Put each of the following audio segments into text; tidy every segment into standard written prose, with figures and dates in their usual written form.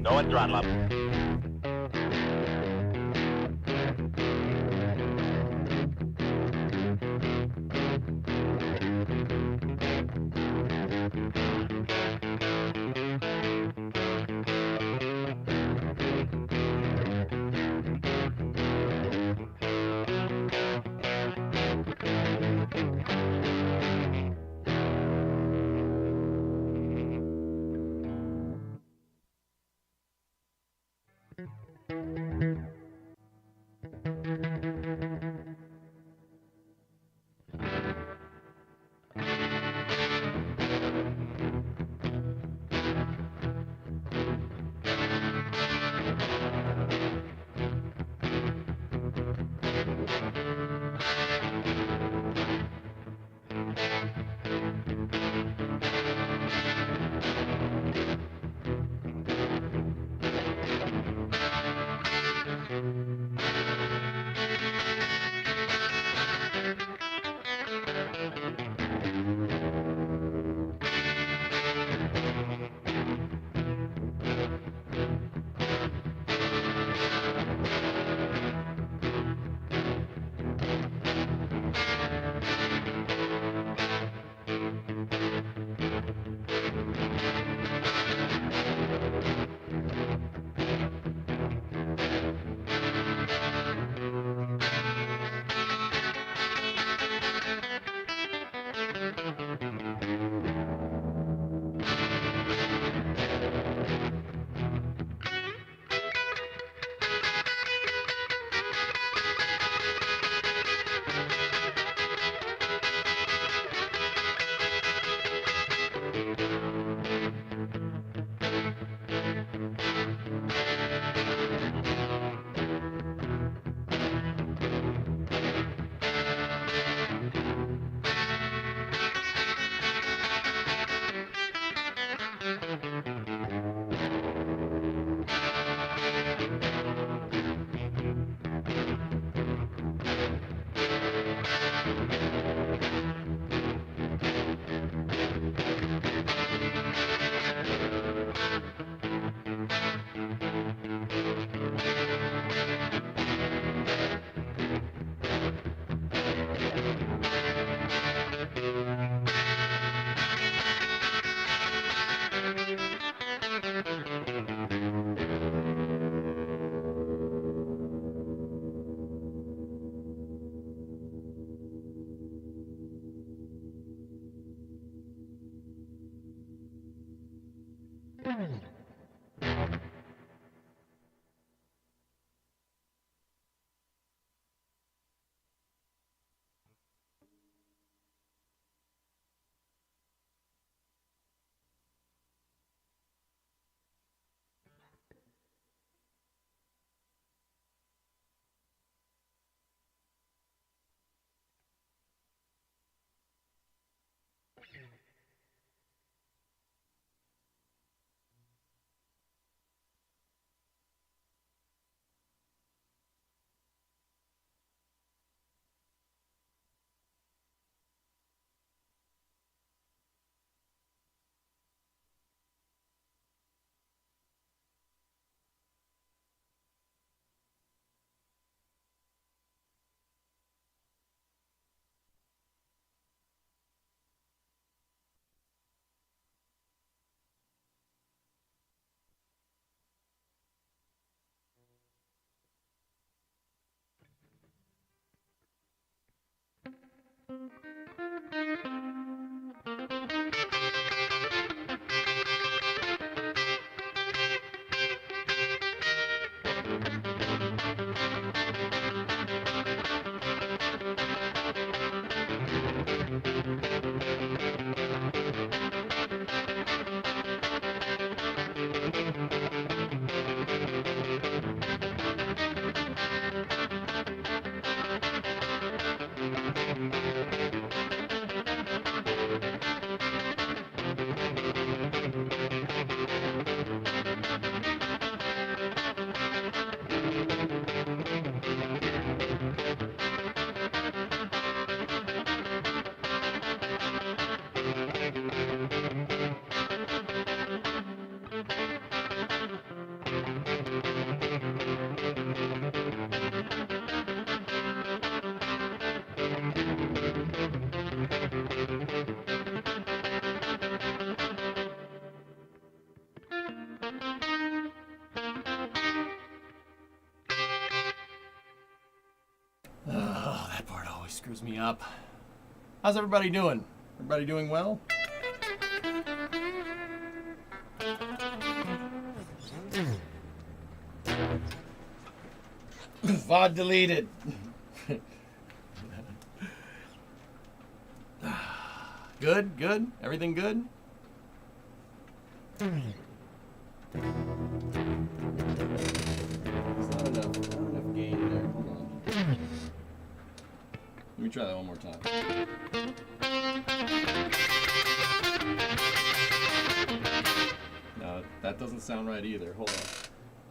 Go and throttle up. He screws me up. How's everybody doing? Everybody doing well? VOD deleted. Good, good. Everything good? There's not enough gain there. Hold on. Let me try that one more time. No, that doesn't sound right either. Hold on.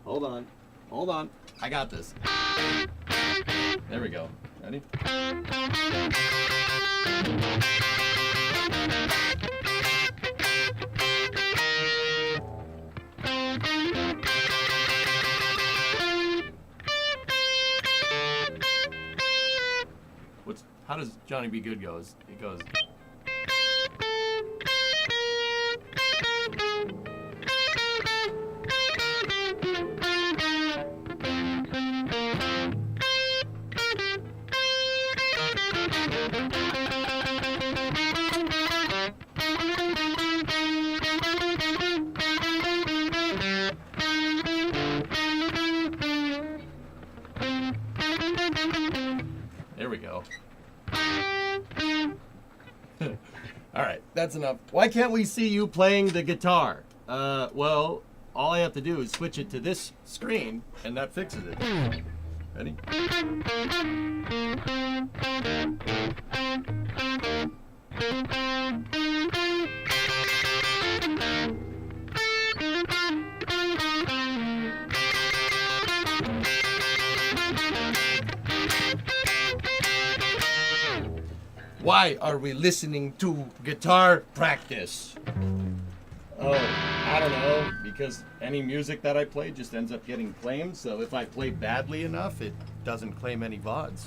Hold on. Hold on. I got this. There we go. Ready? How does Johnny B. Good go? It goes. There we go. All right, that's enough. Why can't we see you playing the guitar? Well, all I have to do is switch it to this screen, and that fixes it. Ready? Why are we listening to guitar practice? Oh, I don't know, because any music that I play just ends up getting claimed, so if I play badly enough, it doesn't claim any VODs.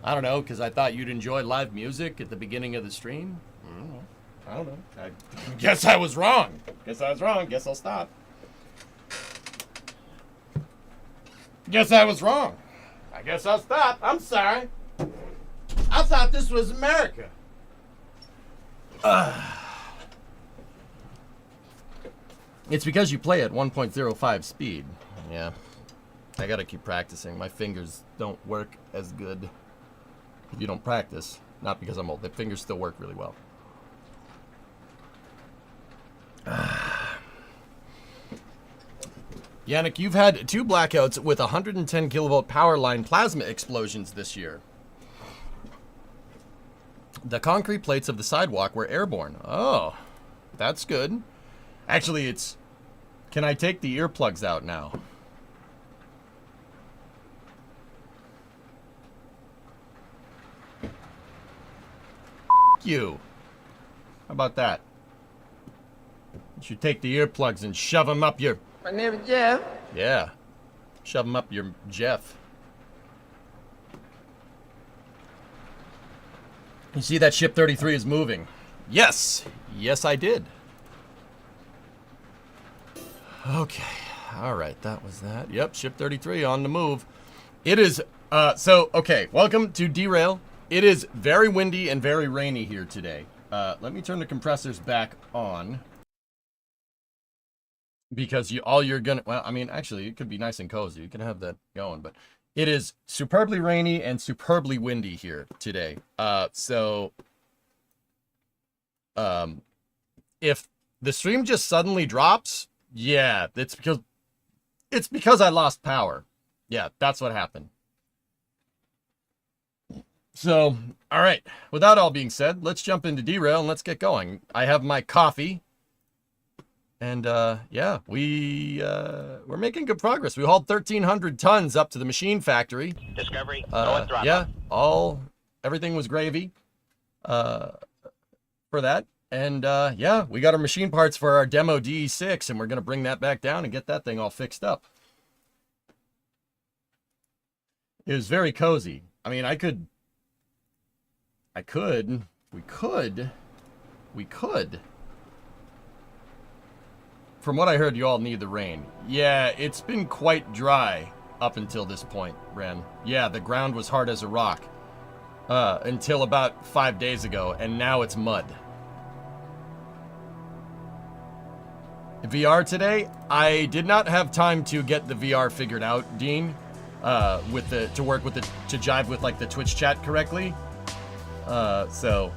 I don't know, because I thought you'd enjoy live music at the beginning of the stream. I don't know. I guess I was wrong. Guess I'll stop. Guess I was wrong. I guess I'll stop. I'm sorry. I thought this was America. It's because you play at 1.05 speed. Yeah. I gotta keep practicing. My fingers don't work as good if you don't practice. Not because I'm old. The fingers still work really well. Yannick, you've had 2 blackouts with 110 kilovolt power line plasma explosions this year. The concrete plates of the sidewalk were airborne. Oh, that's good. Actually, it's... Can I take the earplugs out now? You. How about that? You should take the earplugs and shove them up your... My name is Jeff. Yeah. Shove them up your Jeff. You see that ship 33 is moving? Yes. Yes, I did. Okay. All right. That was that. Yep. Ship 33 on the move. It is, okay. Welcome to Derail. It is very windy and very rainy here today. Let me turn the compressors back on. Because you're gonna, well, I mean, actually, it could be nice and cozy. You can have that going, but it is superbly rainy and superbly windy here today. If the stream just suddenly drops, yeah, it's because I lost power. Yeah, that's what happened. So, all right. With that all being said, let's jump into Derail and let's get going. I have my coffee. And, yeah, we're making good progress. We hauled 1,300 tons up to the machine factory. Discovery, yeah, everything was gravy, for that. And, yeah, we got our machine parts for our demo DE-6, and we're going to bring that back down and get that thing all fixed up. It was very cozy. I mean, we could. From what I heard, you all need the rain. Yeah, it's been quite dry up until this point, Ren. Yeah, the ground was hard as a rock until about 5 days ago, and now it's mud. VR today, I did not have time to get the VR figured out, Dean, to jive with like the Twitch chat correctly. So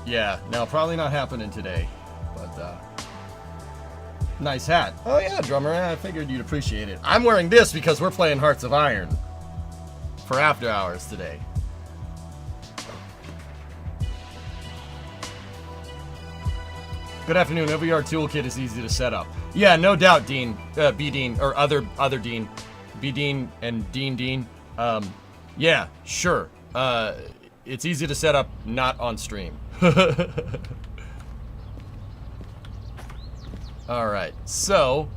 yeah, no, probably not happening today, but nice hat. Oh yeah, drummer, I figured you'd appreciate it. I'm wearing this because we're playing Hearts of Iron for After Hours today. Good afternoon. OVR toolkit is easy to set up. Yeah, no doubt, Dean. B Dean or other Dean, B Dean and Dean. Yeah, sure. It's easy to set up, not on stream. All right, so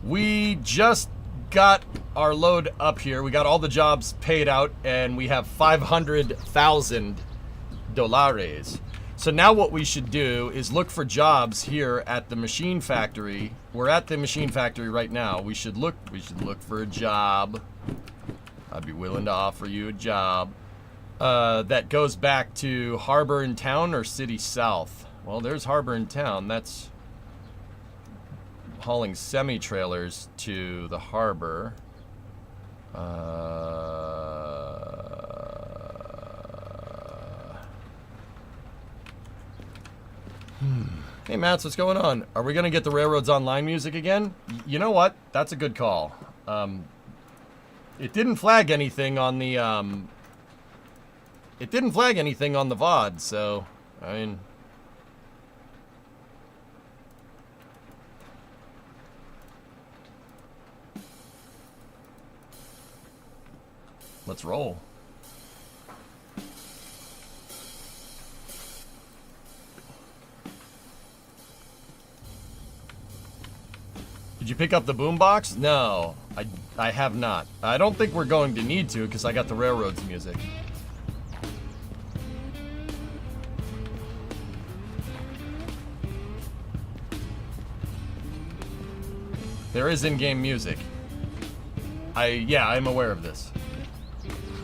we just got our load up here. We got all the jobs paid out, and we have $500,000. So now what we should do is look for jobs here at the machine factory. We're at the machine factory right now. We should look for a job. I'd be willing to offer you a job that goes back to Harbor in Town or City South. Well, there's Harbor in Town. That's hauling semi-trailers to the harbor. Hey, Mats, what's going on? Are we going to get the Railroads Online music again? You know what? That's a good call. It didn't flag anything on the, VOD, so, I mean... Let's roll. Did you pick up the boombox? No, I have not. I don't think we're going to need to because I got the Railroads music. There is in-game music. Yeah, I'm aware of this.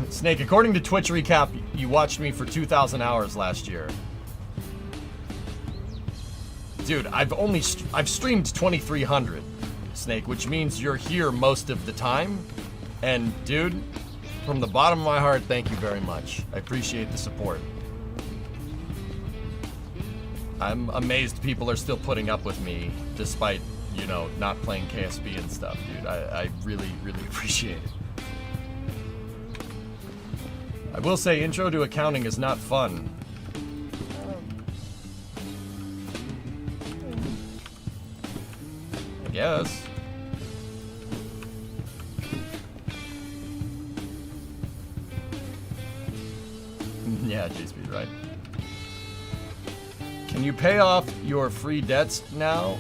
Snake, according to Twitch Recap, you watched me for 2,000 hours last year. Dude, I've streamed 2,300, Snake, which means you're here most of the time. And dude, from the bottom of my heart, thank you very much. I appreciate the support. I'm amazed people are still putting up with me despite, you know, not playing KSB and stuff, dude. I really, really appreciate it. I will say, intro to accounting is not fun. I guess. Yeah, G-Speed, right. Can you pay off your free debts now?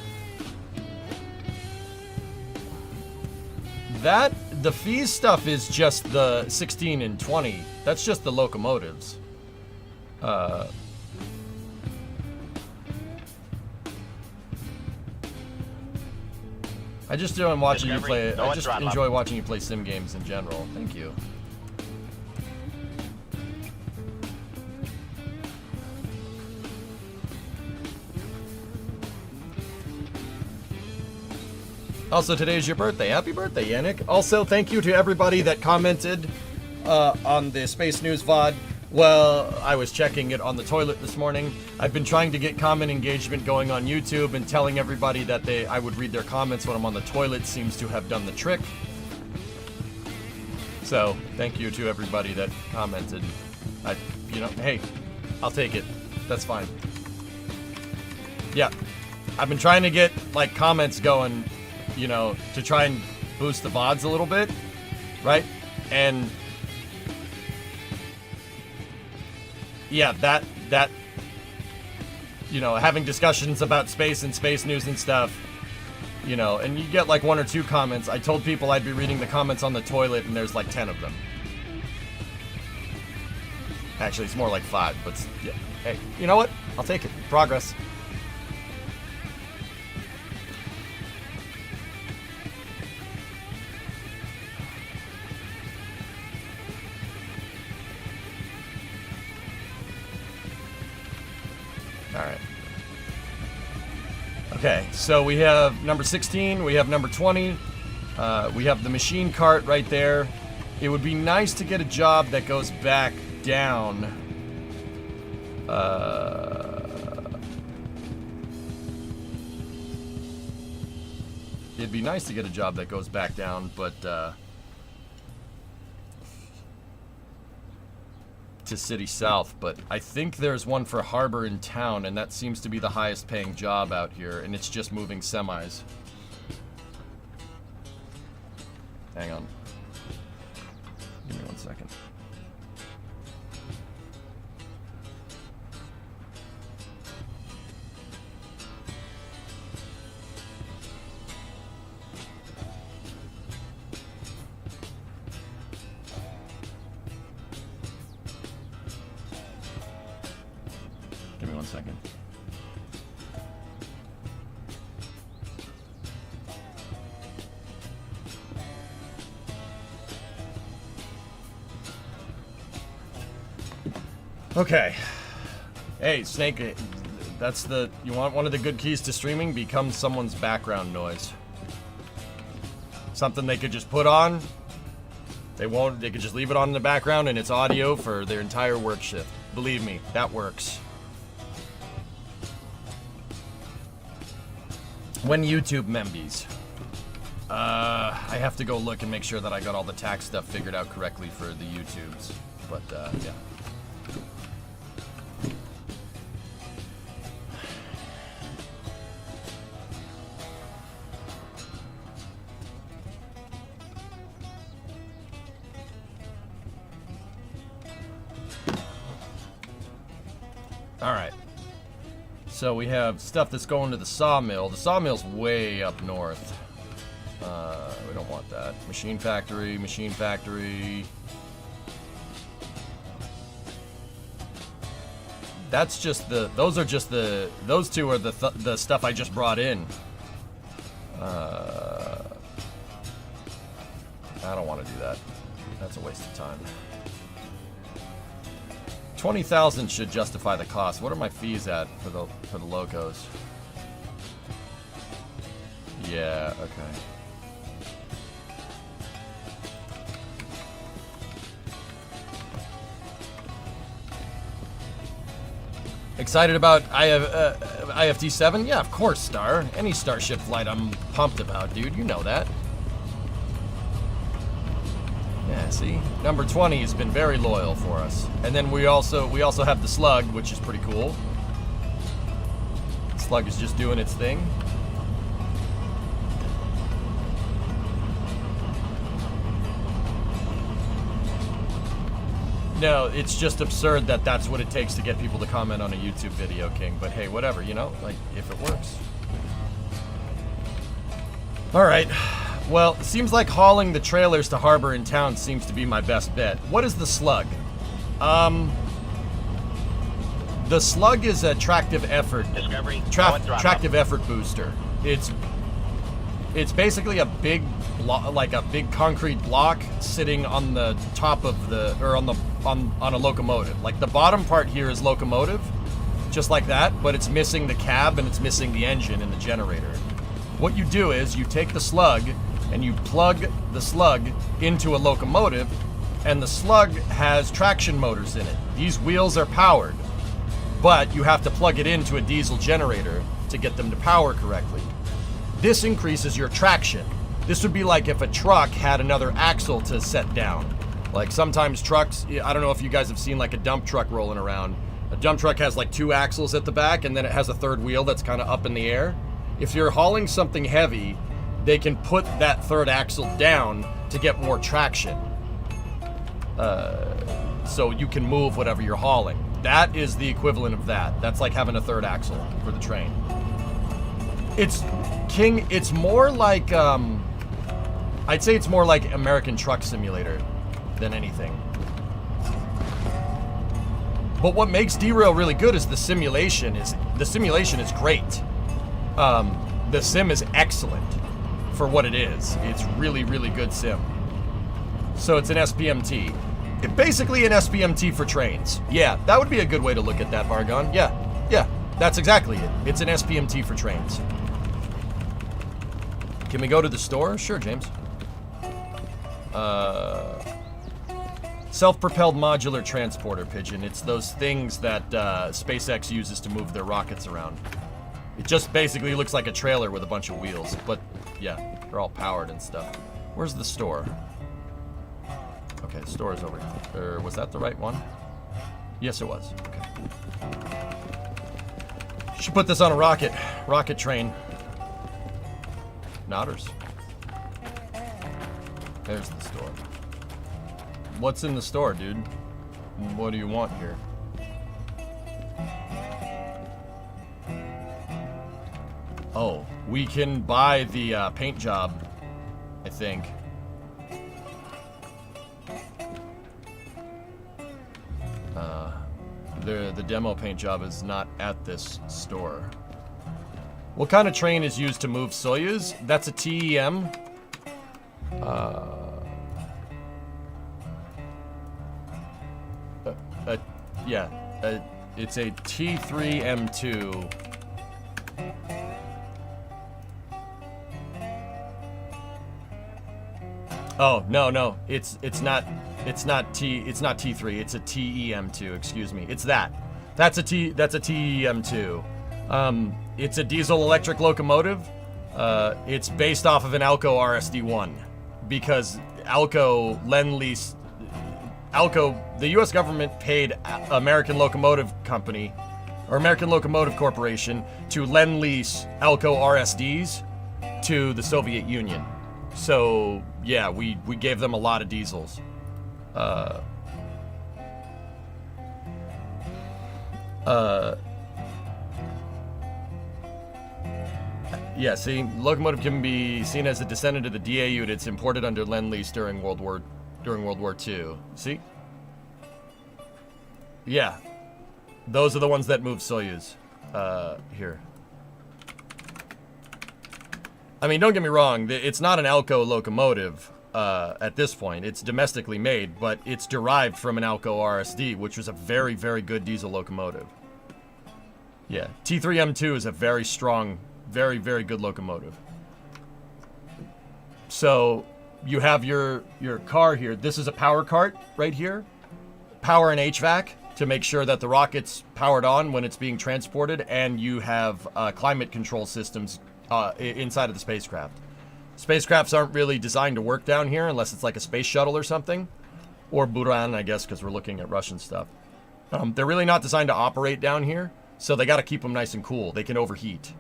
The fees stuff is just the 16 and 20. That's just the locomotives. I just enjoy watching you play. I just enjoy watching you play sim games in general. Thank you. Also, today is your birthday. Happy birthday, Yannick. Also, thank you to everybody that commented on the Space News VOD. Well, I was checking it on the toilet this morning. I've been trying to get comment engagement going on YouTube, and telling everybody that I would read their comments when I'm on the toilet seems to have done the trick. So, thank you to everybody that commented. Hey, I'll take it. That's fine. Yeah, I've been trying to get, like, comments going, you know, to try and boost the VODs a little bit, right? And yeah, that you know, having discussions about space and space news and stuff, you know, and you get like 1 or 2 comments. I told people I'd be reading the comments on the toilet, and there's like 10 of them. Actually, it's more like 5, but yeah. Hey, you know what? I'll take it. Progress. Okay, so we have number 16, we have number 20, we have the machine cart right there. It would be nice to get a job that goes back down. It'd be nice to get a job that goes back down, but to City South, but I think there's one for Harbor in town, and that seems to be the highest paying job out here, and it's just moving semis. Hang on. Give me 1 second. Give me 1 second. Okay. Hey, Snake, that's the... You want one of the good keys to streaming? Become someone's background noise. Something they could just put on. They could just leave it on in the background and it's audio for their entire work shift. Believe me, that works. When YouTube membies. I have to go look and make sure that I got all the tax stuff figured out correctly for the YouTubes. But, yeah. Alright. So we have stuff that's going to the sawmill. The sawmill's way up north. We don't want that. Machine factory, machine factory. That's just the... Those are just the... Those two are the stuff I just brought in. I don't want to do that. That's a waste of time. 20,000 should justify the cost. What are my fees at for the locos? Yeah, okay. Excited about IFT7? Yeah, of course, Star. Any Starship flight I'm pumped about, dude. You know that. Yeah, see? Number 20 has been very loyal for us. And then we also have the Slug, which is pretty cool. Slug is just doing its thing. No, it's just absurd that that's what it takes to get people to comment on a YouTube video, King. But hey, whatever, you know? Like, if it works. Alright. Well, it seems like hauling the trailers to Harbor in town seems to be my best bet. What is the Slug? The Slug is a tractive effort. Discovery. Tractive effort booster. It's basically a big like a big concrete block sitting on the top of the on a locomotive. Like the bottom part here is locomotive, just like that, but it's missing the cab and it's missing the engine and the generator. What you do is you take the Slug and you plug the Slug into a locomotive, and the Slug has traction motors in it. These wheels are powered, but you have to plug it into a diesel generator to get them to power correctly. This increases your traction. This would be like if a truck had another axle to set down. Like sometimes trucks, I don't know if you guys have seen like a dump truck rolling around. A dump truck has like 2 axles at the back and then it has a third wheel that's kind of up in the air. If you're hauling something heavy, they can put that third axle down to get more traction. So you can move whatever you're hauling. That is the equivalent of that. That's like having a third axle for the train. It's more like, I'd say it's more like American Truck Simulator than anything. But what makes Derail really good is the simulation is great. The sim is excellent for what it is. It's really, really good sim. So it's an SPMT. Basically an SPMT for trains. Yeah, that would be a good way to look at that, Vargon. Yeah. That's exactly it. It's an SPMT for trains. Can we go to the store? Sure, James. Self-propelled modular transporter, Pigeon. It's those things that SpaceX uses to move their rockets around. It just basically looks like a trailer with a bunch of wheels, but yeah, they're all powered and stuff. Where's the store? Okay, the store is over here. Was that the right one? Yes, it was. Okay. Should put this on a rocket train. Nodders. There's the store. What's in the store, dude? What do you want here? Oh, we can buy the paint job, I think. The demo paint job is not at this store. What kind of train is used to move Soyuz? That's a TEM. It's a T3M2. Oh, no. It's not T3. It's a TEM2, excuse me. It's that. That's a TEM2. It's a diesel electric locomotive. It's based off of an Alco RSD1 because the US government paid American Locomotive Company or American Locomotive Corporation to lend lease Alco RSDs to the Soviet Union. So, yeah, we gave them a lot of diesels. Yeah, see, locomotive can be seen as a descendant of the DA units imported under Lend-Lease during World War II. See? Yeah. Those are the ones that move Soyuz. Here. I mean, don't get me wrong, it's not an Alco locomotive at this point. It's domestically made, but it's derived from an Alco RSD, which was a very, very good diesel locomotive. Yeah, T3M2 is a very strong, very, very good locomotive. So, you have your car here. This is a power cart right here. Power and HVAC to make sure that the rocket's powered on when it's being transported, and you have climate control systems inside of the spacecraft. Spacecrafts aren't really designed to work down here unless it's like a space shuttle or something. Or Buran, I guess, because we're looking at Russian stuff. They're really not designed to operate down here, so they got to keep them nice and cool. They can overheat.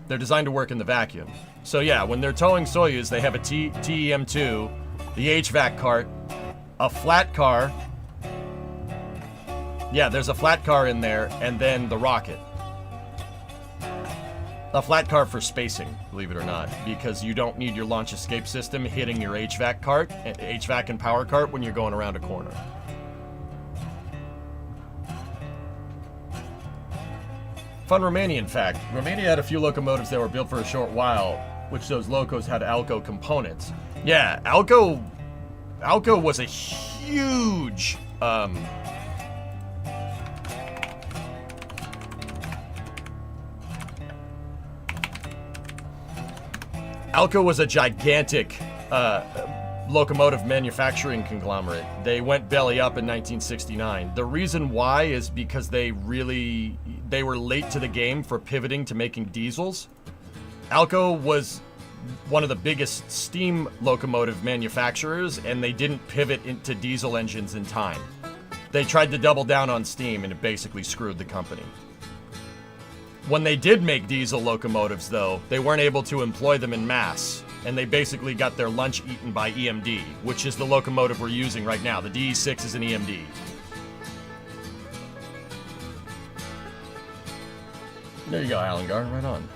They're designed to work in the vacuum. So yeah, when they're towing Soyuz, they have a TEM2, the HVAC cart, a flat car. Yeah, there's a flat car in there, and then the rocket. A flat car for spacing, believe it or not, because you don't need your launch escape system hitting your HVAC and power cart when you're going around a corner. Fun Romanian fact. Romania had a few locomotives that were built for a short while, which those locos had Alco components. Yeah, Alco was a huge, Alco was a gigantic locomotive manufacturing conglomerate. They went belly up in 1969. The reason why is because they were late to the game for pivoting to making diesels. Alco was one of the biggest steam locomotive manufacturers, and they didn't pivot into diesel engines in time. They tried to double down on steam, and it basically screwed the company. When they did make diesel locomotives, though, they weren't able to employ them in mass, and they basically got their lunch eaten by EMD, which is the locomotive we're using right now. The DE-6 is an EMD. There you go, Alangar, right on.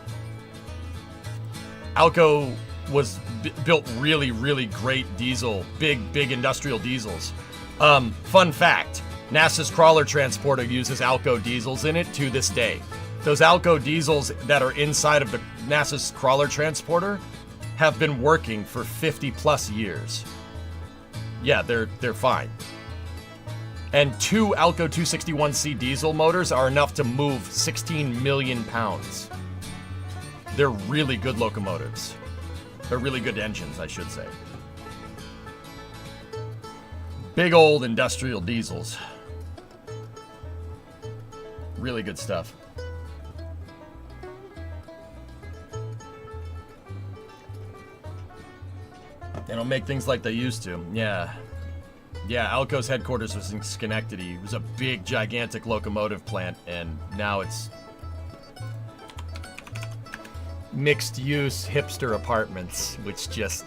Alco was built really, really great diesel, big industrial diesels. Fun fact, NASA's crawler transporter uses Alco diesels in it to this day. Those Alco diesels that are inside of the NASA's crawler transporter have been working for 50 plus years. Yeah, they're fine. And 2 Alco 261C diesel motors are enough to move 16 million pounds. They're really good locomotives. They're really good engines, I should say. Big old industrial diesels. Really good stuff. They don't make things like they used to. Yeah. Yeah, Alco's headquarters was in Schenectady. It was a big, gigantic locomotive plant, and now it's mixed-use hipster apartments, which just...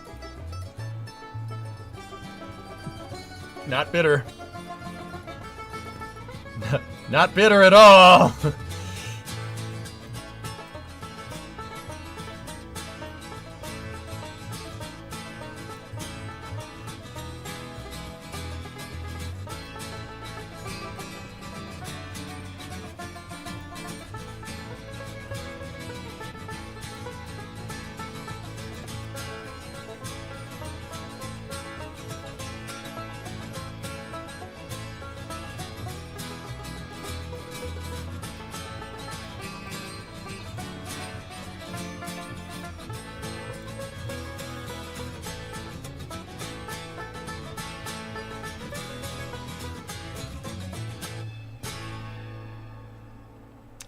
not bitter. Not bitter at all!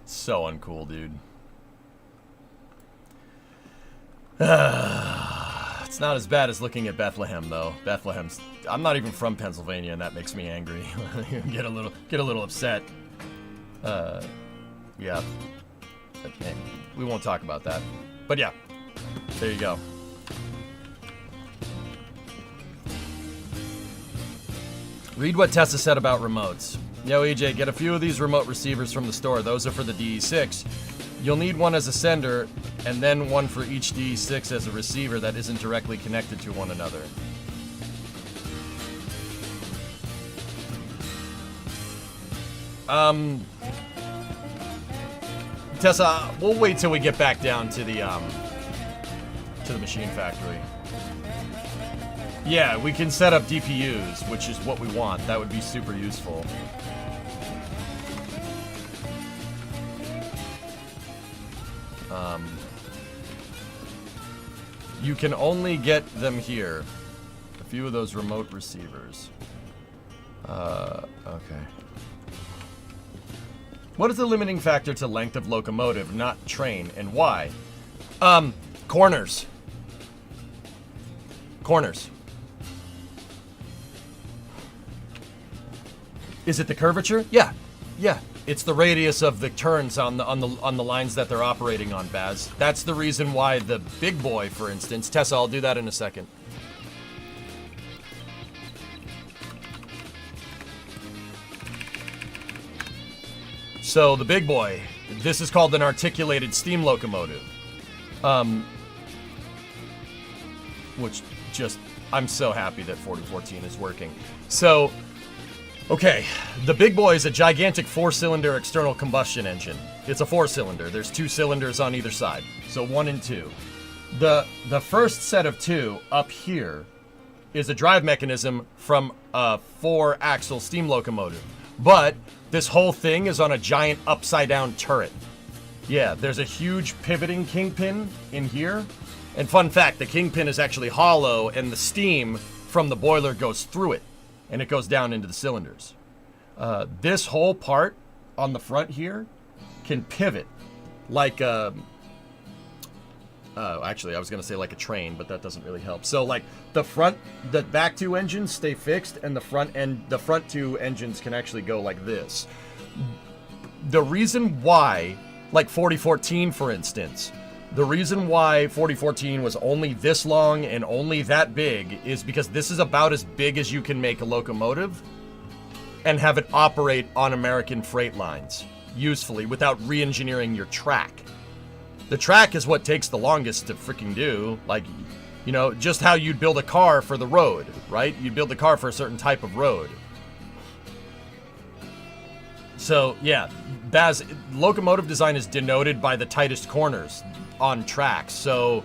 So uncool, dude. It's not as bad as looking at Bethlehem, though. Bethlehem's... I'm not even from Pennsylvania, and that makes me angry. get a little upset. Yeah. Okay. We won't talk about that. But yeah, there you go. Read what Tessa said about remotes. Yo, EJ, get a few of these remote receivers from the store. Those are for the DE-6. You'll need one as a sender, and then one for each DE-6 as a receiver that isn't directly connected to one another. Tessa, we'll wait till we get back down to the machine factory. Yeah, we can set up DPUs, which is what we want. That would be super useful. You can only get them here. A few of those remote receivers. Okay. What is the limiting factor to length of locomotive, not train, and why? Corners. Corners. Is it the curvature? Yeah. Yeah. It's the radius of the turns on the lines that they're operating on, Baz. That's the reason why the big boy, for instance, Tessa, I'll do that in a second. So the big boy, this is called an articulated steam locomotive. Which just, I'm so happy that 4014 is working. So, okay, the big boy is a gigantic 4-cylinder external combustion engine. It's a 4-cylinder. There's 2 cylinders on either side, so 1 and 2. The first set of 2 up here is a drive mechanism from a 4-axle steam locomotive. But this whole thing is on a giant upside-down turret. Yeah, there's a huge pivoting kingpin in here. And fun fact, the kingpin is actually hollow, and the steam from the boiler goes through it. And it goes down into the cylinders. This whole part on the front here can pivot like a... actually, I was going to say like a train, but that doesn't really help. So like the back 2 engines stay fixed, and the front 2 engines can actually go like this. The reason why, like 4014 for instance, the reason why 4014 was only this long and only that big is because this is about as big as you can make a locomotive and have it operate on American freight lines usefully without re-engineering your track. The track is what takes the longest to freaking do. Like, you know, just how you'd build a car for the road, right? You'd build a car for a certain type of road. So, yeah, Baz, locomotive design is denoted by the tightest corners on tracks. So,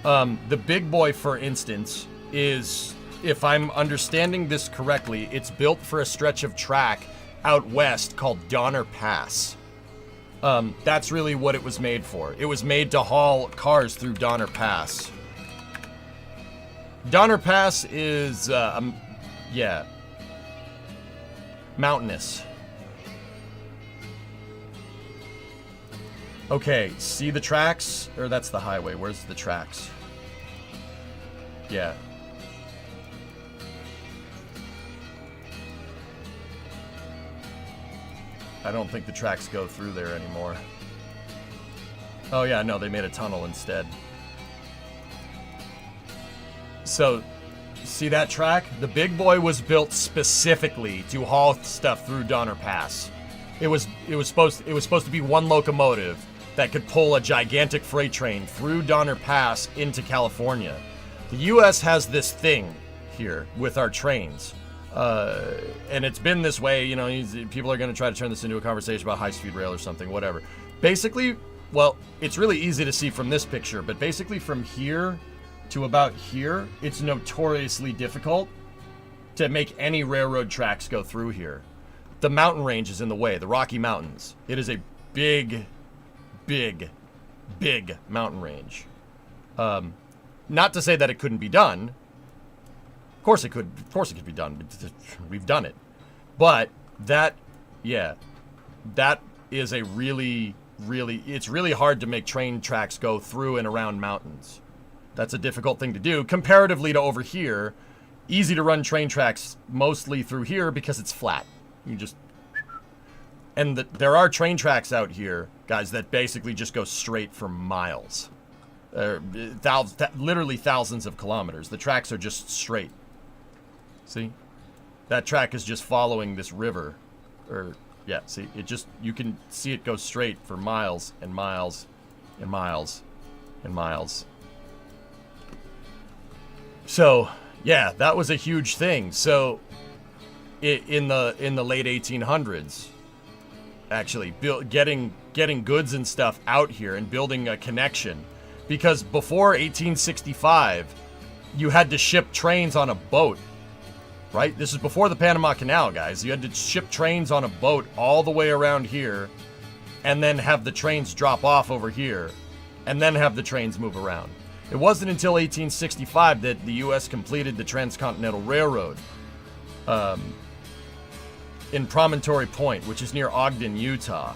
the big boy, for instance, is if I'm understanding this correctly, it's built for a stretch of track out west called Donner Pass. That's really what it was made for. It was made to haul cars through Donner Pass. Donner Pass is, yeah, mountainous. Okay, see the tracks? Or that's the highway. Where's the tracks? Yeah. I don't think the tracks go through there anymore. Oh yeah, no, they made a tunnel instead. So, see that track? The big boy was built specifically to haul stuff through Donner Pass. It was supposed to be one locomotive that could pull a gigantic freight train through Donner Pass into California. The U.S. has this thing here with our trains. And it's been this way, you know, people are going to try to turn this into a conversation about high-speed rail or something, whatever. Basically, well, it's really easy to see from this picture, but basically from here to about here, it's notoriously difficult to make any railroad tracks go through here. The mountain range is in the way, the Rocky Mountains. It is a big, big, big mountain range. Not to say that it couldn't be done. Of course it could. Of course it could be done. We've done it. But that, yeah, that is a really, really. It's really hard to make train tracks go through and around mountains. That's a difficult thing to do comparatively to over here. Easy to run train tracks mostly through here because it's flat. You just, and there are train tracks out here, guys, that basically just go straight for miles. Literally thousands of kilometers. The tracks are just straight. See? That track is just following this river. Or, yeah, see? It just, you can see it go straight for miles and miles and miles and miles. So, yeah, that was a huge thing. So, in the late 1800s, actually, getting goods and stuff out here and building a connection. Because before 1865, you had to ship trains on a boat. Right? This is before the Panama Canal, guys. You had to ship trains on a boat all the way around here, and then have the trains drop off over here, and then have the trains move around. It wasn't until 1865 that the U.S. completed the Transcontinental Railroad in Promontory Point, which is near Ogden, Utah.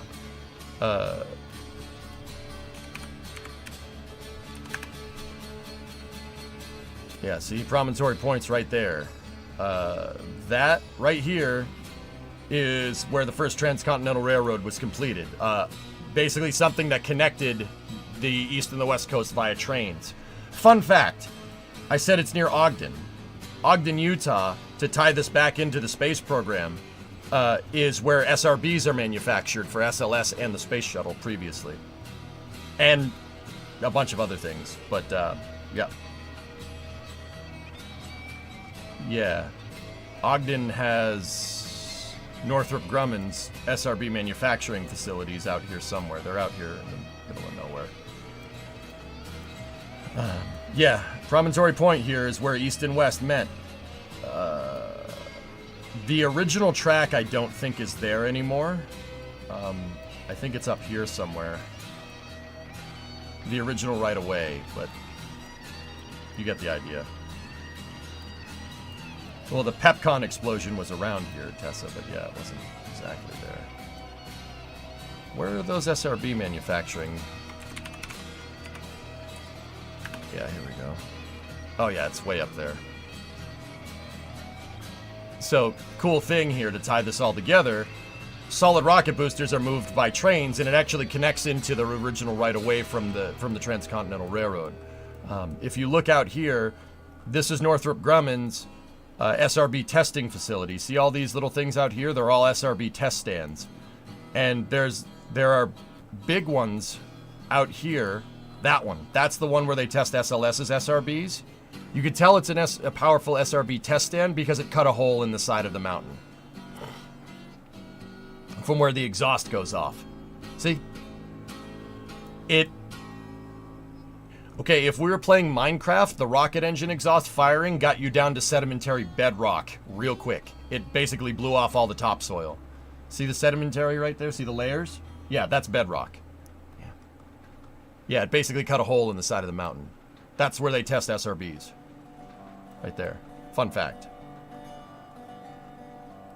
Yeah, see, Promontory Point's right there. That right here is where the first Transcontinental Railroad was completed. Basically something that connected the East and the West Coast via trains. Fun fact, I said it's near Ogden. Ogden, Utah, to tie this back into the space program, is where SRBs are manufactured for SLS and the Space Shuttle previously. And a bunch of other things, but yeah. Yeah, Ogden has Northrop Grumman's SRB manufacturing facilities out here somewhere. They're out here in the middle of nowhere. Yeah, Promontory Point here is where East and West met. The original track I don't think is there anymore. I think it's up here somewhere. The original right of way, but you get the idea. Well, the Pepcon explosion was around here, Tessa, but yeah, it wasn't exactly there. Where are those SRB manufacturing? Yeah, here we go. Oh yeah, it's way up there. So, cool thing here to tie this all together. Solid rocket boosters are moved by trains, and it actually connects into the original right-of-way from the Transcontinental Railroad. If you look out here, this is Northrop Grumman's SRB testing facility. See all these little things out here? They're all SRB test stands. And there are big ones out here. That one. That's the one where they test SLS's SRBs. You could tell it's a powerful SRB test stand because it cut a hole in the side of the mountain from where the exhaust goes off. See? Okay, if we were playing Minecraft, the rocket engine exhaust firing got you down to sedimentary bedrock real quick. It basically blew off all the topsoil. See the sedimentary right there? See the layers? Yeah, that's bedrock. Yeah, it basically cut a hole in the side of the mountain. That's where they test SRBs. Right there. Fun fact.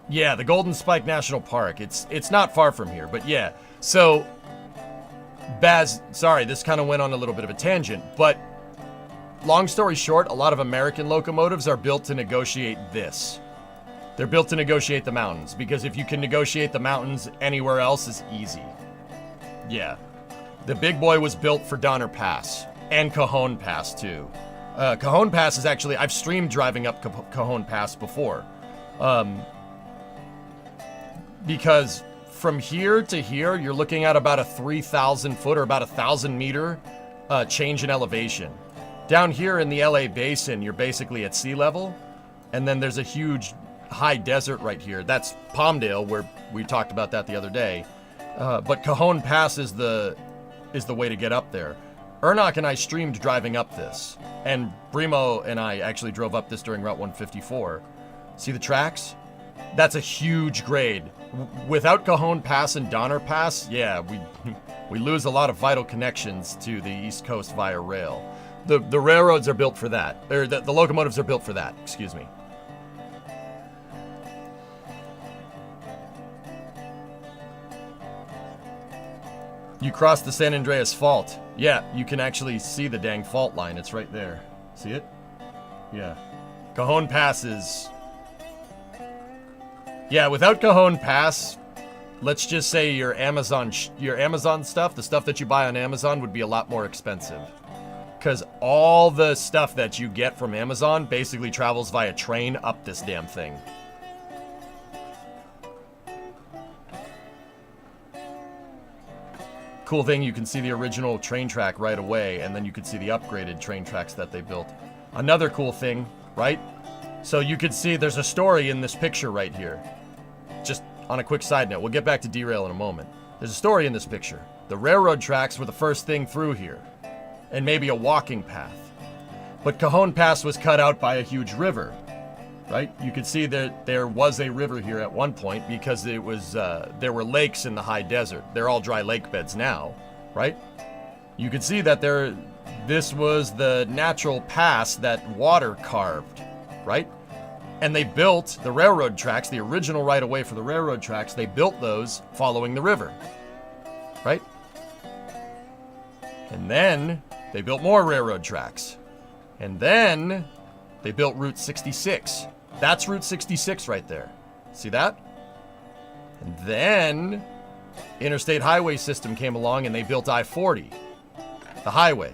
Yeah, the Golden Spike National Park. It's not far from here, but yeah. So... Baz, sorry, this kind of went on a little bit of a tangent, but long story short, a lot of American locomotives are built to negotiate this. They're built to negotiate the mountains, because if you can negotiate the mountains anywhere else, it's easy. Yeah. The big boy was built for Donner Pass, and Cajon Pass, too. Cajon Pass is actually, I've streamed driving up Cajon Pass before. Because... from here to here, you're looking at about a 3,000 foot or about 1,000 meter change in elevation. Down here in the LA basin, you're basically at sea level. And then there's a huge high desert right here. That's Palmdale, where we talked about that the other day. But Cajon Pass is the way to get up there. Ernok and I streamed driving up this. And Brimo and I actually drove up this during Route 154. See the tracks? That's a huge grade. Without Cajon Pass and Donner Pass, yeah, we lose a lot of vital connections to the East Coast via rail. The railroads are built for that. Or the locomotives are built for that, excuse me. You cross the San Andreas Fault. Yeah, you can actually see the dang fault line. It's right there. See it? Yeah. Cajon Pass is... yeah, without Cajon Pass, let's just say your Amazon stuff, the stuff that you buy on Amazon would be a lot more expensive. Because all the stuff that you get from Amazon basically travels via train up this damn thing. Cool thing, you can see the original train track right away, and then you can see the upgraded train tracks that they built. Another cool thing, right? So you could see there's a story in this picture right here. Just on a quick side note, we'll get back to Derail in a moment. There's a story in this picture. The railroad tracks were the first thing through here, and maybe a walking path. But Cajon Pass was cut out by a huge river, right? You could see that there was a river here at one point because it was there were lakes in the high desert. They're all dry lake beds now, right? You could see that this was the natural pass that water carved, right? And they built the railroad tracks, the original right-of-way for the railroad tracks, they built those following the river, right? And then they built more railroad tracks. And then they built Route 66. That's Route 66 right there. See that? And then Interstate Highway System came along and they built I-40, the highway.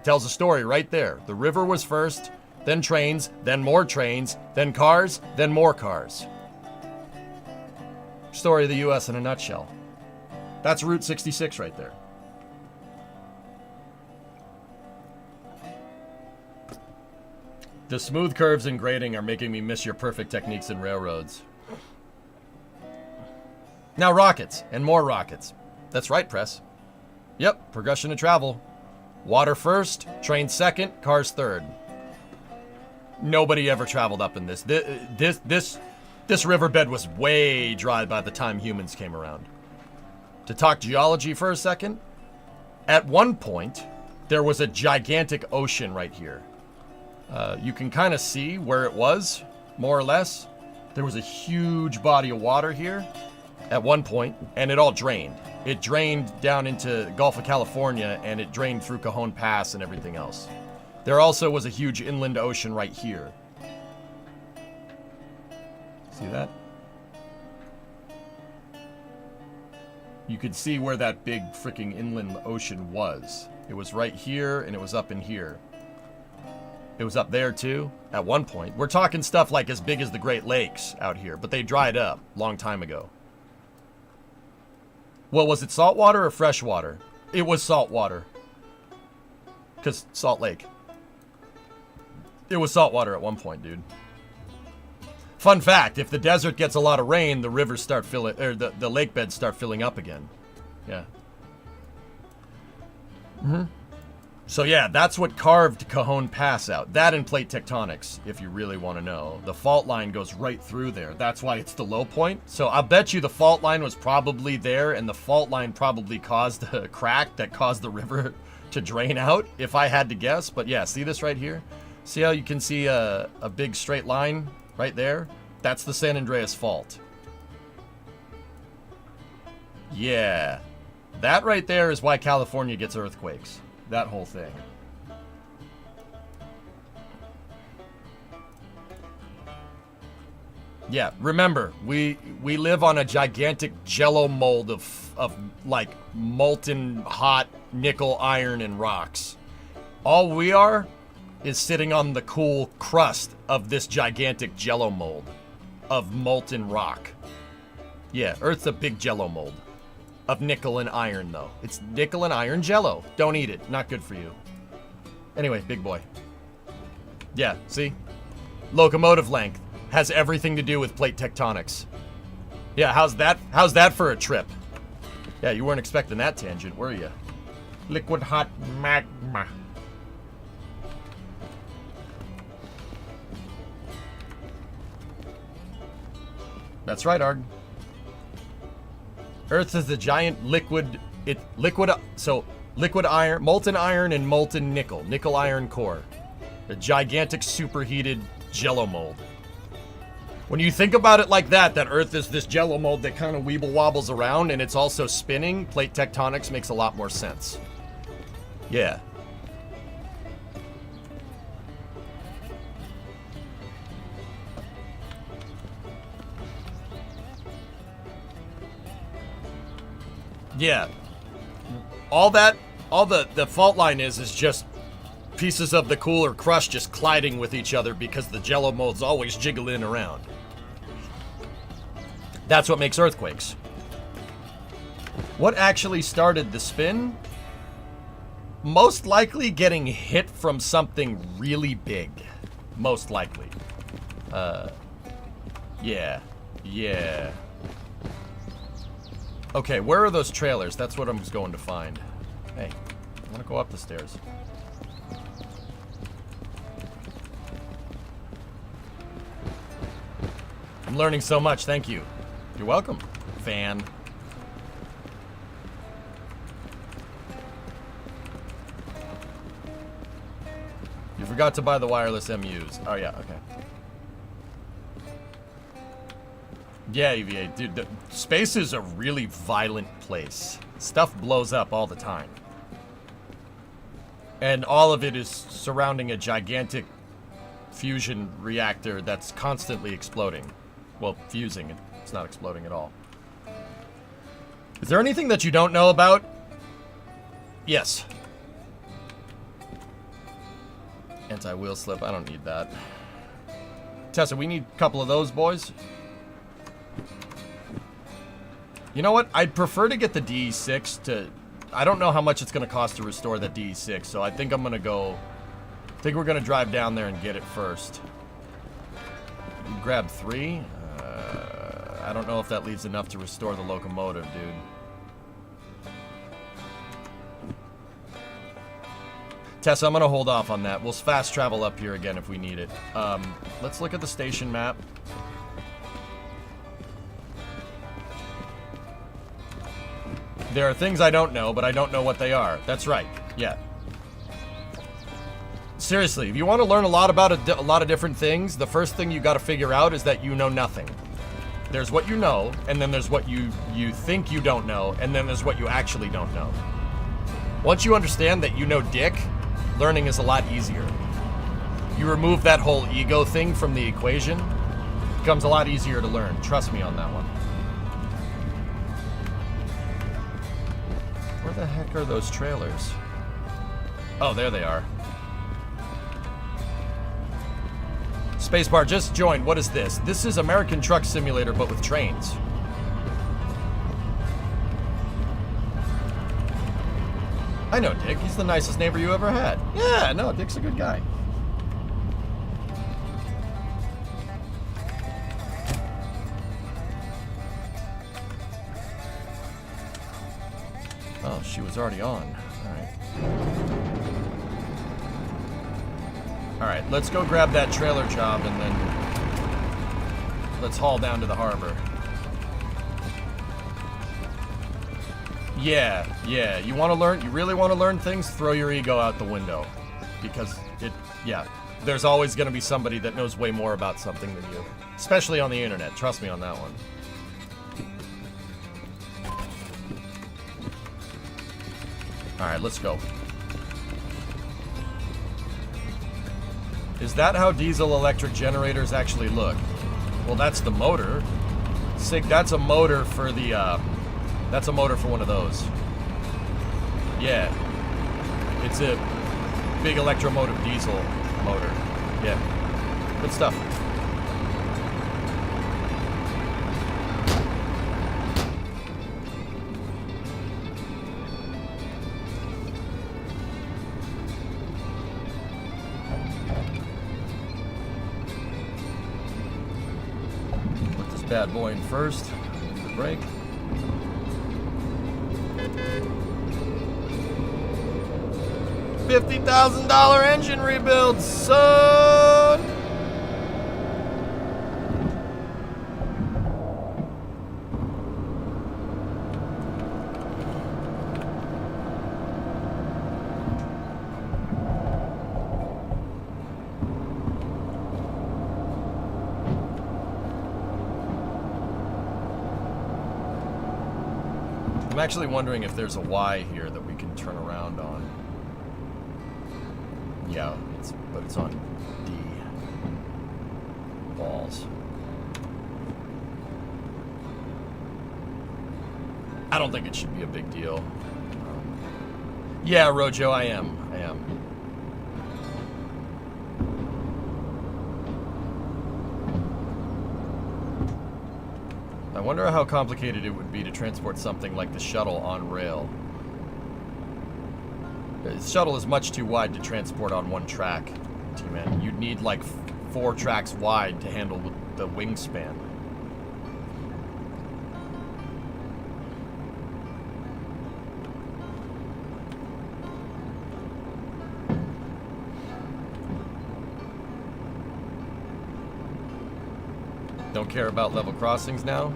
Tells a story right there. The river was first, then trains, then more trains, then cars, then more cars. Story of the U.S. in a nutshell. That's Route 66 right there. The smooth curves and grading are making me miss your perfect techniques in railroads. Now rockets, and more rockets. That's right, Press. Yep, progression of travel. Water first, train second, cars third. Nobody ever traveled up in this. This riverbed was way dry by the time humans came around. To talk geology for a second, at one point, there was a gigantic ocean right here. You can kind of see where it was, more or less. There was a huge body of water here at one point, and it all drained. It drained down into Gulf of California, and it drained through Cajon Pass and everything else. There also was a huge inland ocean right here. See that? You could see where that big freaking inland ocean was. It was right here, and it was up in here. It was up there too, at one point. We're talking stuff like as big as the Great Lakes out here, but they dried up a long time ago. Well, was it saltwater or freshwater? It was saltwater. Because Salt Lake. It was saltwater at one point, dude. Fun fact, if the desert gets a lot of rain, the rivers start filling, or the lake beds start filling up again. Yeah. So yeah, that's what carved Cajon Pass out. That and plate tectonics, if you really want to know. The fault line goes right through there. That's why it's the low point. So I'll bet you the fault line was probably there, and the fault line probably caused a crack that caused the river to drain out, if I had to guess. But yeah, see this right here? See how you can see a big straight line right there? That's the San Andreas Fault. Yeah. That right there is why California gets earthquakes. That whole thing. Yeah, remember, we live on a gigantic jello mold of like molten hot nickel, iron, and rocks. All we are is sitting on the cool crust of this gigantic jello mold of molten rock. Yeah, Earth's a big jello mold. Of nickel and iron, though. It's nickel and iron jello. Don't eat it. Not good for you. Anyway, big boy. Yeah, see? Locomotive length has everything to do with plate tectonics. Yeah, how's that for a trip? Yeah, you weren't expecting that tangent, were you? Liquid hot magma. That's right, Arg. Earth is a giant liquid iron, molten iron and molten nickel iron core. A gigantic superheated jello mold. When you think about it like that Earth is this jello mold that kind of weeble wobbles around and it's also spinning, plate tectonics makes a lot more sense. Yeah. Yeah. All the fault line is just pieces of the cooler crust just colliding with each other because the jello mold's always jiggling around. That's what makes earthquakes. What actually started the spin? Most likely getting hit from something really big. Most likely. Yeah. Yeah. Okay, where are those trailers? That's what I'm just going to find. Hey, I want to go up the stairs. I'm learning so much, thank you. You're welcome, fan. You forgot to buy the wireless MUs. Oh yeah, okay. Yeah, EVA, dude, space is a really violent place. Stuff blows up all the time. And all of it is surrounding a gigantic fusion reactor that's constantly exploding. Well, fusing, it's not exploding at all. Is there anything that you don't know about? Yes. Anti-wheel slip, I don't need that. Tessa, we need a couple of those, boys. You know what? I'd prefer to get the DE-6 to... I don't know how much it's going to cost to restore the DE-6, so I think I'm going to go... I think we're going to drive down there and get it first. Grab 3? I don't know if that leaves enough to restore the locomotive, dude. Tessa, I'm going to hold off on that. We'll fast travel up here again if we need it. Let's look at the station map. There are things I don't know, but I don't know what they are. That's right. Yeah. Seriously, if you want to learn a lot about a lot of different things, the first thing you got to figure out is that you know nothing. There's what you know, and then there's what you think you don't know, and then there's what you actually don't know. Once you understand that you know dick, learning is a lot easier. You remove that whole ego thing from the equation, it becomes a lot easier to learn. Trust me on that one. Where the heck are those trailers? Oh, there they are. Spacebar just joined. What is this? This is American Truck Simulator, but with trains. I know Dick. He's the nicest neighbor you ever had. Yeah, no, Dick's a good guy. Oh, she was already on. All right. Alright, let's go grab that trailer job and then let's haul down to the harbor. Yeah, you want to learn, you really want to learn things, throw your ego out the window. Because there's always going to be somebody that knows way more about something than you. Especially on the internet, trust me on that one. Alright, let's go. Is that how diesel electric generators actually look? Well, that's the motor. Sig, that's a motor for the, that's a motor for one of those. Yeah. It's a big electromotive diesel motor. Yeah. Good stuff. Bad boy in first. The brake. $50,000 engine rebuild, son. I'm actually wondering if there's a Y here that we can turn around on. Yeah, but it's on D. Balls. I don't think it should be a big deal. Yeah, Rojo, I am. I wonder how complicated it would be to transport something like the shuttle on rail. The shuttle is much too wide to transport on one track, T-Man. You'd need like 4 tracks wide to handle the wingspan. Don't care about level crossings now?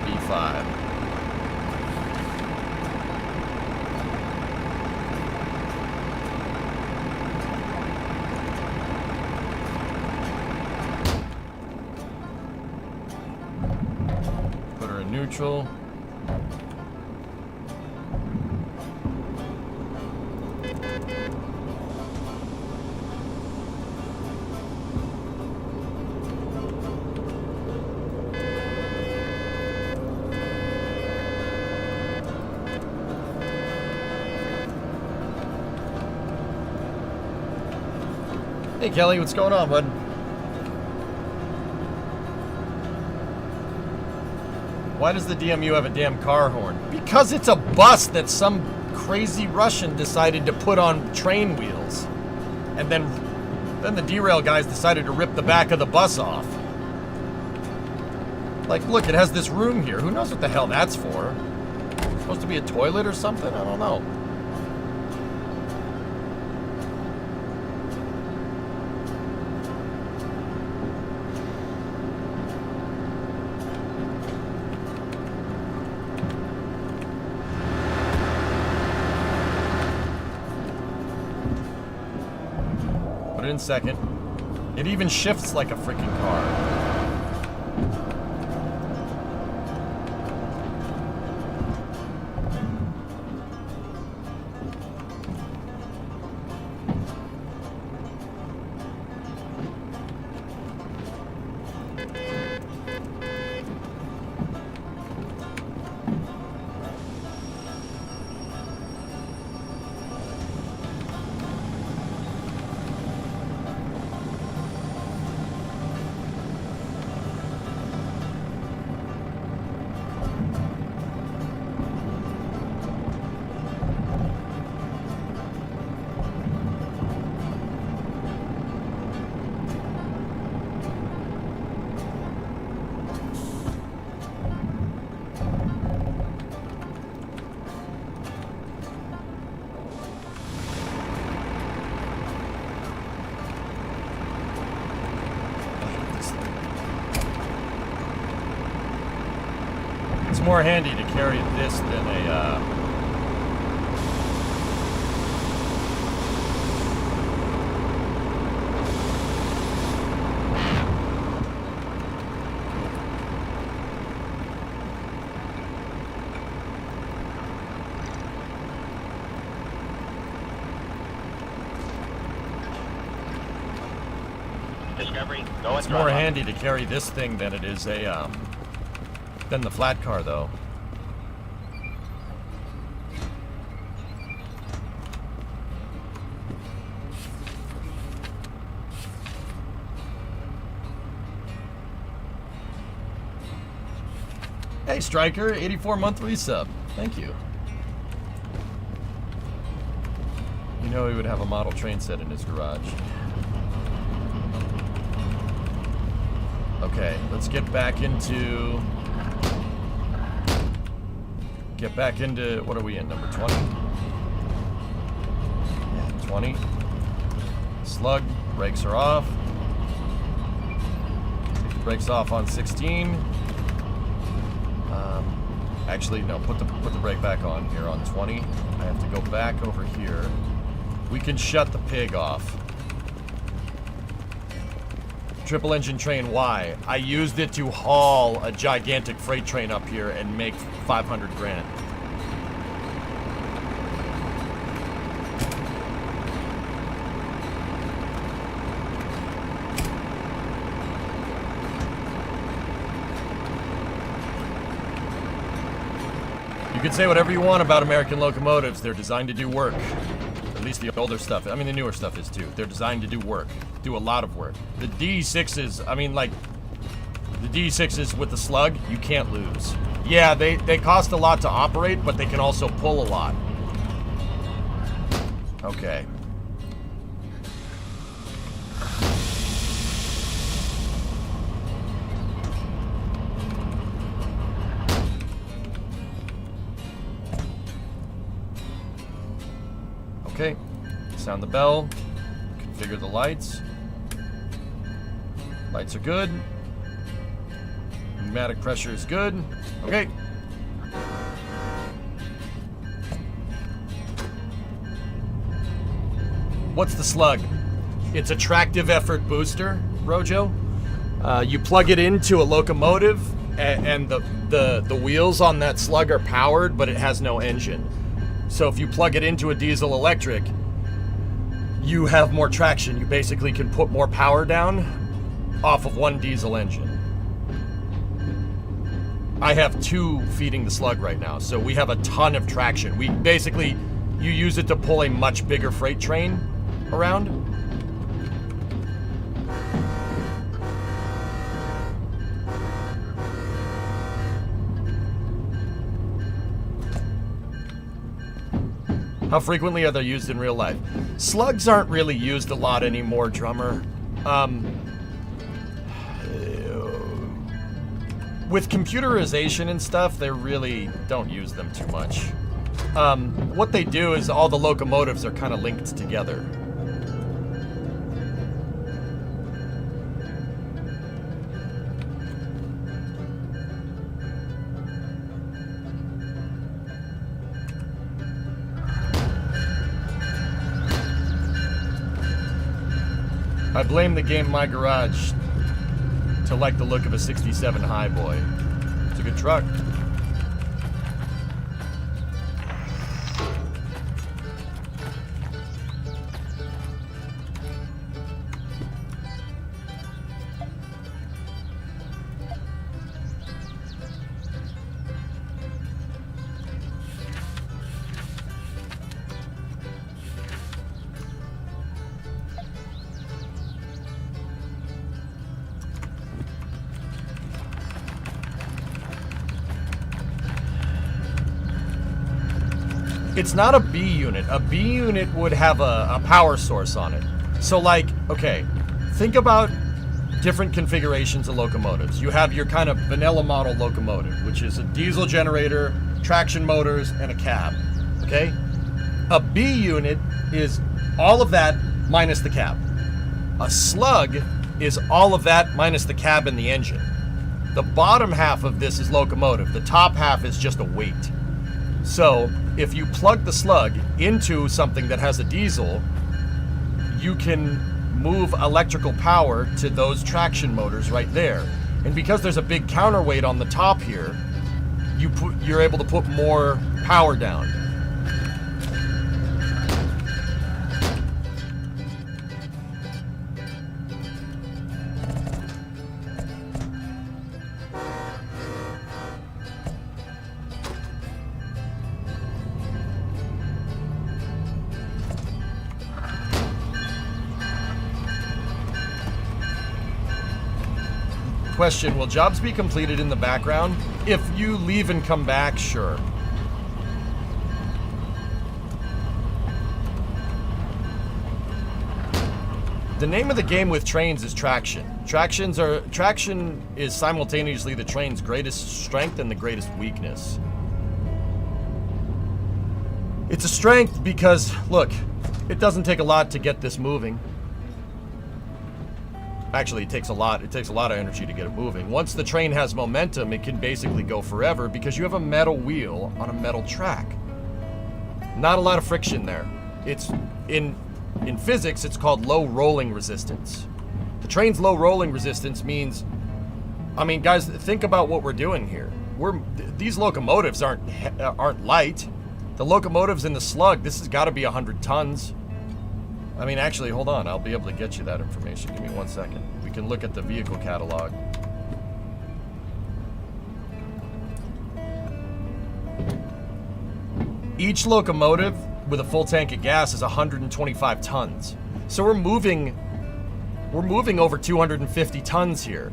B5. Neutral. Hey Kelly, what's going on, bud? Why does the DMU have a damn car horn? Because it's a bus that some crazy Russian decided to put on train wheels. And then the Derail guys decided to rip the back of the bus off. Like, look, it has this room here. Who knows what the hell that's for? Supposed to be a toilet or something? I don't know. In second. It even shifts like a freaking car. It's more handy to carry this than a, Discovery, go it's more handy to carry this thing than it is a, than the flat car, though. Hey, Striker, 84-month resub. Thank you. You know he would have a model train set in his garage. Okay, let's get back into... what are we in, number 20? Yeah, 20. Slug, brakes are off. Take the brakes off on 16. Actually, no, put the brake back on here on 20. I have to go back over here. We can shut the pig off. Triple engine train, why? I used it to haul a gigantic freight train up here and make 500 grand. You can say whatever you want about American locomotives. They're designed to do work. At least the older stuff. I mean, the newer stuff is too. They're designed to do work. Do a lot of work. The DE-6s, I mean, like, the DE-6s with the slug, you can't lose. Yeah, they cost a lot to operate, but they can also pull a lot. Okay. Okay, sound the bell, configure the lights. Lights are good. Pneumatic pressure is good. Okay. What's the slug? It's a tractive effort booster, Rojo. You plug it into a locomotive, and the wheels on that slug are powered, but it has no engine. So if you plug it into a diesel electric, you have more traction. You basically can put more power down off of one diesel engine. I have 2 feeding the slug right now, so we have a ton of traction. We basically, you use it to pull a much bigger freight train around. How frequently are they used in real life? Slugs aren't really used a lot anymore, Drummer. With computerization and stuff, they really don't use them too much. What they do is all the locomotives are kind of linked together. I blame the game My Garage to like the look of a 67 Highboy. It's a good truck. It's not a B unit. A B unit would have a power source on it. So like, okay, think about different configurations of locomotives. You have your kind of vanilla model locomotive, which is a diesel generator, traction motors, and a cab, okay? A B unit is all of that minus the cab. A slug is all of that minus the cab and the engine. The bottom half of this is locomotive. The top half is just a weight. So if you plug the slug into something that has a diesel, you can move electrical power to those traction motors right there. And because there's a big counterweight on the top here, you're able to put more power down. Question, will jobs be completed in the background? If you leave and come back, sure. The name of the game with trains is traction. Traction is simultaneously the train's greatest strength and the greatest weakness. It's a strength because, look, it doesn't take a lot to get this moving. Actually, it takes a lot of energy to get it moving. Once the train has momentum, it can basically go forever because you have a metal wheel on a metal track. Not a lot of friction there. It's in physics, it's called low rolling resistance. The train's low rolling resistance means, I mean, guys, think about what we're doing here. These locomotives aren't light. The locomotives in the slug, this has got to be 100 tons. I mean, actually, hold on. I'll be able to get you that information. Give me 1 second. We can look at the vehicle catalog. Each locomotive with a full tank of gas is 125 tons. So we're moving over 250 tons here.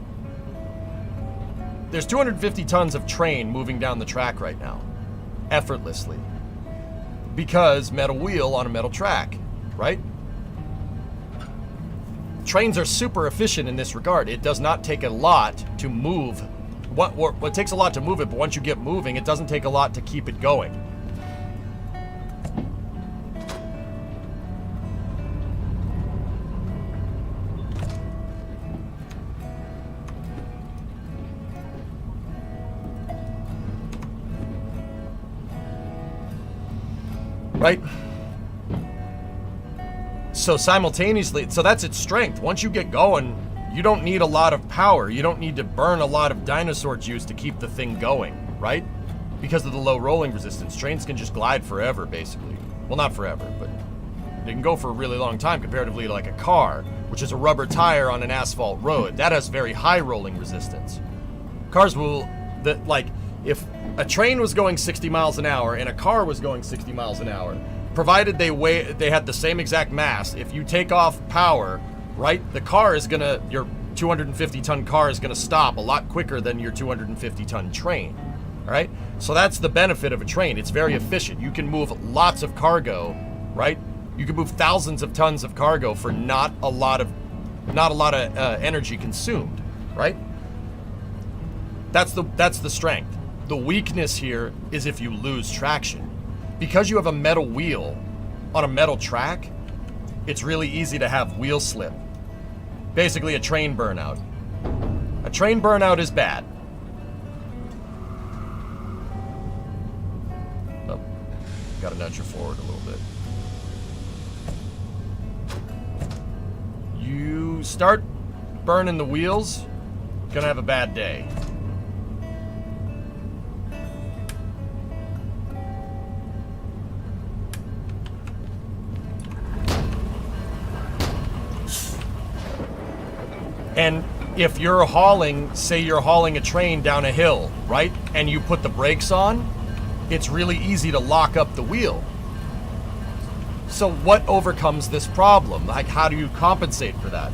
There's 250 tons of train moving down the track right now, effortlessly. Because metal wheel on a metal track, right? Trains are super efficient in this regard. It does not take a lot to move. It takes a lot to move it, but once you get moving, it doesn't take a lot to keep it going. Right? So simultaneously, so that's its strength. Once you get going, you don't need a lot of power. You don't need to burn a lot of dinosaur juice to keep the thing going, right? Because of the low rolling resistance. Trains can just glide forever, basically. Well, not forever, but they can go for a really long time comparatively to like a car, which is a rubber tire on an asphalt road. That has very high rolling resistance. Cars will, if a train was going 60 miles an hour and a car was going 60 miles an hour, provided they had the same exact mass, if you take off power, right, the car is gonna, your 250 ton car is gonna stop a lot quicker than your 250 ton train, all right? So that's the benefit of a train. It's very efficient. You can move lots of cargo, right? You can move thousands of tons of cargo for not a lot of energy consumed, right? That's the strength. The weakness here is if you lose traction. Because you have a metal wheel on a metal track, it's really easy to have wheel slip. Basically a train burnout. A train burnout is bad. Oh, gotta nudge you forward a little bit. You start burning the wheels, gonna have a bad day. And if you're hauling, say you're hauling a train down a hill, right? And you put the brakes on, it's really easy to lock up the wheel. So what overcomes this problem? Like, how do you compensate for that?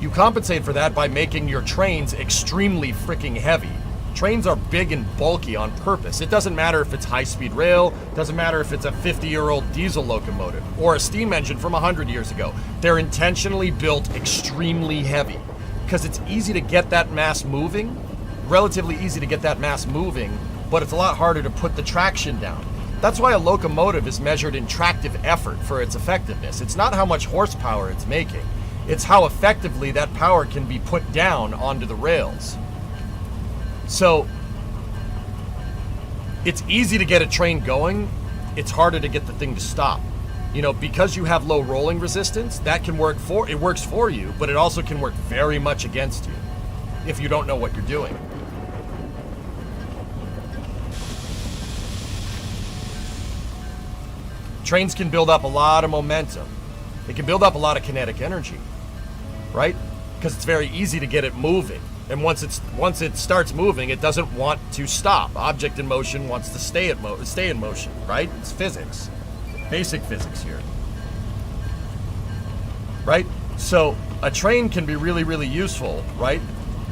You compensate for that by making your trains extremely freaking heavy. Trains are big and bulky on purpose. It doesn't matter if it's high-speed rail, doesn't matter if it's a 50-year-old diesel locomotive or a steam engine from 100 years ago. They're intentionally built extremely heavy because it's easy to get that mass moving, relatively easy to get that mass moving, but it's a lot harder to put the traction down. That's why a locomotive is measured in tractive effort for its effectiveness. It's not how much horsepower it's making. It's how effectively that power can be put down onto the rails. So it's easy to get a train going. It's harder to get the thing to stop. You know, because you have low rolling resistance, that can work for, it works for you, but it also can work very much against you if you don't know what you're doing. Trains can build up a lot of momentum. It can build up a lot of kinetic energy, right? Because it's very easy to get it moving. And once it starts moving, it doesn't want to stop. Object in motion wants to stay in motion, right? It's physics. Basic physics here. Right? So a train can be really, really useful, right?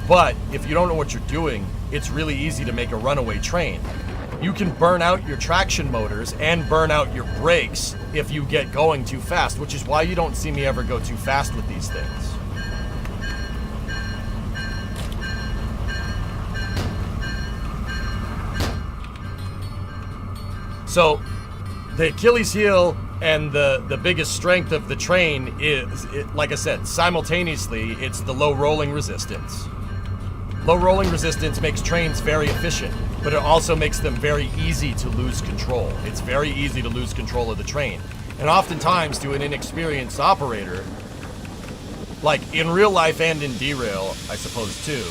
But if you don't know what you're doing, it's really easy to make a runaway train. You can burn out your traction motors and burn out your brakes if you get going too fast, which is why you don't see me ever go too fast with these things. So the Achilles heel and the biggest strength of the train is, like I said, simultaneously, it's the low rolling resistance. Low rolling resistance makes trains very efficient, but it also makes them very easy to lose control. It's very easy to lose control of the train. And oftentimes, to an inexperienced operator, like in real life and in Derail, I suppose too,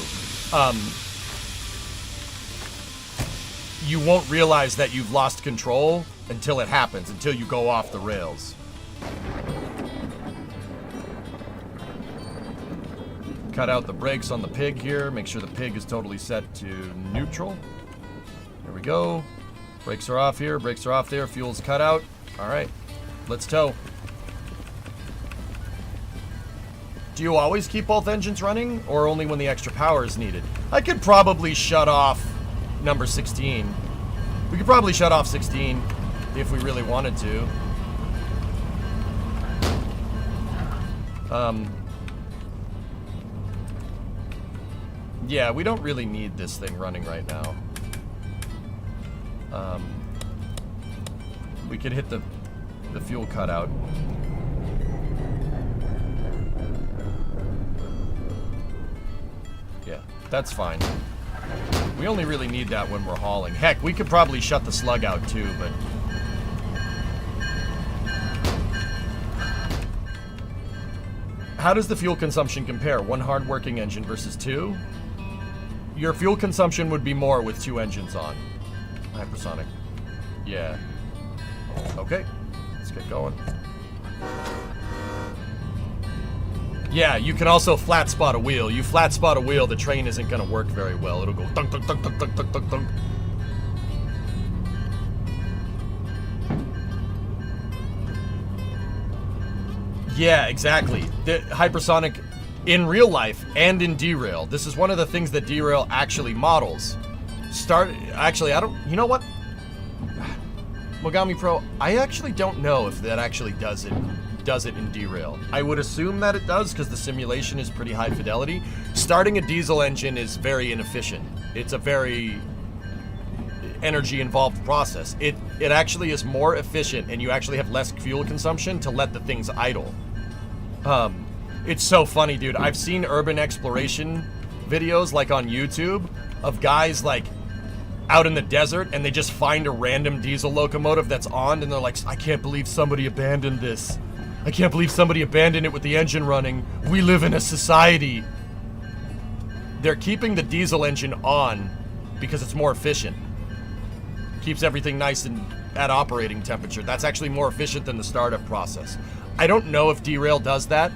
you won't realize that you've lost control until it happens, until you go off the rails. Cut out the brakes on the pig here. Make sure the pig is totally set to neutral. There we go. Brakes are off here. Brakes are off there. Fuel's cut out. All right. Let's tow. Do you always keep both engines running, or only when the extra power is needed? I could probably shut off number 16. We could probably shut off 16 if we really wanted to. Yeah, we don't really need this thing running right now. We could hit the fuel cutout. Yeah, that's fine. We only really need that when we're hauling. Heck, we could probably shut the slug out too, but... How does the fuel consumption compare? One hard-working engine versus two? Your fuel consumption would be more with two engines on. Hypersonic. Yeah. Okay. Let's get going. Yeah, you can also flat spot a wheel. You flat spot a wheel, the train isn't going to work very well. It'll go dunk, dunk, dunk, dunk, dunk, dunk, dunk, dunk. Yeah, exactly. The hypersonic in real life and in Derail. This is one of the things that Derail actually models. Actually, I don't... You know what? Mogami Pro, I actually don't know if that actually does it in Derail. I would assume that it does because the simulation is pretty high fidelity. Starting a diesel engine is very inefficient. It's a very energy involved process. It actually is more efficient and you actually have less fuel consumption to let the things idle. It's so funny, dude. I've seen urban exploration videos like on YouTube of guys like out in the desert and they just find a random diesel locomotive that's on and they're like, I can't believe somebody abandoned this. I can't believe somebody abandoned it with the engine running. We live in a society. They're keeping the diesel engine on because it's more efficient. Keeps everything nice and at operating temperature. That's actually more efficient than the startup process. I don't know if Derail does that,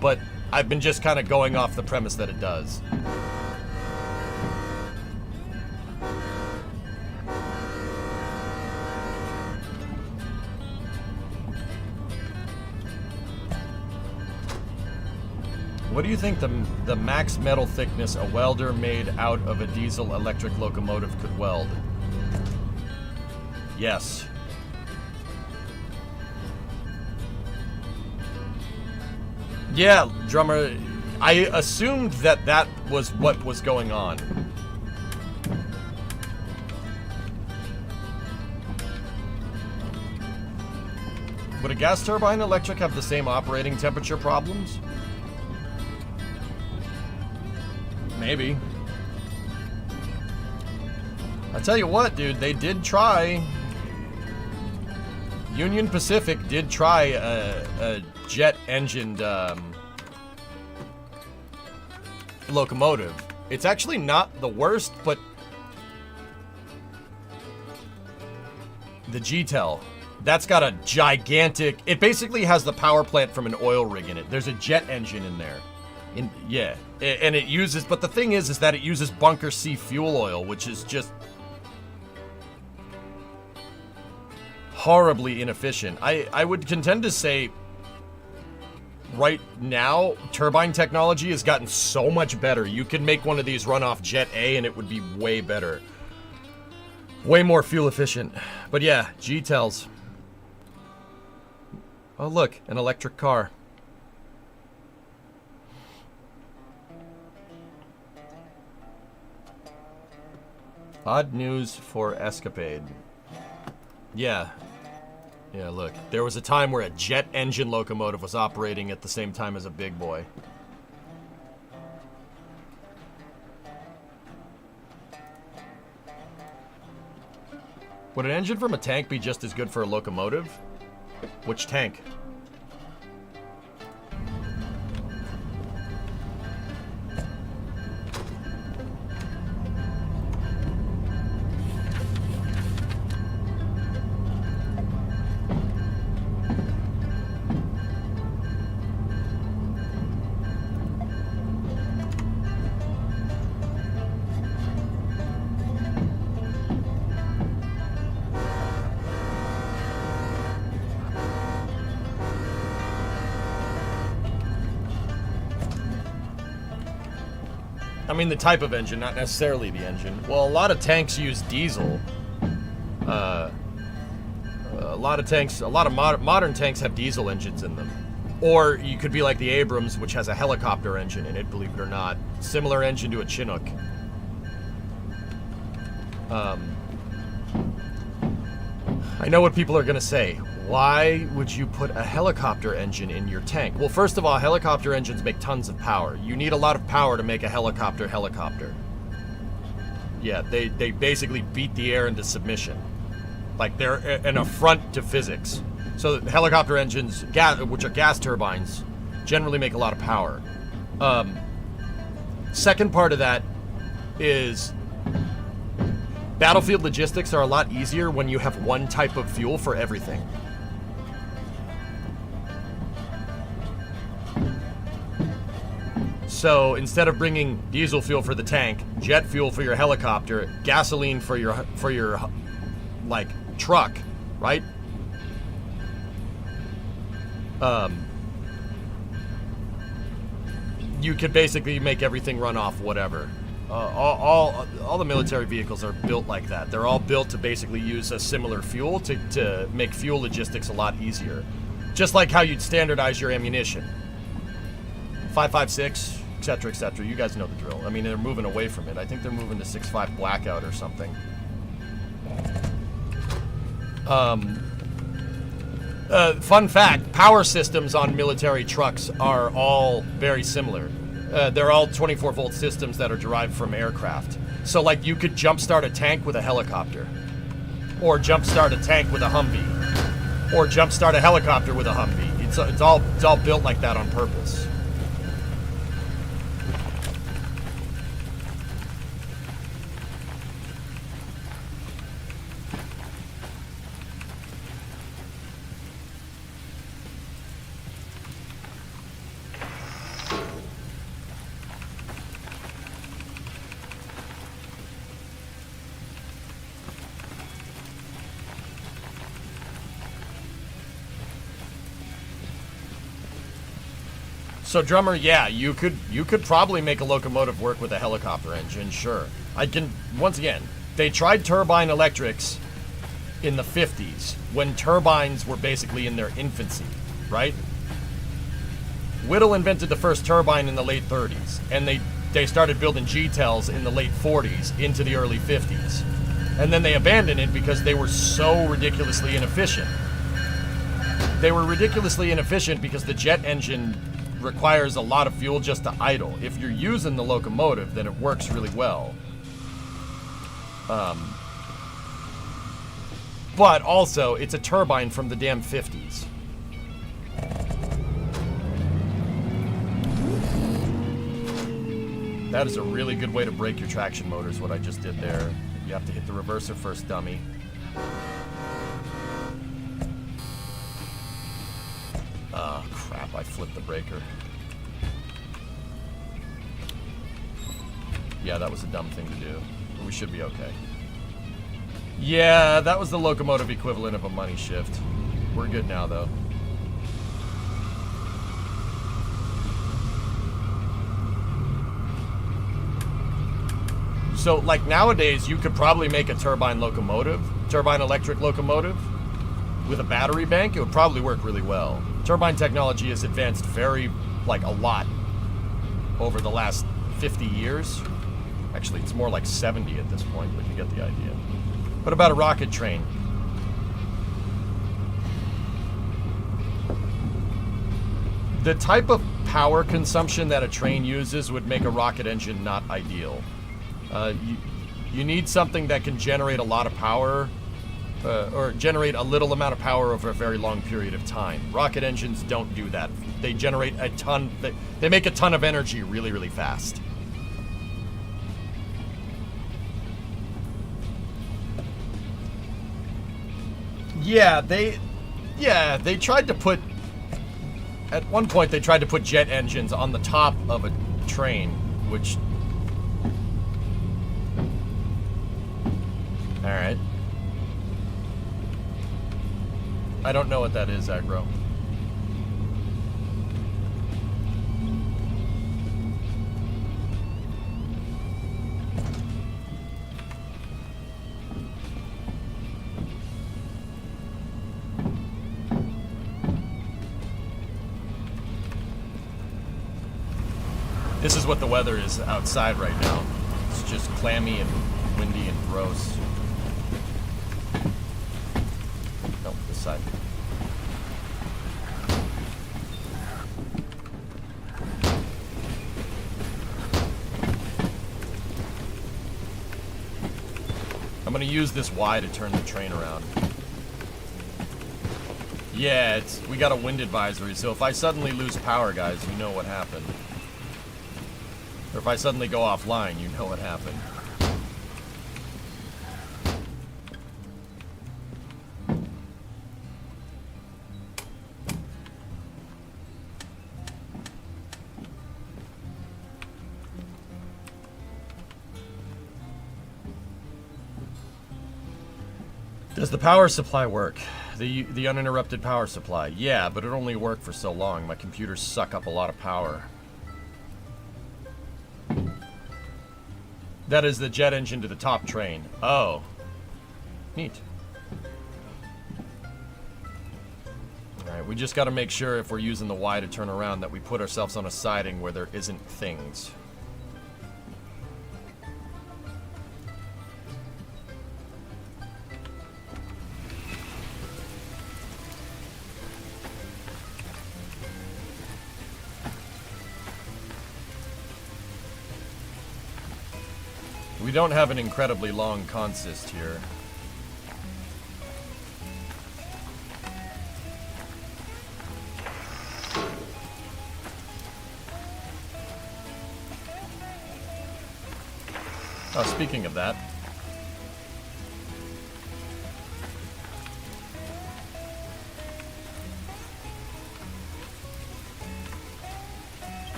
but I've been just kind of going off the premise that it does. What do you think the max metal thickness a welder made out of a diesel electric locomotive could weld? Yes. Yeah, drummer, I assumed that that was what was going on. Would a gas turbine electric have the same operating temperature problems? Maybe. I tell you what, dude, they did try. Union Pacific did try a jet-engined locomotive. It's actually not the worst, but the G-Tel, that's got a gigantic... It basically has the power plant from an oil rig in it. There's a jet engine in there. Yeah, and it uses... But the thing is that it uses bunker C fuel oil, which is just horribly inefficient. I would contend to say right now, turbine technology has gotten so much better. You could make one of these run off Jet A and it would be way better. Way more fuel efficient. But yeah, G-Tels. Oh look, an electric car. Odd news for Escapade. Yeah. Yeah, look. There was a time where a jet engine locomotive was operating at the same time as a big boy. Would an engine from a tank be just as good for a locomotive? Which tank? I mean the type of engine, not necessarily the engine. Well, a lot of tanks use diesel. A lot of modern tanks have diesel engines in them. Or you could be like the Abrams, which has a helicopter engine in it, believe it or not. Similar engine to a Chinook. I know what people are gonna say. Why would you put a helicopter engine in your tank? Well, first of all, helicopter engines make tons of power. You need a lot of power to make a helicopter. Yeah, they basically beat the air into submission. Like, they're an affront to physics. So helicopter engines, which are gas turbines, generally make a lot of power. Second part of that is battlefield logistics are a lot easier when you have one type of fuel for everything. So instead of bringing diesel fuel for the tank, jet fuel for your helicopter, gasoline for your like truck, right? You could basically make everything run off whatever. All the military vehicles are built like that. They're all built to basically use a similar fuel to make fuel logistics a lot easier. Just like how you'd standardize your ammunition. 5.56, etc., etc. You guys know the drill. I mean, they're moving away from it. I think they're moving to 6.5 blackout or something. Fun fact, power systems on military trucks are all very similar. They're all 24-volt systems that are derived from aircraft. So, like, you could jumpstart a tank with a helicopter. Or jumpstart a tank with a Humvee. Or jumpstart a helicopter with a Humvee. It's all built like that on purpose. So Drummer, yeah, you could probably make a locomotive work with a helicopter engine, sure. Once again, they tried turbine electrics in the 50s, when turbines were basically in their infancy, right? Whittle invented the first turbine in the late 30s, and they started building G-Tels in the late 40s into the early 50s. And then they abandoned it because they were so ridiculously inefficient. They were ridiculously inefficient because the jet engine requires a lot of fuel just to idle. If you're using the locomotive, then it works really well. But also, it's a turbine from the damn 50s. That is a really good way to break your traction motors, what I just did there. You have to hit the reverser first, dummy. Oh, crap, I flipped the breaker. Yeah, that was a dumb thing to do. But we should be okay. Yeah, that was the locomotive equivalent of a money shift. We're good now, though. So, like, nowadays, you could probably make a turbine electric locomotive, with a battery bank. It would probably work really well. Turbine technology has advanced very, like, a lot over the last 50 years. Actually, it's more like 70 at this point, but you get the idea. What about a rocket train? The type of power consumption that a train uses would make a rocket engine not ideal. You need something that can generate a lot of power, or generate a little amount of power over a very long period of time. Rocket engines don't do that. They generate a ton, they make a ton of energy really, really fast. Yeah, they tried to put, at one point they tried to put jet engines on the top of a train, which... Alright. I don't know what that is, Aggro. This is what the weather is outside right now. It's just clammy and windy and gross. No, this side. I'm gonna use this Y to turn the train around. Yeah, we got a wind advisory, so if I suddenly lose power, guys, you know what happened. Or if I suddenly go offline, you know what happened. Does the power supply work? The uninterrupted power supply? Yeah, but it only worked for so long. My computers suck up a lot of power. That is the jet engine to the top train. Oh. Neat. Alright, we just gotta make sure if we're using the Y to turn around that we put ourselves on a siding where there isn't things. We don't have an incredibly long consist here. Oh, speaking of that.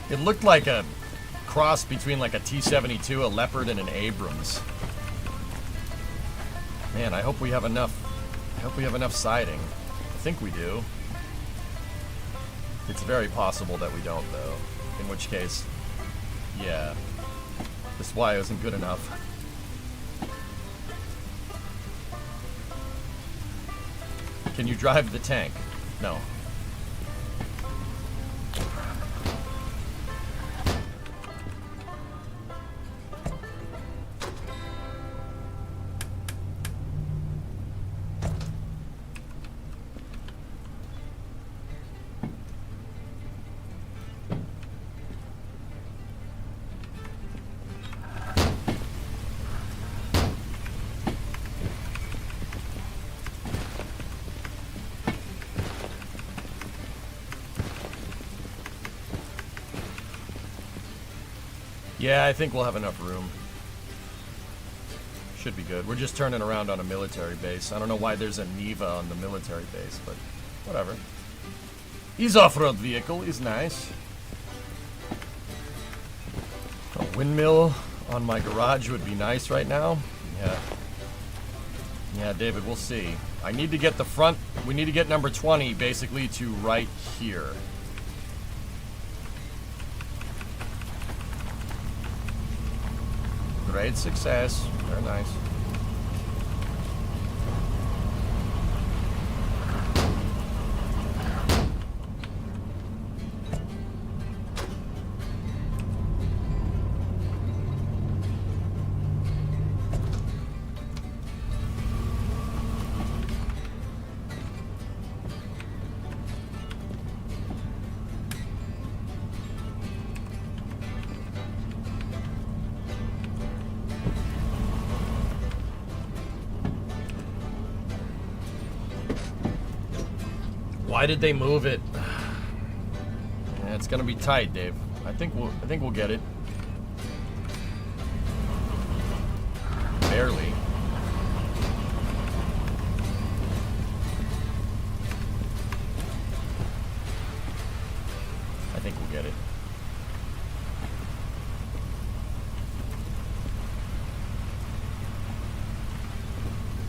It looked like a cross between like a T-72, a Leopard, and an Abrams. Man, I hope we have enough. I hope we have enough siding. I think we do. It's very possible that we don't, though. In which case, yeah, this Y isn't good enough. Can you drive the tank? No. Yeah, I think we'll have enough room. Should be good. We're just turning around on a military base. I don't know why there's a Neva on the military base, but whatever. His off-road vehicle is nice. A windmill on my garage would be nice right now. Yeah. Yeah, David, we'll see. I need to get the front... We need to get number 20 basically to right here. Great success. Very nice. Why did they move it? Yeah, it's gonna be tight, Dave. I think we'll get it. Barely. I think we'll get it.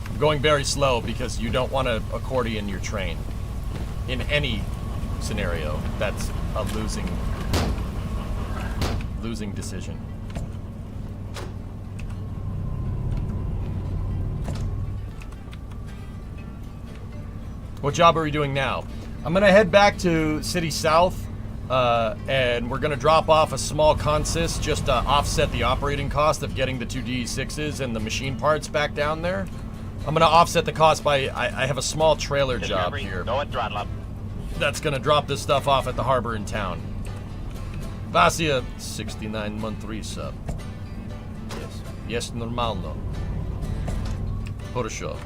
I'm going very slow because you don't want to accordion your train. In any scenario, that's a losing decision. What job are we doing now? I'm gonna head back to City South, and we're gonna drop off a small consist just to offset the operating cost of getting the 2 DE-6s and the machine parts back down there. I'm gonna offset the cost by, I have a small trailer job here. That's gonna drop this stuff off at the harbor in town. Vasia, 69 month resub. Yes. Yes, normalno. For sure.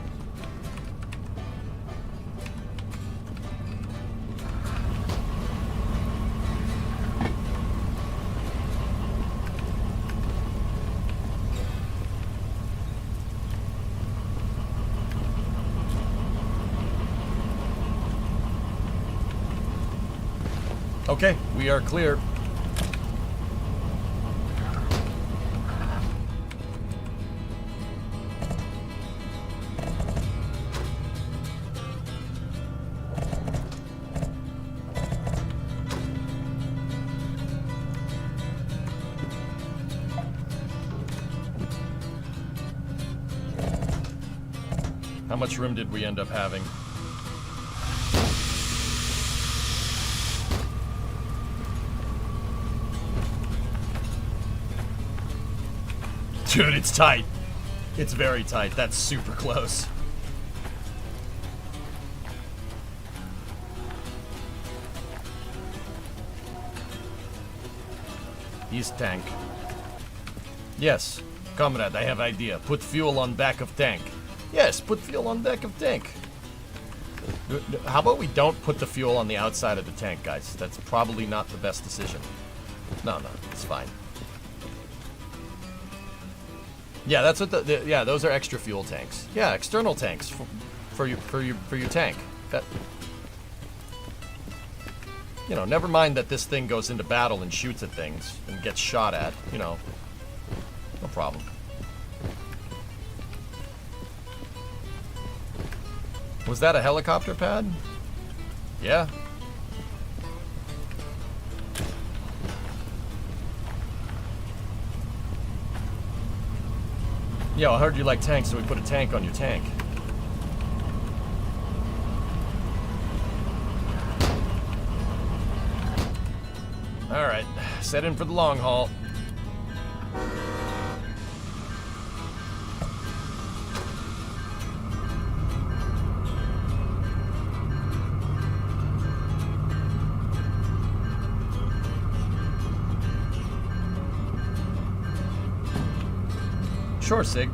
Okay, we are clear. How much room did we end up having? Dude, it's tight. It's very tight. That's super close. East tank. Yes, comrade, I have idea. Put fuel on back of tank. Yes, put fuel on back of tank. How about we don't put the fuel on the outside of the tank, guys? That's probably not the best decision. No, it's fine. Yeah, that's what yeah, those are extra fuel tanks. Yeah, external tanks for your tank. That, you know, never mind that this thing goes into battle and shoots at things and gets shot at, you know. No problem. Was that a helicopter pad? Yeah. Yo, I heard you like tanks, so we put a tank on your tank. Alright, set in for the long haul. Sure, Sig.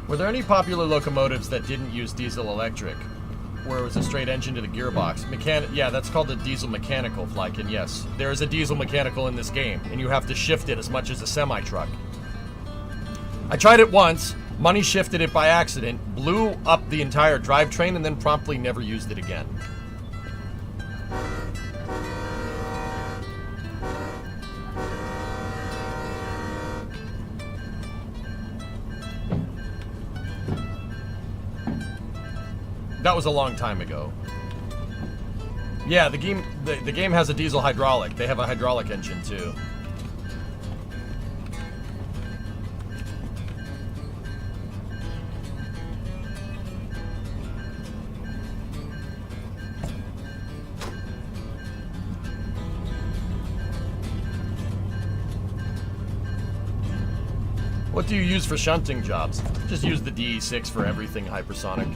Were there any popular locomotives that didn't use diesel electric? where it was a straight engine to the gearbox. Yeah, that's called the diesel mechanical, Flykin. Yes, there is a diesel mechanical in this game, and you have to shift it as much as a semi-truck. I tried it once, money shifted it by accident, blew up the entire drivetrain, and then promptly never used it again. That was a long time ago. Yeah, the game has a diesel hydraulic. They have a hydraulic engine too. What do you use for shunting jobs? Just use the DE-6 for everything hypersonic.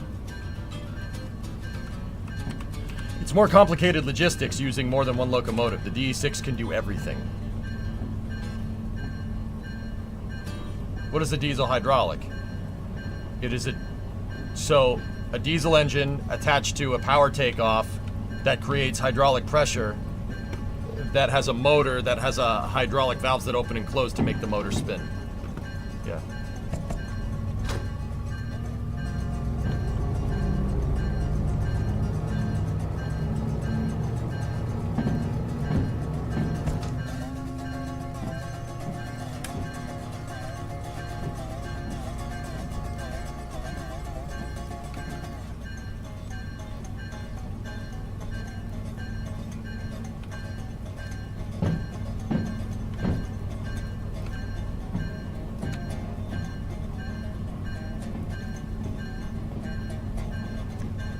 It's more complicated logistics using more than one locomotive. The DE-6 can do everything. What is a diesel hydraulic? It is a diesel engine attached to a power takeoff that creates hydraulic pressure that has a motor that has a hydraulic valves that open and close to make the motor spin. Yeah.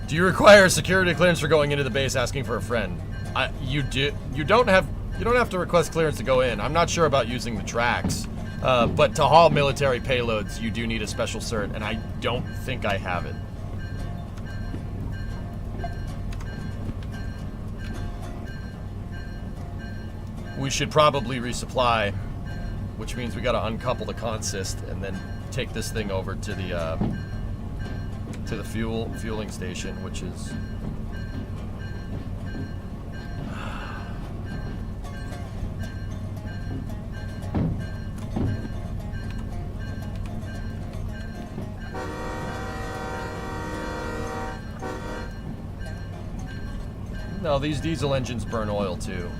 Do you require security clearance for going into the base asking for a friend? You do. You don't have to request clearance to go in. I'm not sure about using the tracks, but to haul military payloads, you do need a special cert, and I don't think I have it. We should probably resupply, which means we gotta uncouple the consist and then take this thing over to the fueling station, which is no, these diesel engines burn oil too.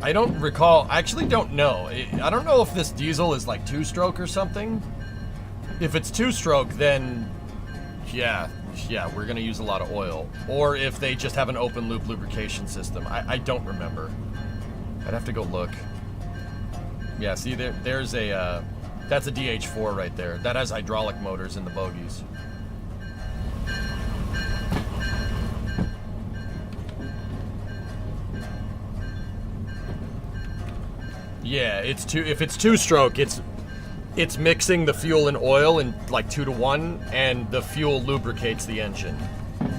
I don't recall. I actually don't know. I don't know if this diesel is like two-stroke or something. If it's two-stroke, then yeah, we're gonna use a lot of oil. Or if they just have an open-loop lubrication system. I don't remember. I'd have to go look. Yeah, see, there's a that's a DH4 right there. That has hydraulic motors in the bogies. Yeah, if it's two-stroke, it's mixing the fuel and oil in like 2-to-1, and the fuel lubricates the engine,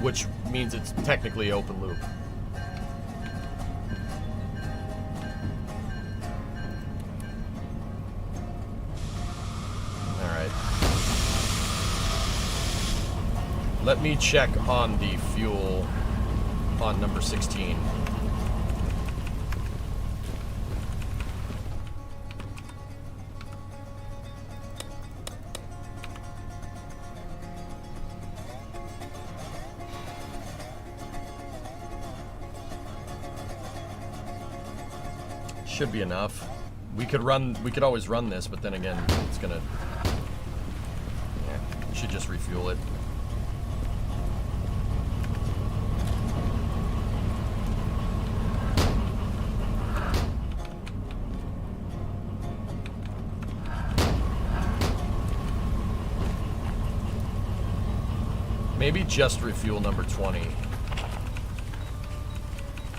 which means it's technically open loop. All right. Let me check on the fuel on number 16. Should be enough. We could always run this, but then again, it's gonna, yeah, we should just refuel it. Maybe just refuel number 20.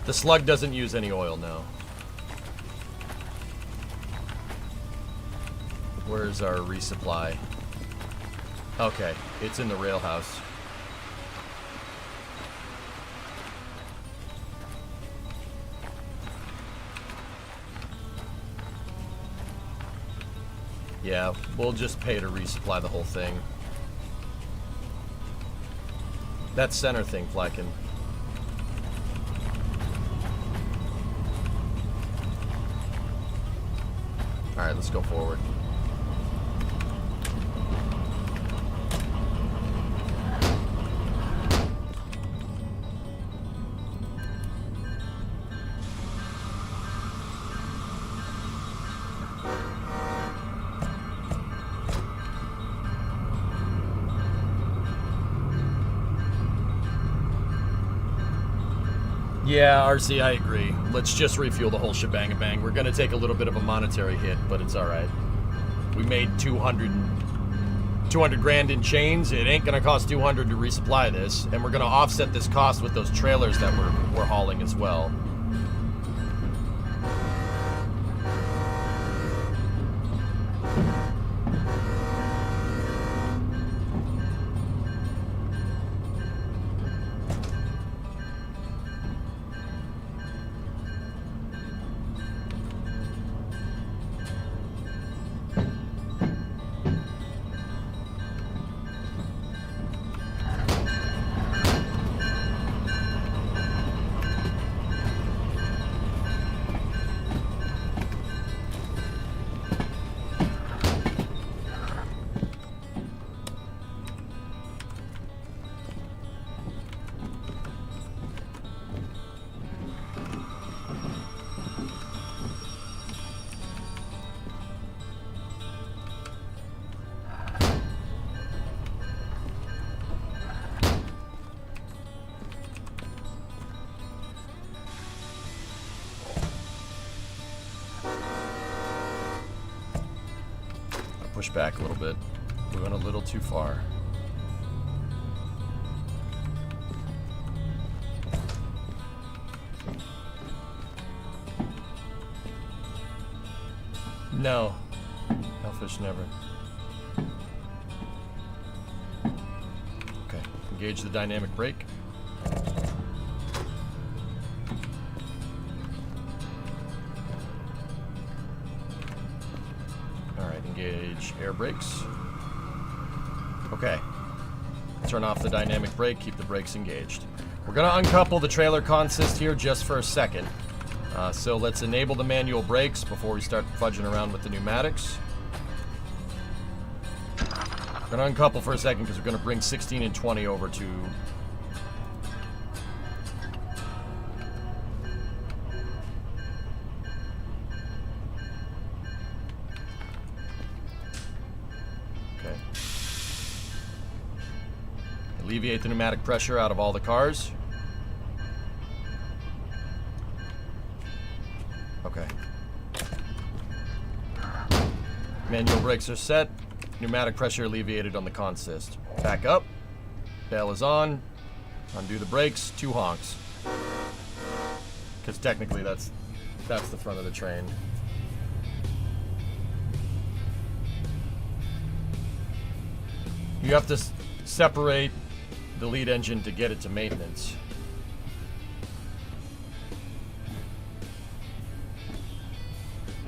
The slug doesn't use any oil now. Where's our resupply? Okay, it's in the rail house. Yeah, we'll just pay to resupply the whole thing. That center thing, Flacken. Alright, let's go forward. Yeah, RC, I agree. Let's just refuel the whole shebang-a-bang. We're gonna take a little bit of a monetary hit, but it's alright. We made 200 grand in chains. It ain't gonna cost 200 to resupply this, and we're gonna offset this cost with those trailers that we're hauling as well. Push back a little bit. We went a little too far. No. Hellfish never. Okay. Engage the dynamic brake. Engage air brakes. Okay. Turn off the dynamic brake, keep the brakes engaged. We're going to uncouple the trailer consist here just for a second. So let's enable the manual brakes before we start fudging around with the pneumatics. We're going to uncouple for a second because we're going to bring 16 and 20 over to... Alleviate the pneumatic pressure out of all the cars. Okay. Manual brakes are set. Pneumatic pressure alleviated on the consist. Back up. Bell is on. Undo the brakes. 2 honks. Because technically that's the front of the train. You have to separate the lead engine to get it to maintenance.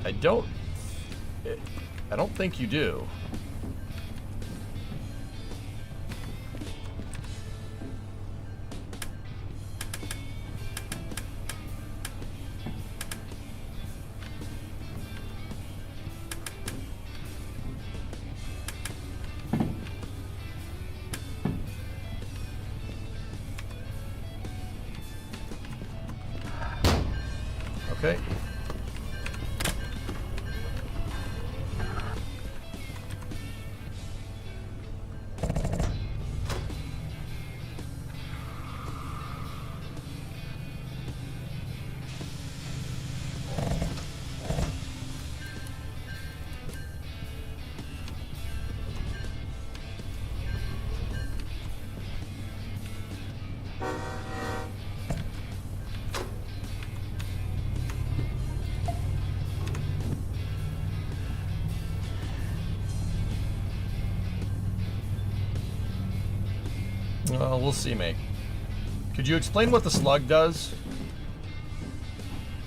I don't think you do. Okay. Well, we'll see, mate. Could you explain what the slug does?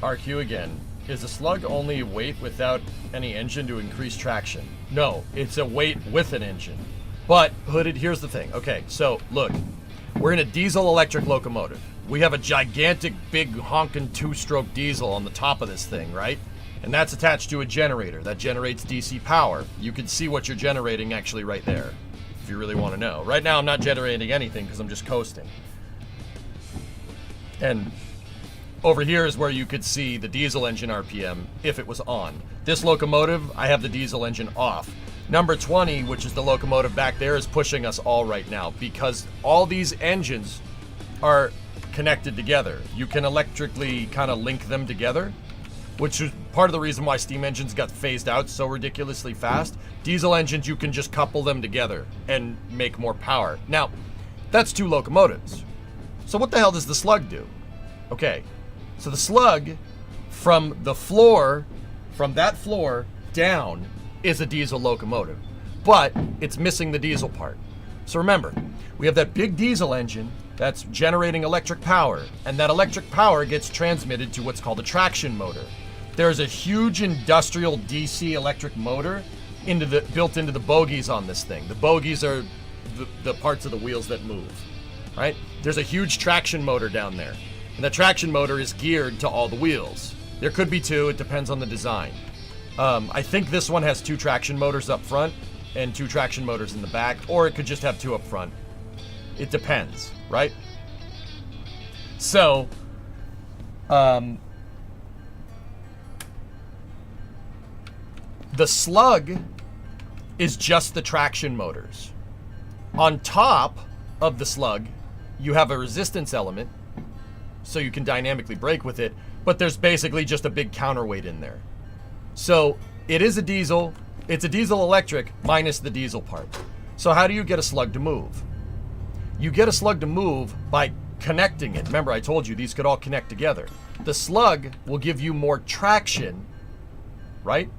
RQ again. Is a slug only weight without any engine to increase traction? No, it's a weight with an engine. But, Hooded, here's the thing. Okay, so, look. We're in a diesel-electric locomotive. We have a gigantic, big, honking two-stroke diesel on the top of this thing, right? And that's attached to a generator that generates DC power. You can see what you're generating actually right there, if you really want to know. Right now, I'm not generating anything because I'm just coasting. And over here is where you could see the diesel engine RPM if it was on. This locomotive, I have the diesel engine off. Number 20, which is the locomotive back there, is pushing us all right now because all these engines are connected together. You can electrically kind of link them together, which is part of the reason why steam engines got phased out so ridiculously fast. Diesel engines, you can just couple them together and make more power. Now, that's 2 locomotives. So what the hell does the slug do? Okay, so the slug from the floor, from that floor down, is a diesel locomotive, but it's missing the diesel part. So remember, we have that big diesel engine that's generating electric power, and that electric power gets transmitted to what's called a traction motor. There's a huge industrial DC electric motor built into the bogies on this thing. The bogies are the parts of the wheels that move, right? There's a huge traction motor down there, and the traction motor is geared to all the wheels. There could be 2, it depends on the design. I think this one has 2 traction motors up front and 2 traction motors in the back, or it could just have 2 up front. It depends, right? So, the slug is just the traction motors. On top of the slug, you have a resistance element, so you can dynamically brake with it, but there's basically just a big counterweight in there. So, it is a diesel, it's a diesel electric minus the diesel part. So how do you get a slug to move? You get a slug to move by connecting it. Remember, I told you these could all connect together. The slug will give you more traction, right?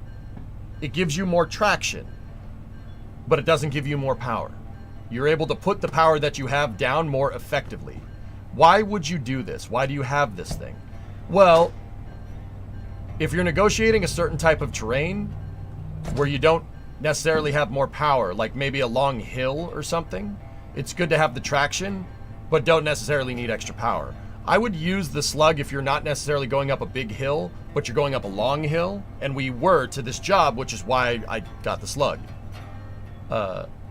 It gives you more traction, but it doesn't give you more power. You're able to put the power that you have down more effectively. Why would you do this? Why do you have this thing? Well, if you're negotiating a certain type of terrain where you don't necessarily have more power, like maybe a long hill or something, it's good to have the traction, but don't necessarily need extra power. I would use the slug if you're not necessarily going up a big hill, but you're going up a long hill, and we were to this job, which is why I got the slug.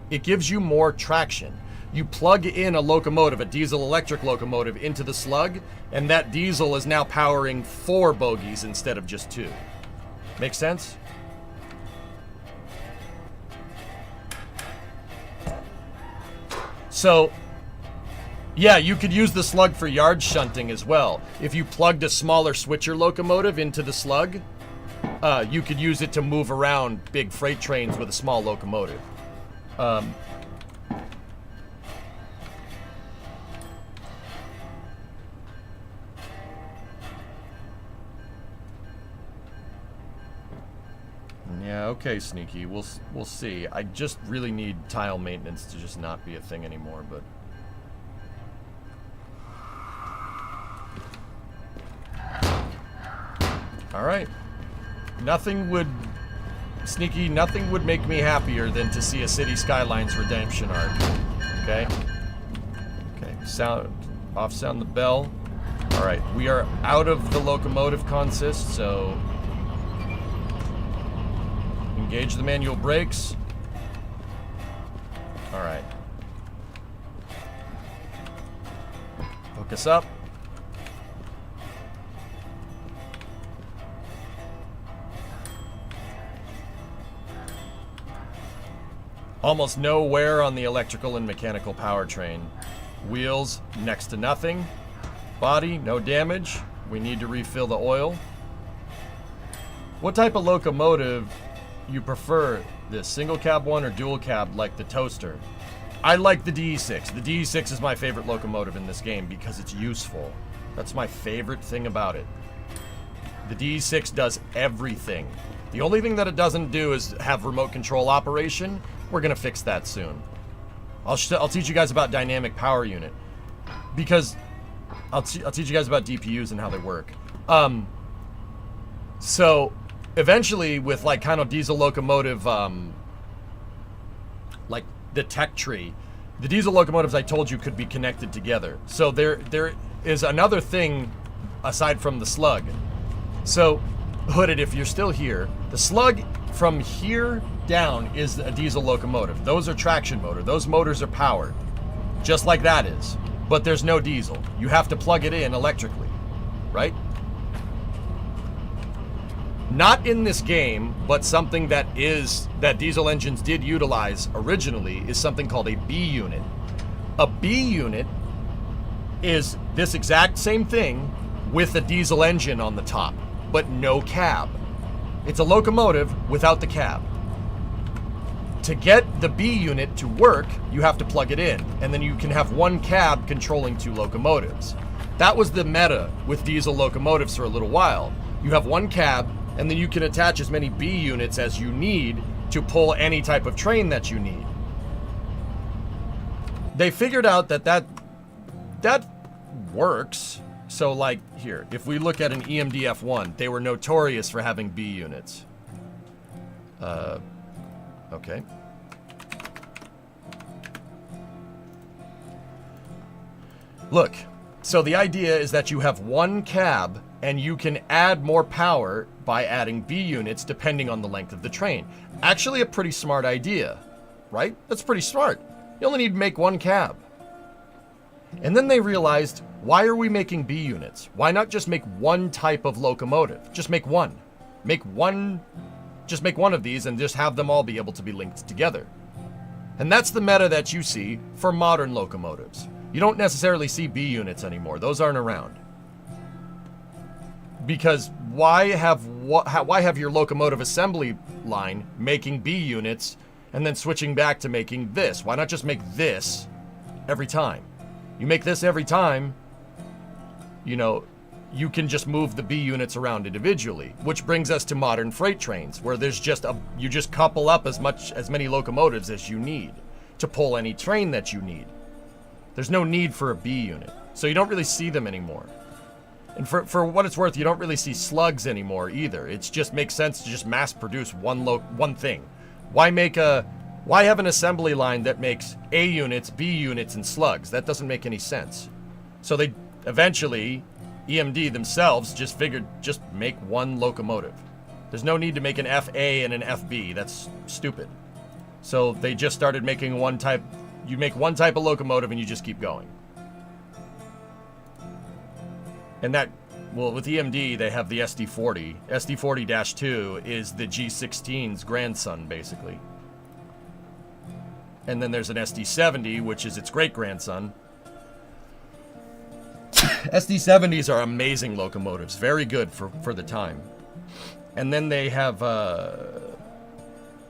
It gives you more traction. You plug in a locomotive, a diesel-electric locomotive, into the slug, and that diesel is now powering 4 bogies instead of just 2. Make sense? So, yeah, you could use the slug for yard shunting as well. If you plugged a smaller switcher locomotive into the slug, you could use it to move around big freight trains with a small locomotive. Yeah, okay, Sneaky. We'll see. I just really need tile maintenance to just not be a thing anymore, but... Alright. Nothing would... Sneaky, nothing would make me happier than to see a City Skylines redemption arc. Okay? Okay, sound the bell. Alright, we are out of the locomotive consist, so... Engage the manual brakes. Alright. Hook us up. Almost no wear on the electrical and mechanical powertrain. Wheels, next to nothing. Body, no damage. We need to refill the oil. What type of locomotive you prefer, this single cab one or dual cab like the Toaster? I like the DE-6. The DE-6 is my favorite locomotive in this game because it's useful. That's my favorite thing about it. The DE-6 does everything. The only thing that it doesn't do is have remote control operation. We're gonna fix that soon. I'll teach you guys about dynamic power unit, because I'll teach you guys about DPUs and how they work. So eventually with like kind of diesel locomotive, like the tech tree, the diesel locomotives I told you could be connected together. So there is another thing aside from the slug. So Hooded, if you're still here, the slug from here down is a diesel locomotive. Those are traction motor. Those motors are powered, just like that is. But there's no diesel. You have to plug it in electrically, right? Not in this game, but something that diesel engines did utilize originally is something called a B unit. A B unit is this exact same thing with a diesel engine on the top, but no cab. It's a locomotive without the cab. To get the B unit to work, you have to plug it in, and then you can have one cab controlling two locomotives. That was the meta with diesel locomotives for a little while. You have one cab, and then you can attach as many B units as you need to pull any type of train that you need. They figured out that works. So like here, if we look at an EMD F1, they were notorious for having B units. Okay. Look, so the idea is that you have one cab and you can add more power by adding B units depending on the length of the train. Actually a pretty smart idea, right? That's pretty smart. You only need to make one cab. And then they realized, why are we making B units? Why not just make one type of locomotive? Just make one. Just make one of these and just have them all be able to be linked together. And that's the meta that you see for modern locomotives. You don't necessarily see B units anymore. Those aren't around. Because why have your locomotive assembly line making B units and then switching back to making this? Why not just make this every time? You make this every time, you know, you can just move the B units around individually, which brings us to modern freight trains, where there's you just couple up as many locomotives as you need to pull any train that you need. There's no need for a B unit, so you don't really see them anymore. And for what it's worth, you don't really see slugs anymore either. It just makes sense to just mass produce one thing. Why have an assembly line that makes A units, B units, and slugs? That doesn't make any sense. So they eventually, EMD themselves just figured, just make one locomotive. There's no need to make an FA and an FB. That's stupid. So they just started making one type. You make one type of locomotive and you just keep going. And that, well, with EMD, they have the SD40. SD40-2 is the G16's grandson, basically. And then there's an SD70, which is its great-grandson. SD70s are amazing locomotives. Very good for the time. And then they have, I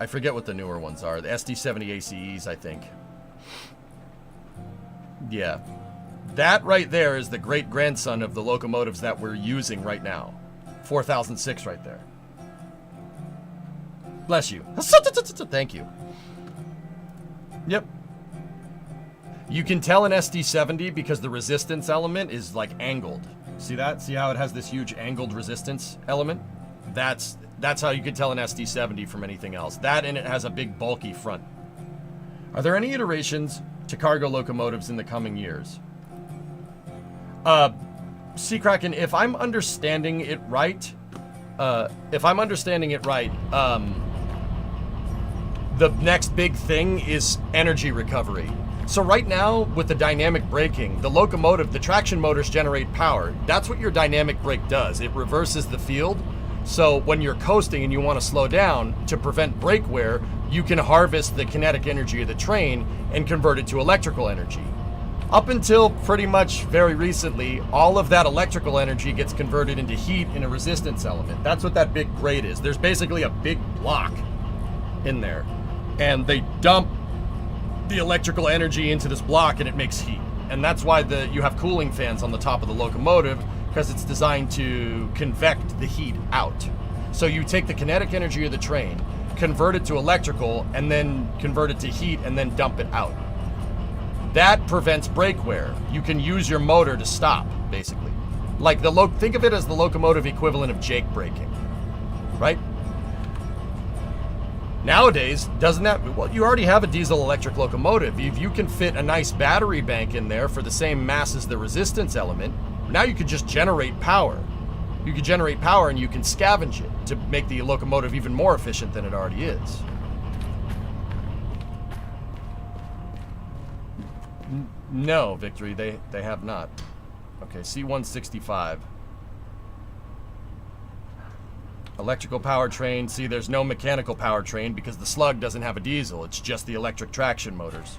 forget what the newer ones are. The SD70 ACEs, I think. Yeah. That right there is the great-grandson of the locomotives that we're using right now. 4006 right there. Bless you. Thank you. Yep. You can tell an SD70 because the resistance element is like angled. See that? See how it has this huge angled resistance element? That's how you can tell an SD70 from anything else. That, and it has a big bulky front. Are there any iterations to cargo locomotives in the coming years? Seacracken, if I'm understanding it right, the next big thing is energy recovery. So right now, with the dynamic braking, the locomotive, the traction motors generate power. That's what your dynamic brake does. It reverses the field. So when you're coasting and you want to slow down to prevent brake wear, you can harvest the kinetic energy of the train and convert it to electrical energy. Up until pretty much very recently, all of that electrical energy gets converted into heat in a resistance element. That's what that big grate is. There's basically a big block in there, and they dump the electrical energy into this block and it makes heat. And that's why you have cooling fans on the top of the locomotive, because it's designed to convect the heat out. So you take the kinetic energy of the train, convert it to electrical, and then convert it to heat and then dump it out. That prevents brake wear. You can use your motor to stop, basically. Like think of it as the locomotive equivalent of Jake braking. Nowadays, doesn't that, well, you already have a diesel electric locomotive. If you can fit a nice battery bank in there for the same mass as the resistance element, now you could just generate power. You could generate power and you can scavenge it to make the locomotive even more efficient than it already is. No, Victory, they have not. Okay, C-165. Electrical powertrain. See, there's no mechanical powertrain because the Slug doesn't have a diesel. It's just the electric traction motors.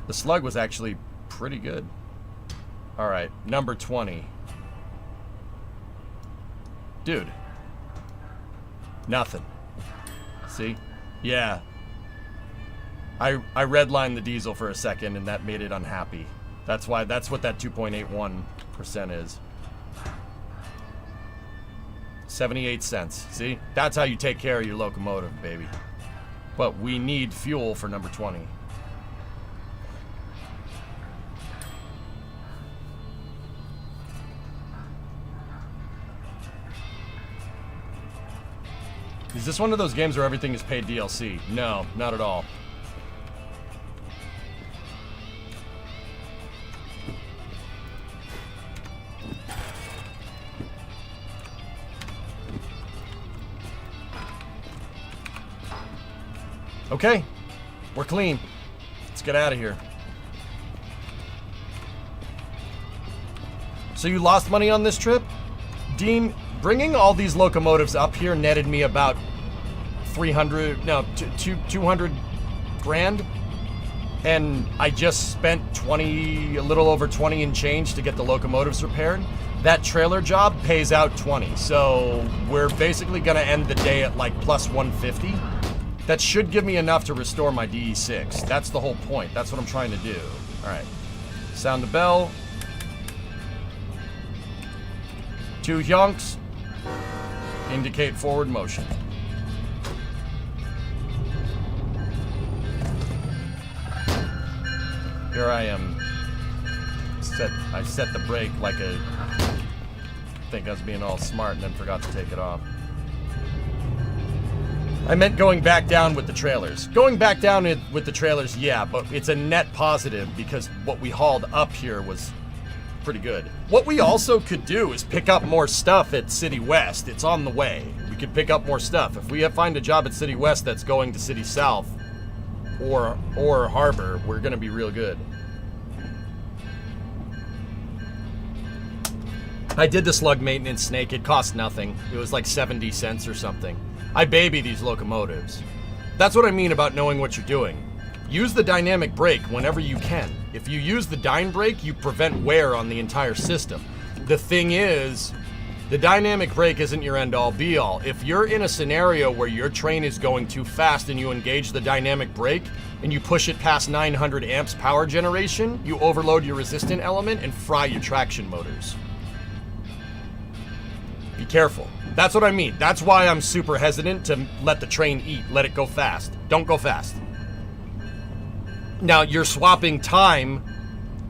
The Slug was actually pretty good. Alright, number 20. Dude. Nothing. See? Yeah. I redlined the diesel for a second and that made it unhappy. That's what that 2.81% is. 78 cents. See? That's how you take care of your locomotive, baby. But we need fuel for number 20. Is this one of those games where everything is paid DLC? No, not at all. Okay, we're clean. Let's get out of here. So you lost money on this trip? Dean, bringing all these locomotives up here netted me about 200 grand. And I just spent a little over 20 and change to get the locomotives repaired. That trailer job pays out 20. So we're basically gonna end the day at like plus 150. That should give me enough to restore my DE-6. That's the whole point. That's what I'm trying to do. Alright. Sound the bell. 2 yonks. Indicate forward motion. Here I am. I set the brake like a... think I was being all smart and then forgot to take it off. I meant going back down with the trailers. Going back down with the trailers, yeah, but it's a net positive because what we hauled up here was pretty good. What we also could do is pick up more stuff at City West. It's on the way. We could pick up more stuff. If we find a job at City West that's going to City South or Harbor, we're gonna be real good. I did the Slug maintenance, Snake. It cost nothing. It was like 70 cents or something. I baby these locomotives. That's what I mean about knowing what you're doing. Use the dynamic brake whenever you can. If you use the dyne brake, you prevent wear on the entire system. The thing is, the dynamic brake isn't your end-all be-all. If you're in a scenario where your train is going too fast and you engage the dynamic brake and you push it past 900 amps power generation, you overload your resistant element and fry your traction motors. Be careful. That's what I mean. That's why I'm super hesitant to let the train eat. Let it go fast. Don't go fast. Now, you're swapping time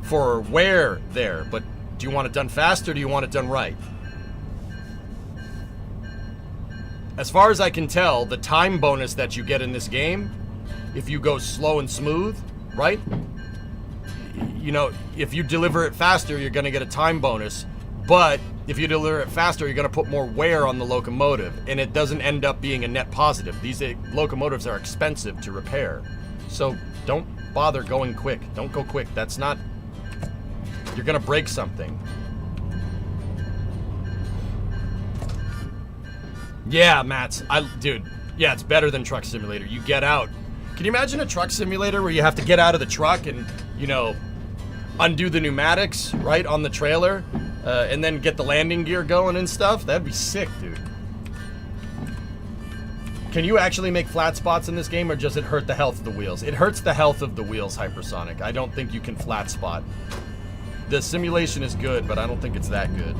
for wear there, but do you want it done fast or do you want it done right? As far as I can tell, the time bonus that you get in this game, if you go slow and smooth, right? You know, if you deliver it faster, you're going to get a time bonus. But if you deliver it faster, you're going to put more wear on the locomotive, and it doesn't end up being a net positive. These locomotives are expensive to repair. So don't bother going quick. Don't go quick. That's not... You're going to break something. Yeah, Mats. Dude, yeah, it's better than Truck Simulator. You get out. Can you imagine a Truck Simulator where you have to get out of the truck and, you know, undo the pneumatics, right, on the trailer? And then get the landing gear going and stuff? That'd be sick, dude. Can you actually make flat spots in this game, or does it hurt the health of the wheels? It hurts the health of the wheels, Hypersonic. I don't think you can flat spot. The simulation is good, but I don't think it's that good.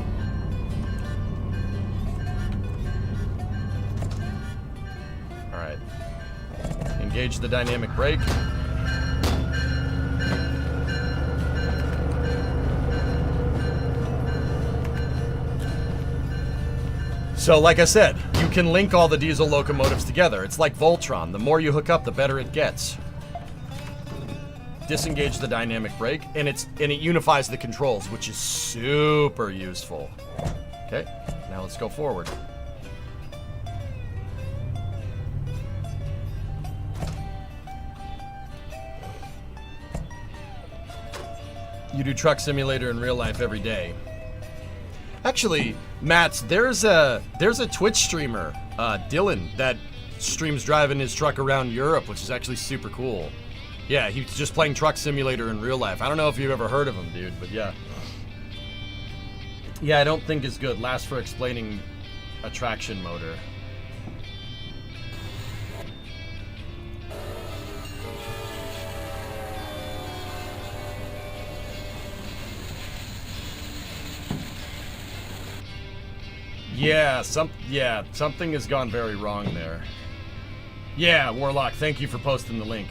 Alright. Engage the dynamic brake. So like I said, you can link all the diesel locomotives together. It's like Voltron. The more you hook up, the better it gets. Disengage the dynamic brake, and it unifies the controls, which is super useful. Okay, now let's go forward. You do Truck Simulator in real life every day. Actually, Matt, there's a Twitch streamer, Dylan, that streams driving his truck around Europe, which is actually super cool. Yeah, he's just playing Truck Simulator in real life. I don't know if you've ever heard of him, dude, but yeah. Yeah, I don't think it's good. Last for explaining a traction motor. Yeah, something has gone very wrong there. Yeah, Warlock, thank you for posting the link.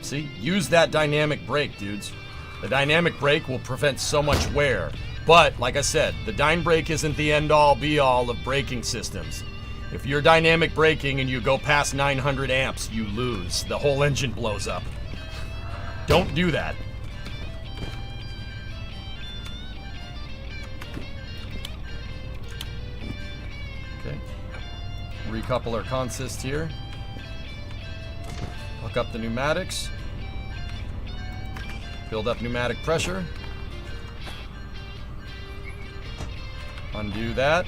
See, use that dynamic brake, dudes. The dynamic brake will prevent so much wear. But, like I said, the dyne brake isn't the end-all, be-all of braking systems. If you're dynamic braking and you go past 900 amps, you lose. The whole engine blows up. Don't do that. Okay. Recouple our consist here. Hook up the pneumatics. Build up pneumatic pressure. Undo that.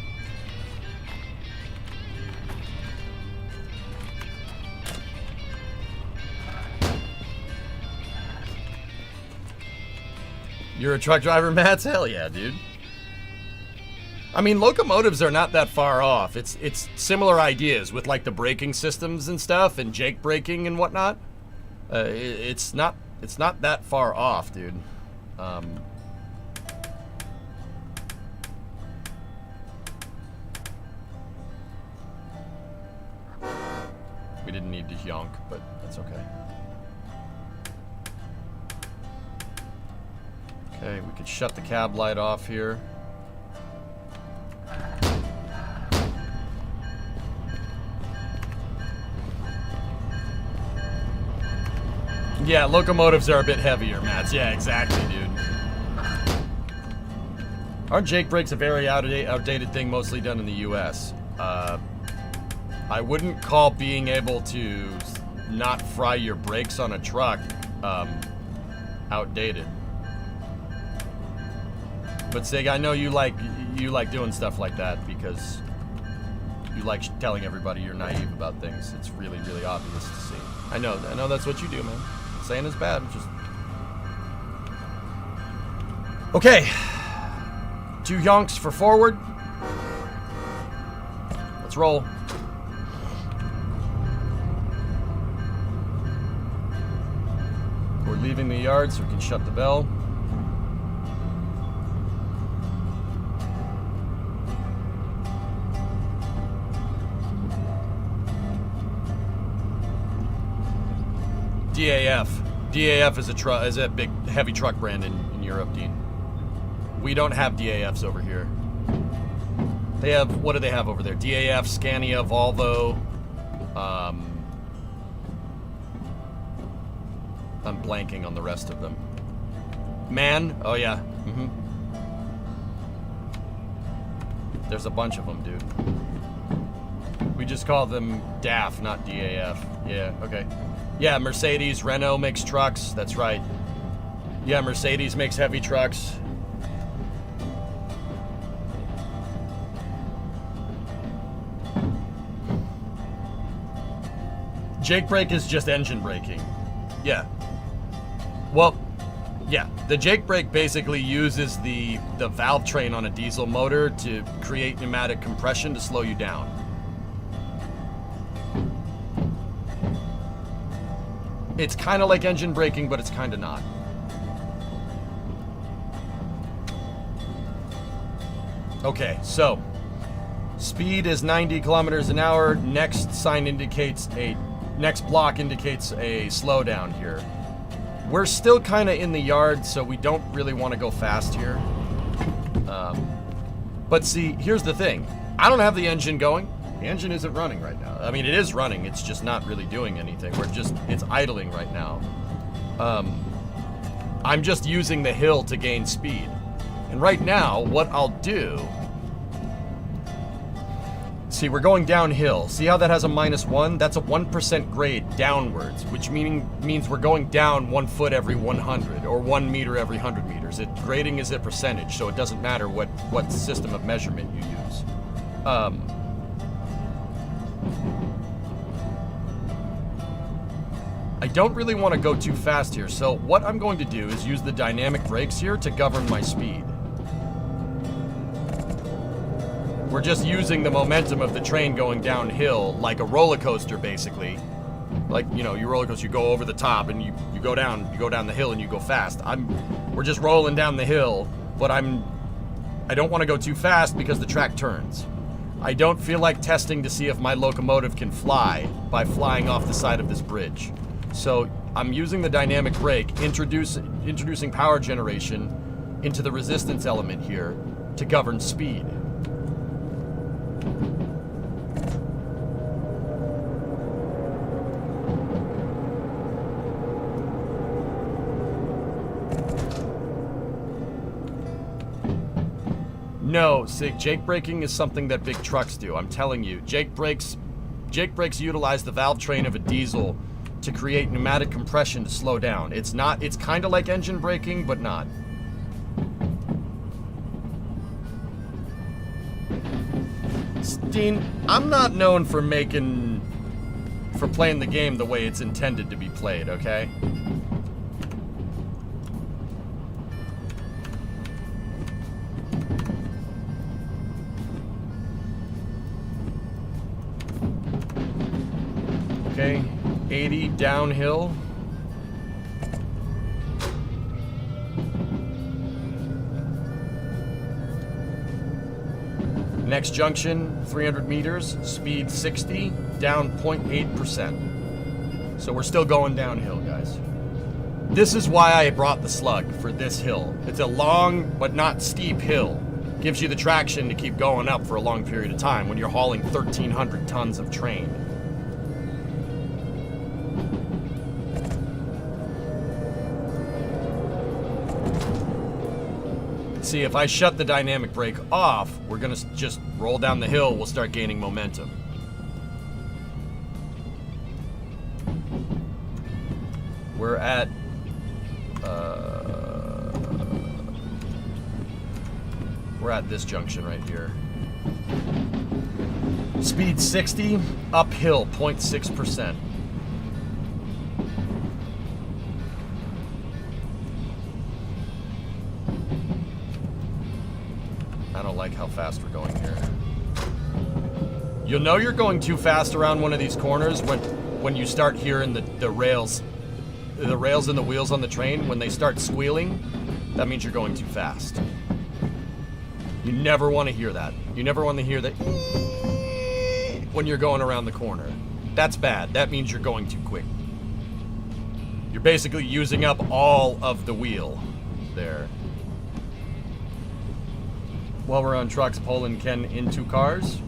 You're a truck driver, Matt? Hell yeah, dude. I mean, locomotives are not that far off. It's similar ideas with like the braking systems and stuff, and Jake braking and whatnot. It's not that far off, dude. We didn't need to yonk, but that's okay. Okay, we could shut the cab light off here. Yeah, locomotives are a bit heavier, Mats. Yeah, exactly, dude. Aren't Jake brakes a very outdated thing, mostly done in the US? I wouldn't call being able to not fry your brakes on a truck outdated. But Sig, I know you like doing stuff like that because you like telling everybody you're naive about things. It's really, really obvious to see. I know that's what you do, man. I'm saying it's bad, just okay. 2 yonks for forward. Let's roll. We're leaving the yard so we can shut the bell. DAF. DAF is a big heavy truck brand in Europe, Dean. We don't have DAFs over here. They have, what do they have over there? DAF, Scania, Volvo. I'm blanking on the rest of them. MAN? Oh yeah. Mm-hmm. There's a bunch of them, dude. We just call them DAF, not DAF. Yeah, okay. Yeah, Mercedes, Renault makes trucks. That's right. Yeah, Mercedes makes heavy trucks. Jake brake is just engine braking. Yeah. Well, yeah. The Jake brake basically uses the valve train on a diesel motor to create pneumatic compression to slow you down. It's kind of like engine braking, but it's kind of not. Okay, so Speed is 90 kilometers an hour. Next block indicates a slowdown here. We're still kind of in the yard, so we don't really want to go fast here. But see, here's the thing. I don't have the engine going. The engine isn't running right now. I mean, it is running. It's just not really doing anything. It's idling right now. I'm just using the hill to gain speed. And right now, what I'll do... See, we're going downhill. See how that has a -1? That's a 1% grade downwards, which means we're going down 1 foot every 100, or 1 meter every 100 meters. Grading is a percentage, so it doesn't matter what system of measurement you use. I don't really want to go too fast here, so what I'm going to do is use the dynamic brakes here to govern my speed. We're just using the momentum of the train going downhill like a roller coaster, basically. Like, you know, your roller coaster, you go over the top and you go down the hill and you go fast. We're just rolling down the hill, but I don't want to go too fast because the track turns. I don't feel like testing to see if my locomotive can fly by flying off the side of this bridge. So I'm using the dynamic brake, introducing power generation into the resistance element here to govern speed. No, Sig, jake braking is something that big trucks do. I'm telling you, jake brakes utilize the valve train of a diesel to create pneumatic compression to slow down. It's kind of like engine braking, but not. Dean, I'm not known for playing the game the way it's intended to be played, okay? Okay, 80 downhill. Next junction, 300 meters, speed 60, down 0.8%. So we're still going downhill, guys. This is why I brought the slug for this hill. It's a long but not steep hill. Gives you the traction to keep going up for a long period of time when you're hauling 1,300 tons of train. See, if I shut the dynamic brake off, we're gonna just roll down the hill, we'll start gaining momentum. We're at, this junction right here. Speed 60, uphill 0.6%. I don't like how fast we're going here. You'll know you're going too fast around one of these corners when you start hearing the rails and the wheels on the train. When they start squealing, that means you're going too fast. You never want to hear that. You never want to hear that when you're going around the corner. That's bad. That means you're going too quick. You're basically using up all of the wheel there. While we're on trucks, Paul and Ken into cars.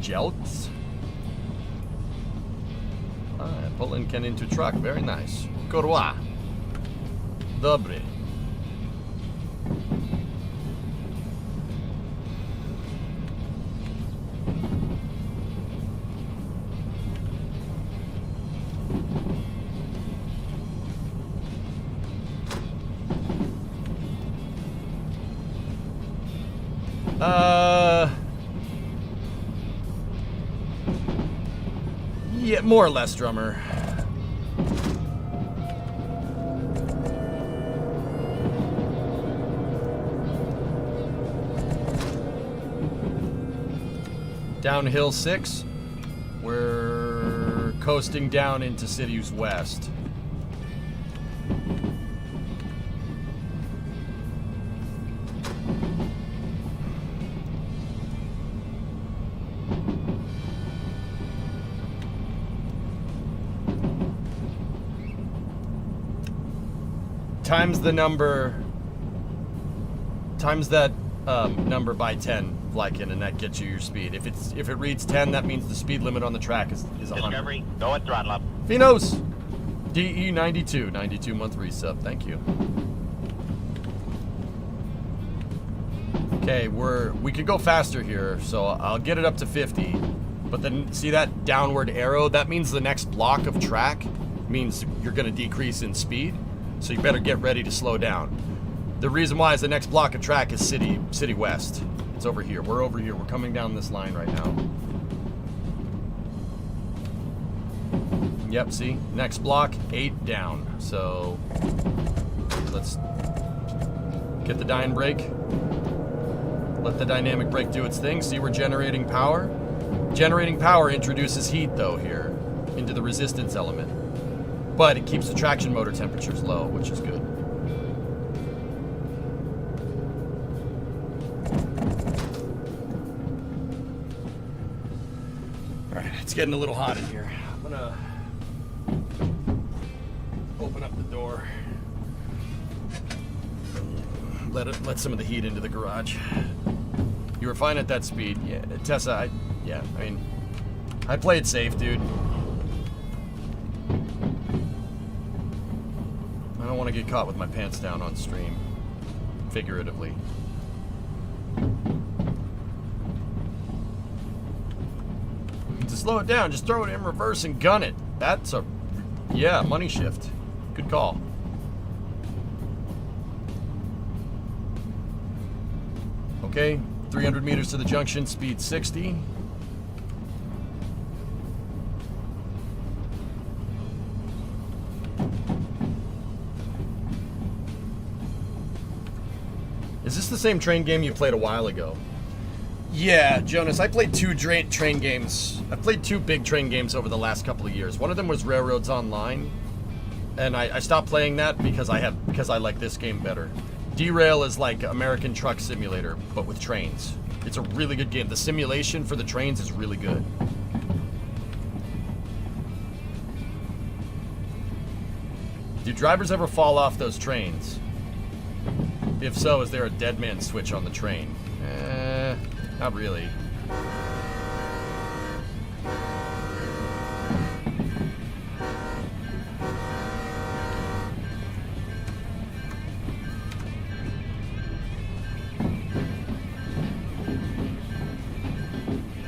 Jelks. Paul and Ken into truck. Very nice. Kurwa. Dobry. Yeah, more or less, drummer. Downhill 6. We're coasting down into Cities West. times the number, times that number by 10, Flykin, and that gets you your speed. If it reads 10, that means the speed limit on the track is 100. Discovery, go at throttle up. Finos! DE-92, 92-month resub, thank you. Okay, we could go faster here, so I'll get it up to 50. But then, see that downward arrow? That means the next block of track means you're going to decrease in speed. So you better get ready to slow down. The reason why is the next block of track is City West. It's over here. We're over here. We're coming down this line right now. Yep, see? Next block, 8 down. So let's get the dyne brake. Let the dynamic brake do its thing. See, we're generating power. Generating power introduces heat, though, here into the resistance element. But it keeps the traction motor temperatures low, which is good. Alright, it's getting a little hot in here. I'm gonna open up the door. Let some of the heat into the garage. You were fine at that speed. Yeah, Tessa, I play it safe, dude. I don't want to get caught with my pants down on stream. Figuratively. To slow it down, just throw it in reverse and gun it. That's a... yeah, money shift. Good call. Okay, 300 meters to the junction, speed 60. Is this the same train game you played a while ago? Yeah, Jonas, I played two train games. I played 2 big train games over the last couple of years. One of them was Railroads Online, and I stopped playing that because I like this game better. Derail is like American Truck Simulator, but with trains. It's a really good game. The simulation for the trains is really good. Do drivers ever fall off those trains? If so, is there a dead man switch on the train? Not really.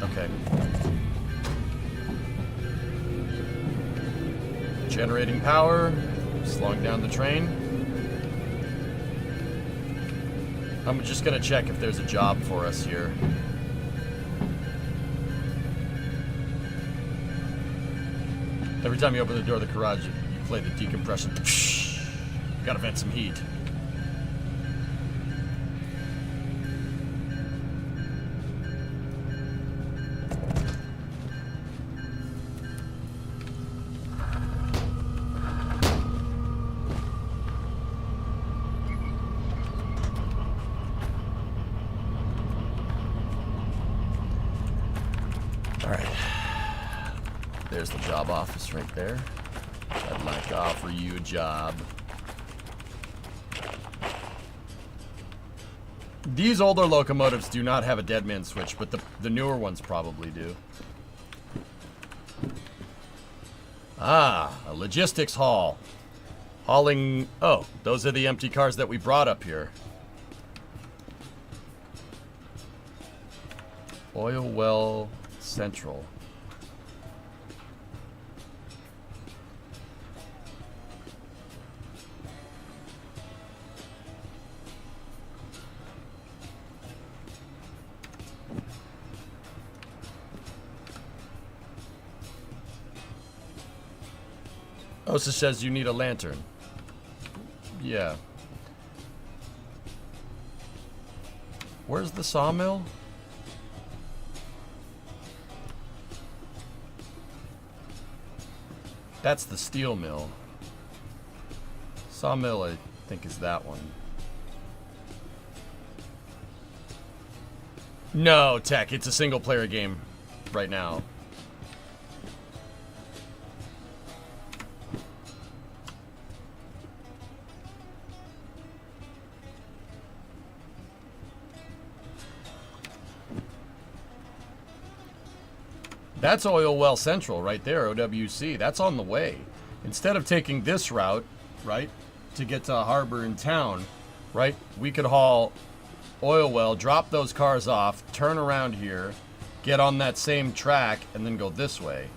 Okay. Generating power, slowing down the train. I'm just gonna check if there's a job for us here. Every time you open the door of the garage, you play the decompression. Gotta vent some heat. There's the job office right there. I'd like to offer you a job. These older locomotives do not have a dead man switch, but the newer ones probably do. Ah, a logistics hall. Hauling... oh, those are the empty cars that we brought up here. Oil Well Central. Osa says you need a lantern. Yeah. Where's the sawmill? That's the steel mill. Sawmill, I think, is that one. No, Tech. It's a single-player game right now. That's Oil Well Central right there, OWC. That's on the way. Instead of taking this route, right, to get to Harbor and Town, right, we could haul Oil Well, drop those cars off, turn around here, get on that same track, and then go this way.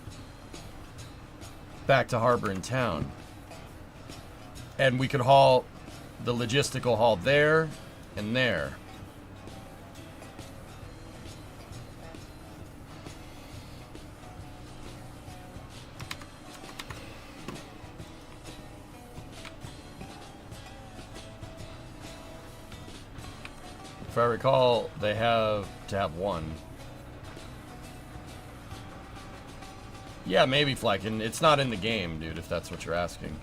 Back to Harbor and Town. And we could haul the logistical haul there and there. If I recall, they have to have one. Yeah, maybe Flykin. It's not in the game, dude, if that's what you're asking.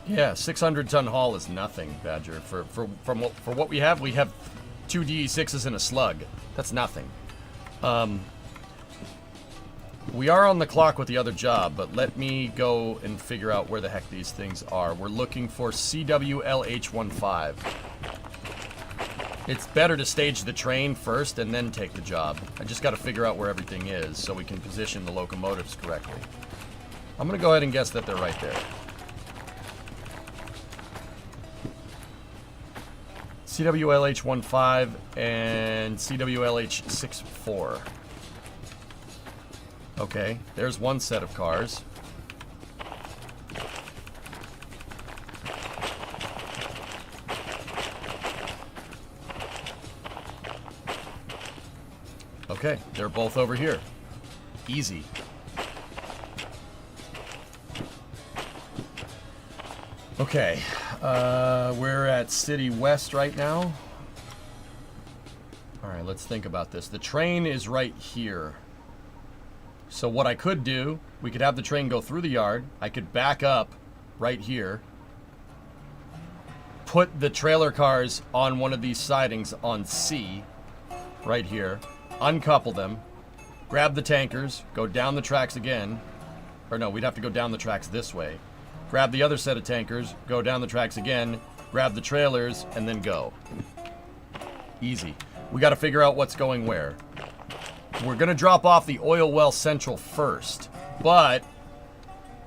Yeah, 600-ton haul is nothing, Badger. For what we have 2 DE-6s and a slug. That's nothing. We are on the clock with the other job, but let me go and figure out where the heck these things are. We're looking for CWLH15. It's better to stage the train first and then take the job. I just got to figure out where everything is so we can position the locomotives correctly. I'm going to go ahead and guess that they're right there. CWLH15 and CWLH64. Okay, there's one set of cars. Okay, they're both over here. Easy. Okay, we're at City West right now. Alright, let's think about this. The train is right here. So what I could do, we could have the train go through the yard. I could back up right here. Put the trailer cars on one of these sidings on C, right here. Uncouple them. Grab the tankers. Go down the tracks again. Or no, we'd have to go down the tracks this way. Grab the other set of tankers. Go down the tracks again. Grab the trailers, and then go. Easy. We got to figure out what's going where. We're going to drop off the Oil Well Central first, but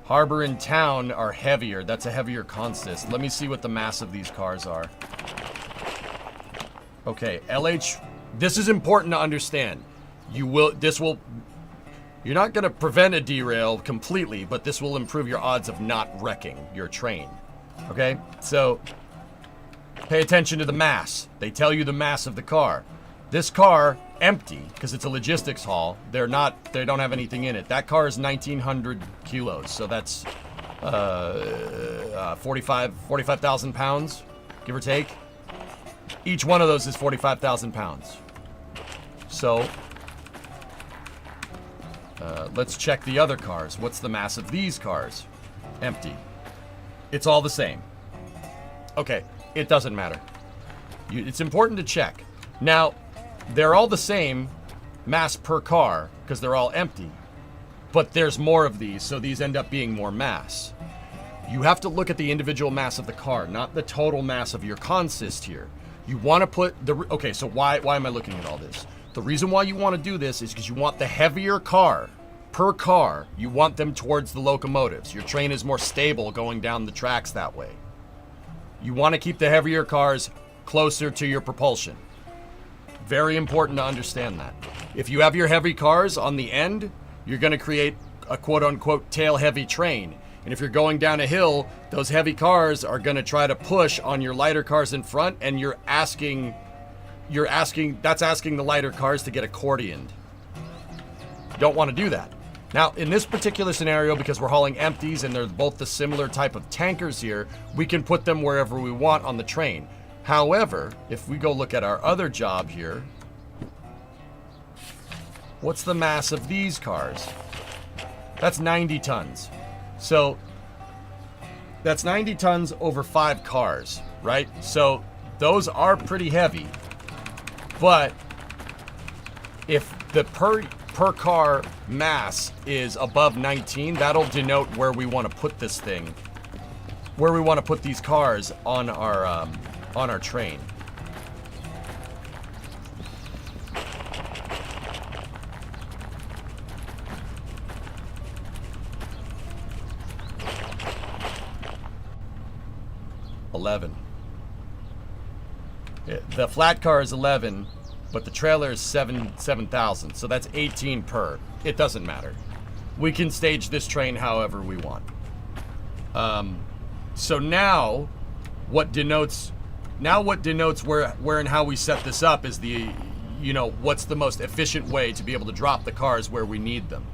Harbor and Town are heavier. That's a heavier consist. Let me see what the mass of these cars are. Okay, LH, this is important to understand. You're not going to prevent a derail completely, but this will improve your odds of not wrecking your train. Okay, so pay attention to the mass. They tell you the mass of the car. This car, empty, because it's a logistics haul. They don't have anything in it. That car is 1,900 kilos, so that's 45,000 pounds, give or take. Each one of those is 45,000 pounds. So, let's check the other cars. What's the mass of these cars? Empty. It's all the same. Okay, it doesn't matter. It's important to check. Now, they're all the same mass per car because they're all empty, but there's more of these, so these end up being more mass. You have to look at the individual mass of the car, not the total mass of your consist here. You want to put the... Okay, so why am I looking at all this? The reason why you want to do this is because you want the heavier car per car. You want them towards the locomotives. Your train is more stable going down the tracks that way. You want to keep the heavier cars closer to your propulsion. Very important to understand that. If you have your heavy cars on the end, you're going to create a quote-unquote tail-heavy train. And if you're going down a hill, those heavy cars are going to try to push on your lighter cars in front, and that's asking the lighter cars to get accordioned. You don't want to do that. Now, in this particular scenario, because we're hauling empties and they're both the similar type of tankers here, we can put them wherever we want on the train. However, if we go look at our other job here, what's the mass of these cars? That's 90 tons. So, that's 90 tons over 5 cars, right? So, those are pretty heavy. But, if the per car mass is above 19, that'll denote where we want to put this thing where we want to put these cars on our train. The flat car is 11, but the trailer is 7,000, so that's 18 per. It doesn't matter. We can stage this train however we want. So now what denotes where and how we set this up is the, you know, what's the most efficient way to be able to drop the cars where we need them.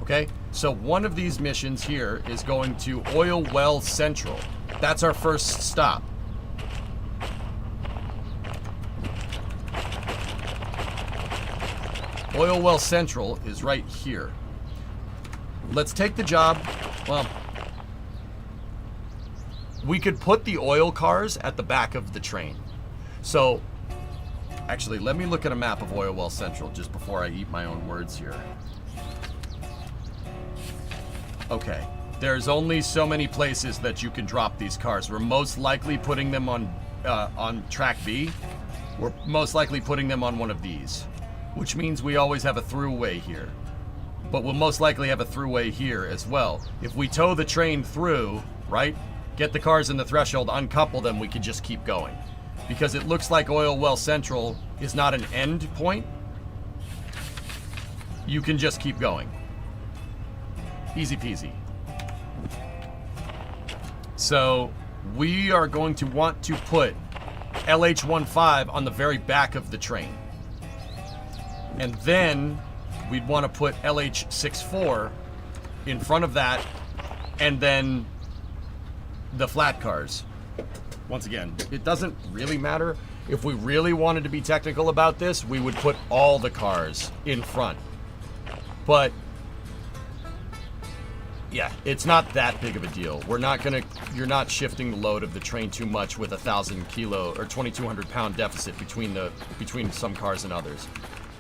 Okay, so one of these missions here is going to Oil Well Central. That's our first stop. Oil Well Central is right here. Let's take the job. Well, we could put the oil cars at the back of the train. So, actually, let me look at a map of Oil Well Central just before I eat my own words here. Okay, there's only so many places that you can drop these cars. We're most likely putting them on track B. We're most likely putting them on one of these, which means we always have a throughway here. But we'll most likely have a throughway here as well. If we tow the train through, right, get the cars in the threshold, uncouple them, we could just keep going. Because it looks like Oil Well Central is not an end point. You can just keep going. Easy peasy. So we are going to want to put LH15 on the very back of the train. And then we'd want to put LH64 in front of that, and then the flat cars. Once again, it doesn't really matter. If we really wanted to be technical about this, we would put all the cars in front. But yeah, it's not that big of a deal. You're not shifting the load of the train too much with 1,000 kilo or 2,200 pound deficit between some cars and others.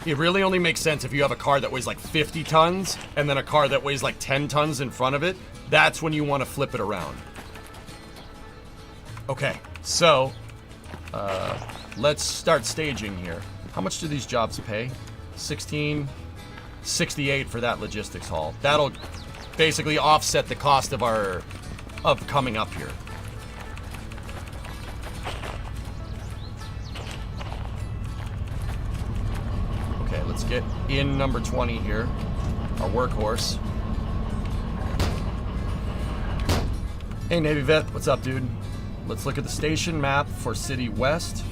It really only makes sense if you have a car that weighs like 50 tons and then a car that weighs like 10 tons in front of it. That's when you want to flip it around. Okay, so let's start staging here. How much do these jobs pay? $16.68 for that logistics haul. That'll basically offset the cost of coming up here. Okay, let's get in number 20 here, our workhorse. Hey Navy Vet, what's up, dude? Let's look at the station map for City West.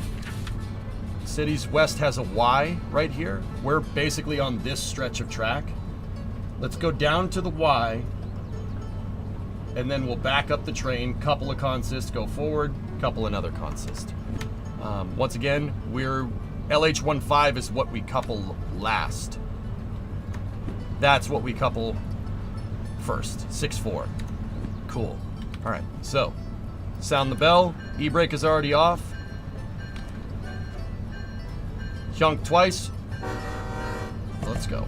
City's West has a Y right here. We're basically on this stretch of track. Let's go down to the Y, and then we'll back up the train, couple of consists, go forward, couple another consist. Once again, LH15 is what we couple last. That's what we couple first, 6-4. Cool. All right, so sound the bell. E-brake is already off. Hyunk twice. Let's go.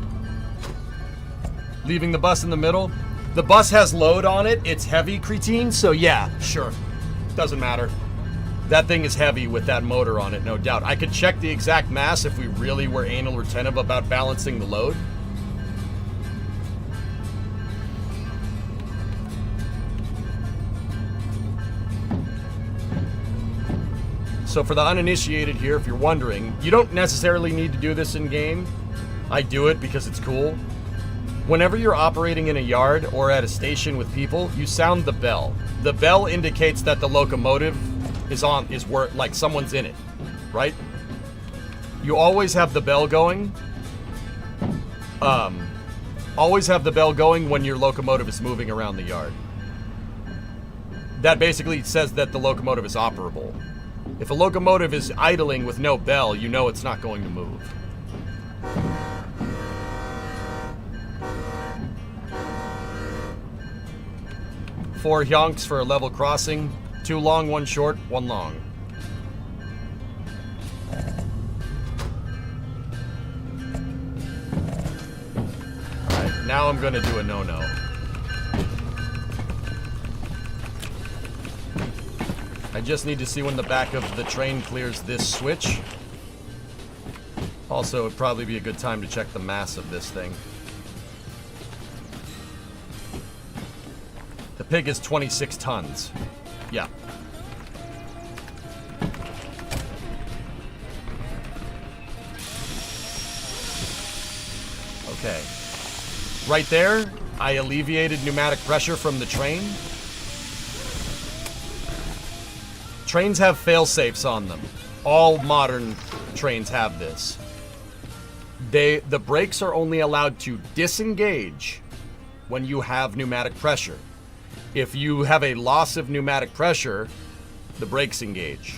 Leaving the bus in the middle. The bus has load on it. It's heavy, cretine, so yeah, sure. Doesn't matter. That thing is heavy with that motor on it, no doubt. I could check the exact mass if we really were anal retentive about balancing the load. So for the uninitiated here, if you're wondering, you don't necessarily need to do this in game. I do it because it's cool. Whenever you're operating in a yard or at a station with people, you sound the bell. The bell indicates that the locomotive is where, like, someone's in it, right? You always have the bell going. Always have the bell going when your locomotive is moving around the yard. That basically says that the locomotive is operable. If a locomotive is idling with no bell, you know it's not going to move. Four hyunks for a level crossing. 2 long, 1 short, 1 long. Alright, now I'm gonna do a no-no. I just need to see when the back of the train clears this switch. Also, it'd probably be a good time to check the mass of this thing. The pig is 26 tons. Yeah. Okay. Right there, I alleviated pneumatic pressure from the train. Trains have fail-safes on them. All modern trains have this. The brakes are only allowed to disengage when you have pneumatic pressure. If you have a loss of pneumatic pressure, the brakes engage.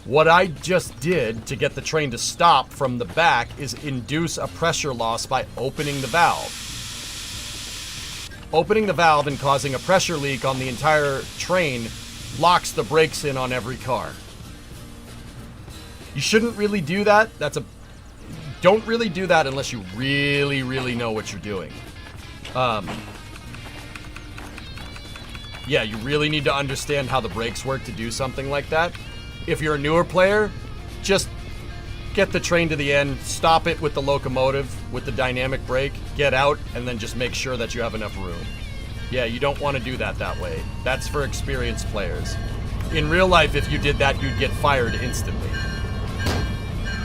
What I just did to get the train to stop from the back is induce a pressure loss by opening the valve. Opening the valve and causing a pressure leak on the entire train locks the brakes in on every car. You shouldn't really do that. Don't really do that unless you really, really know what you're doing. Yeah, you really need to understand how the brakes work to do something like that. If you're a newer player, just get the train to the end, stop it with the locomotive, with the dynamic brake, get out, and then just make sure that you have enough room. Yeah, you don't want to do that way. That's for experienced players. In real life, if you did that, you'd get fired instantly.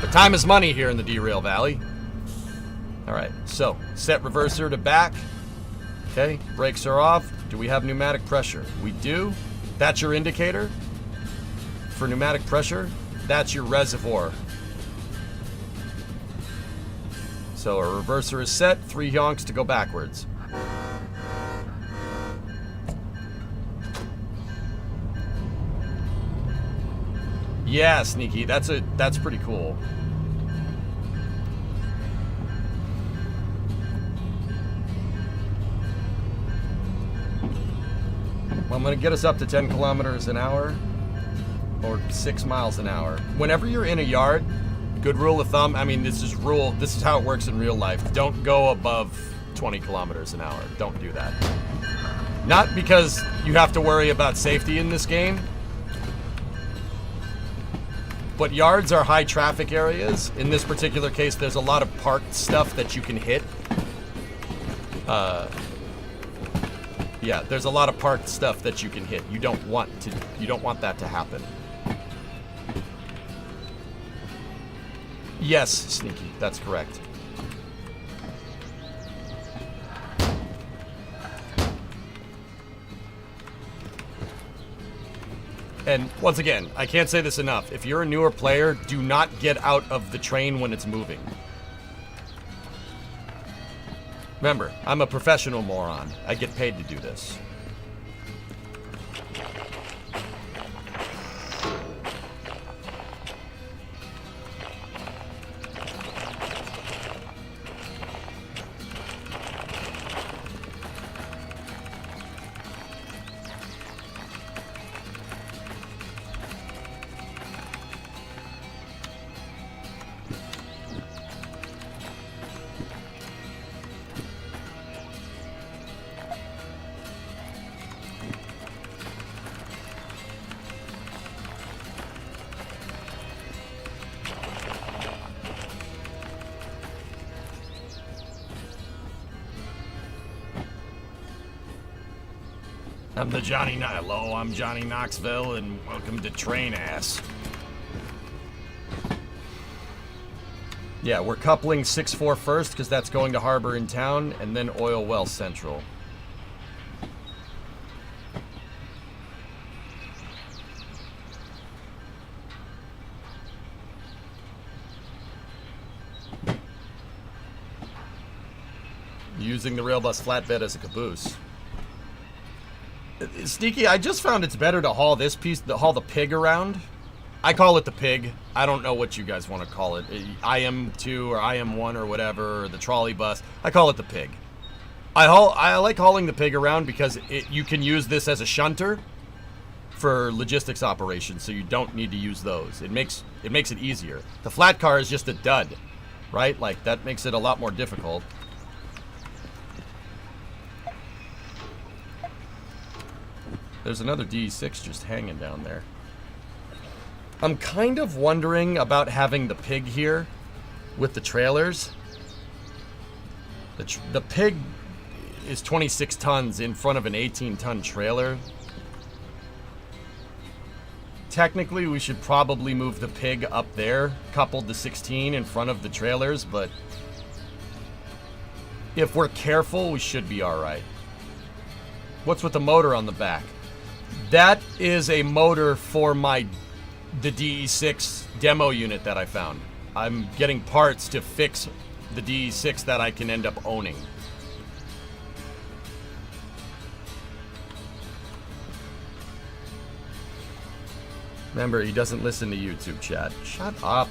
But time is money here in the Derail Valley. Alright, so, set reverser to back. Okay, brakes are off. Do we have pneumatic pressure? We do. That's your indicator for pneumatic pressure. That's your reservoir. So our reverser is set. 3 yonks to go backwards. Yeah, Sneaky. That's pretty cool. Well, I'm going to get us up to 10 kilometers an hour or 6 miles an hour. Whenever you're in a yard, good rule of thumb, I mean, this is how it works in real life. Don't go above 20 kilometers an hour. Don't do that. Not because you have to worry about safety in this game, but yards are high traffic areas. In this particular case, there's a lot of parked stuff that you can hit. Yeah, there's a lot of parked stuff that you can hit. You don't want that to happen. Yes, Sneaky, that's correct. And once again, I can't say this enough. If you're a newer player, do not get out of the train when it's moving. Remember, I'm a professional moron. I get paid to do this. I'm I'm Johnny Knoxville, and welcome to Train Ass. Yeah, we're coupling 6-4 first, because that's going to Harbor in Town, and then Oil Well Central. Using the rail bus flatbed as a caboose. Sneaky, I just found it's better to haul this piece, haul the pig around. I call it the pig. I don't know what you guys want to call it. IM2 or IM1 or whatever, or the trolley bus. I call it the pig. I like hauling the pig around because you can use this as a shunter for logistics operations, so you don't need to use those. It makes it easier. The flat car is just a dud, right? Like, that makes it a lot more difficult. There's another DE-6 just hanging down there. I'm kind of wondering about having the pig here with the trailers. The pig is 26 tons in front of an 18-ton trailer. Technically, we should probably move the pig up there, coupled to 16 in front of the trailers, but if we're careful, we should be alright. What's with the motor on the back? That is a motor for the DE-6 demo unit that I found. I'm getting parts to fix the DE-6 that I can end up owning. Remember, he doesn't listen to YouTube chat. Shut up.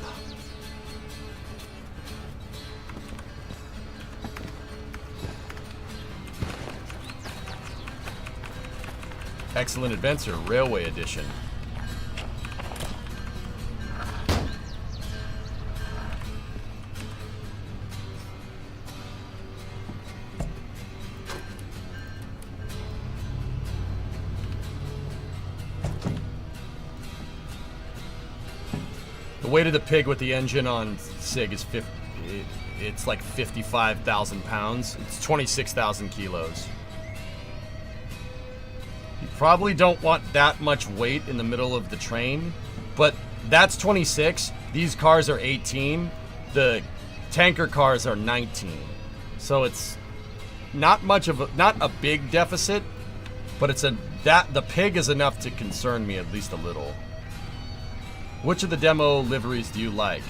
Excellent Adventure Railway Edition. The weight of the pig with the engine on SIG is it's like 55,000 pounds. It's 26,000 kilos. You probably don't want that much weight in the middle of the train, but that's 26. These cars are 18. The tanker cars are 19. So it's not much of not a big deficit, but the pig is enough to concern me at least a little. Which of the demo liveries do you like?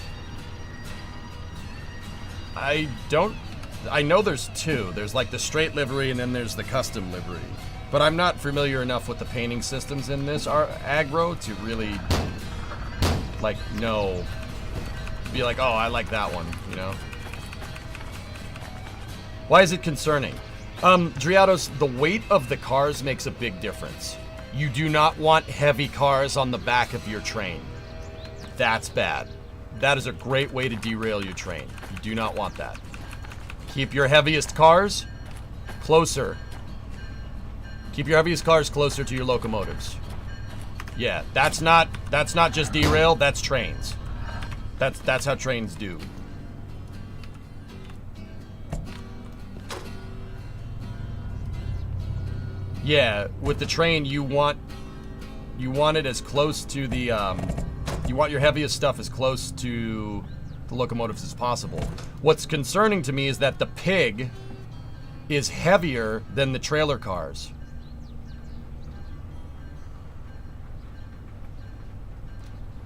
I know there's two. There's like the straight livery and then there's the custom livery. But I'm not familiar enough with the painting systems in this aggro to really, like, know. Be like, oh, I like that one, you know? Why is it concerning? Driados, the weight of the cars makes a big difference. You do not want heavy cars on the back of your train. That's bad. That is a great way to derail your train. You do not want that. Keep your heaviest cars closer. Keep your heaviest cars closer to your locomotives. Yeah, that's not just derail, that's trains. That's how trains do. Yeah, with the train you want it as close to the you want your heaviest stuff as close to the locomotives as possible. What's concerning to me is that the pig is heavier than the trailer cars.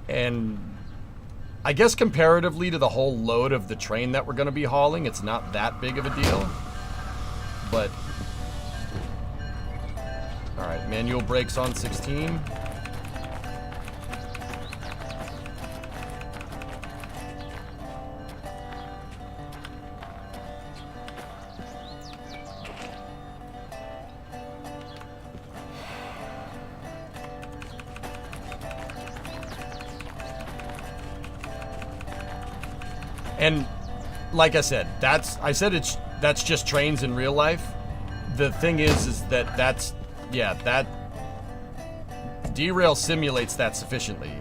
And I guess comparatively to the whole load of the train that we're going to be hauling, it's not that big of a deal. But alright, manual brakes on 16. And like I said, that's just trains in real life. The thing is that Derail simulates that sufficiently.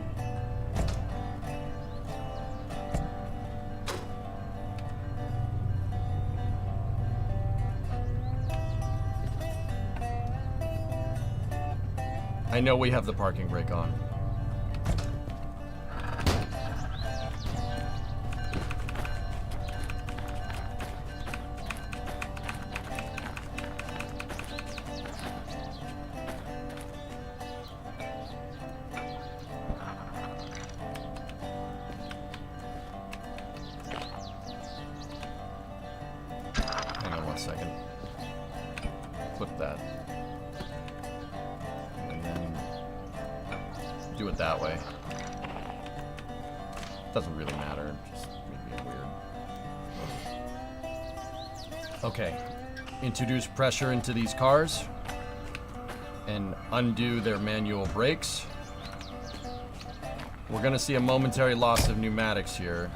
I know we have the parking brake on. Doesn't really matter, just made me weird. Okay, introduce pressure into these cars and undo their manual brakes. We're gonna see a momentary loss of pneumatics here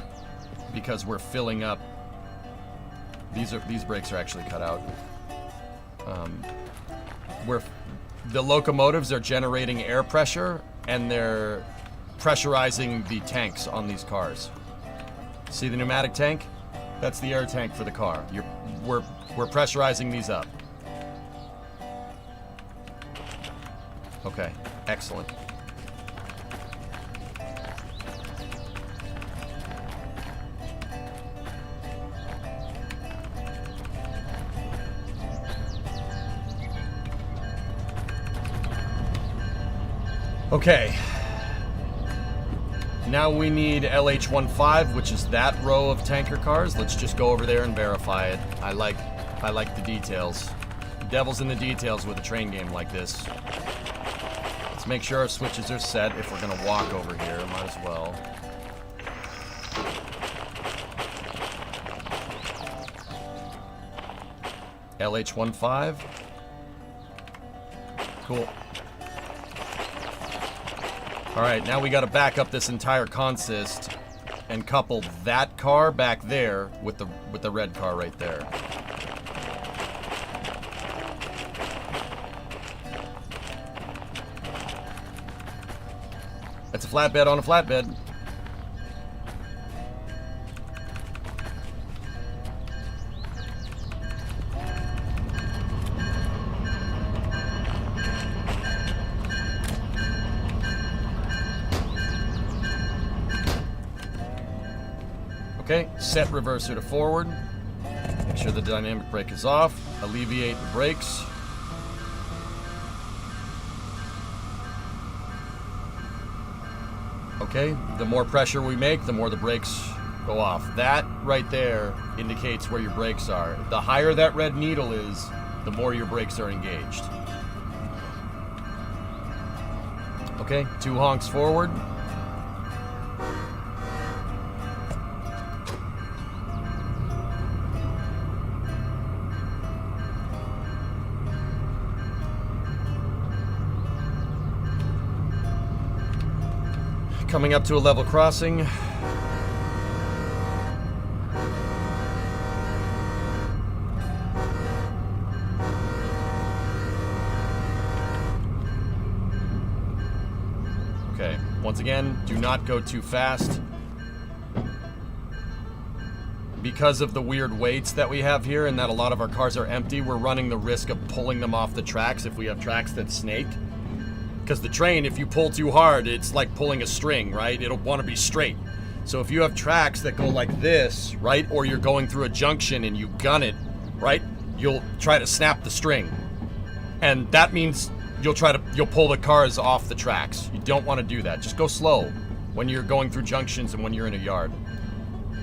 because we're filling up. These brakes are actually cut out. The locomotives are generating air pressure and they're pressurizing the tanks on these cars. See the pneumatic tank? That's the air tank for the car. We're pressurizing these up. Okay, excellent. Okay. Now we need LH-15, which is that row of tanker cars. Let's just go over there and verify it. I like the details. The devil's in the details with a train game like this. Let's make sure our switches are set. If we're gonna walk over here, might as well. LH-15. Cool. Alright, now we gotta back up this entire consist and couple that car back there with the red car right there. That's a flatbed on a flatbed. Okay, set reverser to forward. Make sure the dynamic brake is off. Alleviate the brakes. Okay, the more pressure we make, the more the brakes go off. That right there indicates where your brakes are. The higher that red needle is, the more your brakes are engaged. Okay, 2 honks forward. Coming up to a level crossing. Okay, once again, do not go too fast. Because of the weird weights that we have here and that a lot of our cars are empty, we're running the risk of pulling them off the tracks if we have tracks that snake. Because the train, if you pull too hard, it's like pulling a string, right? It'll want to be straight. So if you have tracks that go like this, right? Or you're going through a junction and you gun it, right? You'll try to snap the string. And that means you'll pull the cars off the tracks. You don't want to do that. Just go slow when you're going through junctions and when you're in a yard.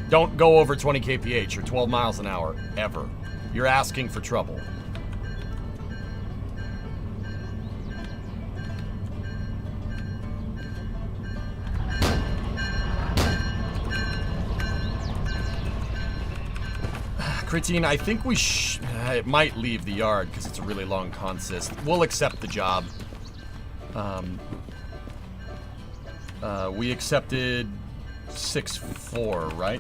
Don't go over 20 kph or 12 miles an hour, ever. You're asking for trouble. Critine, I think it might leave the yard because it's a really long consist. We'll accept the job. We accepted 6-4, right?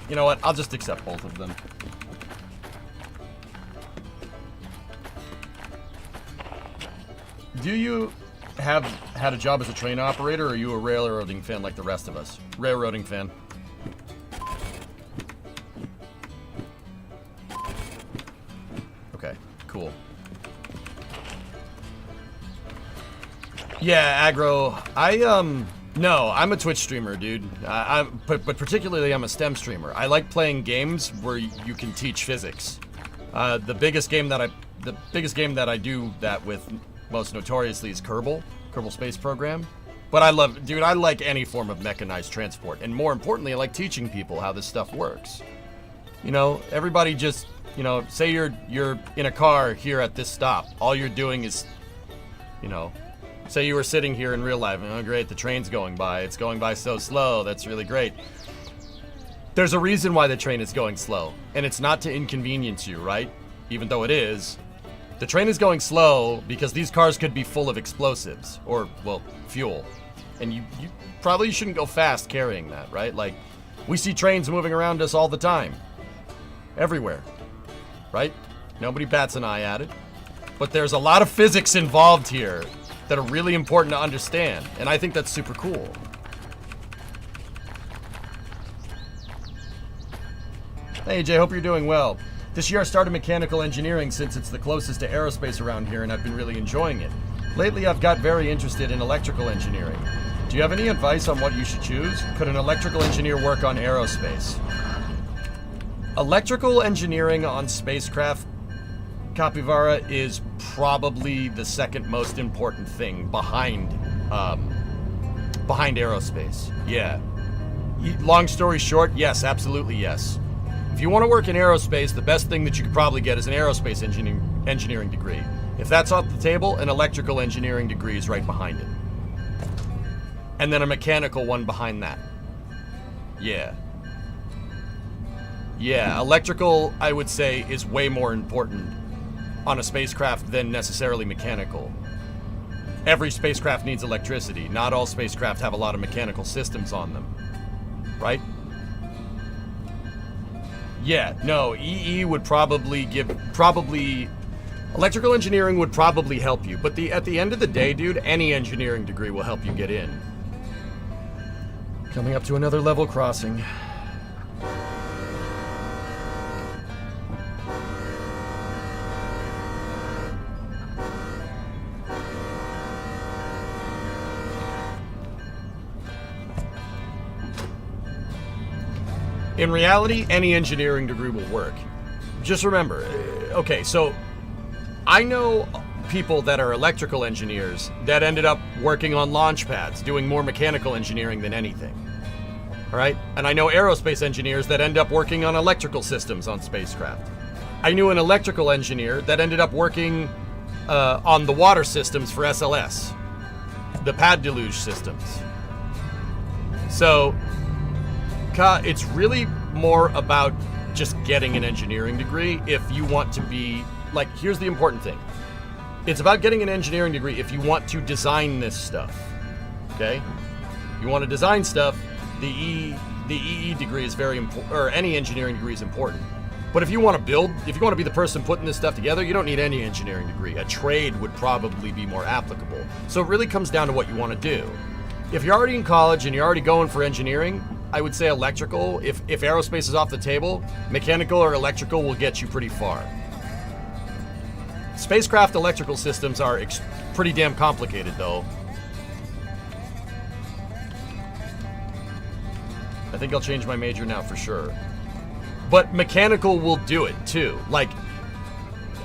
You know what? I'll just accept both of them. Do you have had a job as a train operator, or are you a railroading fan like the rest of us? Railroading fan. Okay, cool. Yeah, aggro. No, I'm a Twitch streamer, dude. But particularly I'm a STEM streamer. I like playing games where you can teach physics. The biggest game that I do that with most notoriously is Kerbal Space Program. But I like any form of mechanized transport, and more importantly, I like teaching people how this stuff works. You know, everybody just, you know, say you're in a car here at this stop. All you're doing is, you know, say you were sitting here in real life, and oh great, the train's going by. It's going by so slow. That's really great. There's a reason why the train is going slow, and it's not to inconvenience you, right? Even though it is. The train is going slow because these cars could be full of explosives, or, well, fuel. And you probably shouldn't go fast carrying that, right? Like, we see trains moving around us all the time. Everywhere. Right? Nobody bats an eye at it. But there's a lot of physics involved here. that are really important to understand. And I think that's super cool. Hey Jay, hope you're doing well. This year I started mechanical engineering since it's the closest to aerospace around here and I've been really enjoying it. Lately I've got very interested in electrical engineering. Do you have any advice on what you should choose? Could an electrical engineer work on aerospace? Electrical engineering on spacecraft, Capivara, is probably the second most important thing behind aerospace. Yeah. Long story short, yes, absolutely yes. If you want to work in aerospace, the best thing that you could probably get is an aerospace engineering degree. If that's off the table, an electrical engineering degree is right behind it. And then a mechanical one behind that. Yeah. Yeah, electrical, I would say, is way more important on a spacecraft than necessarily mechanical. Every spacecraft needs electricity. Not all spacecraft have a lot of mechanical systems on them. Right? Yeah, no, EE would probably electrical engineering would probably help you, but at the end of the day, dude, any engineering degree will help you get in. Coming up to another level crossing. In reality, any engineering degree will work. Just remember, okay, so I know people that are electrical engineers that ended up working on launch pads, doing more mechanical engineering than anything. All right? And I know aerospace engineers that end up working on electrical systems on spacecraft. I knew an electrical engineer that ended up working on the water systems for SLS, the pad deluge systems. So it's really more about just getting an engineering degree if you want to be, like, here's the important thing. It's about getting an engineering degree if you want to design this stuff, okay? You want to design stuff, the EE degree is very important, or any engineering degree is important. But if you want to build, if you want to be the person putting this stuff together, you don't need any engineering degree. A trade would probably be more applicable. So it really comes down to what you want to do. If you're already in college and you're already going for engineering, I would say electrical. If aerospace is off the table, mechanical or electrical will get you pretty far. Spacecraft electrical systems are pretty damn complicated, though. I think I'll change my major now for sure. But mechanical will do it, too. Like,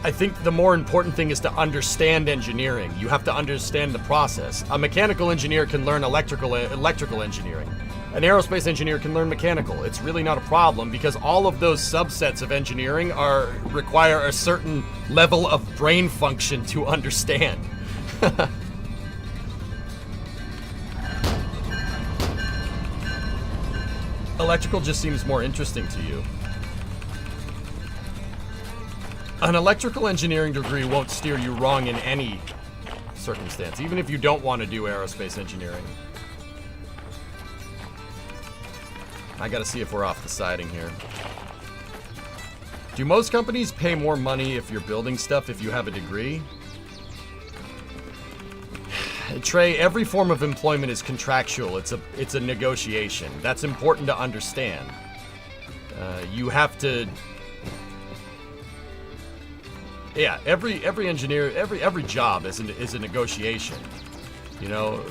I think the more important thing is to understand engineering. You have to understand the process. A mechanical engineer can learn electrical engineering. An aerospace engineer can learn mechanical. It's really not a problem because all of those subsets of engineering require a certain level of brain function to understand. Electrical just seems more interesting to you. An electrical engineering degree won't steer you wrong in any circumstance, even if you don't want to do aerospace engineering. I gotta see if we're off the siding here. Do most companies pay more money if you're building stuff if you have a degree? Trey, every form of employment is contractual. It's a negotiation. That's important to understand. You have to. Yeah, every engineer, every job is a negotiation. You know,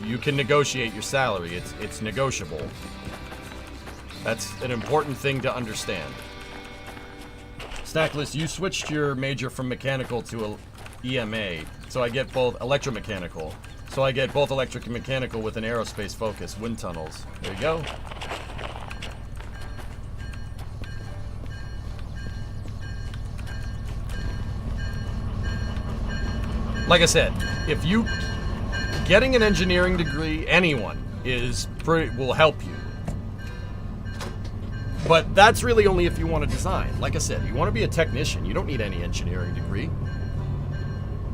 you can negotiate your salary. It's negotiable. That's an important thing to understand. Stackless, you switched your major from mechanical to EMA, so I get both electromechanical. So I get both electric and mechanical with an aerospace focus, wind tunnels. There you go. Like I said, if you getting an engineering degree, anyone will help you. But that's really only if you want to design. Like I said, you want to be a technician, you don't need any engineering degree.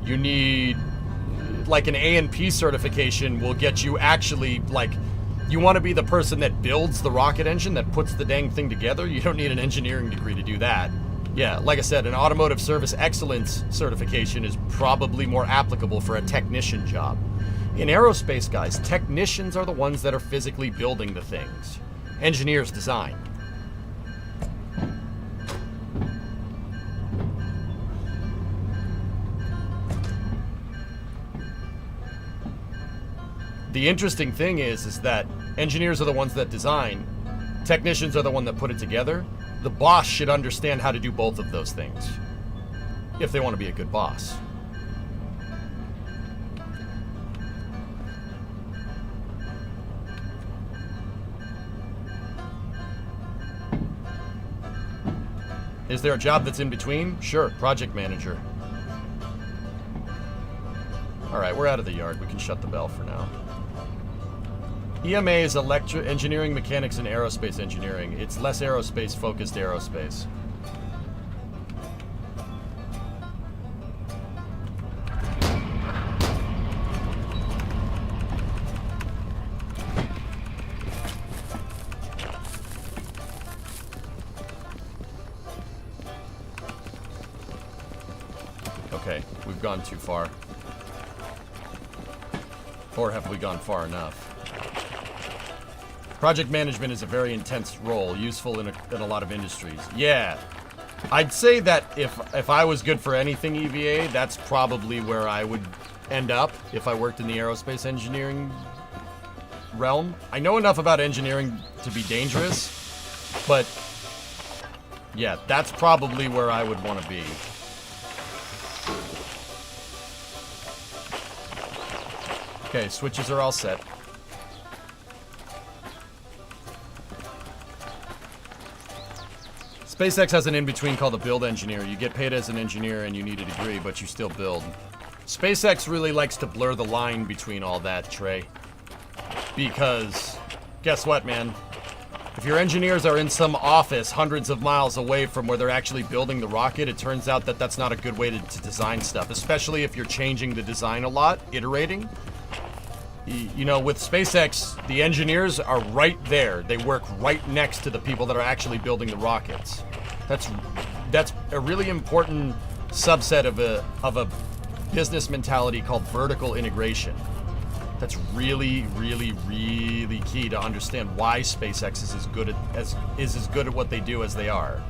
You need, like, an A&P certification will get you actually, like, you want to be the person that builds the rocket engine, that puts the dang thing together, you don't need an engineering degree to do that. Yeah, like I said, an automotive service excellence certification is probably more applicable for a technician job. In aerospace, guys, technicians are the ones that are physically building the things. Engineers design. The interesting thing is that engineers are the ones that design, technicians are the ones that put it together. The boss should understand how to do both of those things if they want to be a good boss. Is there a job that's in between? Sure, project manager. Alright, we're out of the yard. We can shut the bell for now. EMA is engineering, mechanics, and aerospace engineering. It's less aerospace-focused aerospace. Okay, we've gone too far. Or have we gone far enough? Project management is a very intense role, useful in a lot of industries. Yeah, I'd say that if I was good for anything EVA, that's probably where I would end up if I worked in the aerospace engineering realm. I know enough about engineering to be dangerous, but yeah, that's probably where I would want to be. Okay, switches are all set. SpaceX has an in-between called a build engineer. You get paid as an engineer and you need a degree, but you still build. SpaceX really likes to blur the line between all that, Trey. Because, guess what, man? If your engineers are in some office hundreds of miles away from where they're actually building the rocket, it turns out that that's not a good way to design stuff, especially if you're changing the design a lot, iterating. You know, with SpaceX, the engineers are right there. They work right next to the people that are actually building the rockets. That's a really important subset of a business mentality called vertical integration. That's really, really, really key to understand why SpaceX is as good at what they do as they are.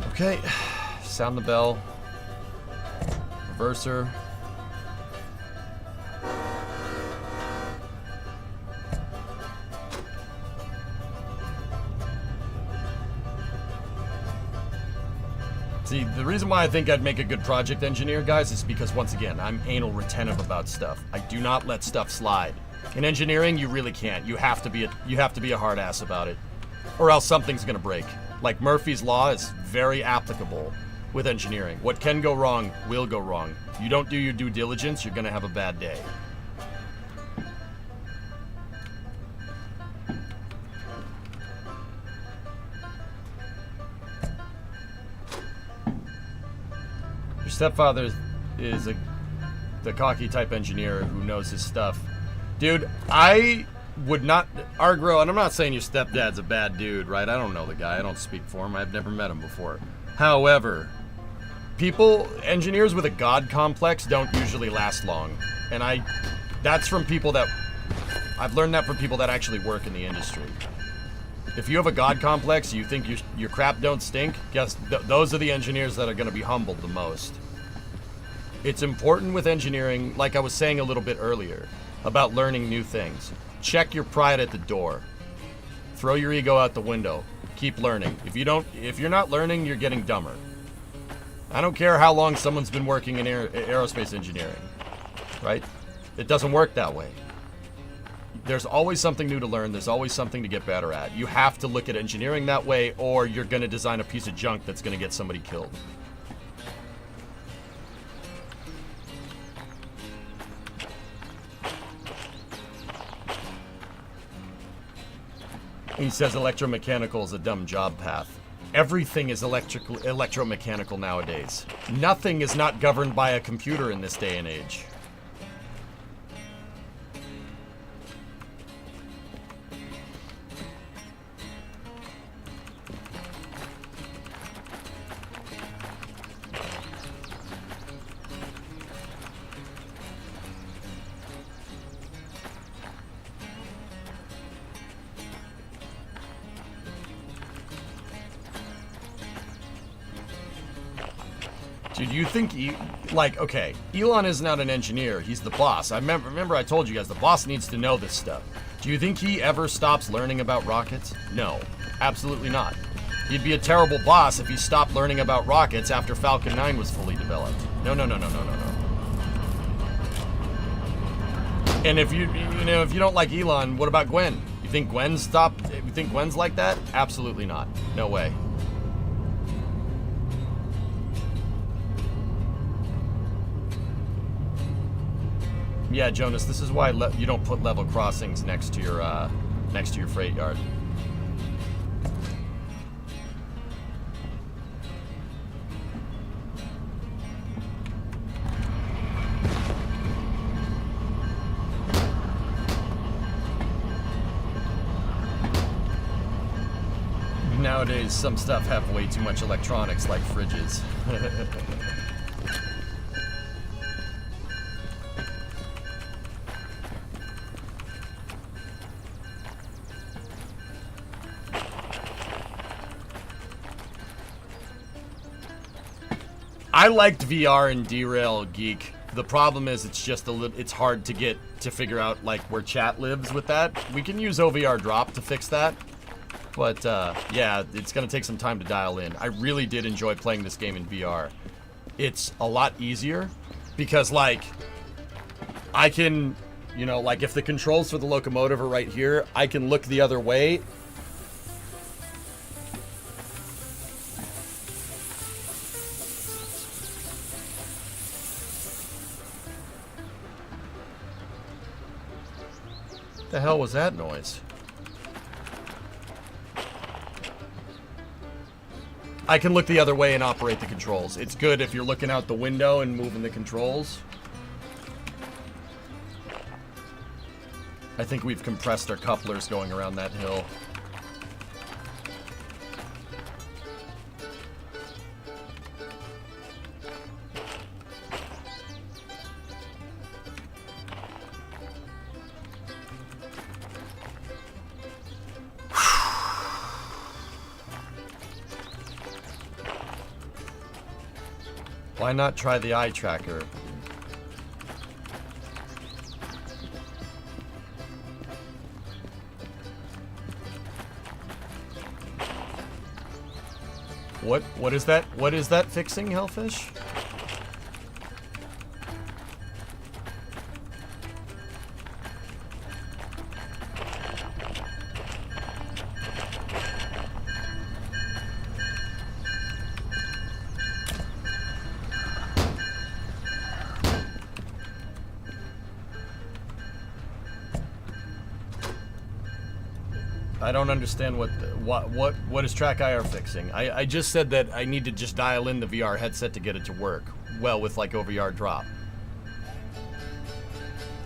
Okay, sound the bell. Reverser. See, the reason why I think I'd make a good project engineer, guys, is because, once again, I'm anal retentive about stuff. I do not let stuff slide. In engineering, you really can't. You have to be a hard ass about it, or else something's gonna break. Like Murphy's Law is very applicable with engineering. What can go wrong will go wrong. You don't do your due diligence, you're gonna have a bad day. Stepfather is the cocky type engineer who knows his stuff. Dude, I would not... Argro, and I'm not saying your stepdad's a bad dude, right? I don't know the guy. I don't speak for him. I've never met him before. However, engineers with a god complex don't usually last long. And that's from people that... I've learned that from people that actually work in the industry. If you have a god complex, you think your crap don't stink, guess those are the engineers that are going to be humbled the most. It's important with engineering, like I was saying a little bit earlier, about learning new things. Check your pride at the door. Throw your ego out the window. Keep learning. If you're not learning, you're getting dumber. I don't care how long someone's been working in aerospace engineering, right? It doesn't work that way. There's always something new to learn. There's always something to get better at. You have to look at engineering that way, or you're going to design a piece of junk that's going to get somebody killed. He says electromechanical is a dumb job path. Everything is electromechanical nowadays. Nothing is not governed by a computer in this day and age. Dude, you think, like, okay, Elon is not an engineer. He's the boss. Remember I told you guys, the boss needs to know this stuff. Do you think he ever stops learning about rockets? No, absolutely not. He'd be a terrible boss if he stopped learning about rockets after Falcon 9 was fully developed. No, no, no, no, no, no, no. And if you don't like Elon, what about Gwen? You think Gwen's like that? Absolutely not. No way. Yeah, Jonas, this is why you don't put level crossings next to your freight yard. Nowadays, some stuff have way too much electronics, like fridges. I liked VR in Derail, Geek. The problem is it's just it's hard to figure out like where chat lives with that. We can use OVR drop to fix that. But yeah, it's gonna take some time to dial in. I really did enjoy playing this game in VR. It's a lot easier because like I can, you know, like if the controls for the locomotive are right here, I can look the other way. The hell was that noise? I can look the other way and operate the controls. It's good if you're looking out the window and moving the controls. I think we've compressed our couplers going around that hill. Why not try the eye tracker? What is that? What is that fixing, Hellfish? I don't understand what is track IR fixing. I just said that I need to just dial in the VR headset to get it to work well with like OVR drop.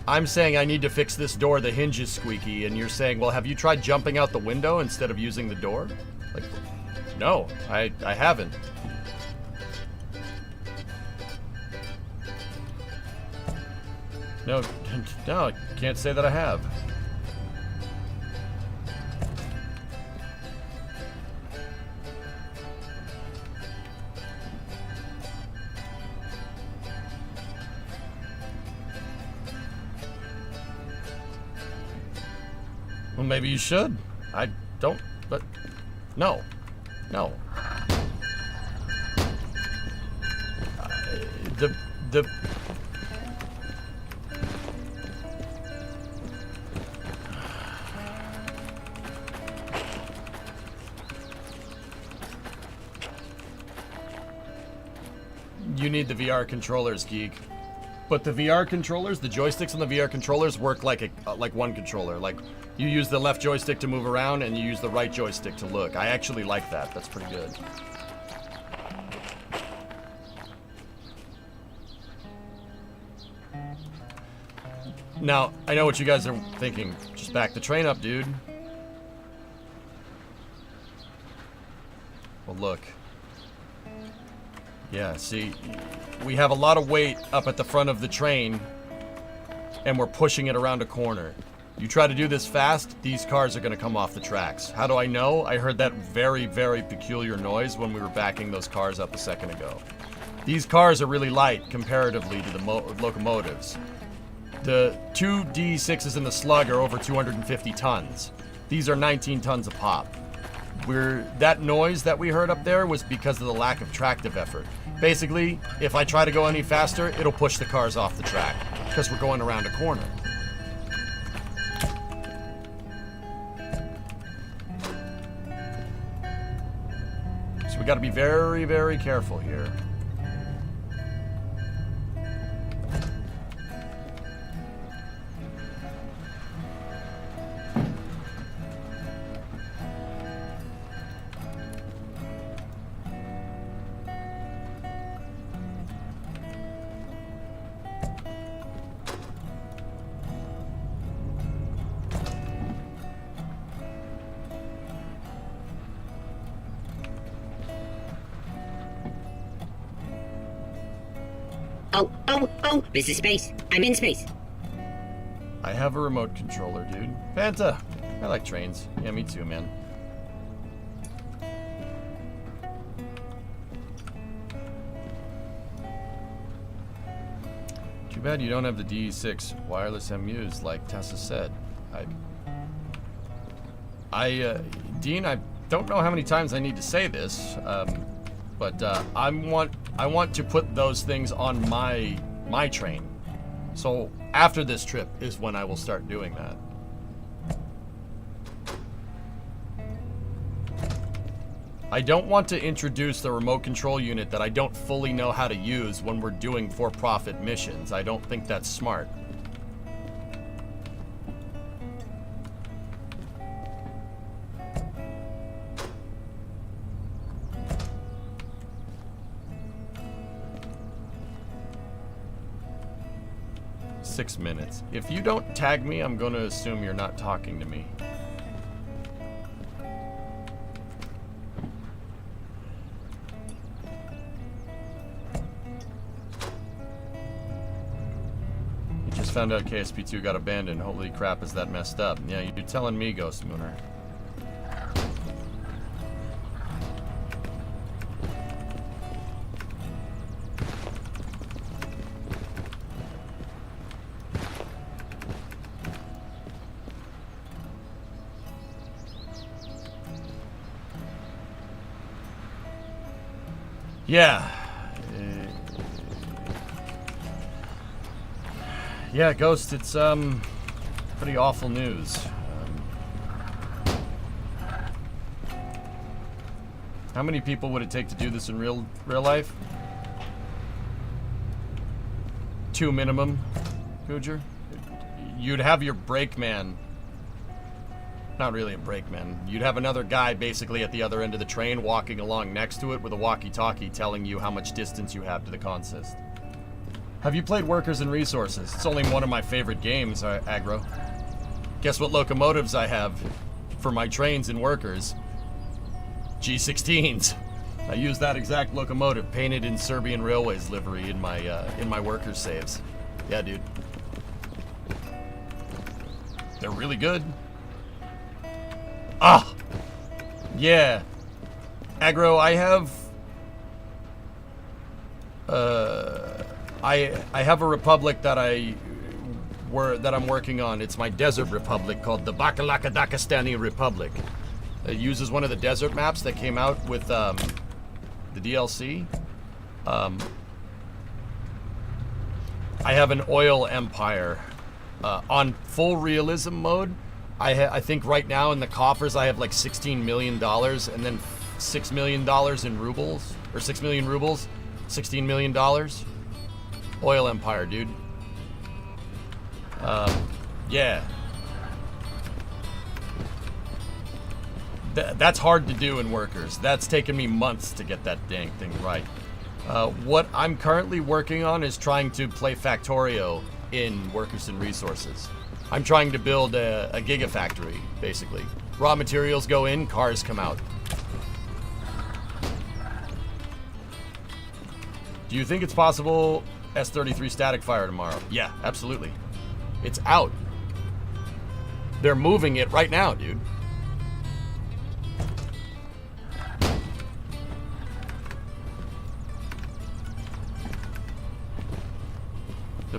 I'm saying I need to fix this door, the hinge is squeaky, and you're saying, well, have you tried jumping out the window instead of using the door? Like, no, I haven't. No, I can't say that I have. Well, maybe you should. I don't, but no. No. The You need the VR controllers, Geek. But the VR controllers, the joysticks on the VR controllers work like one controller. Like, you use the left joystick to move around, and you use the right joystick to look. I actually like that. That's pretty good. Now, I know what you guys are thinking. Just back the train up, dude. Well, look. Yeah, see, we have a lot of weight up at the front of the train, and we're pushing it around a corner. You try to do this fast, these cars are going to come off the tracks. How do I know? I heard that very, very peculiar noise when we were backing those cars up a second ago. These cars are really light comparatively to the locomotives. The two DE-6s and the Slug are over 250 tons. These are 19 tons a pop. That noise that we heard up there was because of the lack of tractive effort. Basically, if I try to go any faster, it'll push the cars off the track because we're going around a corner. So we got to be very, very careful here. Oh, this is space. I'm in space. I have a remote controller, dude. Fanta, I like trains. Yeah, me too, man. Too bad you don't have the DE-6 wireless MUs like Tessa said. Dean, I don't know how many times I need to say this, but I want to put those things on my train. So after this trip is when I will start doing that. I don't want to introduce the remote control unit that I don't fully know how to use when we're doing for-profit missions. I don't think that's smart. Six minutes. If you don't tag me, I'm going to assume you're not talking to me. You just found out KSP2 got abandoned. Holy crap, is that messed up? Yeah, you're telling me, Ghost Mooner. Yeah. Yeah, Ghost, it's pretty awful news. How many people would it take to do this in real life? 2 minimum, Cooger. You'd have your brakeman. Not really a brakeman. You'd have another guy basically at the other end of the train walking along next to it with a walkie-talkie telling you how much distance you have to the consist. Have you played Workers and Resources? It's only one of my favorite games, Aggro. Guess what locomotives I have for my trains in Workers? G16s. I use that exact locomotive painted in Serbian Railways livery in my Workers saves. Yeah, dude. They're really good. Ah! Yeah. Aggro, I have... I have a republic that I'm working on. It's my desert republic called the Bakalakadakistani Republic. It uses one of the desert maps that came out with the DLC. I have an oil empire on full realism mode. I think right now in the coffers I have like $16 million and then $6 million in rubles, or 6 million rubles, $16 million. Oil empire, dude. Yeah. That's hard to do in Workers. That's taken me months to get that dang thing right. What I'm currently working on is trying to play Factorio in Workers and Resources. I'm trying to build a gigafactory, basically. Raw materials go in, cars come out. Do you think it's possible S-33 static fire tomorrow? Yeah, absolutely. It's out. They're moving it right now, dude.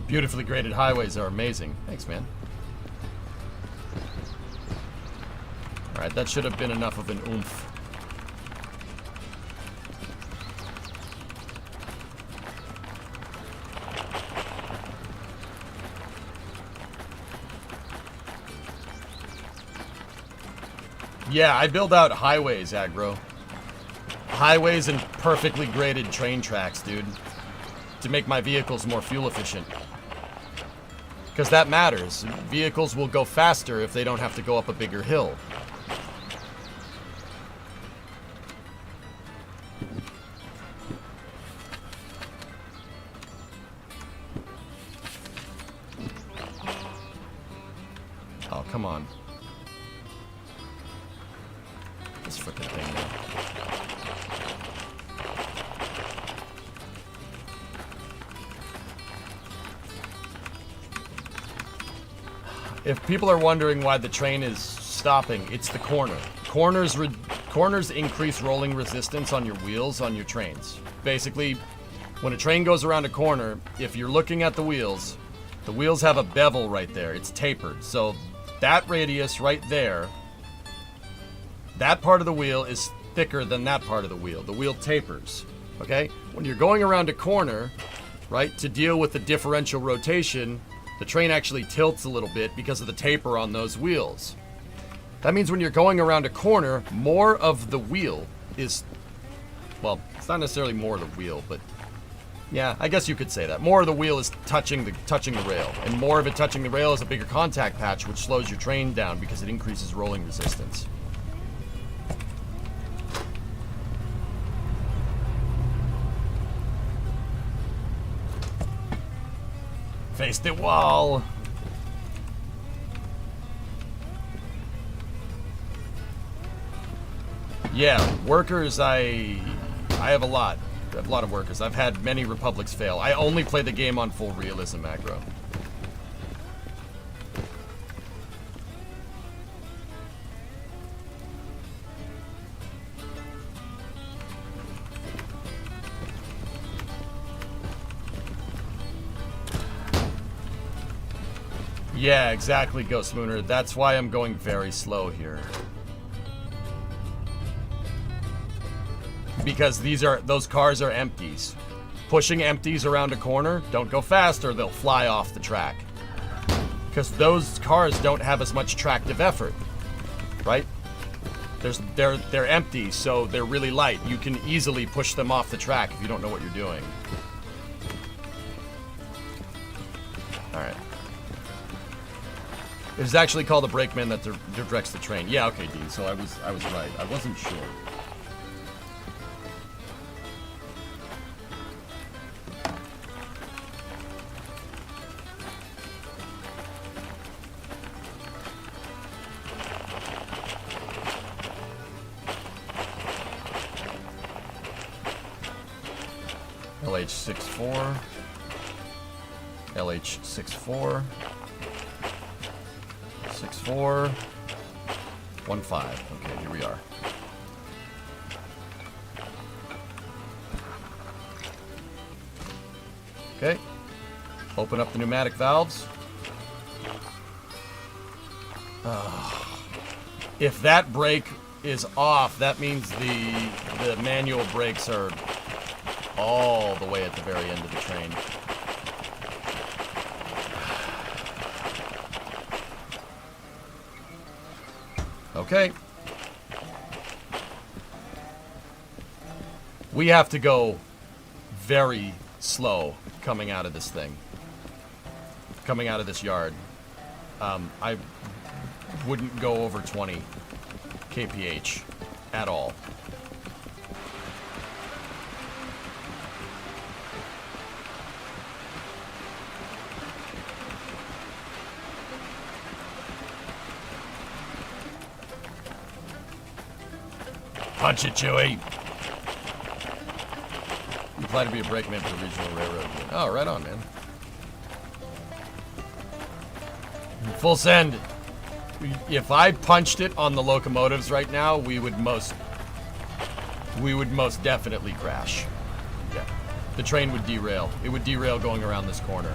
Beautifully graded highways are amazing. Thanks, man. Alright, that should have been enough of an oomph. Yeah, I build out highways, aggro. Highways and perfectly graded train tracks, dude. To make my vehicles more fuel efficient. Because that matters. Vehicles will go faster if they don't have to go up a bigger hill. Oh, come on. This frickin' thing now. If people are wondering why the train is stopping, it's the corner. Corners increase rolling resistance on your wheels on your trains. Basically, when a train goes around a corner, if you're looking at the wheels have a bevel right there. It's tapered. So that radius right there, that part of the wheel is thicker than that part of the wheel. The wheel tapers, okay? When you're going around a corner, right, to deal with the differential rotation, the train actually tilts a little bit because of the taper on those wheels. That means when you're going around a corner, more of the wheel is, well, it's not necessarily more of the wheel, but yeah, I guess you could say that. More of the wheel is touching the rail, and more of it touching the rail is a bigger contact patch, which slows your train down because it increases rolling resistance. Face the wall. Yeah, workers, I have a lot. I have a lot of workers. I've had many republics fail. I only play the game on full realism, aggro. Yeah, exactly, Ghost Mooner. That's why I'm going very slow here. Because those cars are empties. Pushing empties around a corner, don't go fast or they'll fly off the track. Because those cars don't have as much tractive effort, right? They're empty, so they're really light. You can easily push them off the track if you don't know what you're doing. Alright. It is actually called a brakeman that directs the train. Yeah, okay, Dean, so I was right. I wasn't sure. LH64. LH64. 64 15. Okay, here we are. Okay. Open up the pneumatic valves. If that brake is off, that means the manual brakes are all the way at the very end of the train. Okay. We have to go very slow coming out of this thing. Coming out of this yard. I wouldn't go over 20 kph at all. Punch it, Chewie. You apply to be a brakeman for the regional railroad. Oh, right on, man. Full send. If I punched it on the locomotives right now, we would most definitely crash. Yeah. The train would derail. It would derail going around this corner.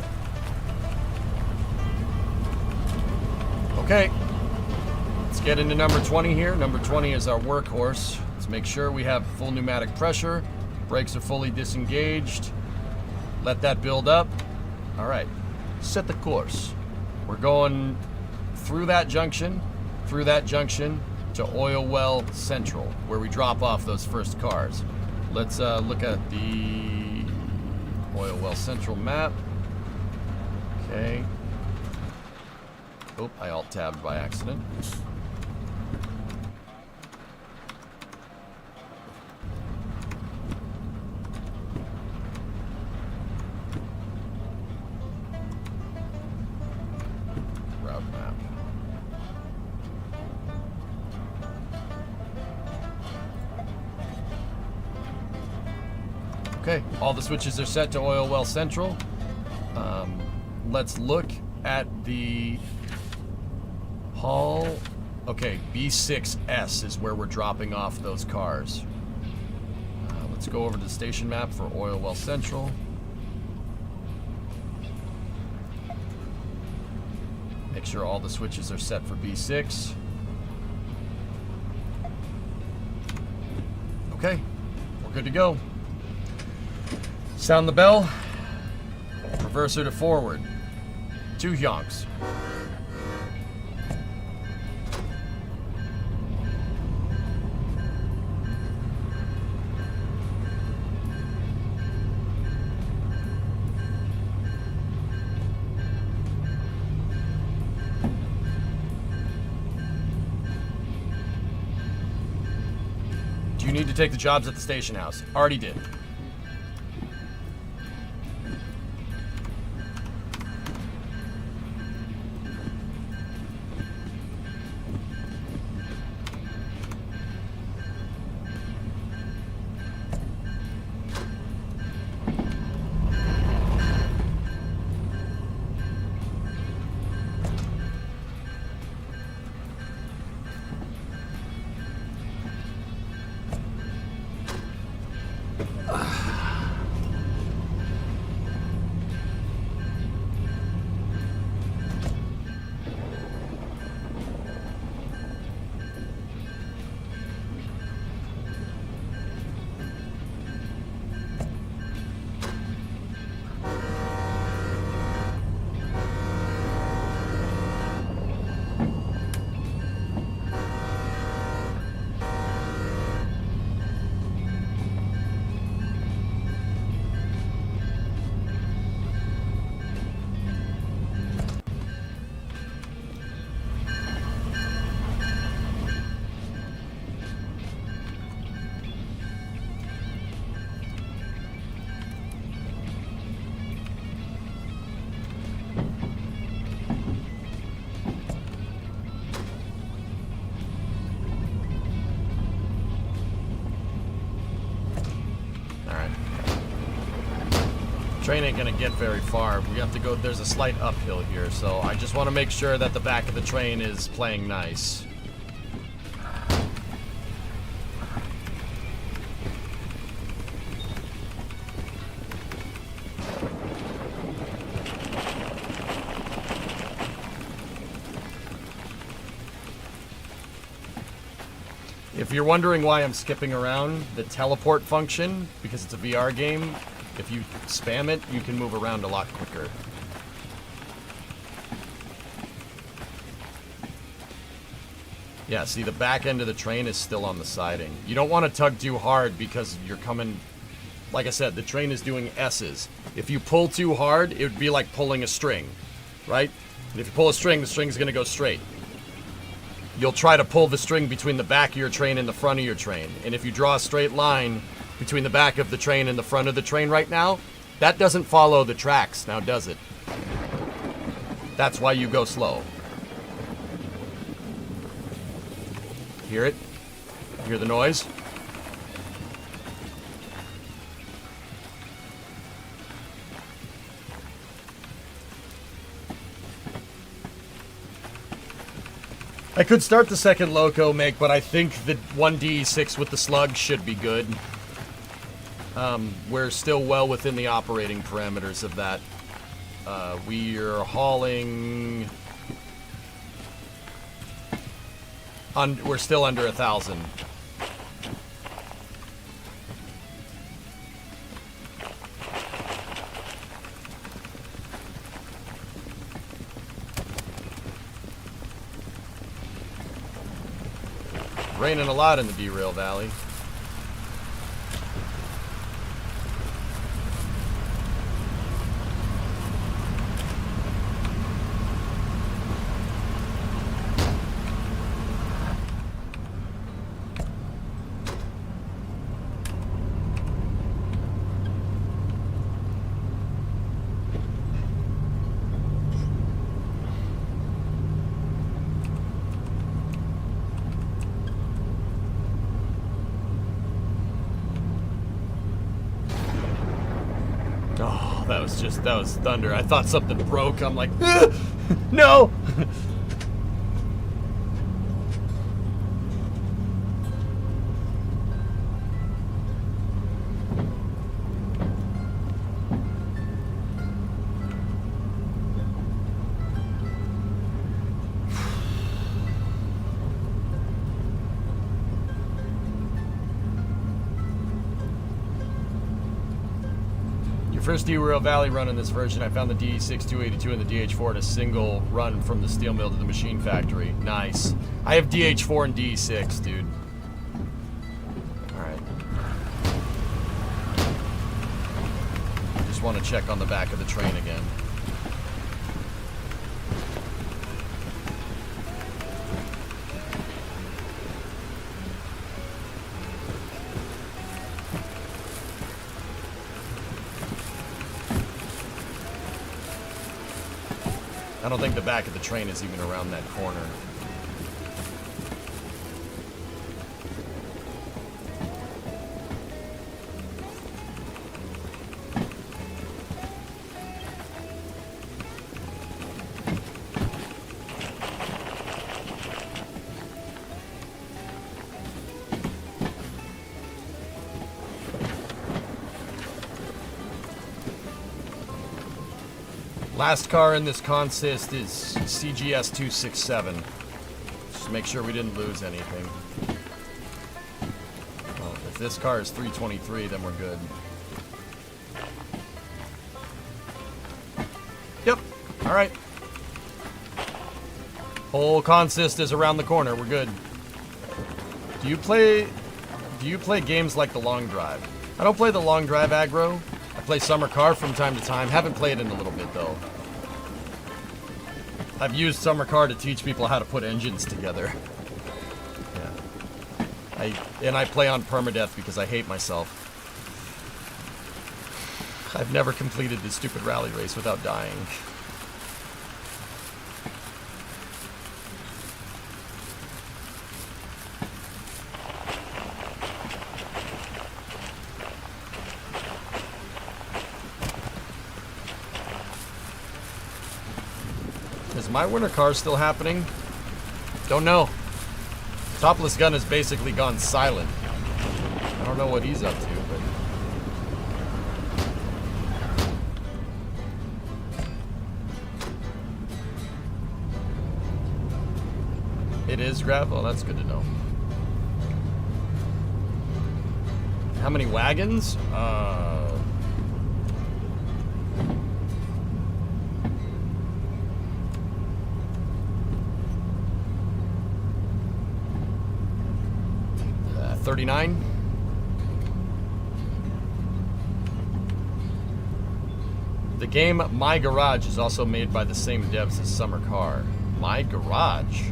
Okay. Let's get into number 20 here. Number 20 is our workhorse. Let's make sure we have full pneumatic pressure. Brakes are fully disengaged. Let that build up. All right. Set the course. We're going through that junction to Oil Well Central, where we drop off those first cars. Let's look at the Oil Well Central map. Okay. Oh, I alt-tabbed by accident. Route map. Okay, all the switches are set to Oil Well Central. Let's look at the hall. Okay, B6S is where we're dropping off those cars. Let's go over to the station map for Oil Well Central. Make sure all the switches are set for B6. Okay, we're good to go. Sound the bell. Reverser to forward. 2 yonks. Do you need to take the jobs at the station house? Already did. Train ain't gonna get very far. We have to go, there's a slight uphill here, so I just want to make sure that the back of the train is playing nice. If you're wondering why I'm skipping around, the teleport function, because it's a VR game, if you spam it, you can move around a lot quicker. Yeah, see, the back end of the train is still on the siding. You don't want to tug too hard because you're coming... Like I said, the train is doing S's. If you pull too hard, it would be like pulling a string, right? And if you pull a string, the string's going to go straight. You'll try to pull the string between the back of your train and the front of your train. And if you draw a straight line between the back of the train and the front of the train right now, that doesn't follow the tracks, now does it? That's why you go slow. Hear it? Hear the noise? I could start the second loco make, but I think the 1 DE-6 with the slug should be good. We're still well within the operating parameters of that. We're hauling We're still under 1,000. Raining a lot in the Derail Valley. Oh, that was thunder. I thought something broke. I'm like, no! First Derail Valley run in this version, I found the DE-6 282 and the DH-4 in a single run from the steel mill to the machine factory. Nice. I have DH-4 and DE-6, dude. Alright. Just want to check on the back of the train again. I don't think the back of the train is even around that corner. Last car in this consist is CGS 267. Just make sure we didn't lose anything. Well, if this car is 323, then we're good. Yep. All right. Whole consist is around the corner. We're good. Do you play games like the Long Drive? I don't play the Long Drive aggro. I play Summer Car from time to time. Haven't played in a little bit though. I've used Summer Car to teach people how to put engines together. Yeah. I play on permadeath because I hate myself. I've never completed this stupid rally race without dying. Is my winter car still happening? Don't know. Topless Gun has basically gone silent. I don't know what he's up to, but... It is gravel? That's good to know. How many wagons? 39. The game My Garage is also made by the same devs as Summer Car. My Garage?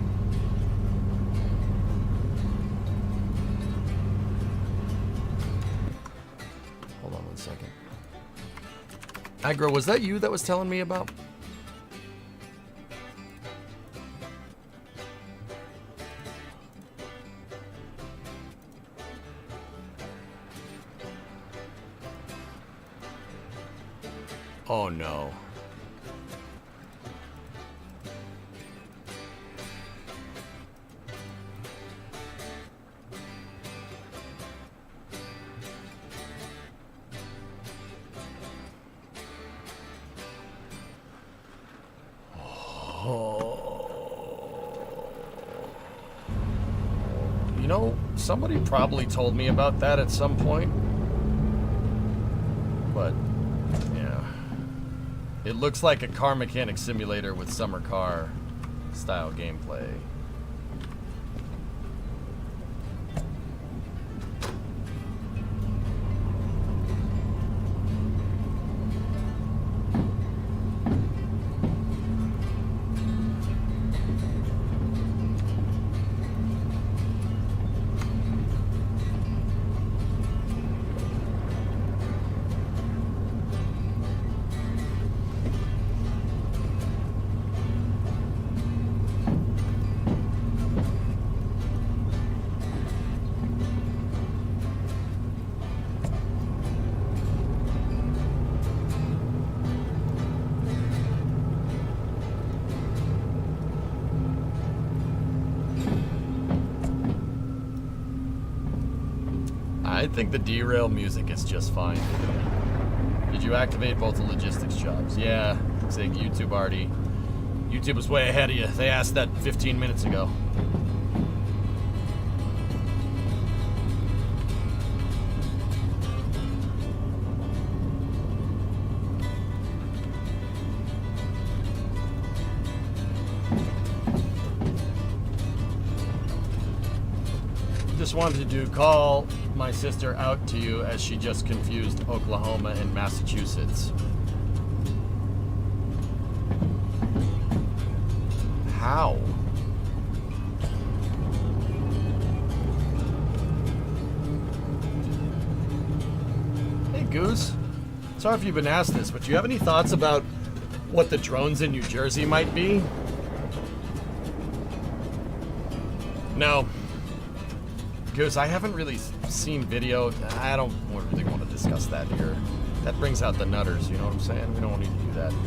Hold on one second. Aggro, was that you that was telling me about? Oh no. know, somebody probably told me about that at some point. But, yeah. It looks like a car mechanic simulator with summer car style gameplay. I think the Derail music is just fine. Did you activate both the logistics jobs? Yeah, saying YouTube already. YouTube was way ahead of you. They asked that 15 minutes ago. Just wanted to call my sister out to you as she just confused Oklahoma and Massachusetts. How? Hey Goose, sorry if you've been asked this, but do you have any thoughts about what the drones in New Jersey might be? No. Because I haven't really seen video. I don't really want to discuss that here. That brings out the nutters, you know what I'm saying? We don't need to do that here.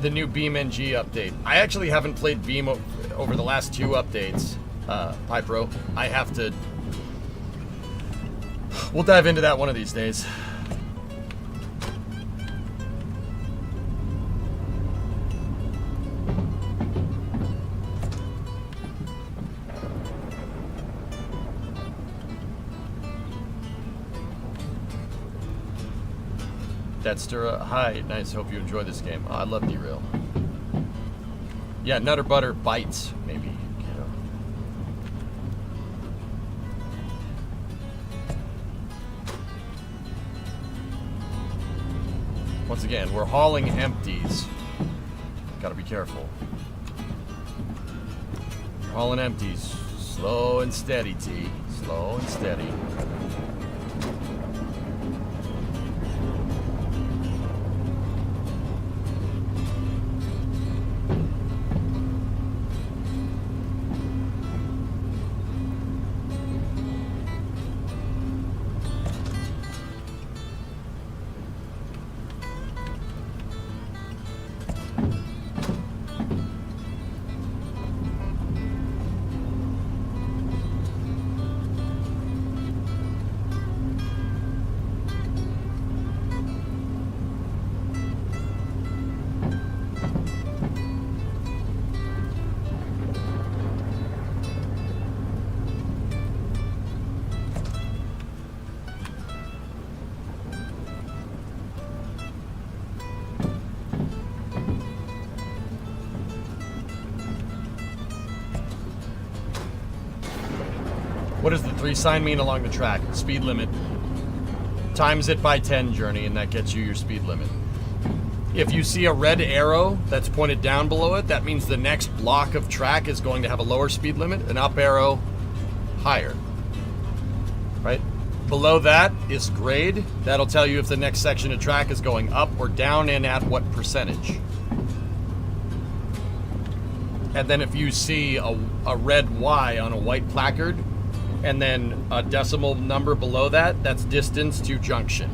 The new BeamNG update. I actually haven't played Beam over the last 2 updates, Pypro. I have to... We'll dive into that one of these days. Deadstura, hi, nice, hope you enjoy this game. Oh, I love Derail. Yeah, Nutter Butter bites, maybe, you know. Once again, we're hauling empties. Gotta be careful. Hauling empties. Slow and steady, T. Slow and steady. What does the 3 sign mean along the track? Speed limit. Times it by 10, Journey, and that gets you your speed limit. If you see a red arrow that's pointed down below it, that means the next block of track is going to have a lower speed limit, an up arrow higher. Right? Below that is grade. That'll tell you if the next section of track is going up or down and at what percentage. And then if you see a red Y on a white placard, and then a decimal number below that, that's distance to junction.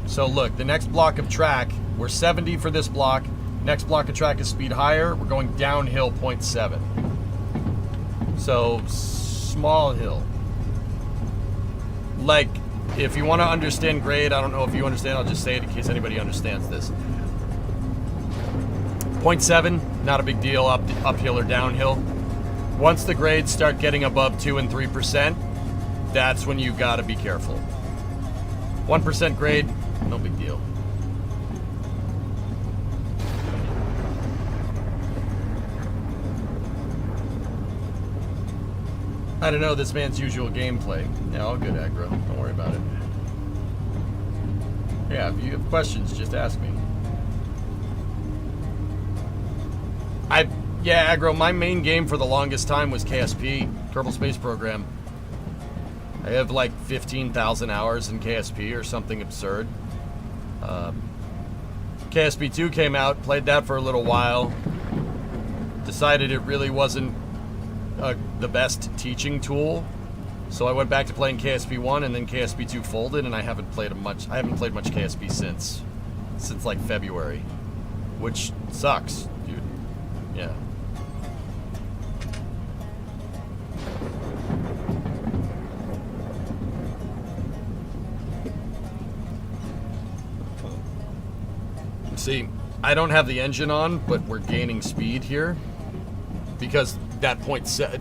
So look, the next block of track, we're 70 for this block. Next block of track is speed higher. We're going downhill 0.7. So small hill. Like, if you want to understand grade, I don't know if you understand, I'll just say it in case anybody understands this. .7, not a big deal uphill or downhill. Once the grades start getting above 2 and 3%, that's when you gotta be careful. 1% grade, no big deal. I don't know this man's usual gameplay. Yeah, all good, aggro. Don't worry about it. Yeah, if you have questions, just ask me. Yeah, aggro, my main game for the longest time was KSP, Kerbal Space Program. I have like 15,000 hours in KSP or something absurd. KSP 2 came out, played that for a little while. Decided it really wasn't the best teaching tool. So I went back to playing KSP 1 and then KSP 2 folded, and I haven't played much KSP since like February. Which sucks, dude. Yeah. See, I don't have the engine on, but we're gaining speed here because that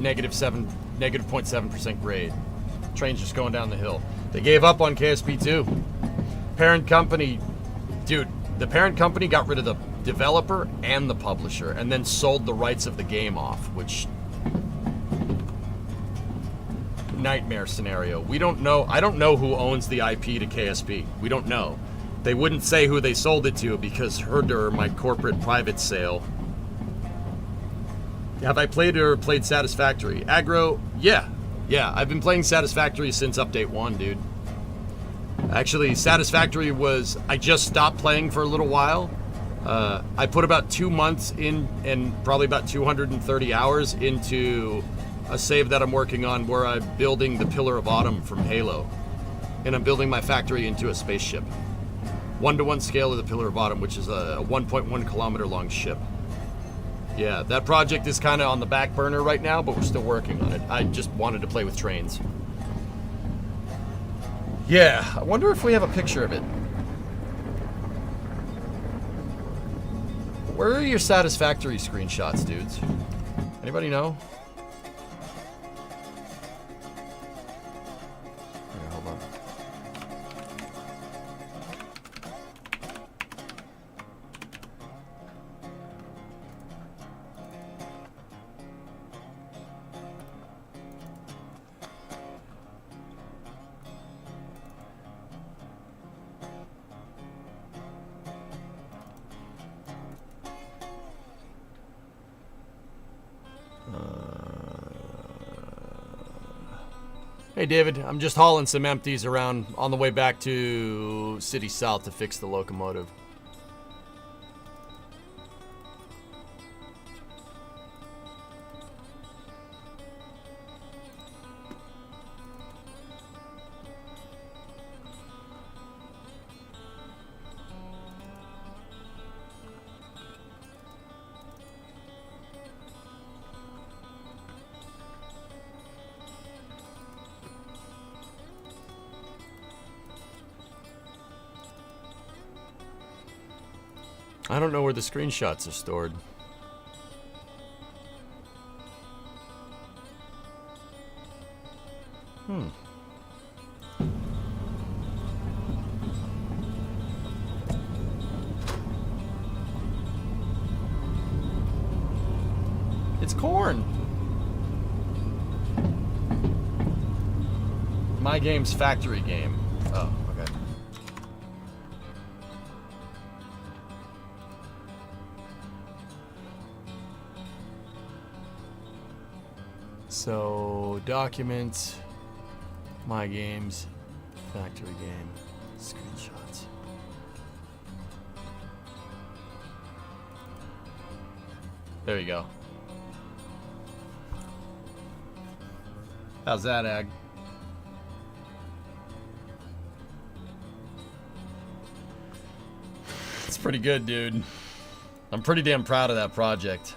negative 0.7% grade. Train's just going down the hill. They gave up on KSP 2. Parent company, dude, the parent company got rid of the developer and the publisher and then sold the rights of the game off, which nightmare scenario. We don't know. I don't know who owns the IP to KSP. We don't know. They wouldn't say who they sold it to because Herder, my corporate private sale. Have I played Satisfactory? Aggro, yeah. Yeah, I've been playing Satisfactory since Update 1, dude. Actually, Satisfactory was... I just stopped playing for a little while. I put about 2 months in and probably about 230 hours into a save that I'm working on where I'm building the Pillar of Autumn from Halo. And I'm building my factory into a spaceship. 1-to-1 scale of the Pillar of Autumn, which is a 1.1 kilometer long ship. Yeah, that project is kind of on the back burner right now, but we're still working on it. I just wanted to play with trains. Yeah, I wonder if we have a picture of it. Where are your Satisfactory screenshots, dudes? Anybody know? Okay, hold on. Hey David, I'm just hauling some empties around on the way back to City South to fix the locomotive. I don't know where the screenshots are stored. It's corn. My game's factory game. Oh, okay. So, documents, my games, factory game, screenshots. There you go. How's that, Ag? It's pretty good, dude. I'm pretty damn proud of that project.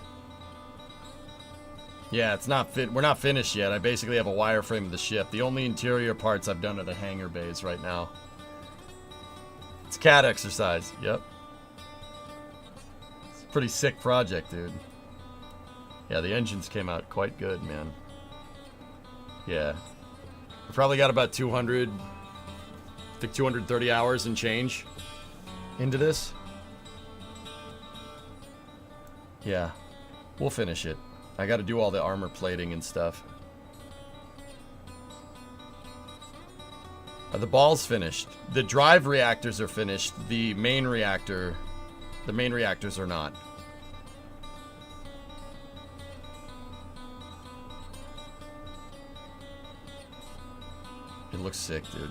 Yeah, it's not we're not finished yet. I basically have a wireframe of the ship. The only interior parts I've done are the hangar bays right now. It's cat exercise. Yep. Pretty sick project, dude. Yeah, the engines came out quite good, man. Yeah. We probably got about 200, I think 230 hours and change into this. Yeah. We'll finish it. I gotta do all the armor plating and stuff. The ball's finished. The drive reactors are finished. The main reactors are not. It looks sick, dude.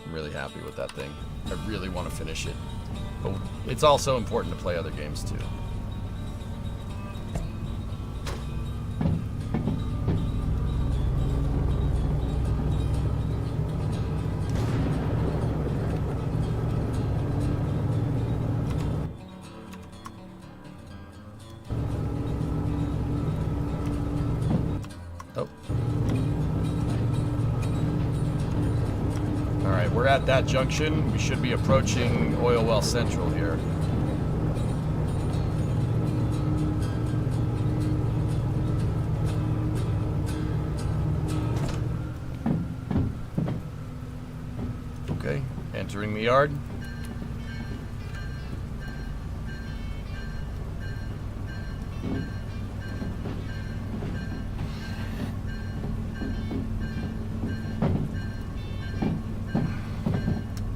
I'm really happy with that thing. I really want to finish it. But it's also important to play other games too. Oh. Alright, we're at that junction. We should be approaching Oil Well Central here. Okay, entering the yard.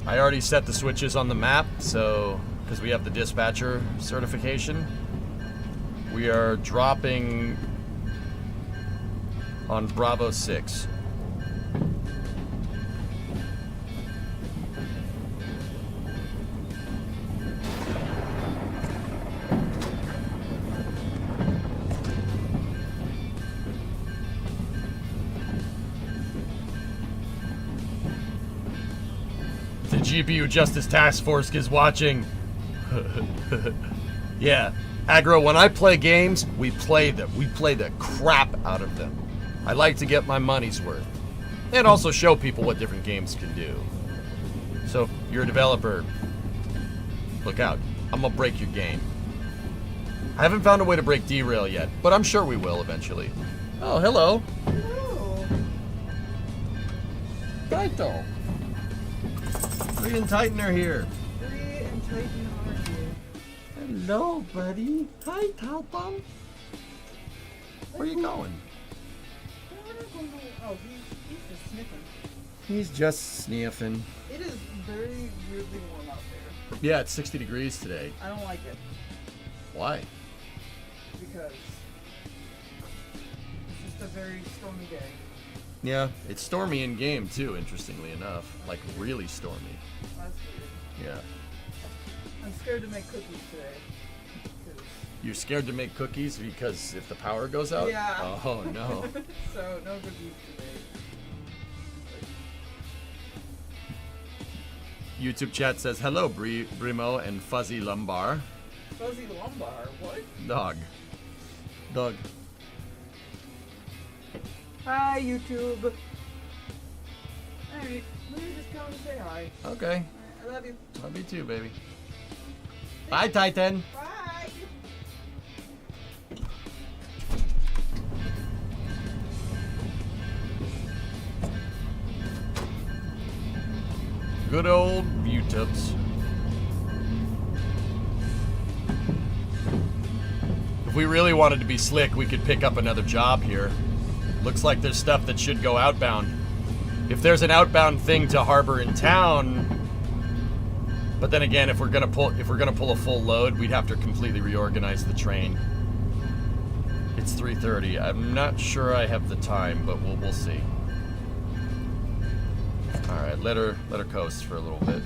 I already set the switches on the map, so because we have the dispatcher certification, we are dropping on Bravo 6. GPU Justice Task Force is watching. Yeah, Aggro, when I play games, we play them. We play the crap out of them. I like to get my money's worth. And also show people what different games can do. So, if you're a developer, look out. I'm gonna break your game. I haven't found a way to break Derail yet, but I'm sure we will eventually. Oh, hello. Hello. Taito. Bree and Titan are here. Bree and Titan are here. Hello, buddy. Hi, Talpum. Where are you going? Oh, he's just sniffing. He's just sniffing. It is very weirdly warm out there. Yeah, it's 60 degrees today. I don't like it Why? because it's just a very stormy day. Yeah, it's stormy in game too, interestingly enough. Like, really stormy. That's weird. Yeah. I'm scared to make cookies today. 'Cause- You're scared to make cookies because if the power goes out? Yeah. Oh, no. So, no cookies today. YouTube chat says, hello, Brimo and Fuzzy Lumbar. Fuzzy lumbar, what? Dog. Dog. Hi, YouTube. Alright, let me just come and say hi. Okay. I love you. Love you too, baby. Bye, Titan. Bye. Good old YouTubes. If we really wanted to be slick, we could pick up another job here. Looks like there's stuff that should go outbound. If there's an outbound thing to harbor in town, but then again, if we're gonna pull a full load, we'd have to completely reorganize the train. It's 3:30. I'm not sure I have the time, but we'll see. All right, let her coast for a little bit.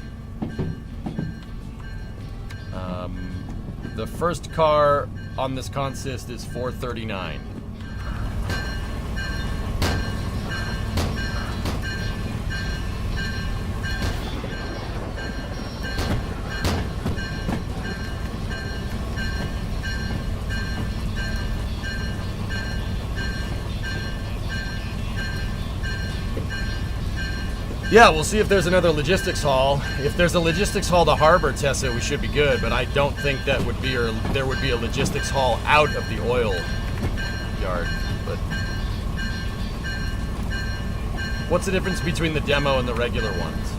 The first car on this consist is 439. Yeah, we'll see if there's another logistics hall. If there's a logistics hall to harbor Tessa, we should be good, but I don't think that would be, or there would be a logistics hall out of the oil yard. But what's the difference between the demo and the regular ones?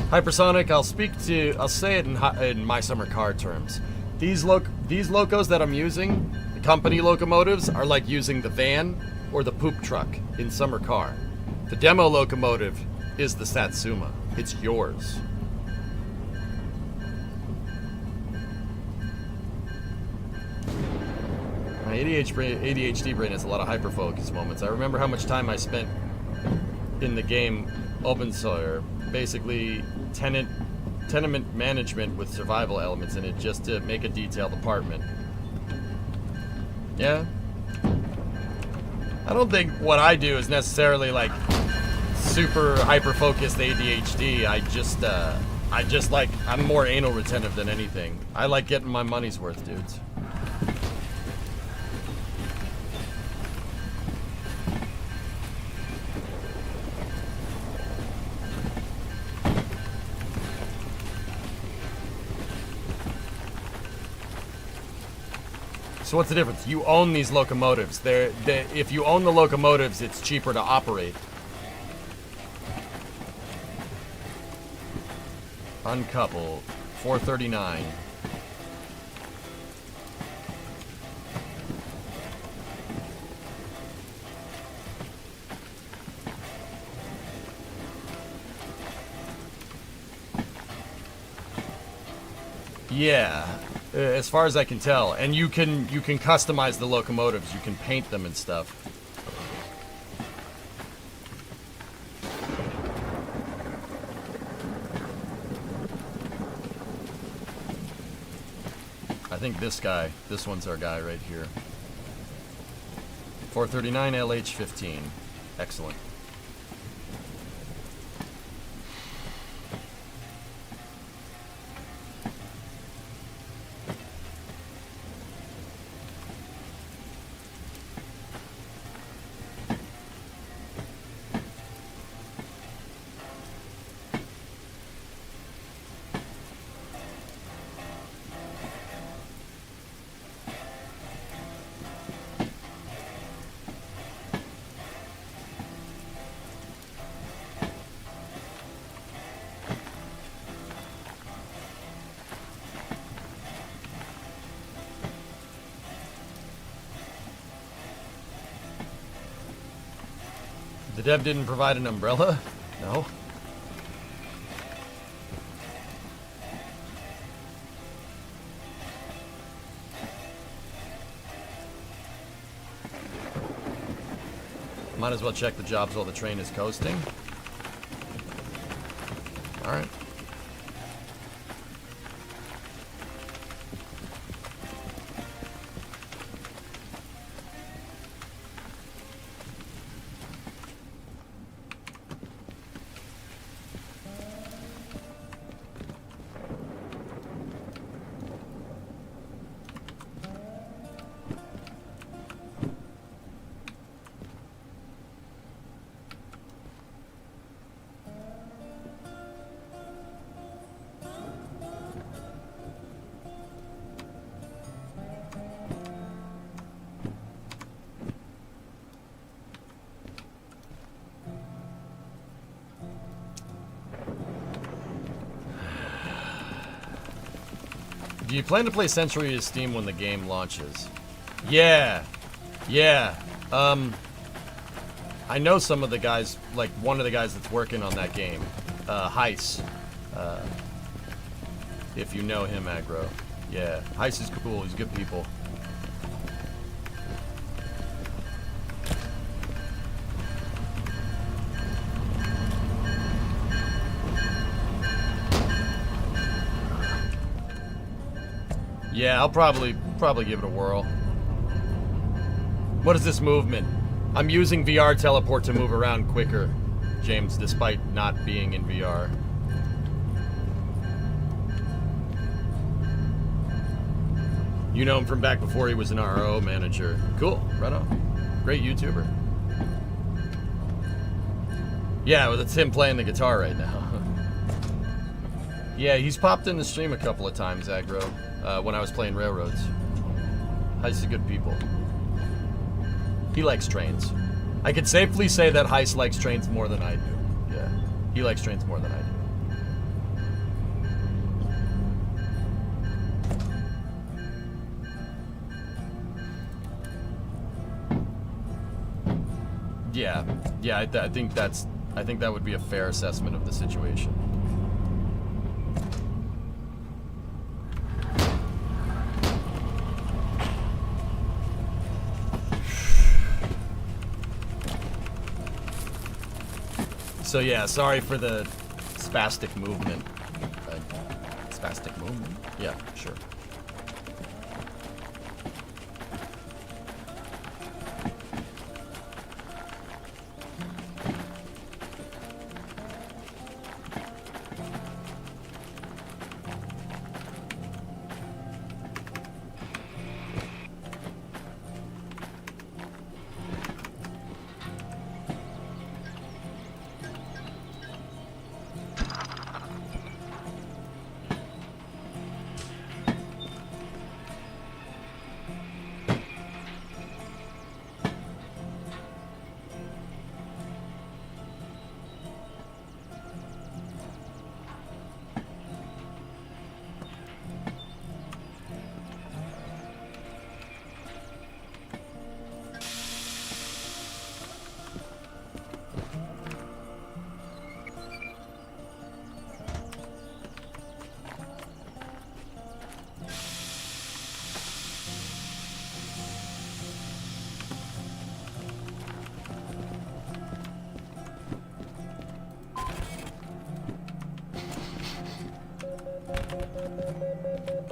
Hypersonic, I'll say it in my summer car terms. These locos that I'm using, the company locomotives, are like using the van or the poop truck in summer car. The demo locomotive is the Satsuma. It's yours. My ADHD brain has a lot of hyperfocus moments. I remember how much time I spent in the game Open Sawyer, basically tenement management with survival elements in it, just to make a detailed apartment. Yeah. I don't think what I do is necessarily like super hyper-focused ADHD. I just like, I'm more anal retentive than anything. I like getting my money's worth, dudes. So what's the difference? You own these locomotives. If you own the locomotives, it's cheaper to operate. Uncouple, 439. Yeah. As far as I can tell, and you can customize the locomotives. You can paint them and stuff. I think this one's our guy right here. 439 LH15. Excellent. The dev didn't provide an umbrella? No. Might as well check the jobs while the train is coasting. Alright. Do you plan to play Century of Steam when the game launches? Yeah. I know some of the guys, like one of the guys that's working on that game, Heiss. If you know him, Aggro. Yeah, Heiss is cool. He's good people. Yeah, I'll probably give it a whirl. What is this movement? I'm using VR teleport to move around quicker, James, despite not being in VR. You know him from back before he was an RO manager. Cool, right on. Great YouTuber. Yeah, well, it's him playing the guitar right now. Yeah, he's popped in the stream a couple of times, Aggro, when I was playing Railroads. Heist is good people. He likes trains. I could safely say that Heist likes trains more than I do. Yeah, he likes trains more than I do. Yeah, I think that would be a fair assessment of the situation. So yeah, sorry for the spastic movement. Spastic movement? Yeah, sure.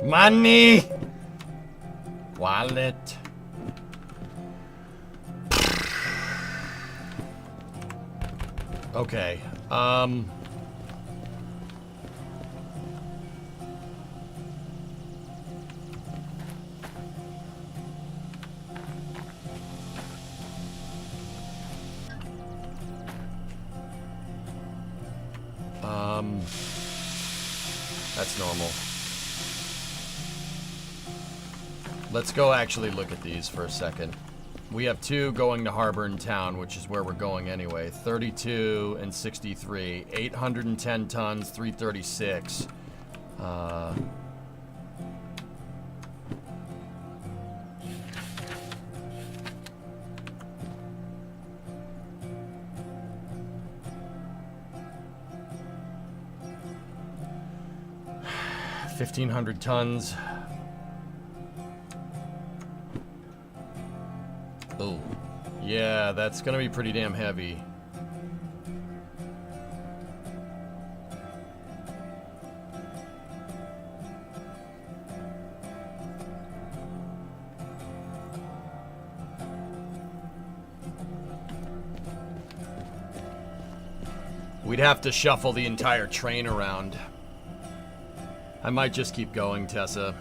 Money! Wallet. Okay. That's normal. Let's go actually look at these for a second. We have 2 going to Harborne Town, which is where we're going anyway. 32 and 63. 810 tons, 336. 1,500 tons. Oh, yeah, that's gonna be pretty damn heavy. We'd have to shuffle the entire train around. I might just keep going, Tessa.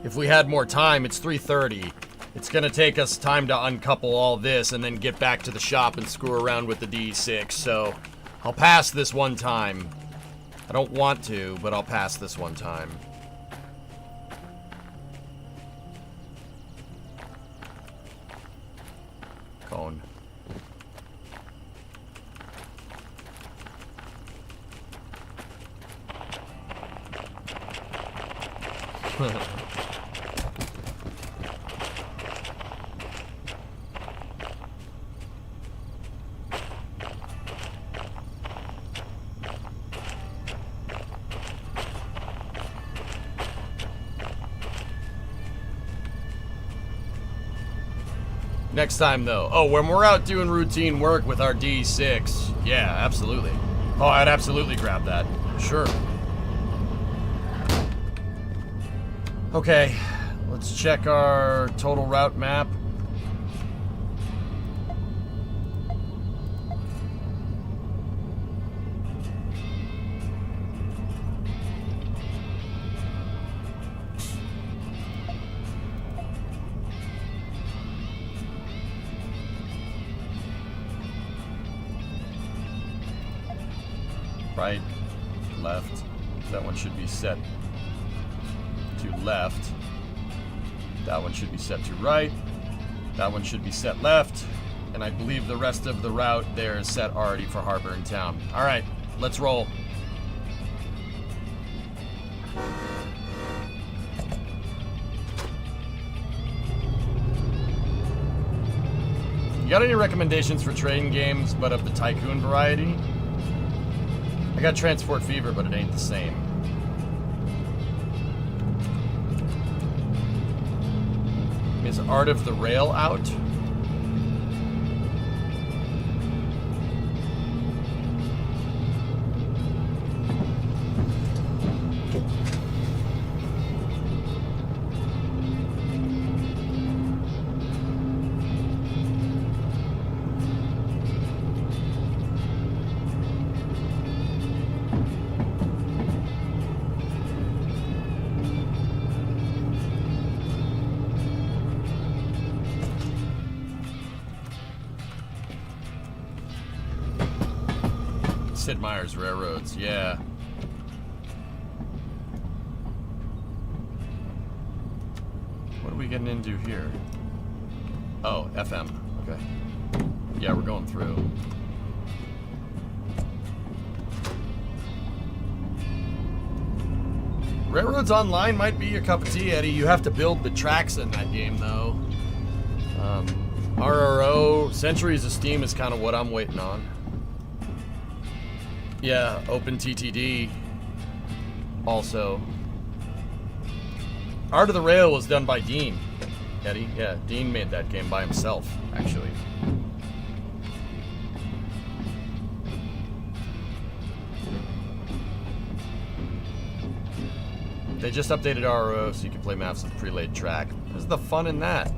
If we had more time, it's 3:30. It's gonna take us time to uncouple all this and then get back to the shop and screw around with the DE-6, so I'll pass this one time. I don't want to, but I'll pass this one time. Cone. Next time, though. Oh, when we're out doing routine work with our DE-6. Yeah, absolutely. Oh, I'd absolutely grab that. Sure. Okay, let's check our total route map. right, left. That one should be set to left. That one should be set to right. That one should be set left. And I believe the rest of the route there is set already for harbor and town. All right, let's roll. You got any recommendations for train games, but of the Tycoon variety? I got Transport Fever, but it ain't the same. Is Art of the Rail out? Sid Meier's Railroads, yeah. What are we getting into here? Oh, FM, okay. Yeah, we're going through. Railroads Online might be your cup of tea, Eddie. You have to build the tracks in that game, though. RRO, Centuries of Steam is kind of what I'm waiting on. Yeah, OpenTTD also. Art of the Rail was done by Dean, Eddie. Yeah, Dean made that game by himself, actually. They just updated RRO so you can play maps with pre-laid track. What's the fun in that?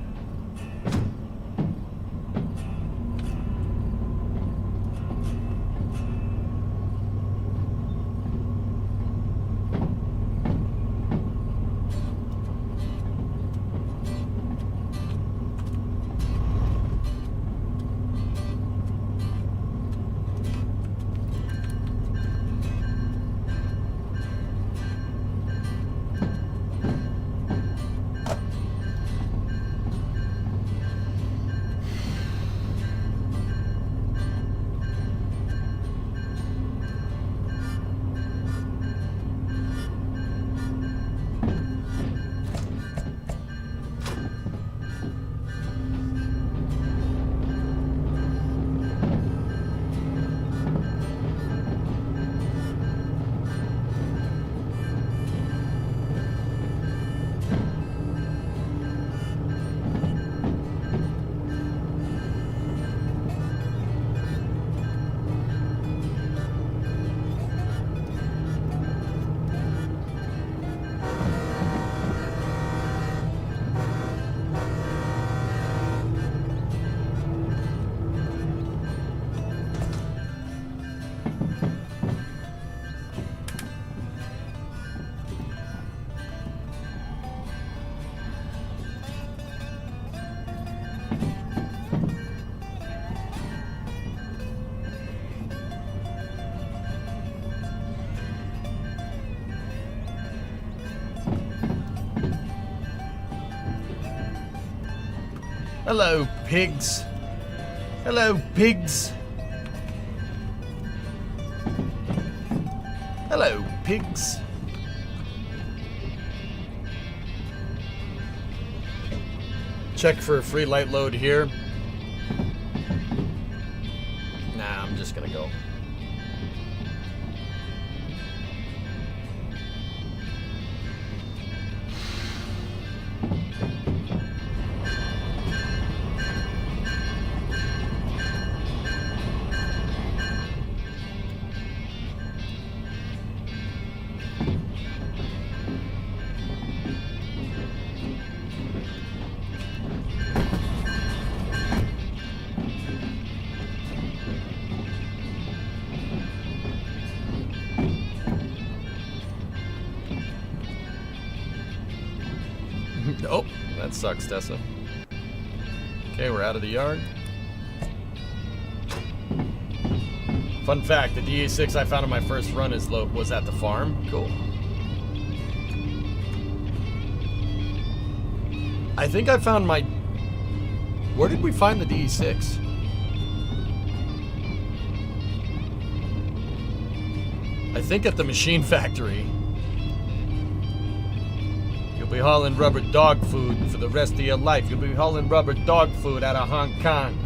Hello, pigs. Hello, pigs. Hello, pigs. Check for a free light load here. Nah, I'm just gonna go. Oh, that sucks, Tessa. Okay, we're out of the yard. Fun fact, the DE-6 I found in my first run was at the farm. Cool. I think I found my... Where did we find the DE-6? I think at the machine factory. You'll be hauling rubber dog food for the rest of your life. You'll be hauling rubber dog food out of Hong Kong.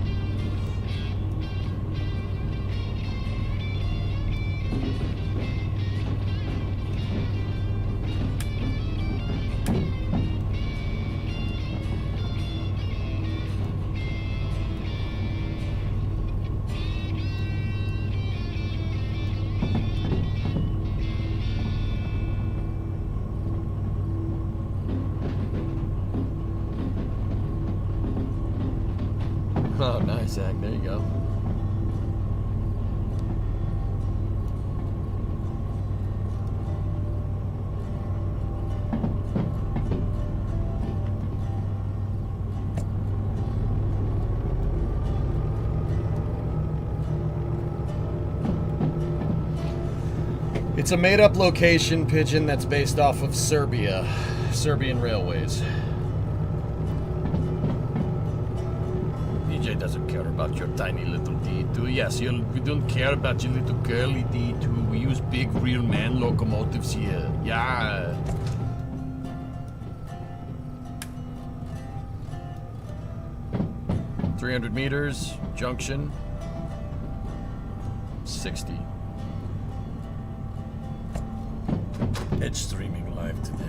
Oh, nice, Zach. There you go. It's a made-up location, Pigeon, that's based off of Serbia. Serbian railways. DJ doesn't care about your tiny little D2. Yes, we don't care about your little girly D2. We use big real man locomotives here. Yeah. $300 meters, junction. 60. It's streaming live today.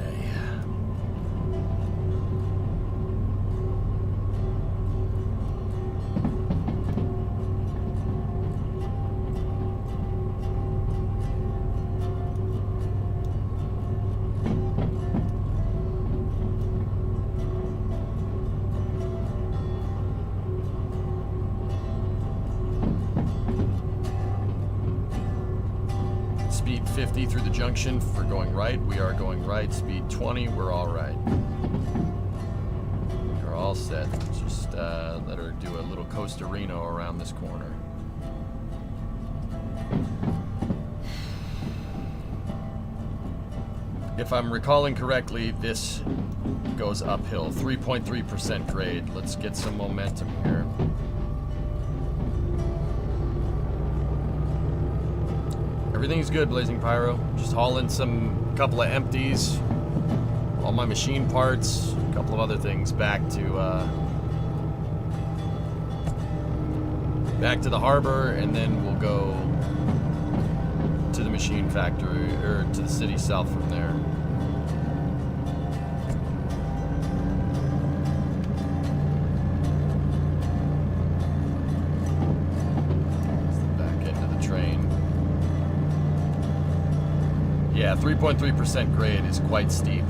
Speed 50 through the junction for going right. We are going right. Speed 20, we're all right. We're all set. Just let her do a little Costa Reno around this corner. If I'm recalling correctly, this goes uphill. 3.3% grade. Let's get some momentum here. Everything's good, Blazing Pyro. Just hauling couple of empties, all my machine parts, a couple of other things back to the harbor, and then we'll go to the machine factory, or to the city south from there. It's the back end of the train. Yeah, 3.3% grade is quite steep.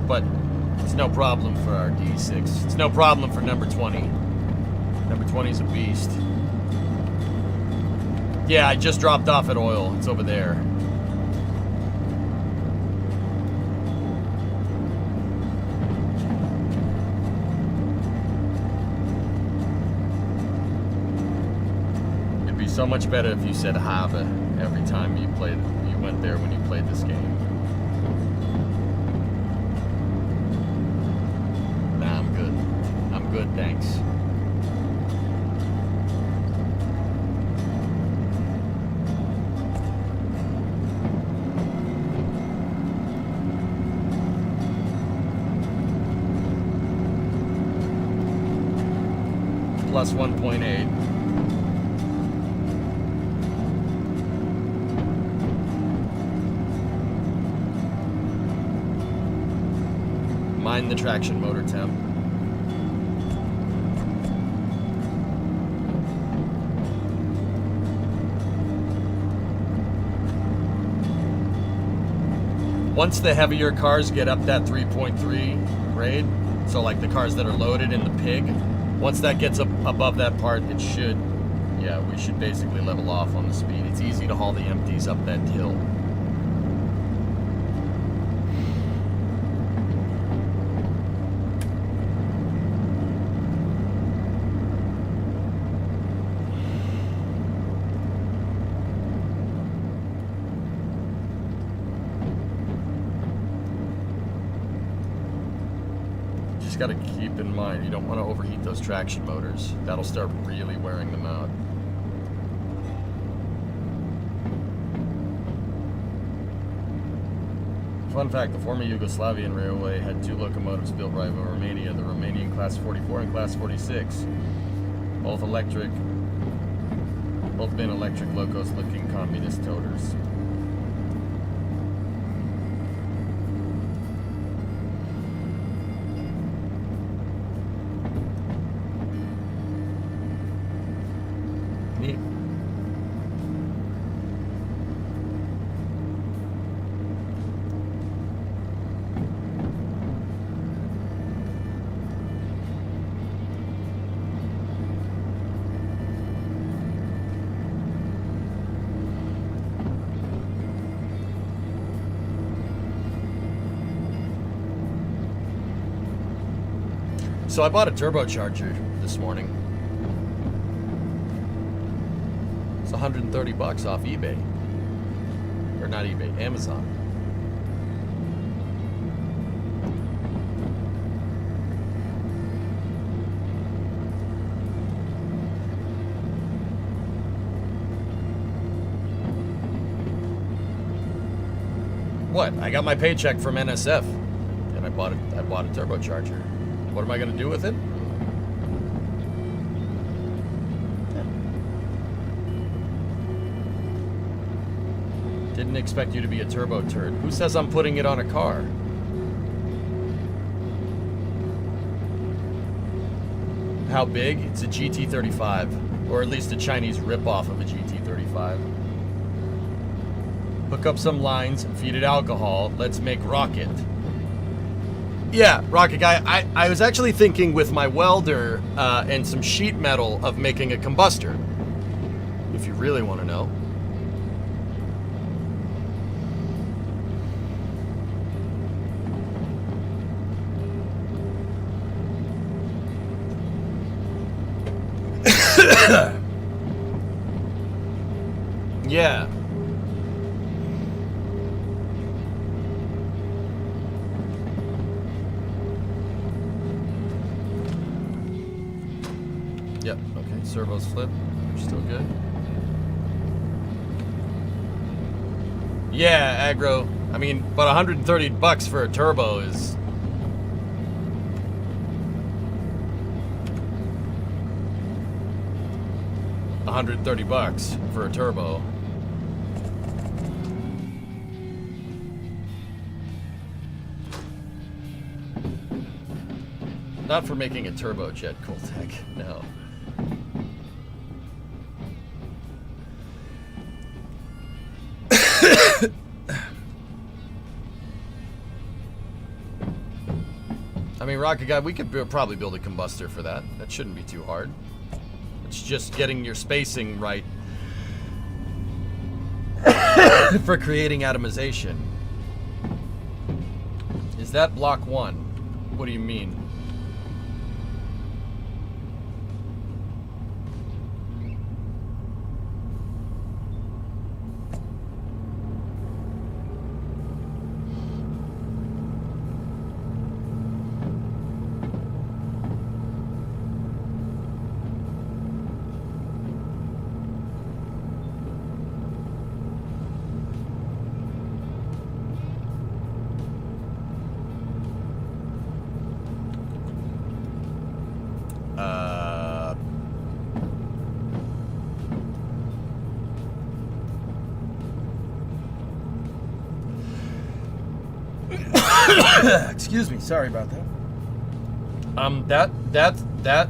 But it's no problem for our DE-6. It's no problem for number 20. Number 20 is a beast. Yeah, I just dropped off at oil. It's over there. It'd be so much better if you said Have every time you went there when you played this game. Nah, I'm good. I'm good, thanks. Plus 1.8. Mind the traction motor temp. Once the heavier cars get up that 3.3 grade, so like the cars that are loaded in the pig, once that gets up above that part, it should, yeah, we should basically level off on the speed. It's easy to haul the empties up that hill. got to keep in mind, you don't want to overheat those traction motors. That'll start really wearing them out. Fun fact, the former Yugoslavian railway had 2 locomotives built right over Romania, the Romanian Class 44 and Class 46. Both electric, both been electric locos looking communist toters. Neat. So I bought a turbocharger this morning. It's $130 off eBay. Or not eBay, Amazon. What? I got my paycheck from NSF and I bought a turbocharger. What am I going to do with it? Didn't expect you to be a turbo turd. Who says I'm putting it on a car? How big? It's a GT35, or at least a Chinese ripoff of a GT35. Hook up some lines, feed it alcohol, let's make rocket. Yeah, Rocket Guy, I was actually thinking with my welder and some sheet metal of making a combustor, if you really want to know. Yeah. Yep, okay, servos flip, they're still good. Yeah, aggro, I mean, but $130 for a turbo is... $130 for a turbo. Not for making a turbojet, Cooltech, no. I mean, Rocket Guy, we could probably build a combustor for that. That shouldn't be too hard. It's just getting your spacing right for creating atomization. Is that block 1? What do you mean? Excuse me, sorry about that. That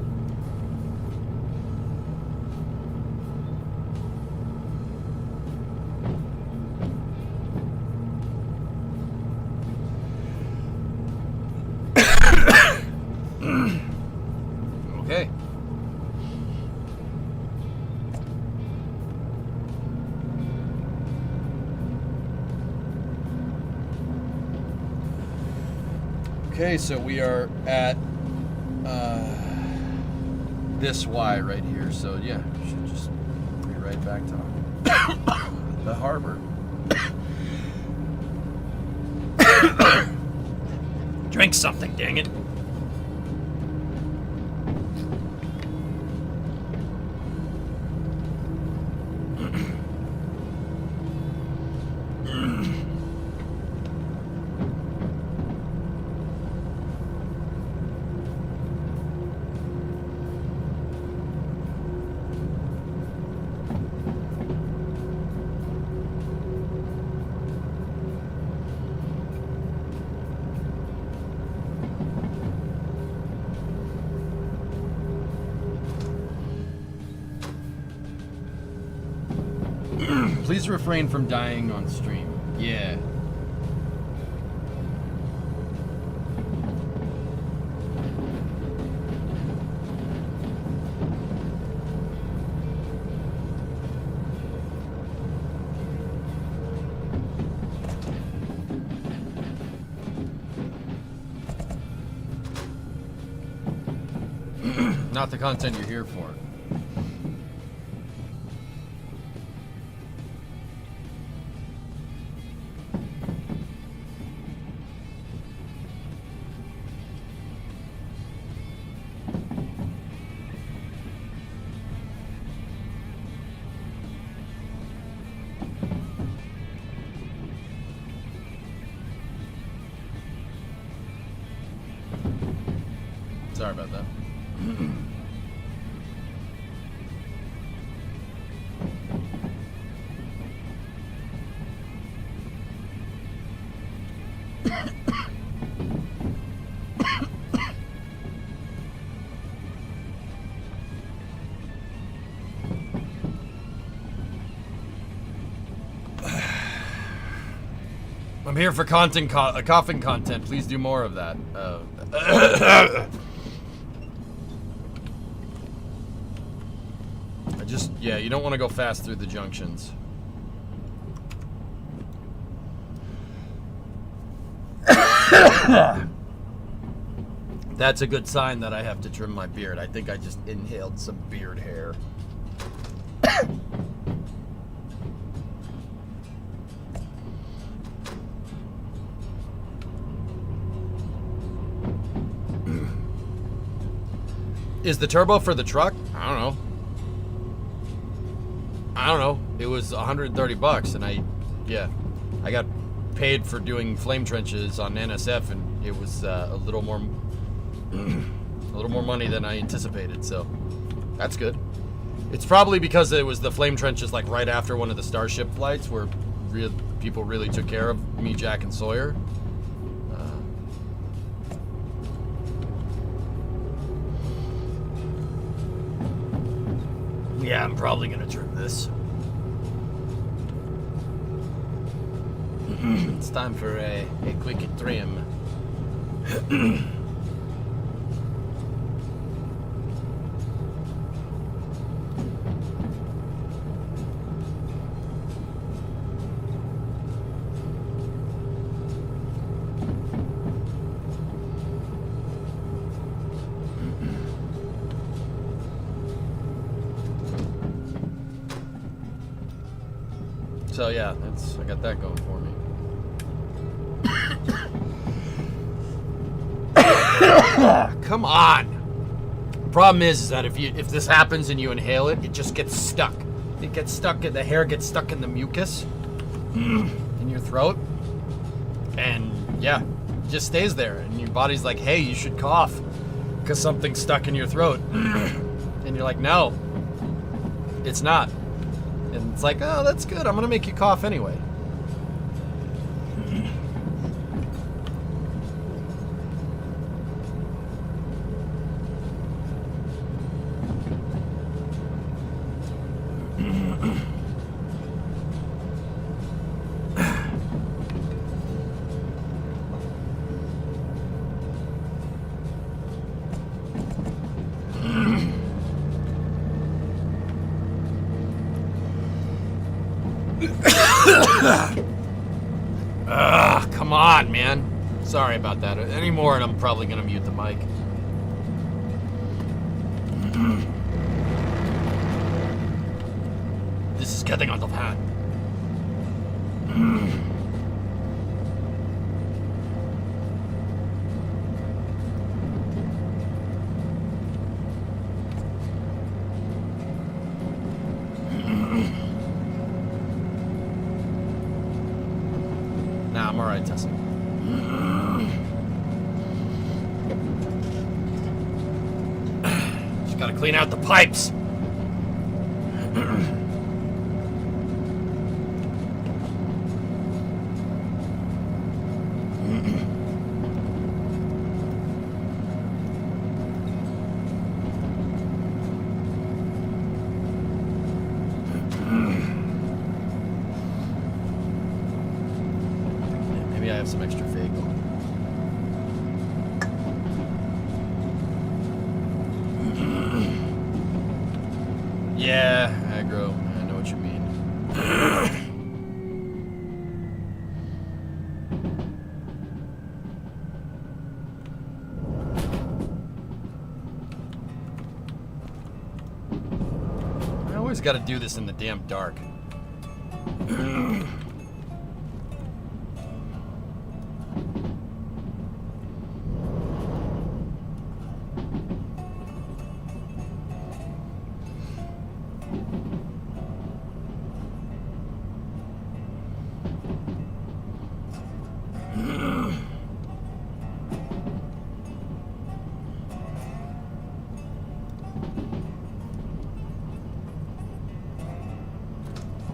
okay. Okay, so we are at this Y right here. So yeah, should just be right back to the harbor. Drink something, dang it. Please refrain from dying on stream. Yeah. Not the content you're here for. Sorry about that. I'm here for coughing content. Please do more of that. Yeah, you don't want to go fast through the junctions. That's a good sign that I have to trim my beard. I think I just inhaled some beard hair. Is the turbo for the truck? I don't know. It was 130 bucks, and I got paid for doing flame trenches on NSF, and it was a little more money than I anticipated. So that's good. It's probably because it was the flame trenches like right after one of the Starship flights where people really took care of me, Jack, and Sawyer. Yeah, I'm probably gonna trim this. It's time for a quick trim. So yeah, I got that going for me. Come on. Problem is that if this happens and you inhale it, it just gets stuck. It gets stuck in the hair, gets stuck in the mucus in your throat, and yeah, it just stays there. And your body's like, hey, you should cough because something's stuck in your throat, and you're like, no, it's not. And it's like, oh, that's good. I'm gonna make you cough anyway. Come on, man. Sorry about that. Any more and I'm probably gonna mute the mic. This is getting out of hand. Nah, I'm alright, Tessa. Just gotta clean out the pipes. Maybe I have some extra Faygo. Yeah, aggro. I know what you mean. I always got to do this in the damn dark.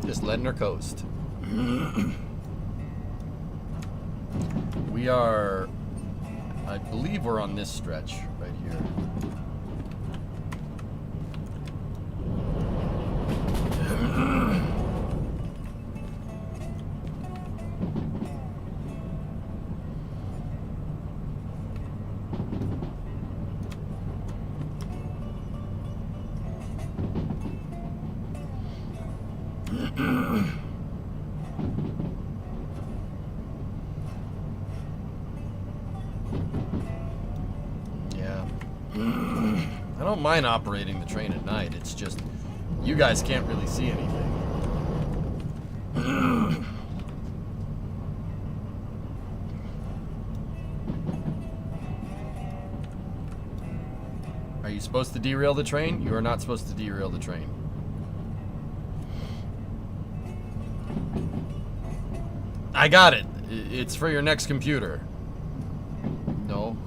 Just letting her coast. We are, I believe we're on this stretch right here. I don't mind operating the train at night. It's just you guys can't really see anything. Are you supposed to derail the train? You are not supposed to derail the train. I got it. It's for your next computer. No.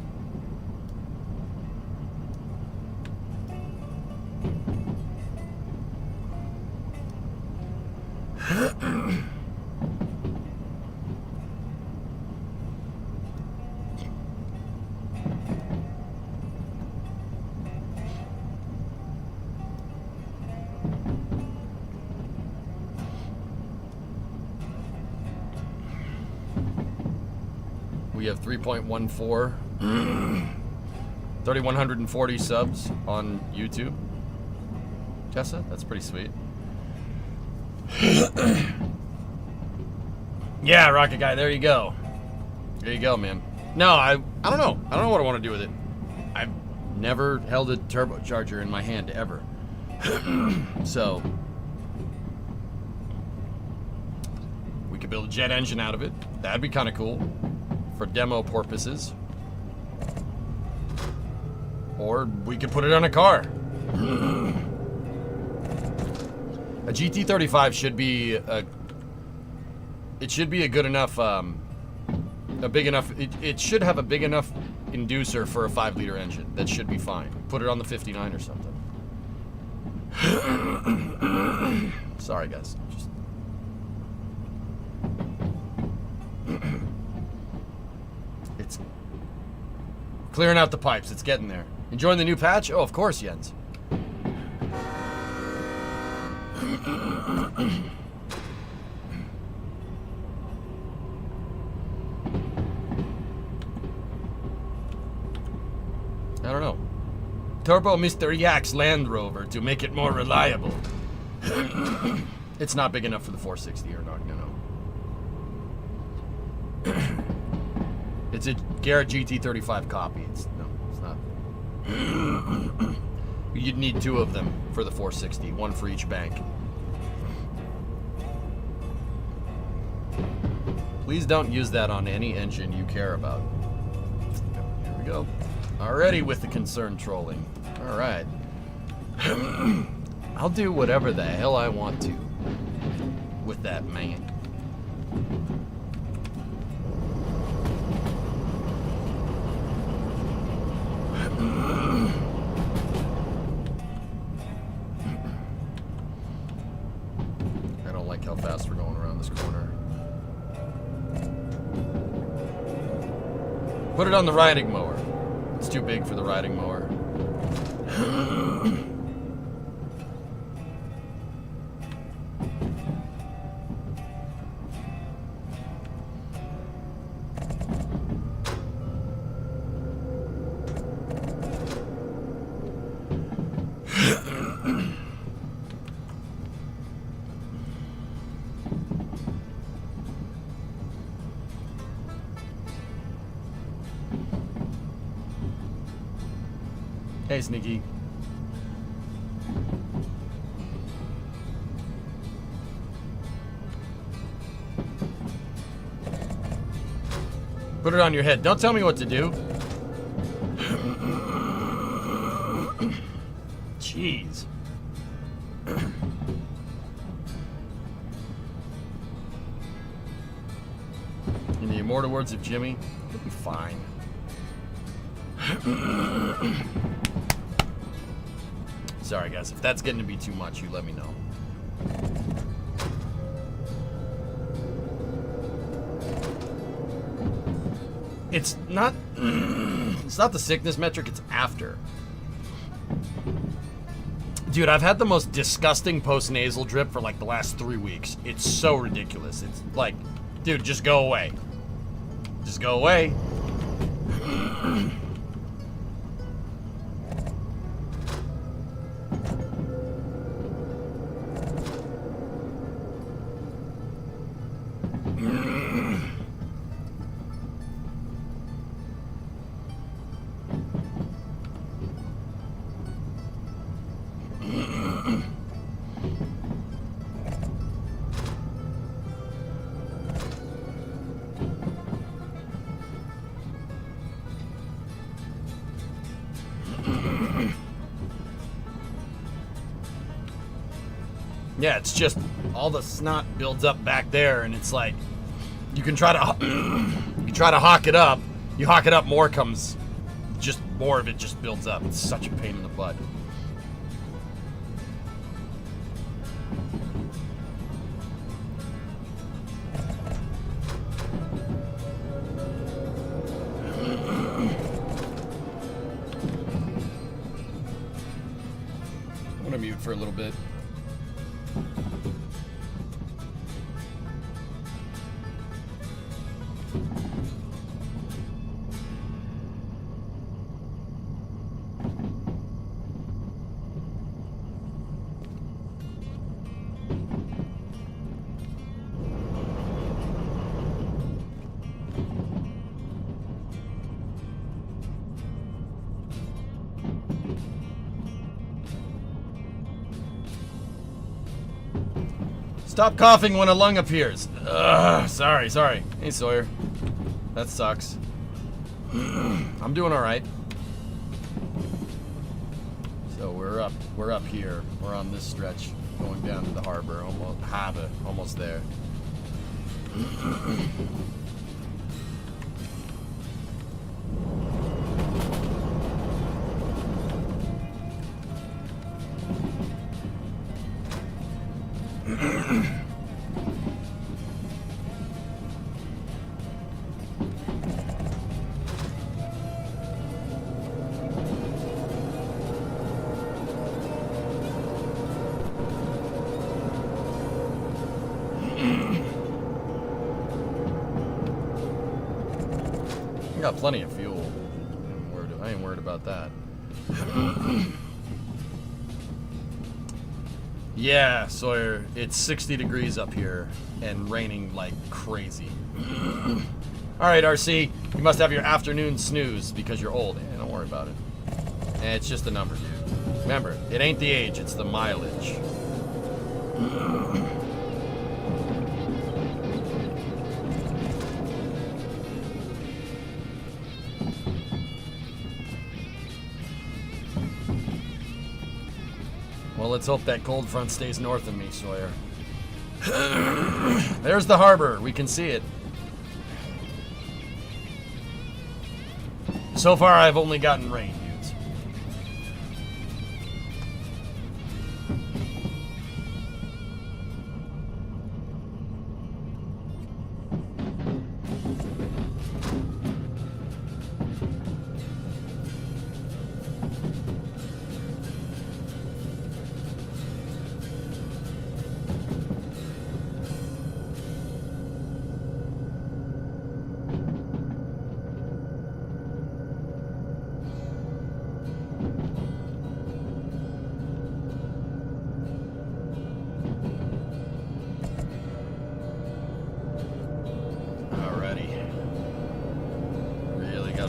We have 3.14, 3,140 subs on YouTube. Tessa, that's pretty sweet. Yeah, Rocket Guy, there you go. There you go, man. No, I don't know. I don't know what I want to do with it. I've never held a turbocharger in my hand, ever. So, we could build a jet engine out of it. That'd be kind of cool. For demo purposes. Or we could put it on a car. A GT35 should be a... It should be a good enough, a big enough... It should have a big enough inducer for a 5-liter engine. That should be fine. Put it on the 59 or something. Sorry, guys. Just... It's clearing out the pipes. It's getting there. Enjoying the new patch? Oh, of course, Jens. I don't know. Turbo Mr. Yak's Land Rover to make it more reliable. It's not big enough for the 460 or not, no. It's a Garrett GT35 copy. It's not. You'd need 2 of them for the 460, 1 for each bank. Please don't use that on any engine you care about. Here we go. Already with the concern trolling. All right. I'll do whatever the hell I want to with that man. I don't like how fast we're going around this corner. Put it on the riding mower. It's too big for the riding mower. Hey, Sneaky. Put it on your head. Don't tell me what to do. Jeez. In the immortal words of Jimmy, you'll be fine. Sorry, guys. If that's getting to be too much, you let me know. It's not the sickness metric, it's after. Dude, I've had the most disgusting post-nasal drip for like the last 3 weeks. It's so ridiculous. It's like, dude, just go away. Just go away. Yeah, it's just all the snot builds up back there, and it's like you can try to hawk it up. You hawk it up, more comes. Just more of it just builds up. It's such a pain in the butt. I'm gonna mute for a little bit. Stop coughing when a lung appears. Ugh, sorry. Hey, Sawyer. That sucks. I'm doing all right. So we're up here. We're on this stretch going down to the harbor. Almost there. I got plenty of fuel. I ain't worried about that. Yeah, Sawyer, it's 60 degrees up here and raining like crazy. Alright, RC, you must have your afternoon snooze because you're old. Yeah, don't worry about it. It's just a number, dude. Remember, it ain't the age, it's the mileage. Well, let's hope that cold front stays north of me, Sawyer. There's the harbor. We can see it. So far, I've only gotten rain, dudes.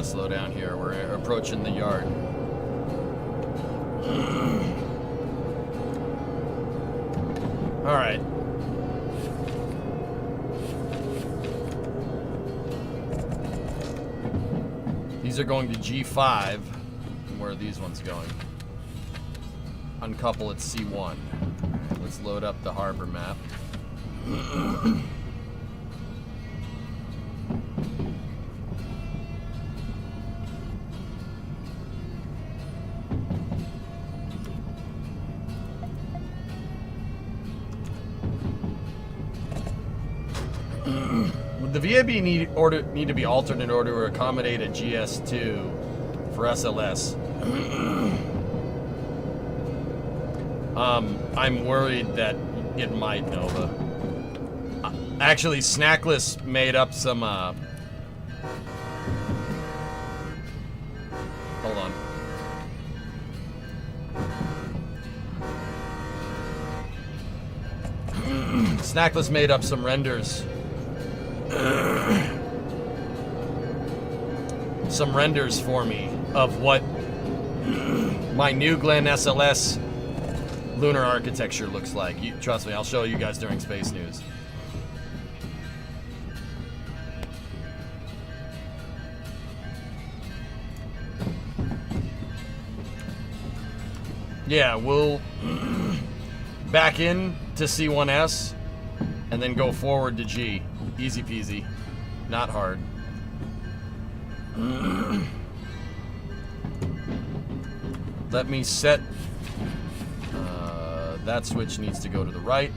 Slow down here. We're approaching the yard. All right. These are going to G5. Where are these ones going? Uncouple at C1. Let's load up the harbor map. Would the VAB need to be altered in order to accommodate a GS2 for SLS? I'm worried that it might, Nova. Actually, Snackless made up some, hold on. Snackless made up some renders. Some renders for me of what my new Glen SLS lunar architecture looks like. Trust me, I'll show you guys during Space News. Yeah, we'll back in to C1S and then go forward to G. Easy peasy. Not hard. Let me set... that switch needs to go to the right.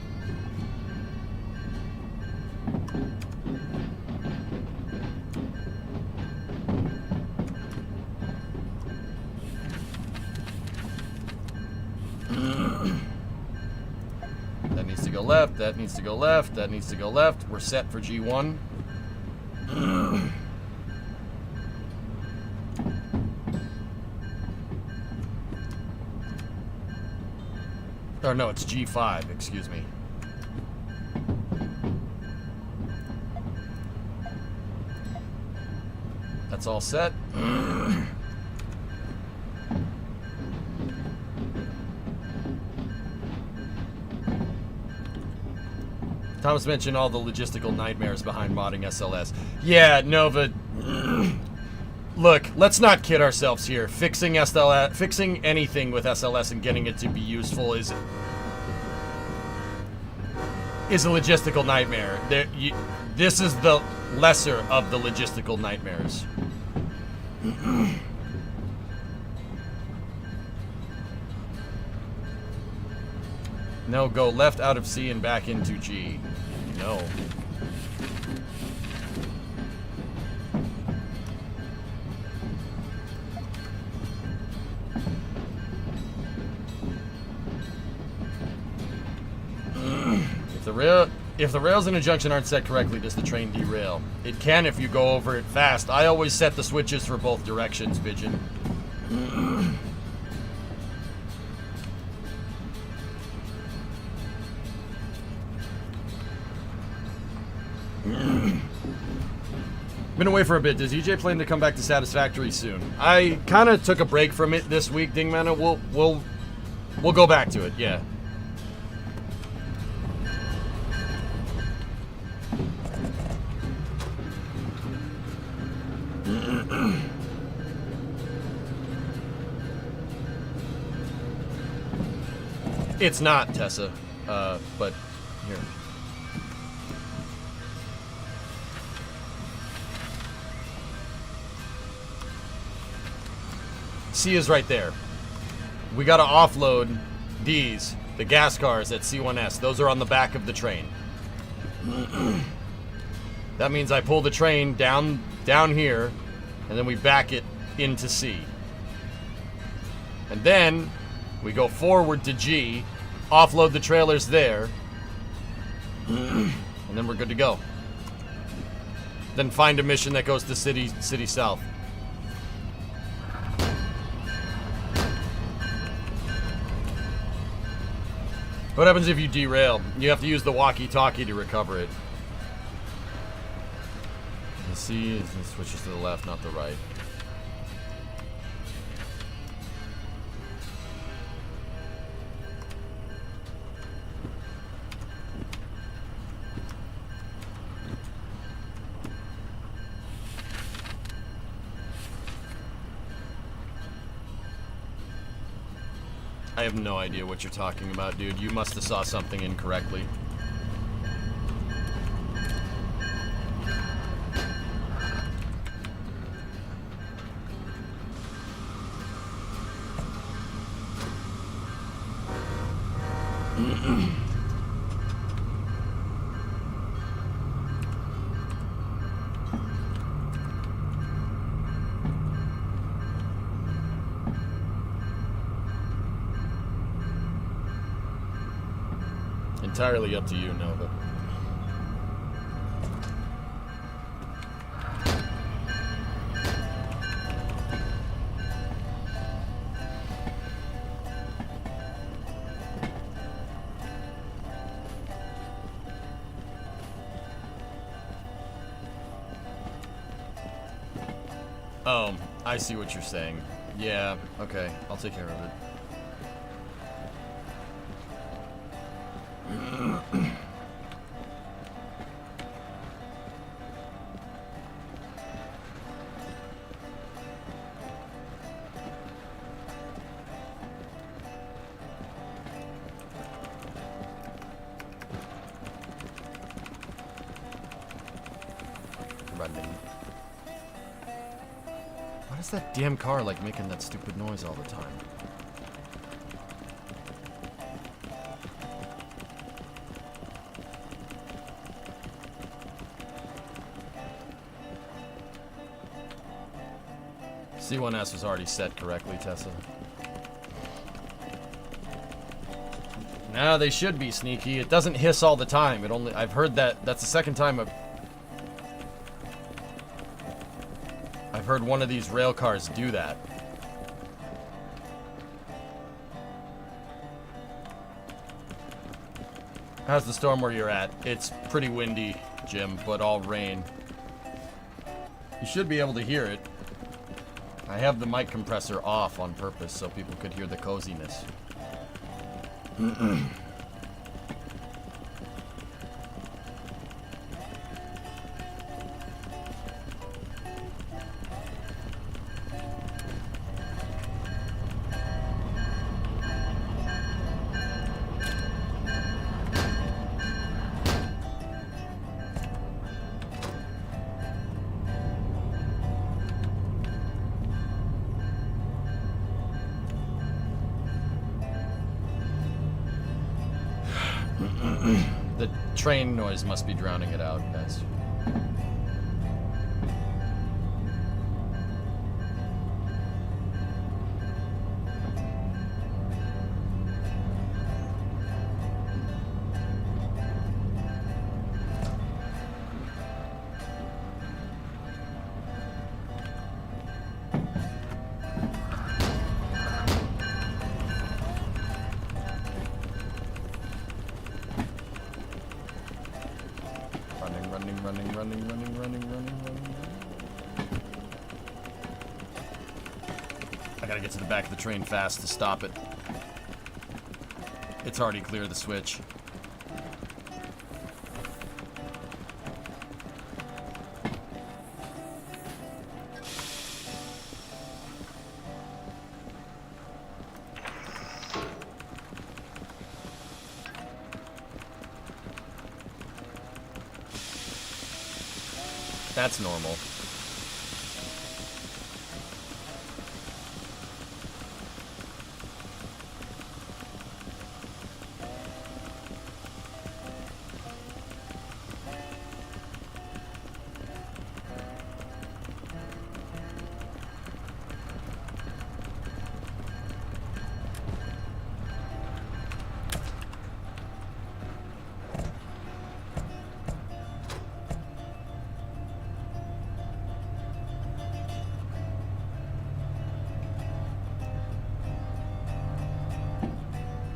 That needs to go left, that needs to go left, that needs to go left. We're set for G1. Or no, it's G5, excuse me. That's all set. Thomas mentioned all the logistical nightmares behind modding SLS. Yeah, Nova. Look, let's not kid ourselves here. Fixing anything with SLS and getting it to be useful is a logistical nightmare. This is the lesser of the logistical nightmares. No, go left out of C and back into G. No. If the rails in a junction aren't set correctly, does the train derail? It can if you go over it fast. I always set the switches for both directions, Pigeon. Been away for a bit. Does EJ plan to come back to Satisfactory soon? I kind of took a break from it this week, Dingmana. We'll go back to it. Yeah. It's not, Tessa, but here. C is right there. We gotta offload these, the gas cars at C1S. Those are on the back of the train. That means I pull the train down here, and then we back it into C. And then we go forward to G, offload the trailers there, and then we're good to go. Then find a mission that goes to City South. What happens if you derail? You have to use the walkie-talkie to recover it. Let's see, it switches to the left, not the right. I have no idea what you're talking about, dude. You must have saw something incorrectly. Entirely up to you, Nova. Oh, I see what you're saying. Yeah, okay, I'll take care of it. Running. Why is that damn car like making that stupid noise all the time? C1S was already set correctly, Tessa. Nah, they should be sneaky. It doesn't hiss all the time. It only, I've heard that, that's the second time I've heard one of these rail cars do that. How's the storm where you're at? It's pretty windy, Jim, but all rain. You should be able to hear it. I have the mic compressor off on purpose so people could hear the coziness. The train noise must be drowning it out, guys. Running. I gotta get to the back of the train fast to stop it. It's already clear the switch. That's normal.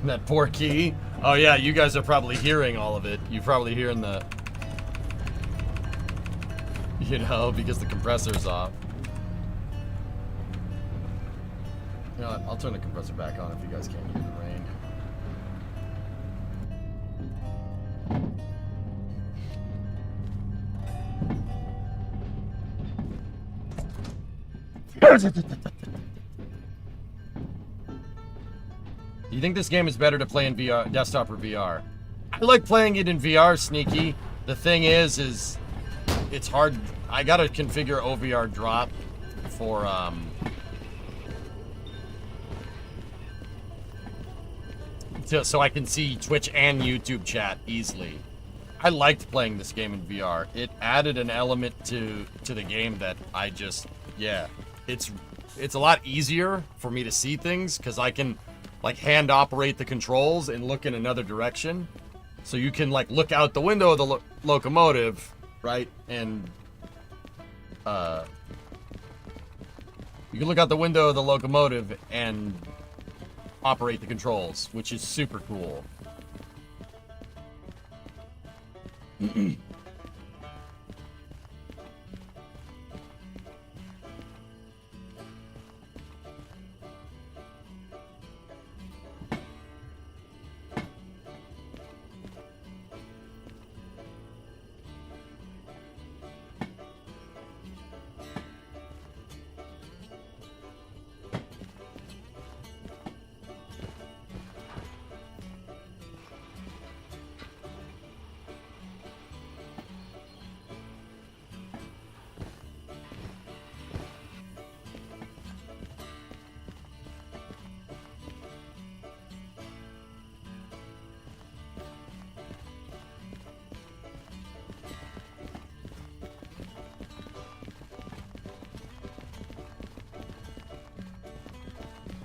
That poor key. Oh yeah, you guys are probably hearing all of it. You're probably hearing the... You know, because the compressor's off. You know what? I'll turn the compressor back on if you guys can't hear the rain. Do you think this game is better to play in VR, desktop or VR? I like playing it in VR, Sneaky. The thing is it's hard. I gotta configure OVR drop for, so I can see Twitch and YouTube chat easily. I liked playing this game in VR. It added an element to the game that I just, yeah. It's a lot easier for me to see things because I can, like, hand operate the controls and look in another direction. So you can, like, look out the window of the locomotive, right? And, you can look out the window of the locomotive and operate the controls, which is super cool.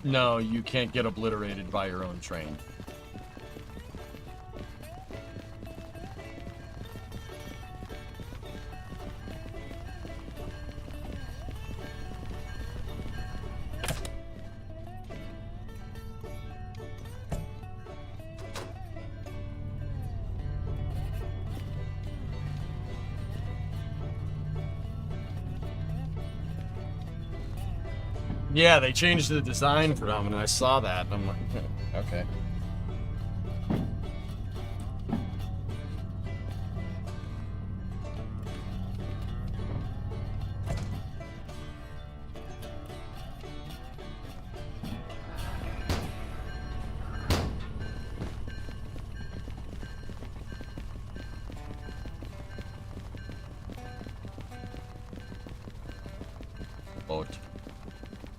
No, you can't get obliterated by your own train. Yeah, they changed the design for them, and I saw that, and I'm like, okay. Boat.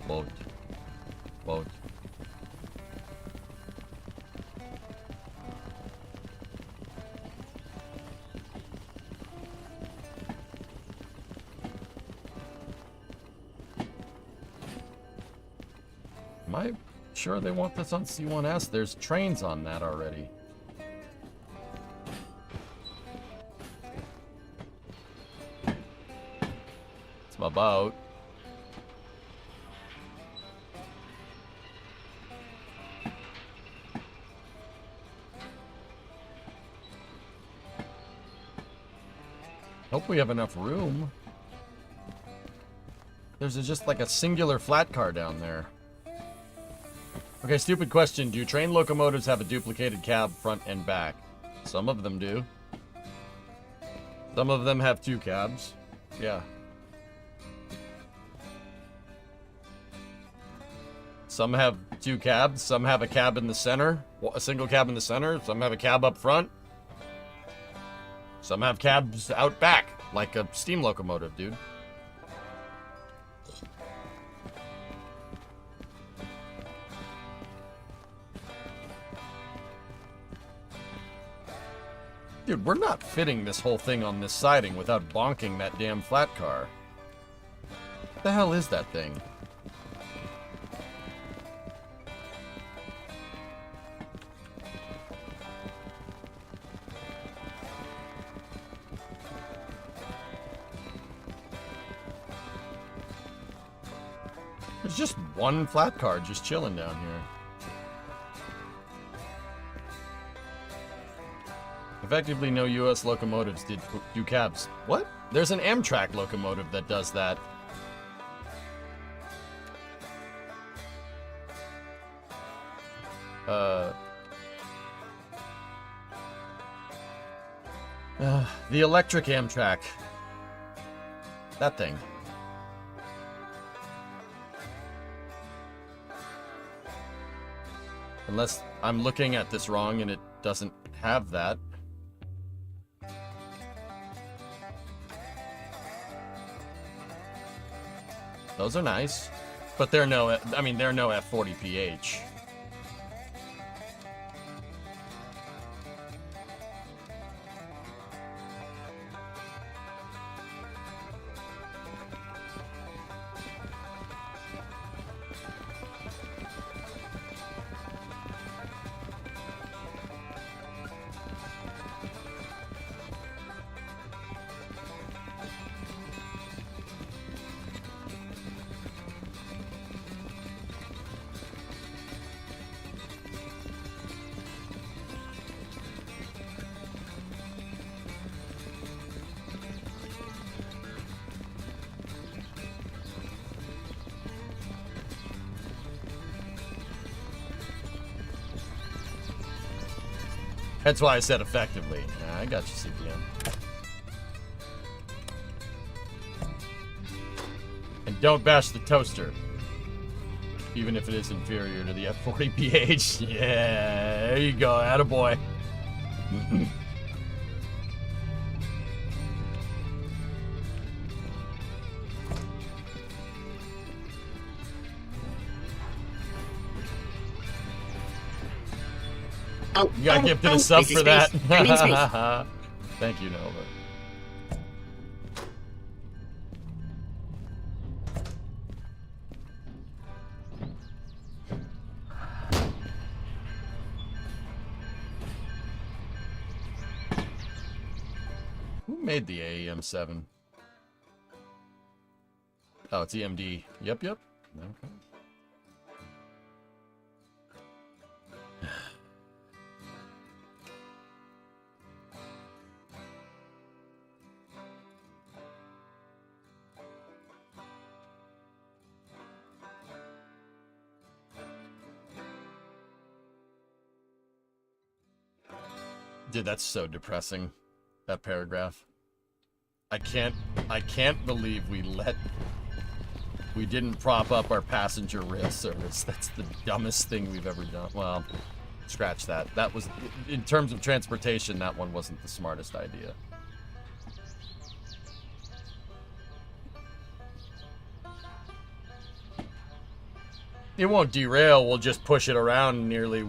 Boat. Boat. Am I sure they want this on C1S? There's trains on that already. It's my boat. Hope we have enough room. There's just like a singular flat car down there. Okay, stupid question. Do train locomotives have a duplicated cab front and back? Some of them do. Some of them have two cabs. Yeah. Some have two cabs. Some have a cab in the center. A single cab in the center. Some have a cab up front. Some have cabs out back, like a steam locomotive, dude. Dude, we're not fitting this whole thing on this siding without bonking that damn flat car. What the hell is that thing? There's just one flat car just chilling down here. Effectively, no U.S. locomotives do cabs. What? There's an Amtrak locomotive that does that. The electric Amtrak. That thing. Unless I'm looking at this wrong and it doesn't have that. Those are nice, but they're no, I mean, they're no F40 PH. That's why I said effectively. Nah, I got you, CPM. And don't bash the toaster. Even if it is inferior to the F40 PH. Yeah, there you go, attaboy. Oh, You gotta give to the sub this is for that. space. I'm in space. Thank you, Nova. Who made the AEM7? Oh, it's EMD. Yep. Okay. Dude, that's so depressing. That paragraph. I can't believe we didn't prop up our passenger rail service. That's the dumbest thing we've ever done. Well, scratch that. That was, in terms of transportation, that one wasn't the smartest idea. It won't derail, we'll just push it around nearly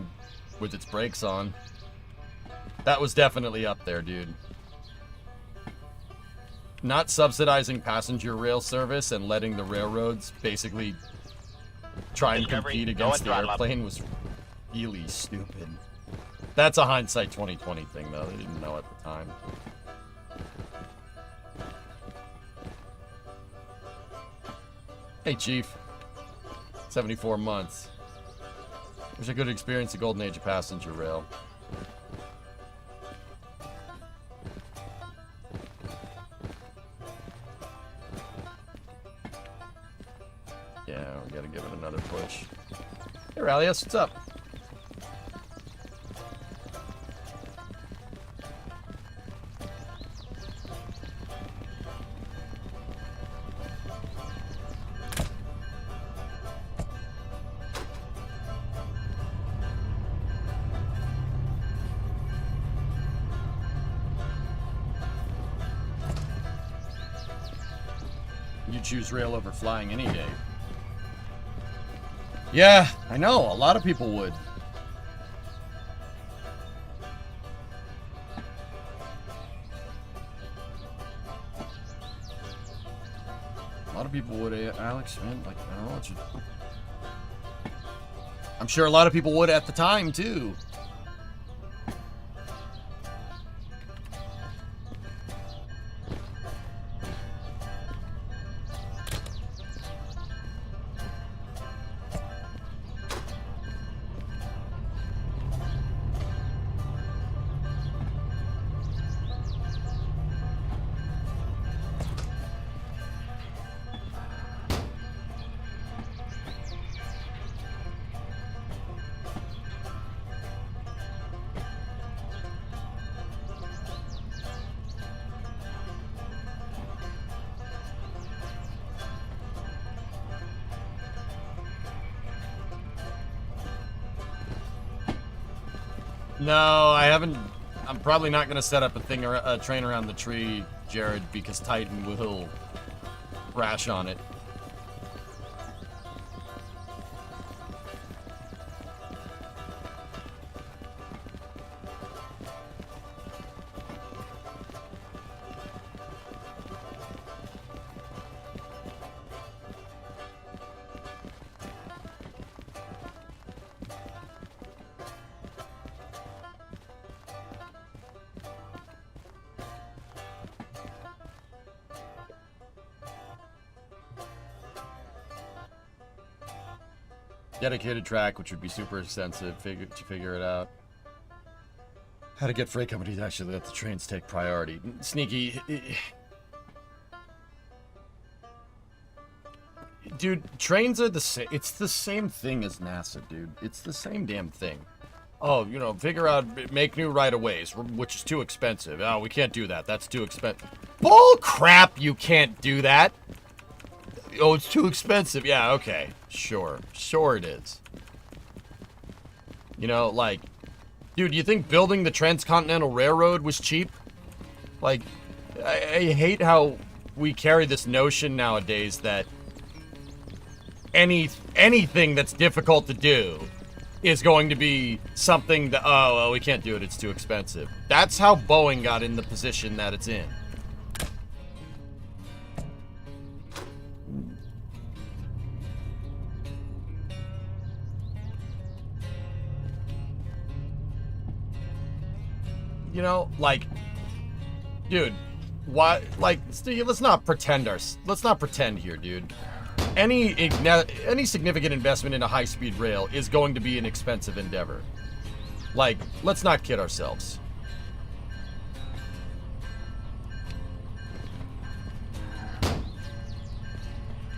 with its brakes on. That was definitely up there, dude. Not subsidizing passenger rail service and letting the railroads basically try and compete against the airplane was really stupid. That's a hindsight 2020 thing, though. They didn't know at the time. Hey, Chief. 74 months. Wish I could experience the golden age of passenger rail. Yeah, we gotta give it another push. Hey, Rallius, what's up? You choose rail over flying any day. Yeah, I know. A lot of people would. A lot of people would, Alex, man. Like, I don't know what you... I'm sure a lot of people would at the time, too. No, I haven't. I'm probably not gonna set up a train around the tree, Jared, because Titan will crash on it. Dedicated track, which would be super expensive to figure it out. How to get freight companies to actually let the trains take priority. Sneaky. Dude, trains are the same. It's the same thing as NASA, dude. It's the same damn thing. Oh, you know, figure out, make new right-of-ways, which is too expensive. Oh, we can't do that. That's too expensive. Bull crap, you can't do that. Oh, it's too expensive. Yeah, okay. Sure. Sure it is. You know, like, dude, you think building the Transcontinental Railroad was cheap? Like, I hate how we carry this notion nowadays that anything that's difficult to do is going to be something that, oh, well, we can't do it. It's too expensive. That's how Boeing got in the position that it's in. You know, like, dude, why? Like, let's not pretend here, dude. Any significant investment in a high-speed rail is going to be an expensive endeavor. Like, let's not kid ourselves.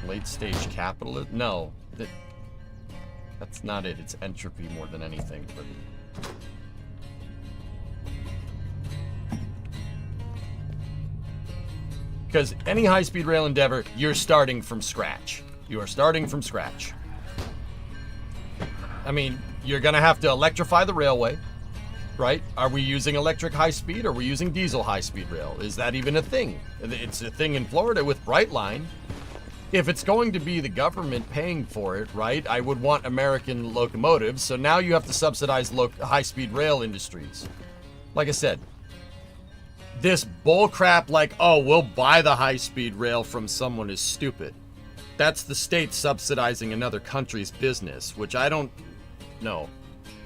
Late-stage capitalism? No, that's not it. It's entropy more than anything, but. Because any high-speed rail endeavor, you're starting from scratch. You are starting from scratch. I mean, you're going to have to electrify the railway, right? Are we using electric high-speed or are we using diesel high-speed rail? Is that even a thing? It's a thing in Florida with Brightline. If it's going to be the government paying for it, right, I would want American locomotives. So now you have to subsidize high-speed rail industries. Like I said, this bullcrap like, oh, we'll buy the high-speed rail from someone is stupid. That's the state subsidizing another country's business, which I don't... No,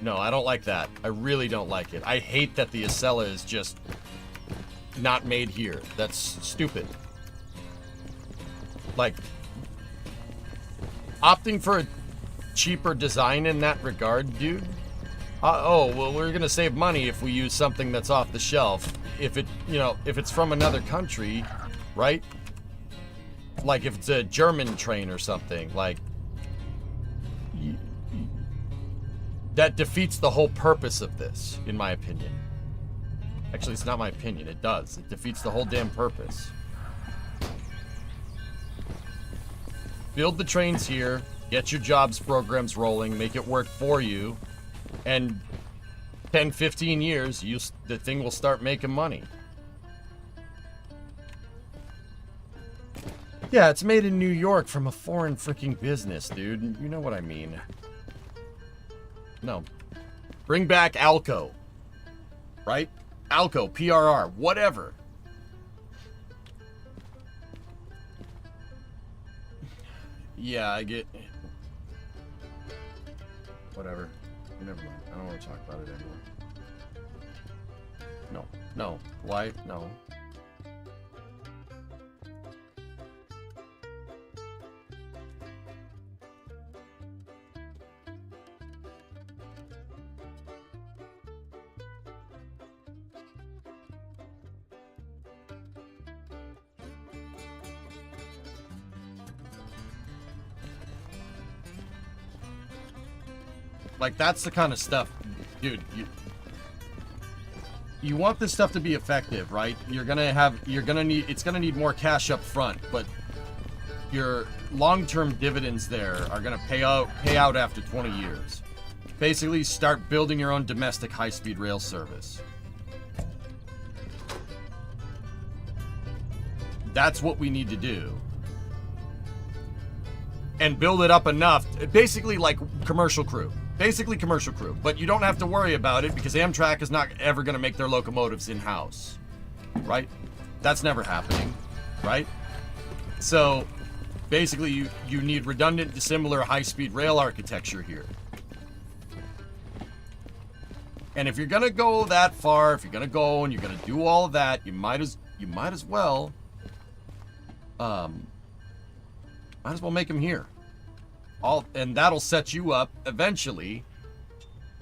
I don't like that. I really don't like it. I hate that the Acela is just not made here. That's stupid. Like, opting for a cheaper design in that regard, dude? Oh, well, we're gonna save money if we use something that's off the shelf. If it's from another country, right? Like if it's a German train or something, like that defeats the whole purpose of this, in my opinion. Actually, it's not my opinion. It does. It defeats the whole damn purpose. Build the trains here, get your jobs programs rolling, make it work for you, and 10, 15 years, the thing will start making money. Yeah, it's made in New York from a foreign freaking business, dude. You know what I mean. No. Bring back Alco. Right? Alco, PRR, whatever. Yeah, I get... Whatever. Never mind. I don't want to talk about it anymore. No. Why? No. Like, that's the kind of stuff, dude, you want this stuff to be effective, right? It's gonna need more cash up front, but your long-term dividends there are gonna pay out after 20 years. Basically, start building your own domestic high-speed rail service. That's what we need to do. And build it up enough, basically like commercial crew. Basically commercial crew. But you don't have to worry about it because Amtrak is not ever going to make their locomotives in-house. Right? That's never happening. Right? So, basically, you need redundant, dissimilar high-speed rail architecture here. And if you're going to go that far, if you're going to go and you're going to do all of that, you might as well make them here. And that'll set you up eventually.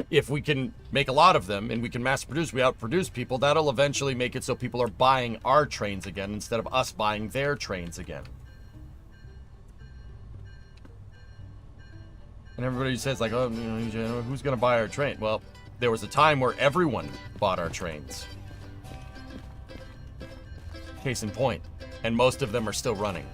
If we can make a lot of them and we can mass produce, we outproduce people, that'll eventually make it so people are buying our trains again instead of us buying their trains again. And everybody says like, oh, you know, who's going to buy our train? Well, there was a time where everyone bought our trains. Case in point. And most of them are still running.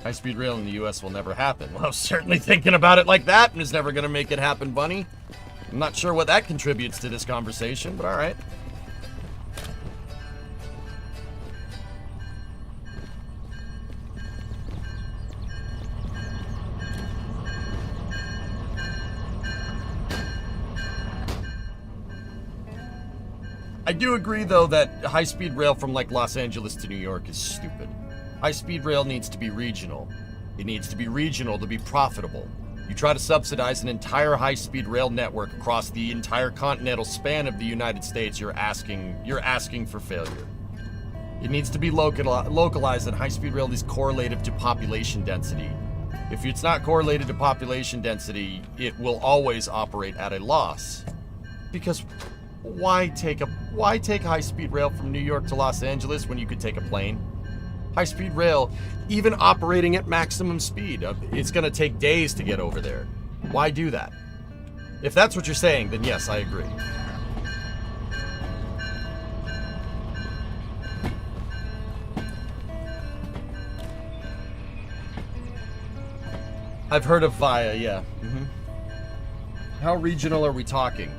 High-speed rail in the U.S. will never happen. Well, certainly thinking about it like that is never going to make it happen, Bunny. I'm not sure what that contributes to this conversation, but all right. I do agree, though, that high-speed rail from, like, Los Angeles to New York is stupid. High-speed rail needs to be regional. It needs to be regional to be profitable. You try to subsidize an entire high-speed rail network across the entire continental span of the United States, you're asking for failure. It needs to be localized, and high-speed rail is correlative to population density. If it's not correlated to population density, it will always operate at a loss. Because why take high-speed rail from New York to Los Angeles when you could take a plane? High-speed rail, even operating at maximum speed, it's going to take days to get over there. Why do that? If that's what you're saying, then yes, I agree. I've heard of Via, yeah. How regional are we talking?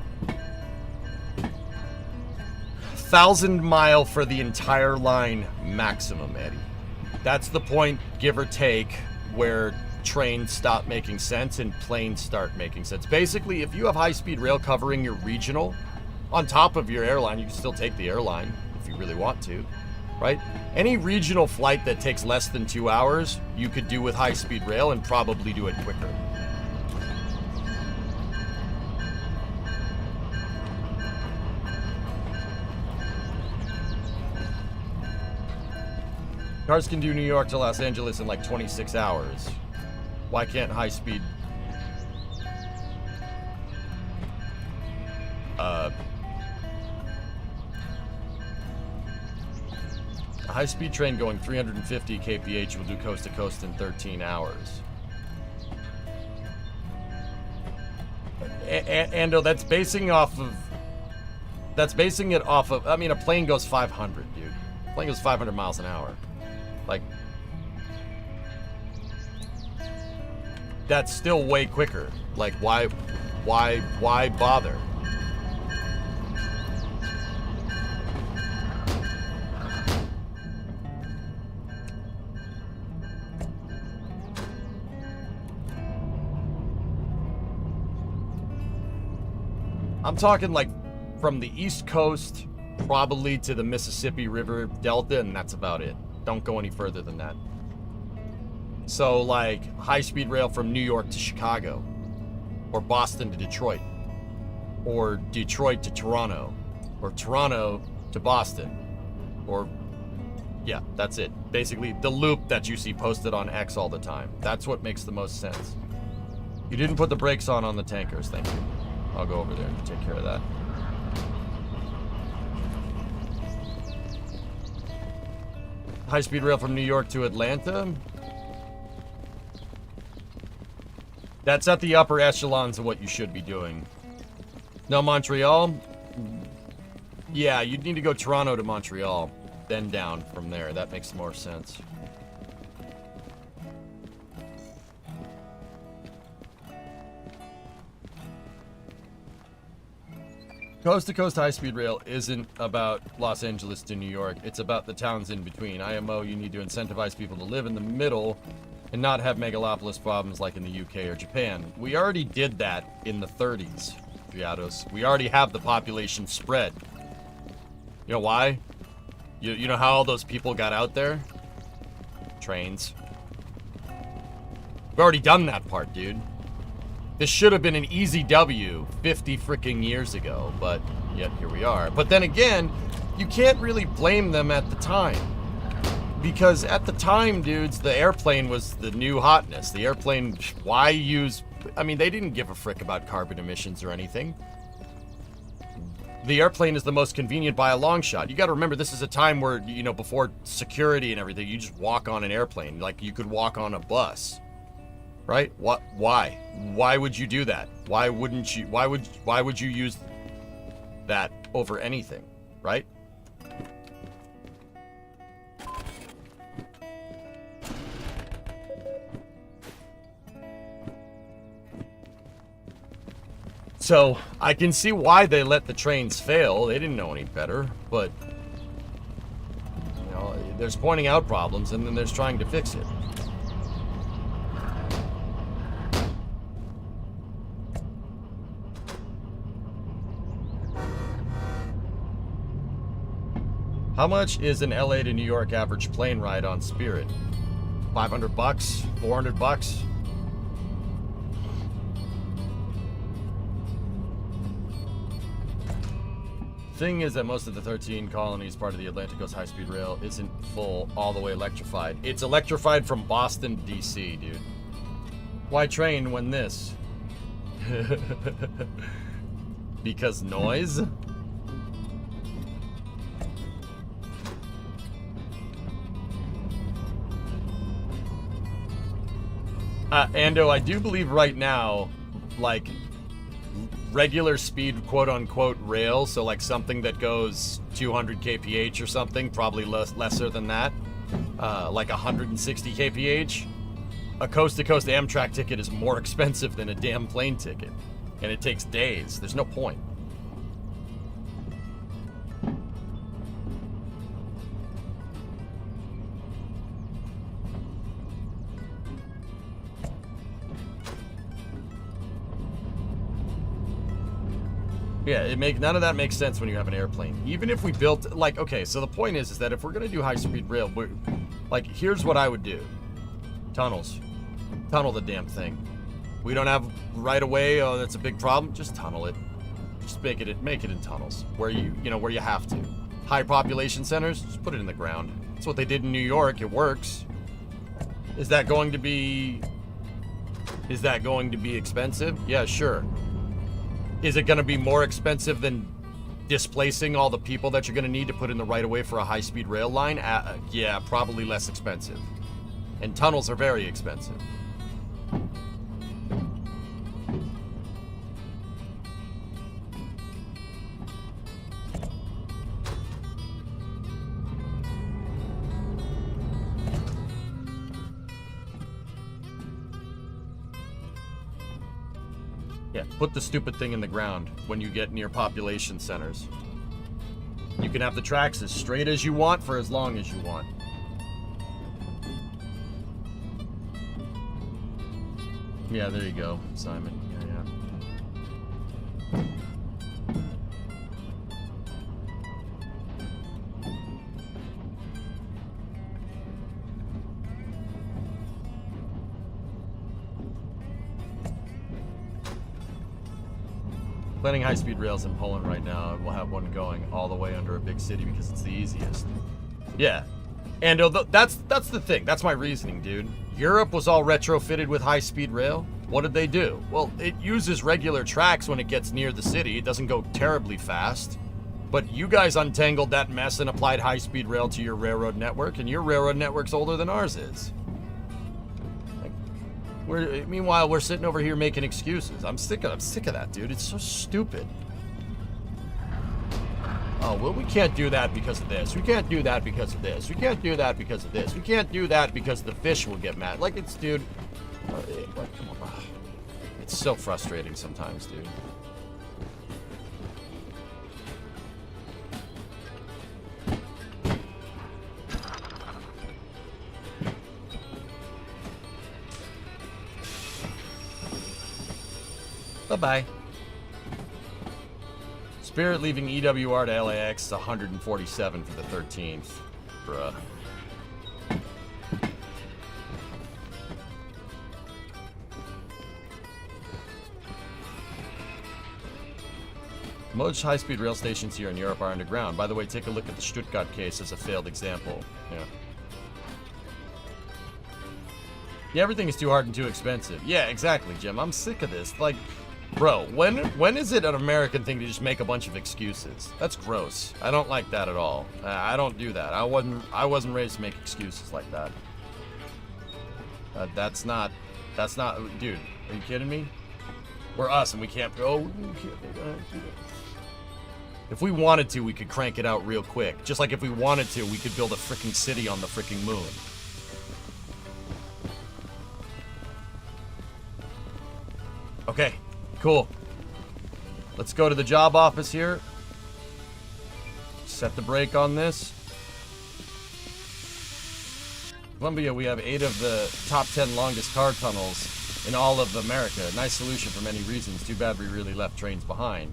1,000-mile for the entire line maximum, Eddie. That's the point, give or take, where trains stop making sense and planes start making sense. Basically, if you have high-speed rail covering your regional, on top of your airline, you can still take the airline if you really want to, right? Any regional flight that takes less than 2 hours, you could do with high-speed rail and probably do it quicker. Cars can do New York to Los Angeles in like 26 hours. Why can't high speed? A high-speed train going 350 kph will do coast to coast in 13 hours. And that's basing it off of, I mean, a plane goes 500, dude. A plane goes 500 miles an hour. Like, that's still way quicker. Like, why bother? I'm talking like from the East Coast probably to the Mississippi River Delta, and that's about it. Don't go any further than that. So like high-speed rail from New York to Chicago, or Boston to Detroit, or Detroit to Toronto, or Toronto to Boston, or yeah, that's it. Basically the loop that you see posted on X all the time. That's what makes the most sense. You didn't put the brakes on the tankers, thank you. I'll go over there and take care of that. High-speed rail from New York to Atlanta. That's at the upper echelons of what you should be doing. No, Montreal. Yeah, you'd need to go Toronto to Montreal, then down from there. That makes more sense. Coast-to-coast high-speed rail isn't about Los Angeles to New York. It's about the towns in between. IMO, you need to incentivize people to live in the middle and not have megalopolis problems like in the UK or Japan. We already did that in the 30s, Giados. We already have the population spread. You know why? You know how all those people got out there? Trains. We've already done that part, dude. This should have been an easy W 50 freaking years ago, but yet here we are. But then again, you can't really blame them at the time. Because at the time, dudes, the airplane was the new hotness. The airplane, why use... I mean, they didn't give a frick about carbon emissions or anything. The airplane is the most convenient by a long shot. You got to remember, this is a time where, you know, before security and everything, you just walk on an airplane. Like, you could walk on a bus. Right? What? Why? Why would you do that? Why wouldn't you? Why would you use that over anything? Right? So I can see why they let the trains fail. They didn't know any better, but you know, there's pointing out problems and then there's trying to fix it. How much is an LA to New York average plane ride on Spirit? 500 bucks? 400 bucks? Thing is that most of the 13 colonies part of the Atlantic Coast high-speed rail isn't full all the way electrified. It's electrified from Boston to DC, dude. Why train when this? Because noise? Ando, I do believe right now, like, regular speed quote-unquote rail, so like something that goes 200 kph or something, probably lesser than that, like 160 kph, a coast-to-coast Amtrak ticket is more expensive than a damn plane ticket, and it takes days. There's no point. Yeah, none of that makes sense when you have an airplane. Even if we built, like, okay, so the point is that if we're gonna do high-speed rail, like, here's what I would do. Tunnels. Tunnel the damn thing. We don't have right of way, oh, that's a big problem, just tunnel it. Just make it in tunnels, where you know, where you have to. High population centers, just put it in the ground. That's what they did in New York, it works. Is that going to be expensive? Yeah, sure. Is it going to be more expensive than displacing all the people that you're going to need to put in the right-of-way for a high-speed rail line? Yeah, probably less expensive. And tunnels are very expensive. Yeah, put the stupid thing in the ground when you get near population centers. You can have the tracks as straight as you want for as long as you want. Yeah, there you go, Simon. Yeah. Planning high-speed rails in Poland right now, and we'll have one going all the way under a big city because it's the easiest. Yeah, and that's the thing. That's my reasoning, dude. Europe was all retrofitted with high-speed rail. What did they do? Well, it uses regular tracks when it gets near the city. It doesn't go terribly fast. But you guys untangled that mess and applied high-speed rail to your railroad network, and your railroad network's older than ours is. Meanwhile, we're sitting over here making excuses. I'm sick of that, dude. It's so stupid. Oh, well, we can't do that because of this. We can't do that because of this. We can't do that because of this. We can't do that because the fish will get mad. Like, it's, dude. Like, come on. It's so frustrating sometimes, dude. Bye-bye. Spirit leaving EWR to LAX is 147 for the 13th. Bruh. Most high-speed rail stations here in Europe are underground. By the way, take a look at the Stuttgart case as a failed example. Yeah, everything is too hard and too expensive. Yeah, exactly, Jim. I'm sick of this. Like, bro, when is it an American thing to just make a bunch of excuses? That's gross. I don't like that at all. I don't do that. I wasn't raised to make excuses like that. That's not, dude, are you kidding me? We're us and we can't, if we wanted to, we could crank it out real quick. Just like if we wanted to, we could build a freaking city on the freaking moon. Okay, cool. Let's go to the job office here. Set the brake on this. Columbia, we have 8 of the top 10 longest car tunnels in all of America. Nice solution for many reasons. Too bad we really left trains behind.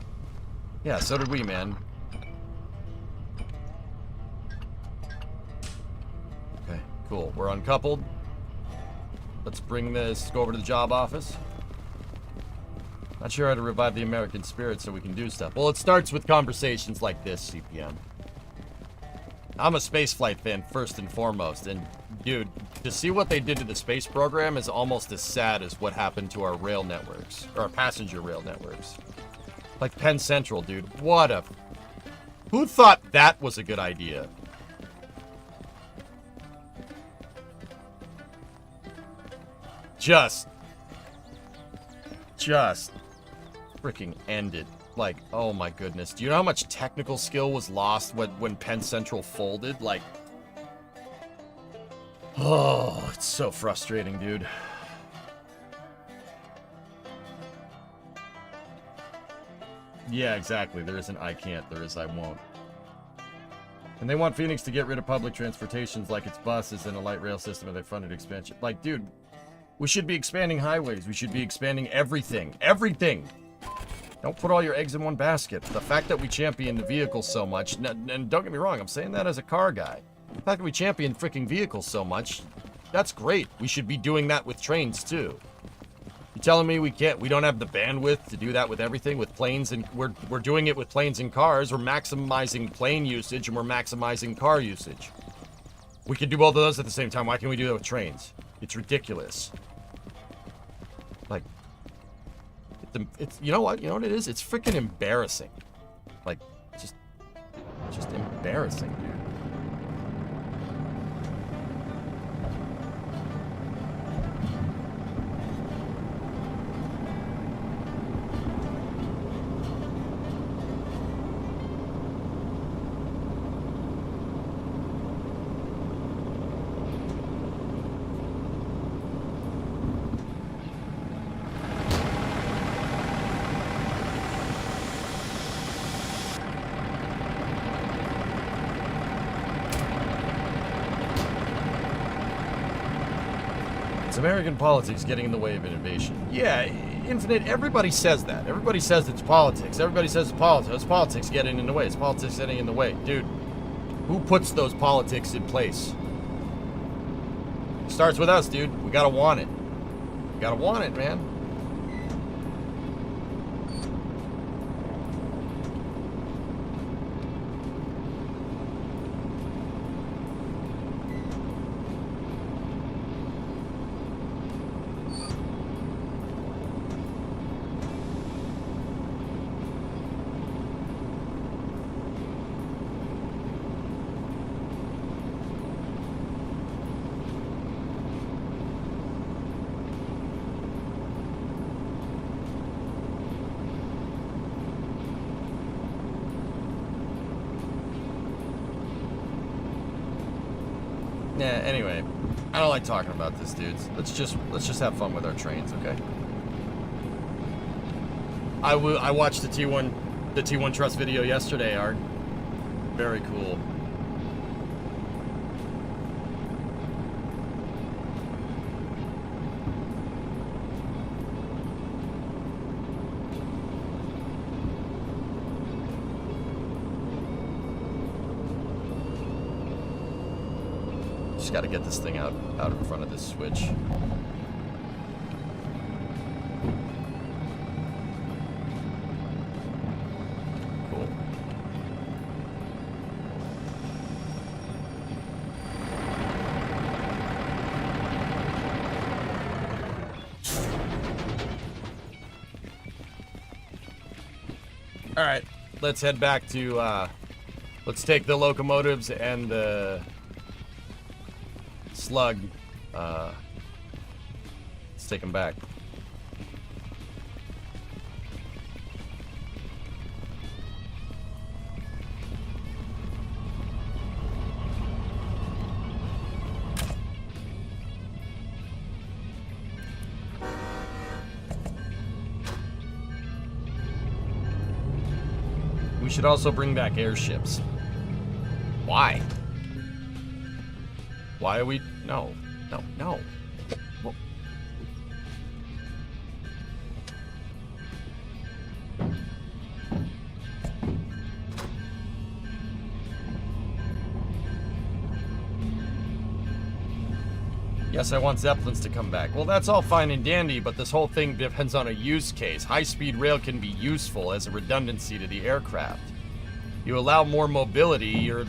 Yeah, so did we, man. Okay, cool. We're uncoupled. Let's bring this, go over to the job office. Not sure how to revive the American spirit so we can do stuff. Well, it starts with conversations like this, CPM. I'm a spaceflight fan first and foremost, and dude, to see what they did to the space program is almost as sad as what happened to our rail networks, or our passenger rail networks. Like Penn Central, dude. What a... Who thought that was a good idea? Just freaking end it. Like, oh my goodness. Do you know how much technical skill was lost when Penn Central folded? Like, oh, it's so frustrating, dude. Yeah, exactly. There isn't I can't. There is I won't. And they want Phoenix to get rid of public transportations like its buses and a light rail system and they funded expansion. Like, dude, we should be expanding highways. We should be expanding everything. Everything! Don't put all your eggs in one basket. The fact that we champion the vehicles so much, and don't get me wrong, I'm saying that as a car guy. The fact that we champion freaking vehicles so much, that's great. We should be doing that with trains too. You're telling me we don't have the bandwidth to do that with everything, with planes, and we're doing it with planes and cars. We're maximizing plane usage and we're maximizing car usage. We can do both of those at the same time. Why can't we do that with trains? It's ridiculous. Like, it's you know what it is? It's freaking embarrassing. Like, just embarrassing, dude. American politics getting in the way of innovation. Yeah, Infinite, everybody says that. Everybody says it's politics. Everybody says it's politics. It's politics getting in the way. It's politics getting in the way. Dude, who puts those politics in place? Starts with us, dude. We gotta want it. We gotta want it, man. Yeah, anyway. I don't like talking about this, dudes. Let's just have fun with our trains, okay? I watched the T1 Trust video yesterday, Art. Very cool. Just got to get this thing out in front of this switch. Cool. All right, let's head back to, let's take the locomotives and the slug. Let's take them back. We should also bring back airships. Why? Why are we... No. Well, yes, I want Zeppelins to come back. Well, that's all fine and dandy, but this whole thing depends on a use case. High-speed rail can be useful as a redundancy to the aircraft. You allow more mobility, you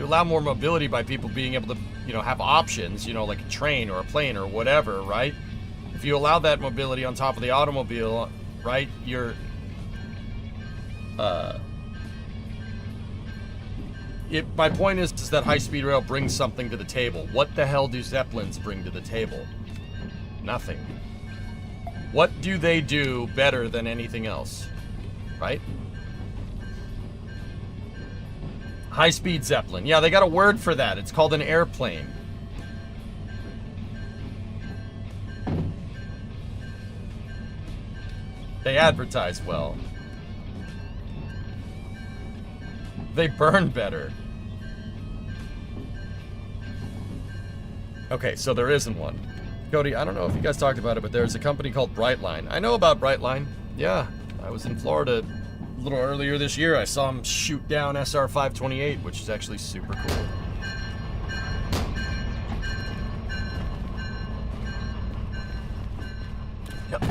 allow more mobility by people being able to, have options, like a train or a plane or whatever, right? If you allow that mobility on top of the automobile, right, my point is that high-speed rail brings something to the table. What the hell do Zeppelins bring to the table? Nothing. What do they do better than anything else? Right? High-speed Zeppelin. Yeah, they got a word for that. It's called an airplane. They advertise well. They burn better. Okay, so there isn't one. Cody, I don't know if you guys talked about it, but there's a company called Brightline. I know about Brightline. Yeah, I was in Florida a little earlier this year. I saw them shoot down SR-528, which is actually super cool. Yep.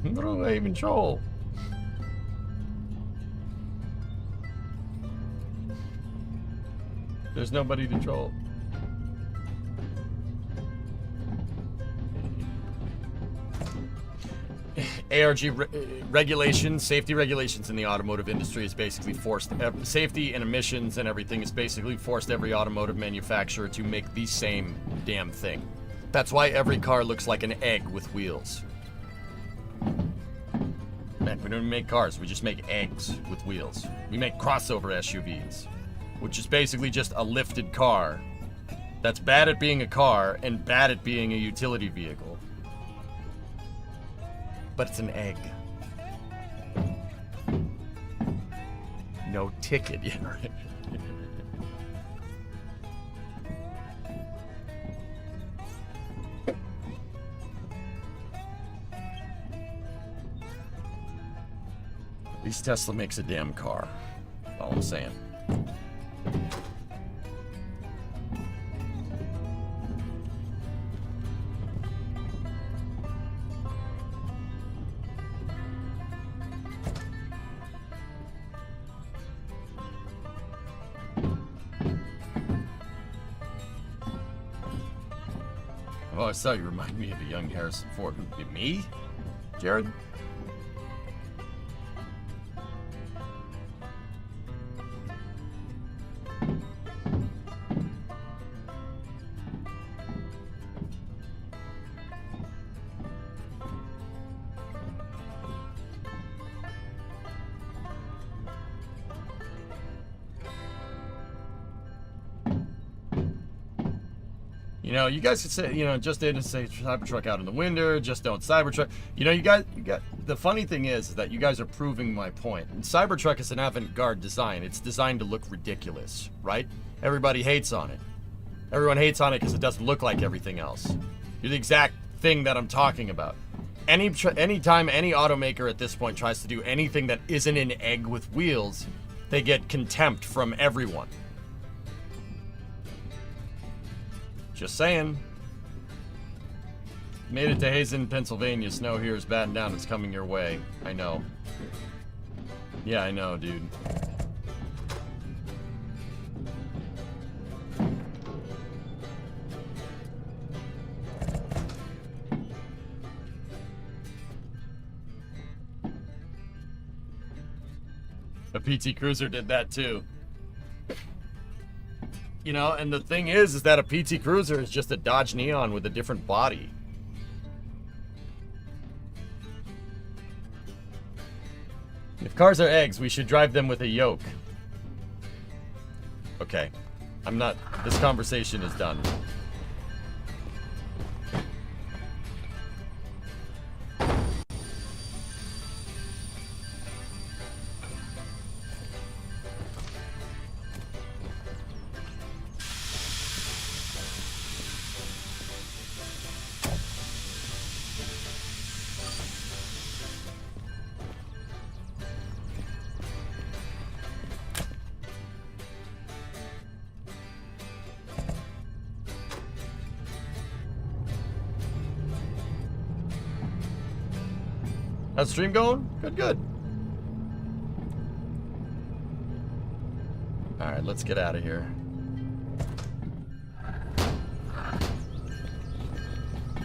What do I even troll? There's nobody to troll. ARG regulations, safety regulations in the automotive industry is basically forced, safety and emissions and everything is basically forced every automotive manufacturer to make the same damn thing. That's why every car looks like an egg with wheels. Man, we don't make cars, we just make eggs with wheels. We make crossover SUVs, which is basically just a lifted car that's bad at being a car and bad at being a utility vehicle. But it's an egg. No ticket, yeah, right? At least Tesla makes a damn car. That's all I'm saying. I've always thought you remind me of a young Harrison Ford. Me? Jared? You know, you guys could say, you know, just didn't say Cybertruck out in the winter, just don't Cybertruck. You know, you got, the funny thing is that you guys are proving my point. And Cybertruck is an avant-garde design. It's designed to look ridiculous, right? Everybody hates on it. Everyone hates on it because it doesn't look like everything else. You're the exact thing that I'm talking about. Anytime any automaker at this point tries to do anything that isn't an egg with wheels, they get contempt from everyone. Just saying. Made it to Hazen, Pennsylvania. Snow here is batting down. It's coming your way. I know. Yeah, I know, dude. A PT Cruiser did that too. You know, and the thing is that a PT Cruiser is just a Dodge Neon with a different body. If cars are eggs, we should drive them with a yoke. Okay. I'm not... This conversation is done. How's the stream going? Good, good. Alright, let's get out of here.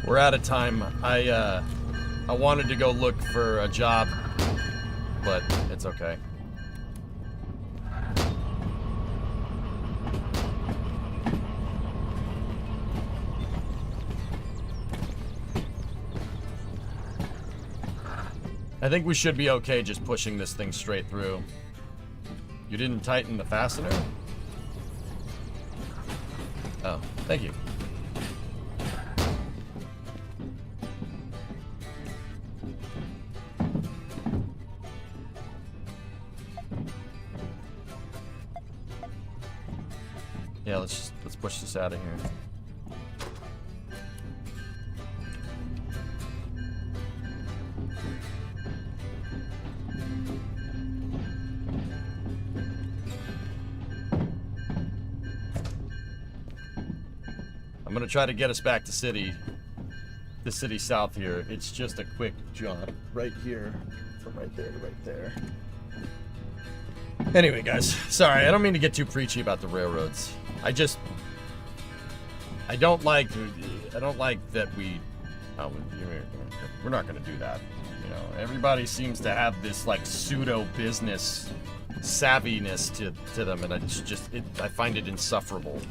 We're out of time. I wanted to go look for a job, but it's okay. I think we should be okay just pushing this thing straight through. You didn't tighten the fastener? Oh, thank you. Yeah, let's push this out of here. I'm gonna try to get us back to the city south here. It's just a quick jaunt right here, from right there to right there. Anyway, guys, sorry, I don't mean to get too preachy about the railroads. I don't like that we're not gonna do that. You know, everybody seems to have this like pseudo business savviness to them, and I find it insufferable.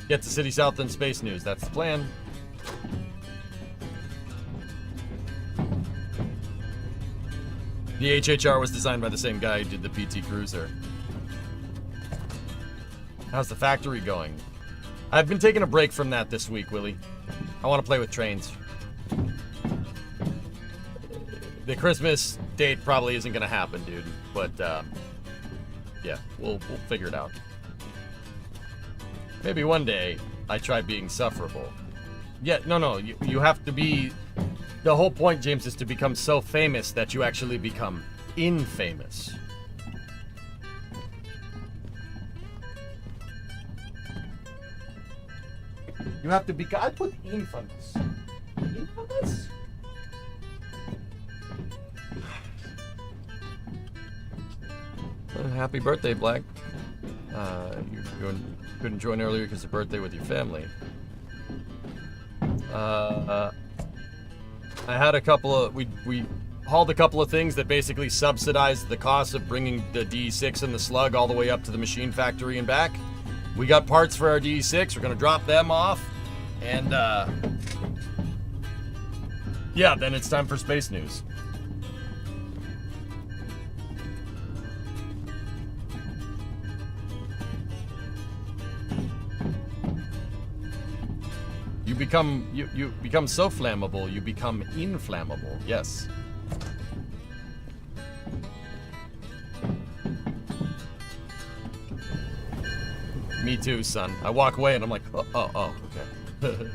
Get to City South and Space News. That's the plan. The HHR was designed by the same guy who did the PT Cruiser. How's the factory going? I've been taking a break from that this week, Willie. I want to play with trains. The Christmas date probably isn't going to happen, dude. But, yeah, we'll figure it out. Maybe one day I try being sufferable. Yeah, no. You have to be... The whole point, James, is to become so famous that you actually become infamous. You have to be... I put infamous. Infamous? Happy birthday, Black. You couldn't join earlier because of birthday with your family. I had a couple of... We hauled a couple of things that basically subsidized the cost of bringing the DE-6 and the Slug all the way up to the machine factory and back. We got parts for our DE-6. We're going to drop them off. And, yeah, then it's time for space news. You become so flammable, you become inflammable. Yes. Me too, son. I walk away and I'm like, oh, okay.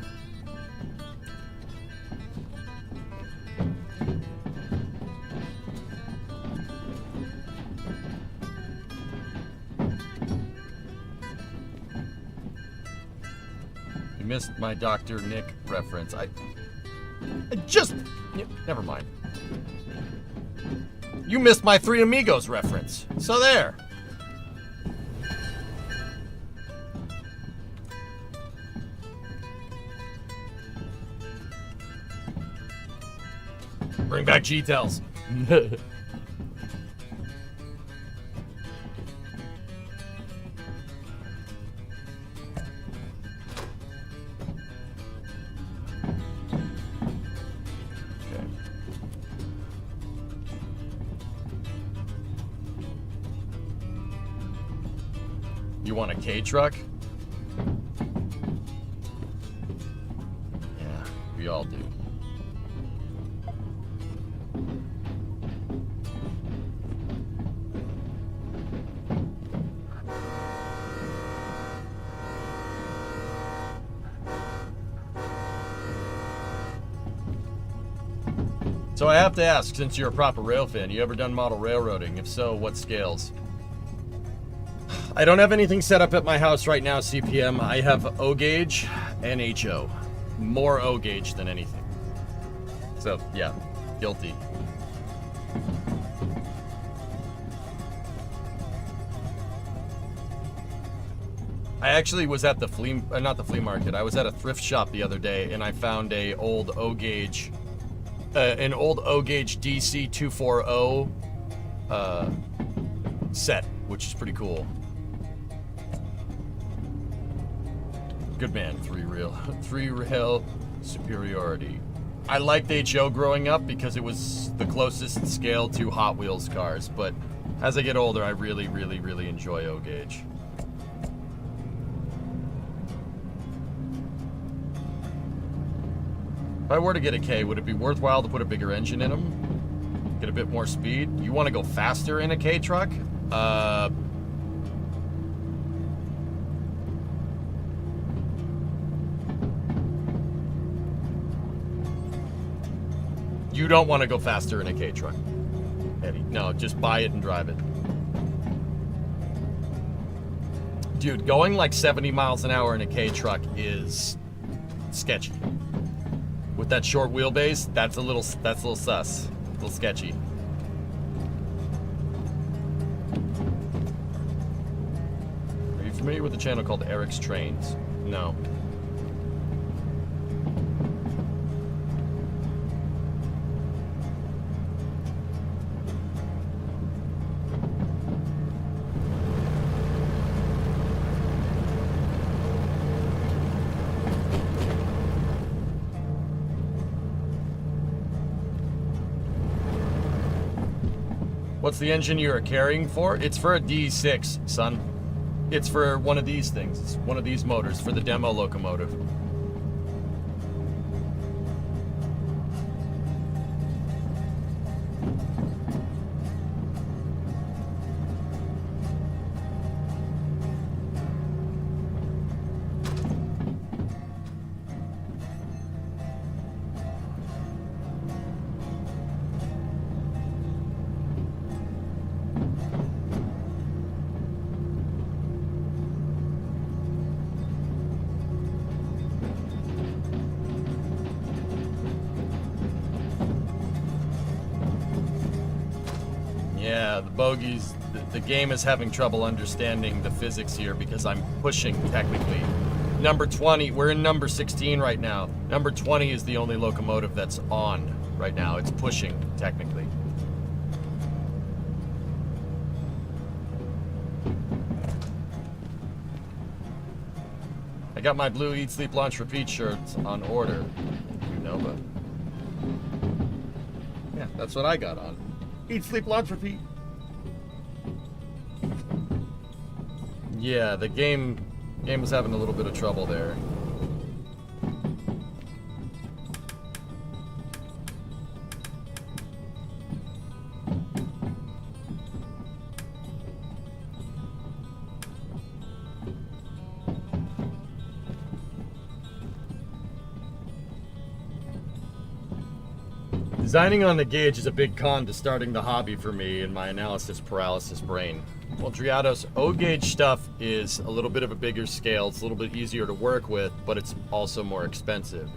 You missed my Dr. Nick reference. I just... Never mind. You missed my Three Amigos reference. So there. Bring back G-Tells. You want a K truck? Yeah, we all do. So I have to ask, since you're a proper rail fan, you ever done model railroading? If so, what scales? I don't have anything set up at my house right now, CPM. I have O gauge and HO. More O gauge than anything. So, yeah, guilty. I actually was at the not the flea market. I was at a thrift shop the other day, and I found an old O gauge DC 240 set, which is pretty cool. Good man, three rail superiority. I liked HO growing up because it was the closest scale to Hot Wheels cars, but as I get older, I really enjoy O gauge. If I were to get a K, would it be worthwhile to put a bigger engine in them? Get a bit more speed? You want to go faster in a K truck? You don't want to go faster in a K truck, Eddie. No, just buy it and drive it. Dude, going like 70 miles an hour in a K truck is sketchy. With that short wheelbase, that's a little sus, a little sketchy. Are you familiar with the channel called Eric's Trains? No. What's the engine you're carrying for? It's for a DE-6, son. It's for one of these things. It's one of these motors for the demo locomotive. Yeah, the bogies, the game is having trouble understanding the physics here because I'm pushing technically. Number 20, we're in number 16 right now. Number 20 is the only locomotive that's on right now. It's pushing technically. I got my blue Eat, Sleep, Launch, Repeat shirts on order. You know, but yeah, that's what I got on. Eat, Sleep, Launch, Repeat. Yeah, the game was having a little bit of trouble there. Designing on the gauge is a big con to starting the hobby for me in my analysis paralysis brain. Well, Driados, O-gauge stuff is a little bit of a bigger scale. It's a little bit easier to work with, but it's also more expensive.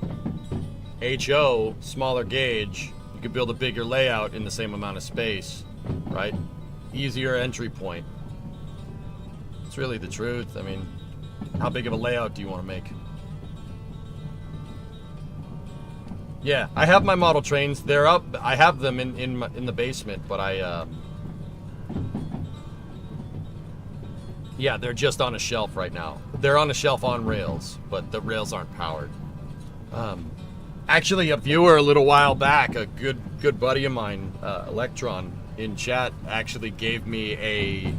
HO, smaller gauge, you could build a bigger layout in the same amount of space, right? Easier entry point. It's really the truth. I mean, how big of a layout do you want to make? Yeah, I have my model trains. They're up. I have them in the basement, but yeah, they're just on a shelf right now. They're on a shelf on rails, but the rails aren't powered. Actually, a viewer a little while back, a good buddy of mine, Electron, in chat, actually gave me a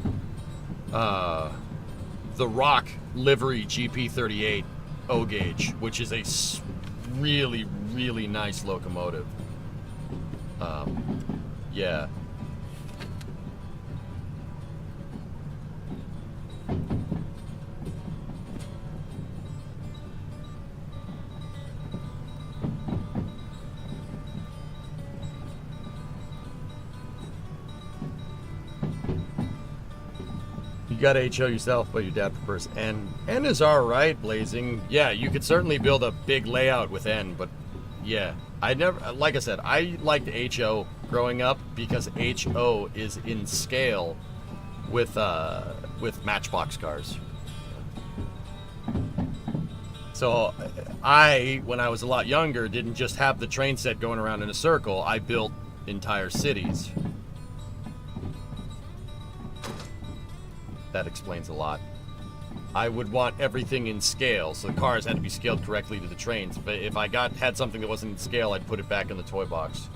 the Rock livery GP38 O gauge, which is a really nice locomotive. Yeah. You got HO yourself, but your dad prefers N. N is alright, Blazing. Yeah, you could certainly build a big layout with N, but yeah. I never, like I said, I liked HO growing up because HO is in scale with Matchbox cars. So I, when I was a lot younger, didn't just have the train set going around in a circle. I built entire cities. That explains a lot. I would want everything in scale, so the cars had to be scaled correctly to the trains. But if I had something that wasn't in scale, I'd put it back in the toy box.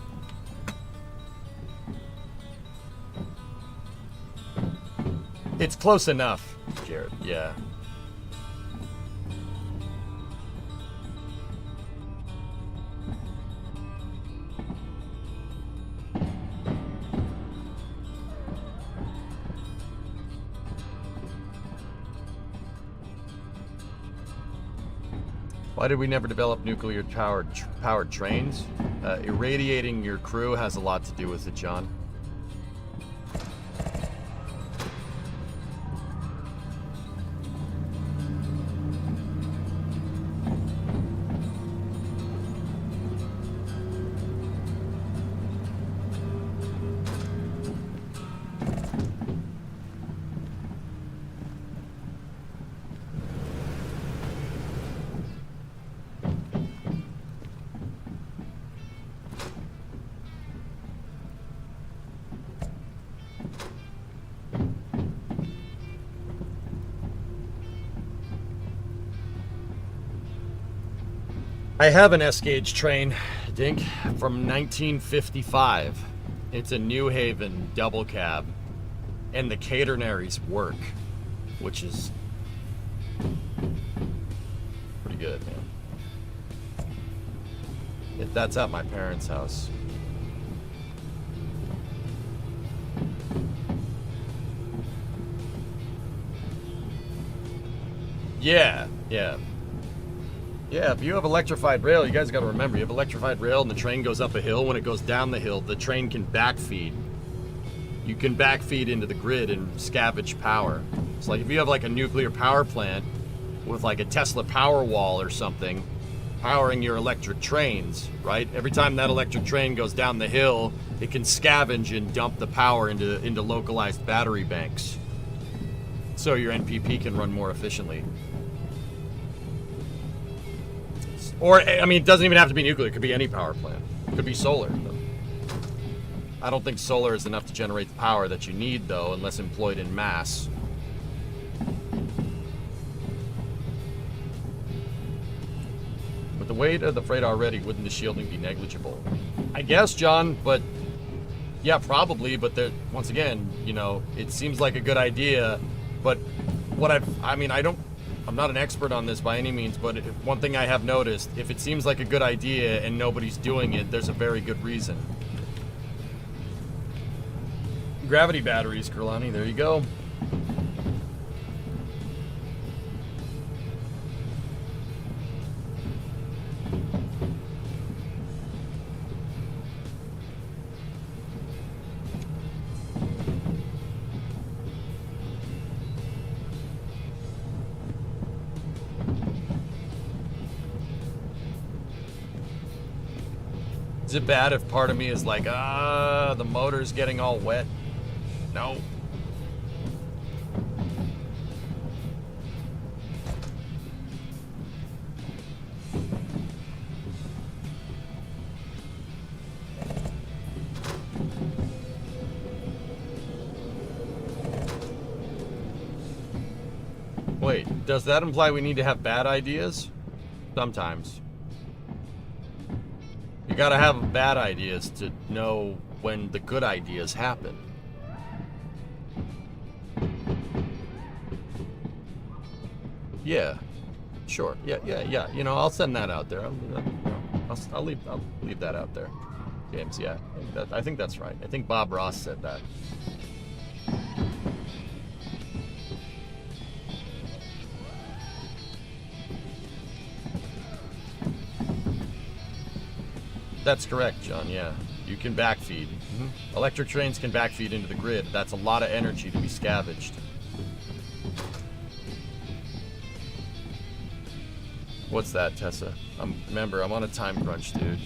It's close enough, Jared. Yeah. Why did we never develop nuclear powered trains? Irradiating your crew has a lot to do with it, John. I have an S-gauge train, Dink, from 1955. It's a New Haven double cab, and the catenaries work, which is pretty good, man. That's at my parents' house. Yeah. Yeah, if you have electrified rail, you guys got to remember, you have electrified rail and the train goes up a hill. When it goes down the hill, the train can backfeed. You can backfeed into the grid and scavenge power. It's like if you have like a nuclear power plant with like a Tesla power wall or something, powering your electric trains, right? Every time that electric train goes down the hill, it can scavenge and dump the power into localized battery banks. So your NPP can run more efficiently. Or, I mean, it doesn't even have to be nuclear. It could be any power plant. It could be solar. I don't think solar is enough to generate the power that you need, though, unless employed in mass. With the weight of the freight already, wouldn't the shielding be negligible? I guess, John, but... Yeah, probably, but once again, you know, it seems like a good idea, but what I'm not an expert on this by any means, but one thing I have noticed, if it seems like a good idea and nobody's doing it, there's a very good reason. Gravity batteries, Kurlani, there you go. Is it bad if part of me is like, the motor's getting all wet? No. Wait, does that imply we need to have bad ideas? Sometimes. You gotta have bad ideas to know when the good ideas happen. Yeah, sure. Yeah. You know, I'll send that out there. I'll leave that out there. James, yeah. I think that's right. I think Bob Ross said that. That's correct, John, yeah. You can backfeed. Electric trains can backfeed into the grid. That's a lot of energy to be scavenged. What's that, Tessa? Remember, I'm on a time crunch, dude.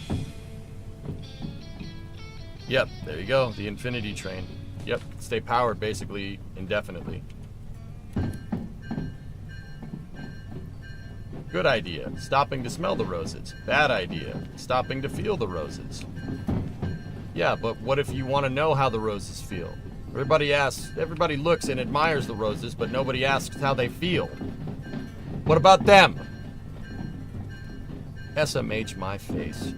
Yep, there you go. The infinity train. Yep, stay powered basically indefinitely. Good idea. Stopping to smell the roses. Bad idea. Stopping to feel the roses. Yeah, but what if you want to know how the roses feel? Everybody looks and admires the roses, but nobody asks how they feel. What about them? SMH my face.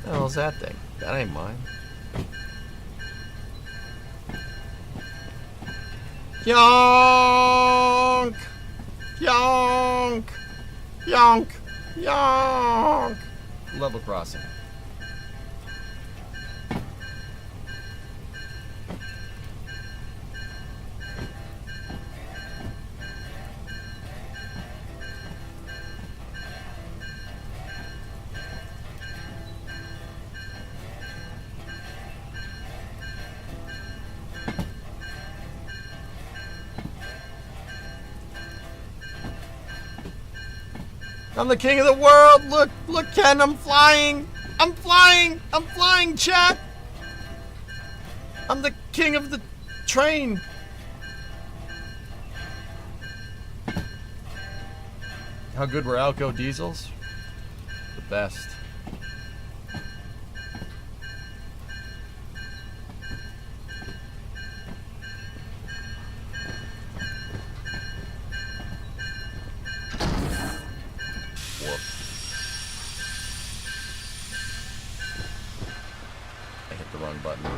What the hell's that thing? That ain't mine. Yonk! Yonk! Yonk! Yonk! Level crossing. I'm the king of the world. Look, Ken, I'm flying. I'm flying, chat. I'm the king of the train. How good were Alco diesels? The best. Button.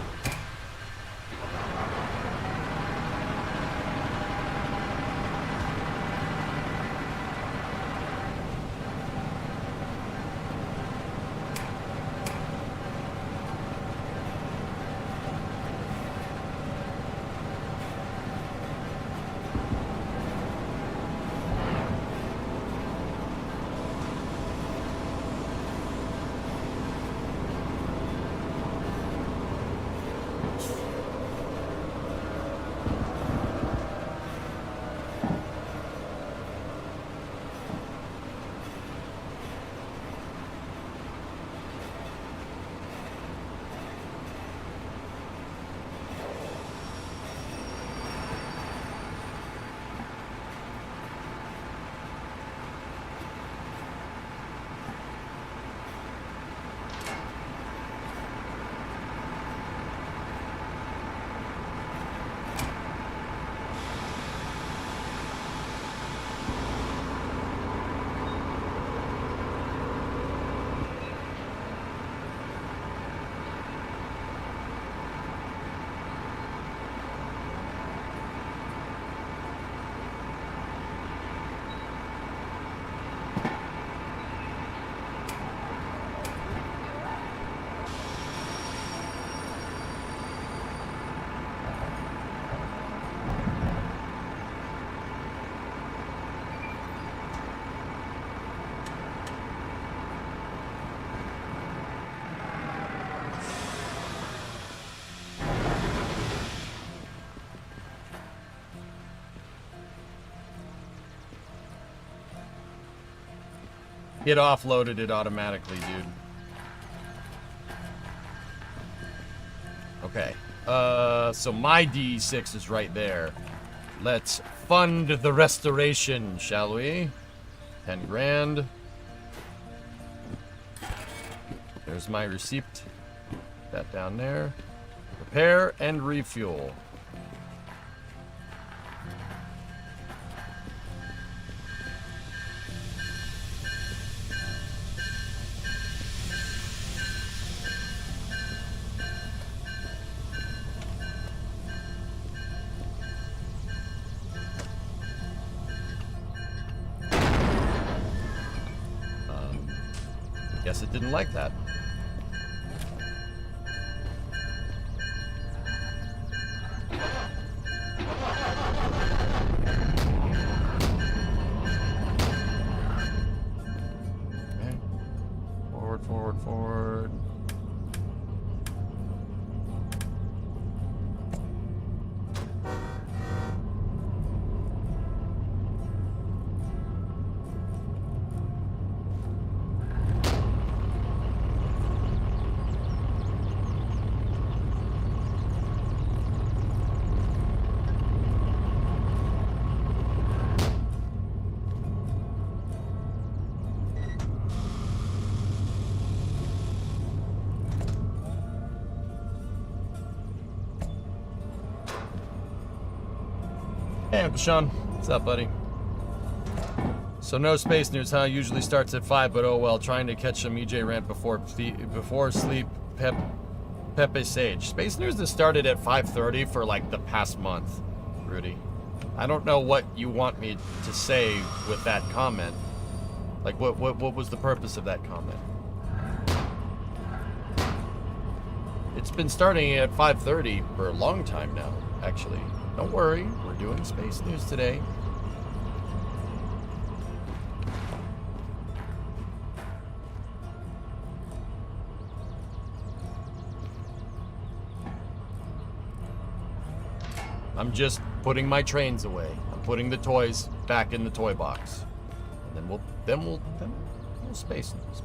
It offloaded it automatically, dude. Okay. So my DE-6 is right there. Let's fund the restoration, shall we? 10 grand. There's my receipt. That down there. Repair and refuel. Guess it didn't like that. Okay. Forward, forward, forward. Hey, Uncle Sean. What's up, buddy? So no space news, huh? Usually starts at 5, but oh well. Trying to catch some EJ rant before sleep. Pepe Sage. Space news has started at 5:30 for like the past month, Rudy. I don't know what you want me to say with that comment. Like, what was the purpose of that comment? It's been starting at 5:30 for a long time now, actually. Don't worry, we're doing space news today. I'm just putting my trains away. I'm putting the toys back in the toy box. And then we'll space news.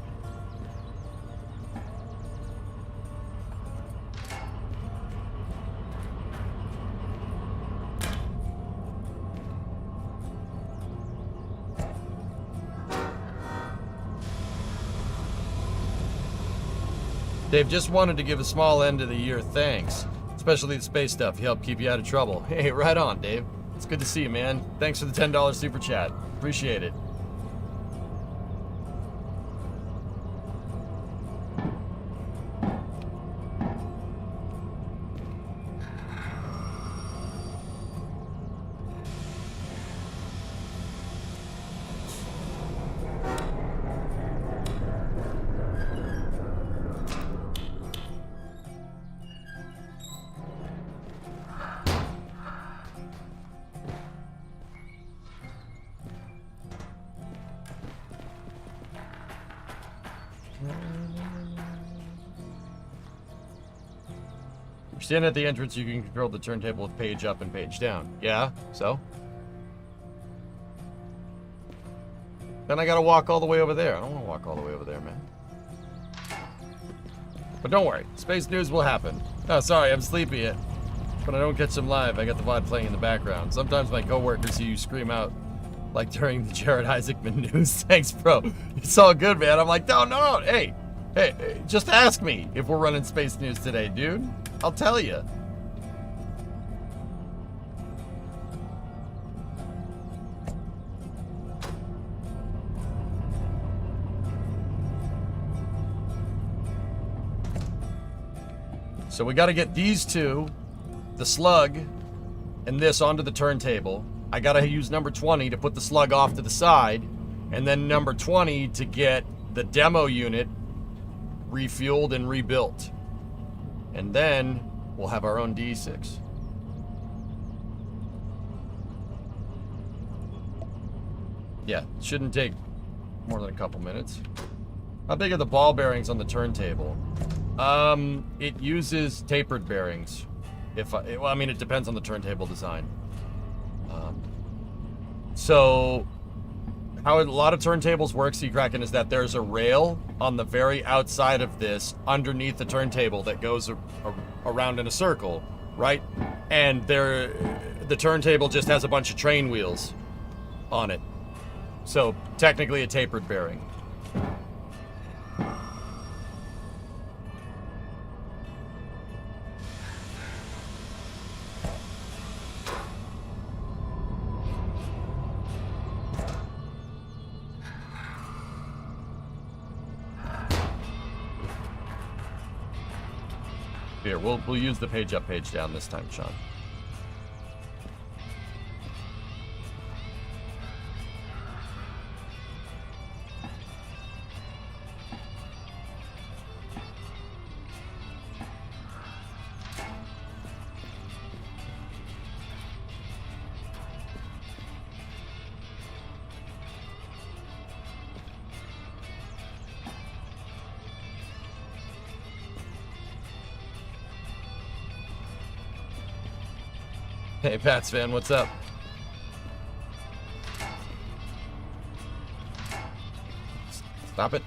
Dave, just wanted to give a small end of the year thanks. Especially the space stuff. He helped keep you out of trouble. Hey, right on, Dave. It's good to see you, man. Thanks for the $10 super chat. Appreciate it. If you stand at the entrance, you can control the turntable with page up and page down. Yeah, so? Then I gotta walk all the way over there. I don't wanna walk all the way over there, man. But don't worry, space news will happen. Oh, sorry, I'm sleepy yet. When I don't catch them live, I got the VOD playing in the background. Sometimes my coworkers hear you scream out, like during the Jared Isaacman news. Thanks, bro. It's all good, man. I'm like, no. Hey, just ask me if we're running space news today, dude. I'll tell you. So we got to get these two, the slug, and this onto the turntable. I got to use number 20 to put the slug off to the side, and then number 20 to get the demo unit refueled and rebuilt. And then we'll have our own DE-6. Yeah, it shouldn't take more than a couple minutes. How big are the ball bearings on the turntable? It uses tapered bearings. Well, I mean, it depends on the turntable design. So I how a lot of turntables work, Seakraken, is that there's a rail on the very outside of this, underneath the turntable, that goes around in a circle, right? And the turntable just has a bunch of train wheels on it. So, technically a tapered bearing. Here, we'll use the page up, page down this time, Sean. Hey, Pats fan, what's up? Stop it.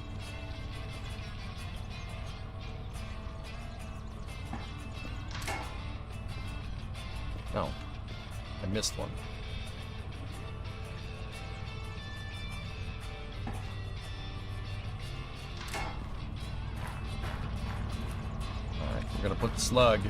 No. I missed one. Alright, we're gonna put the slug.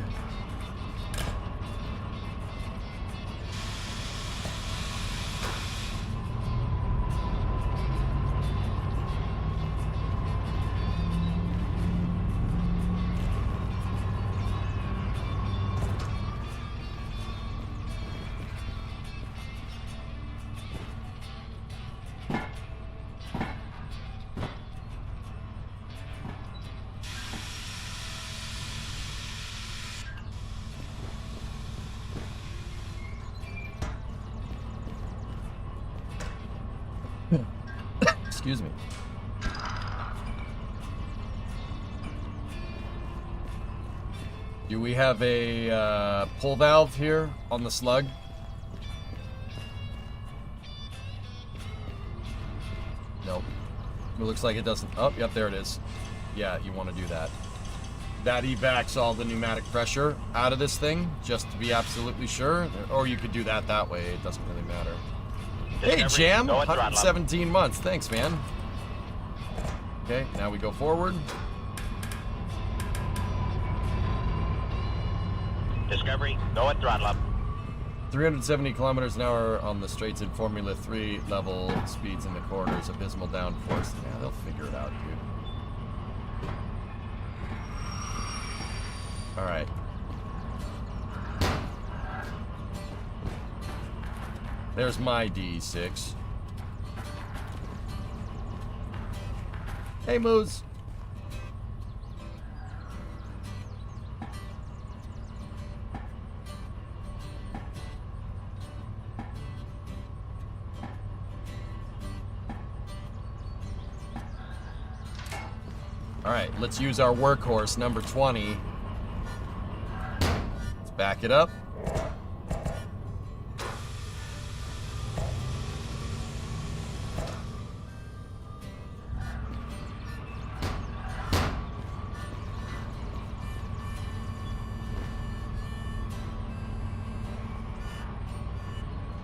Excuse me. Do we have a pull valve here on the slug? Nope. It looks like it doesn't. Oh, yep, there it is. Yeah, you want to do that. That evacs all the pneumatic pressure out of this thing, just to be absolutely sure. Or you could do that way. It doesn't really matter. Hey, Jam! 117 months. Thanks, man. Okay, now we go forward. Discovery, go at throttle up. 370 kilometers an hour on the straights in Formula 3 level speeds in the corners. Abysmal downforce. Yeah, they'll figure it out, dude. Alright. There's my DE-6. Hey, Moose. All right, let's use our workhorse, number 20. Let's back it up.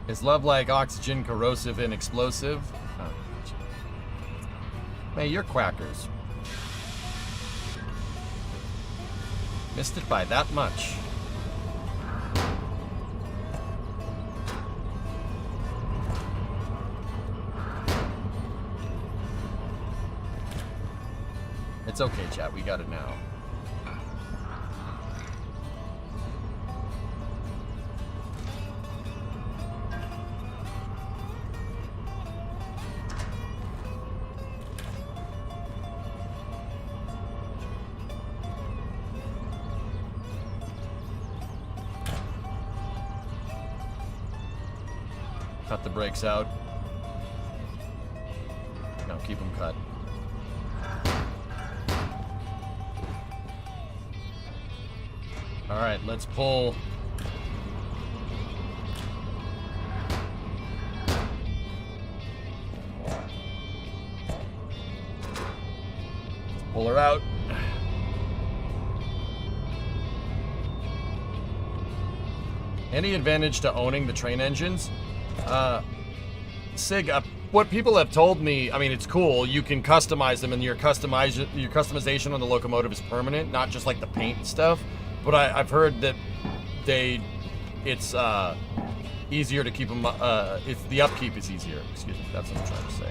Is love like oxygen corrosive and explosive? Oh, hey, you're quackers. Missed it by that much. It's okay, chat. We got it now. Cut the brakes out. No, keep them cut. All right, let's pull. Pull her out. Any advantage to owning the train engines? Sig, what people have told me, I mean, it's cool. You can customize them, and your customization on the locomotive is permanent, not just like the paint stuff. But I've heard that it's easier to keep them. If the upkeep is easier. Excuse me. That's what I'm trying to say.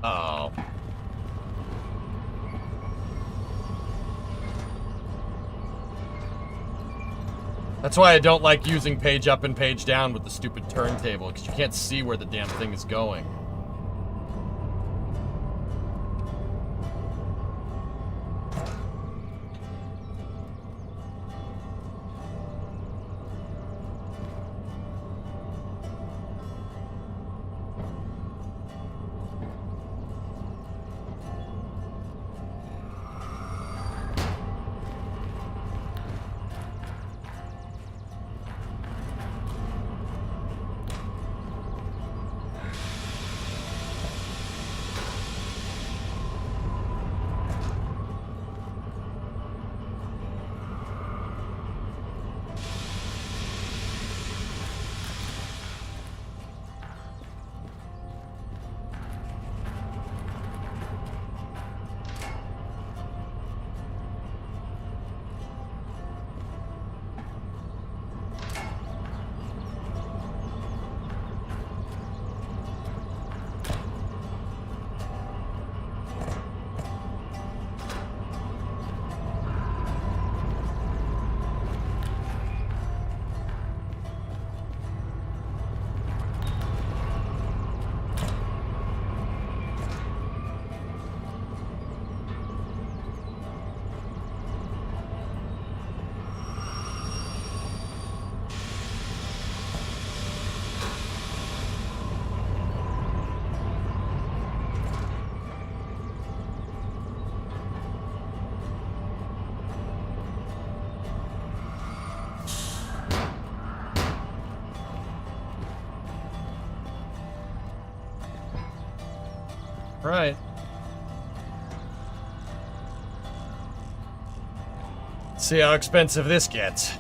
Oh. That's why I don't like using page up and page down with the stupid turntable, because you can't see where the damn thing is going. Right. See how expensive this gets.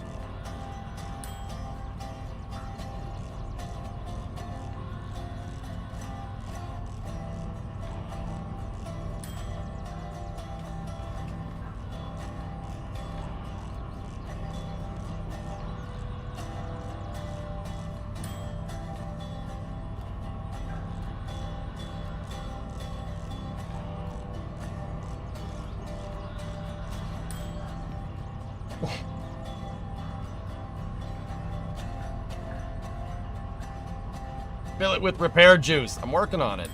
Fill it with repair juice. I'm working on it.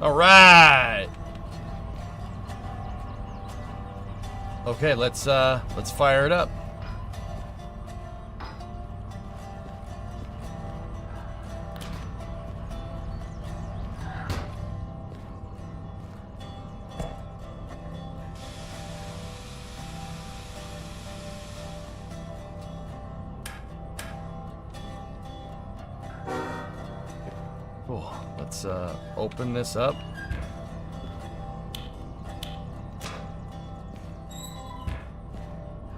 All right. Okay, let's fire it up. let's open this up.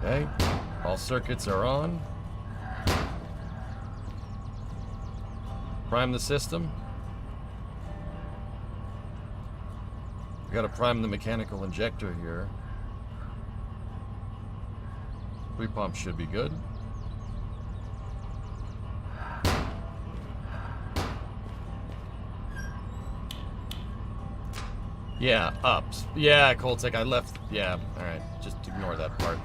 Okay, all circuits are on. Prime the system. We gotta prime the mechanical injector here. 3 pumps should be good. Yeah, ups. Yeah, Coltec, I left. Yeah, alright. Just ignore that part.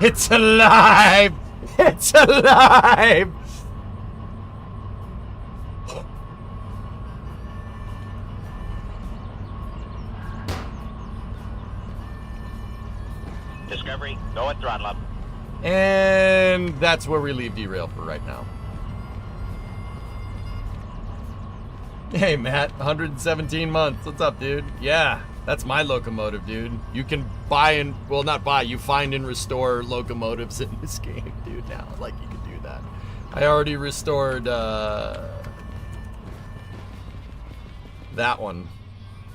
It's alive! It's alive! Discovery, go at throttle up. And that's where we leave Derail for right now. Hey, Matt, 117 months. What's up, dude? Yeah, that's my locomotive, dude. You can buy and, well, not buy, you find and restore locomotives in this game, dude, now. Like, you can do that. I already restored, that one.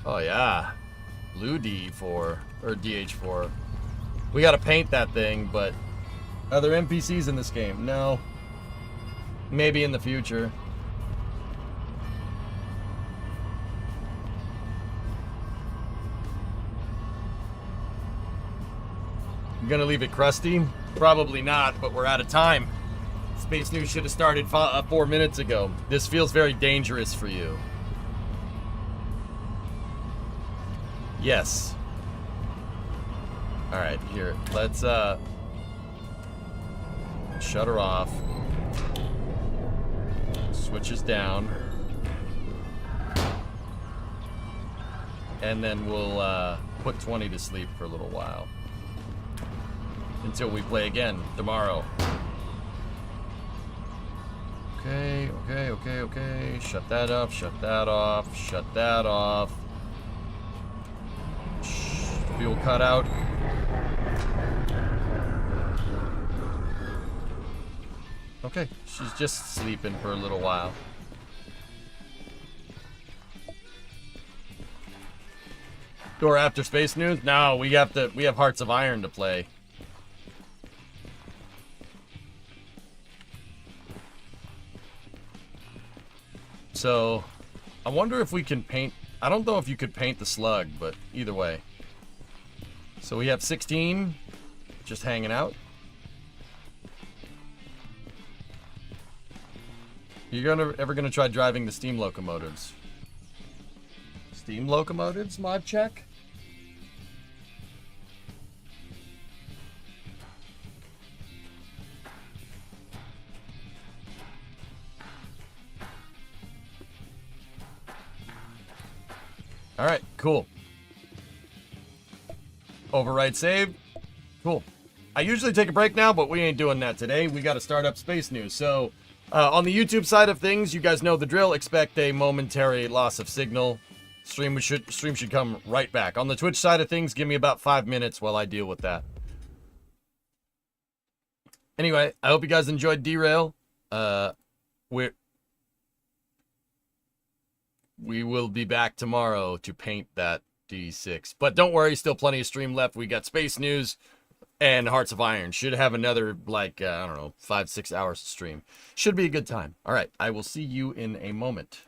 Oh, yeah. Blue D4, or DH4. We gotta paint that thing, but are there NPCs in this game? No. Maybe in the future. I'm gonna leave it crusty? Probably not, but we're out of time. Space News should have started 4 minutes ago. This feels very dangerous for you. Yes. Alright, here. Let's, shut her off. Switches down. And then we'll, put 20 to sleep for a little while. Until we play again tomorrow. Okay, okay, okay, okay. Shut that off, shut that off, shut that off. Fuel cutout. Okay, she's just sleeping for a little while. Or after Space News? No, we have Hearts of Iron to play. So, I wonder if we can paint... I don't know if you could paint the slug, but either way. So we have 16 just hanging out. You ever gonna try driving the steam locomotives? Steam locomotives, mod check? Alright, cool. Overwrite save. Cool. I usually take a break now, but we ain't doing that today. We got to start up Space News. So, on the YouTube side of things, you guys know the drill. Expect a momentary loss of signal. Stream should come right back. On the Twitch side of things, give me about 5 minutes while I deal with that. Anyway, I hope you guys enjoyed Derail. We will be back tomorrow to paint that DE-6. But don't worry, still plenty of stream left. We got Space News and Hearts of Iron. Should have another, like, I don't know, 5-6 hours to stream. Should be a good time. All right, I will see you in a moment.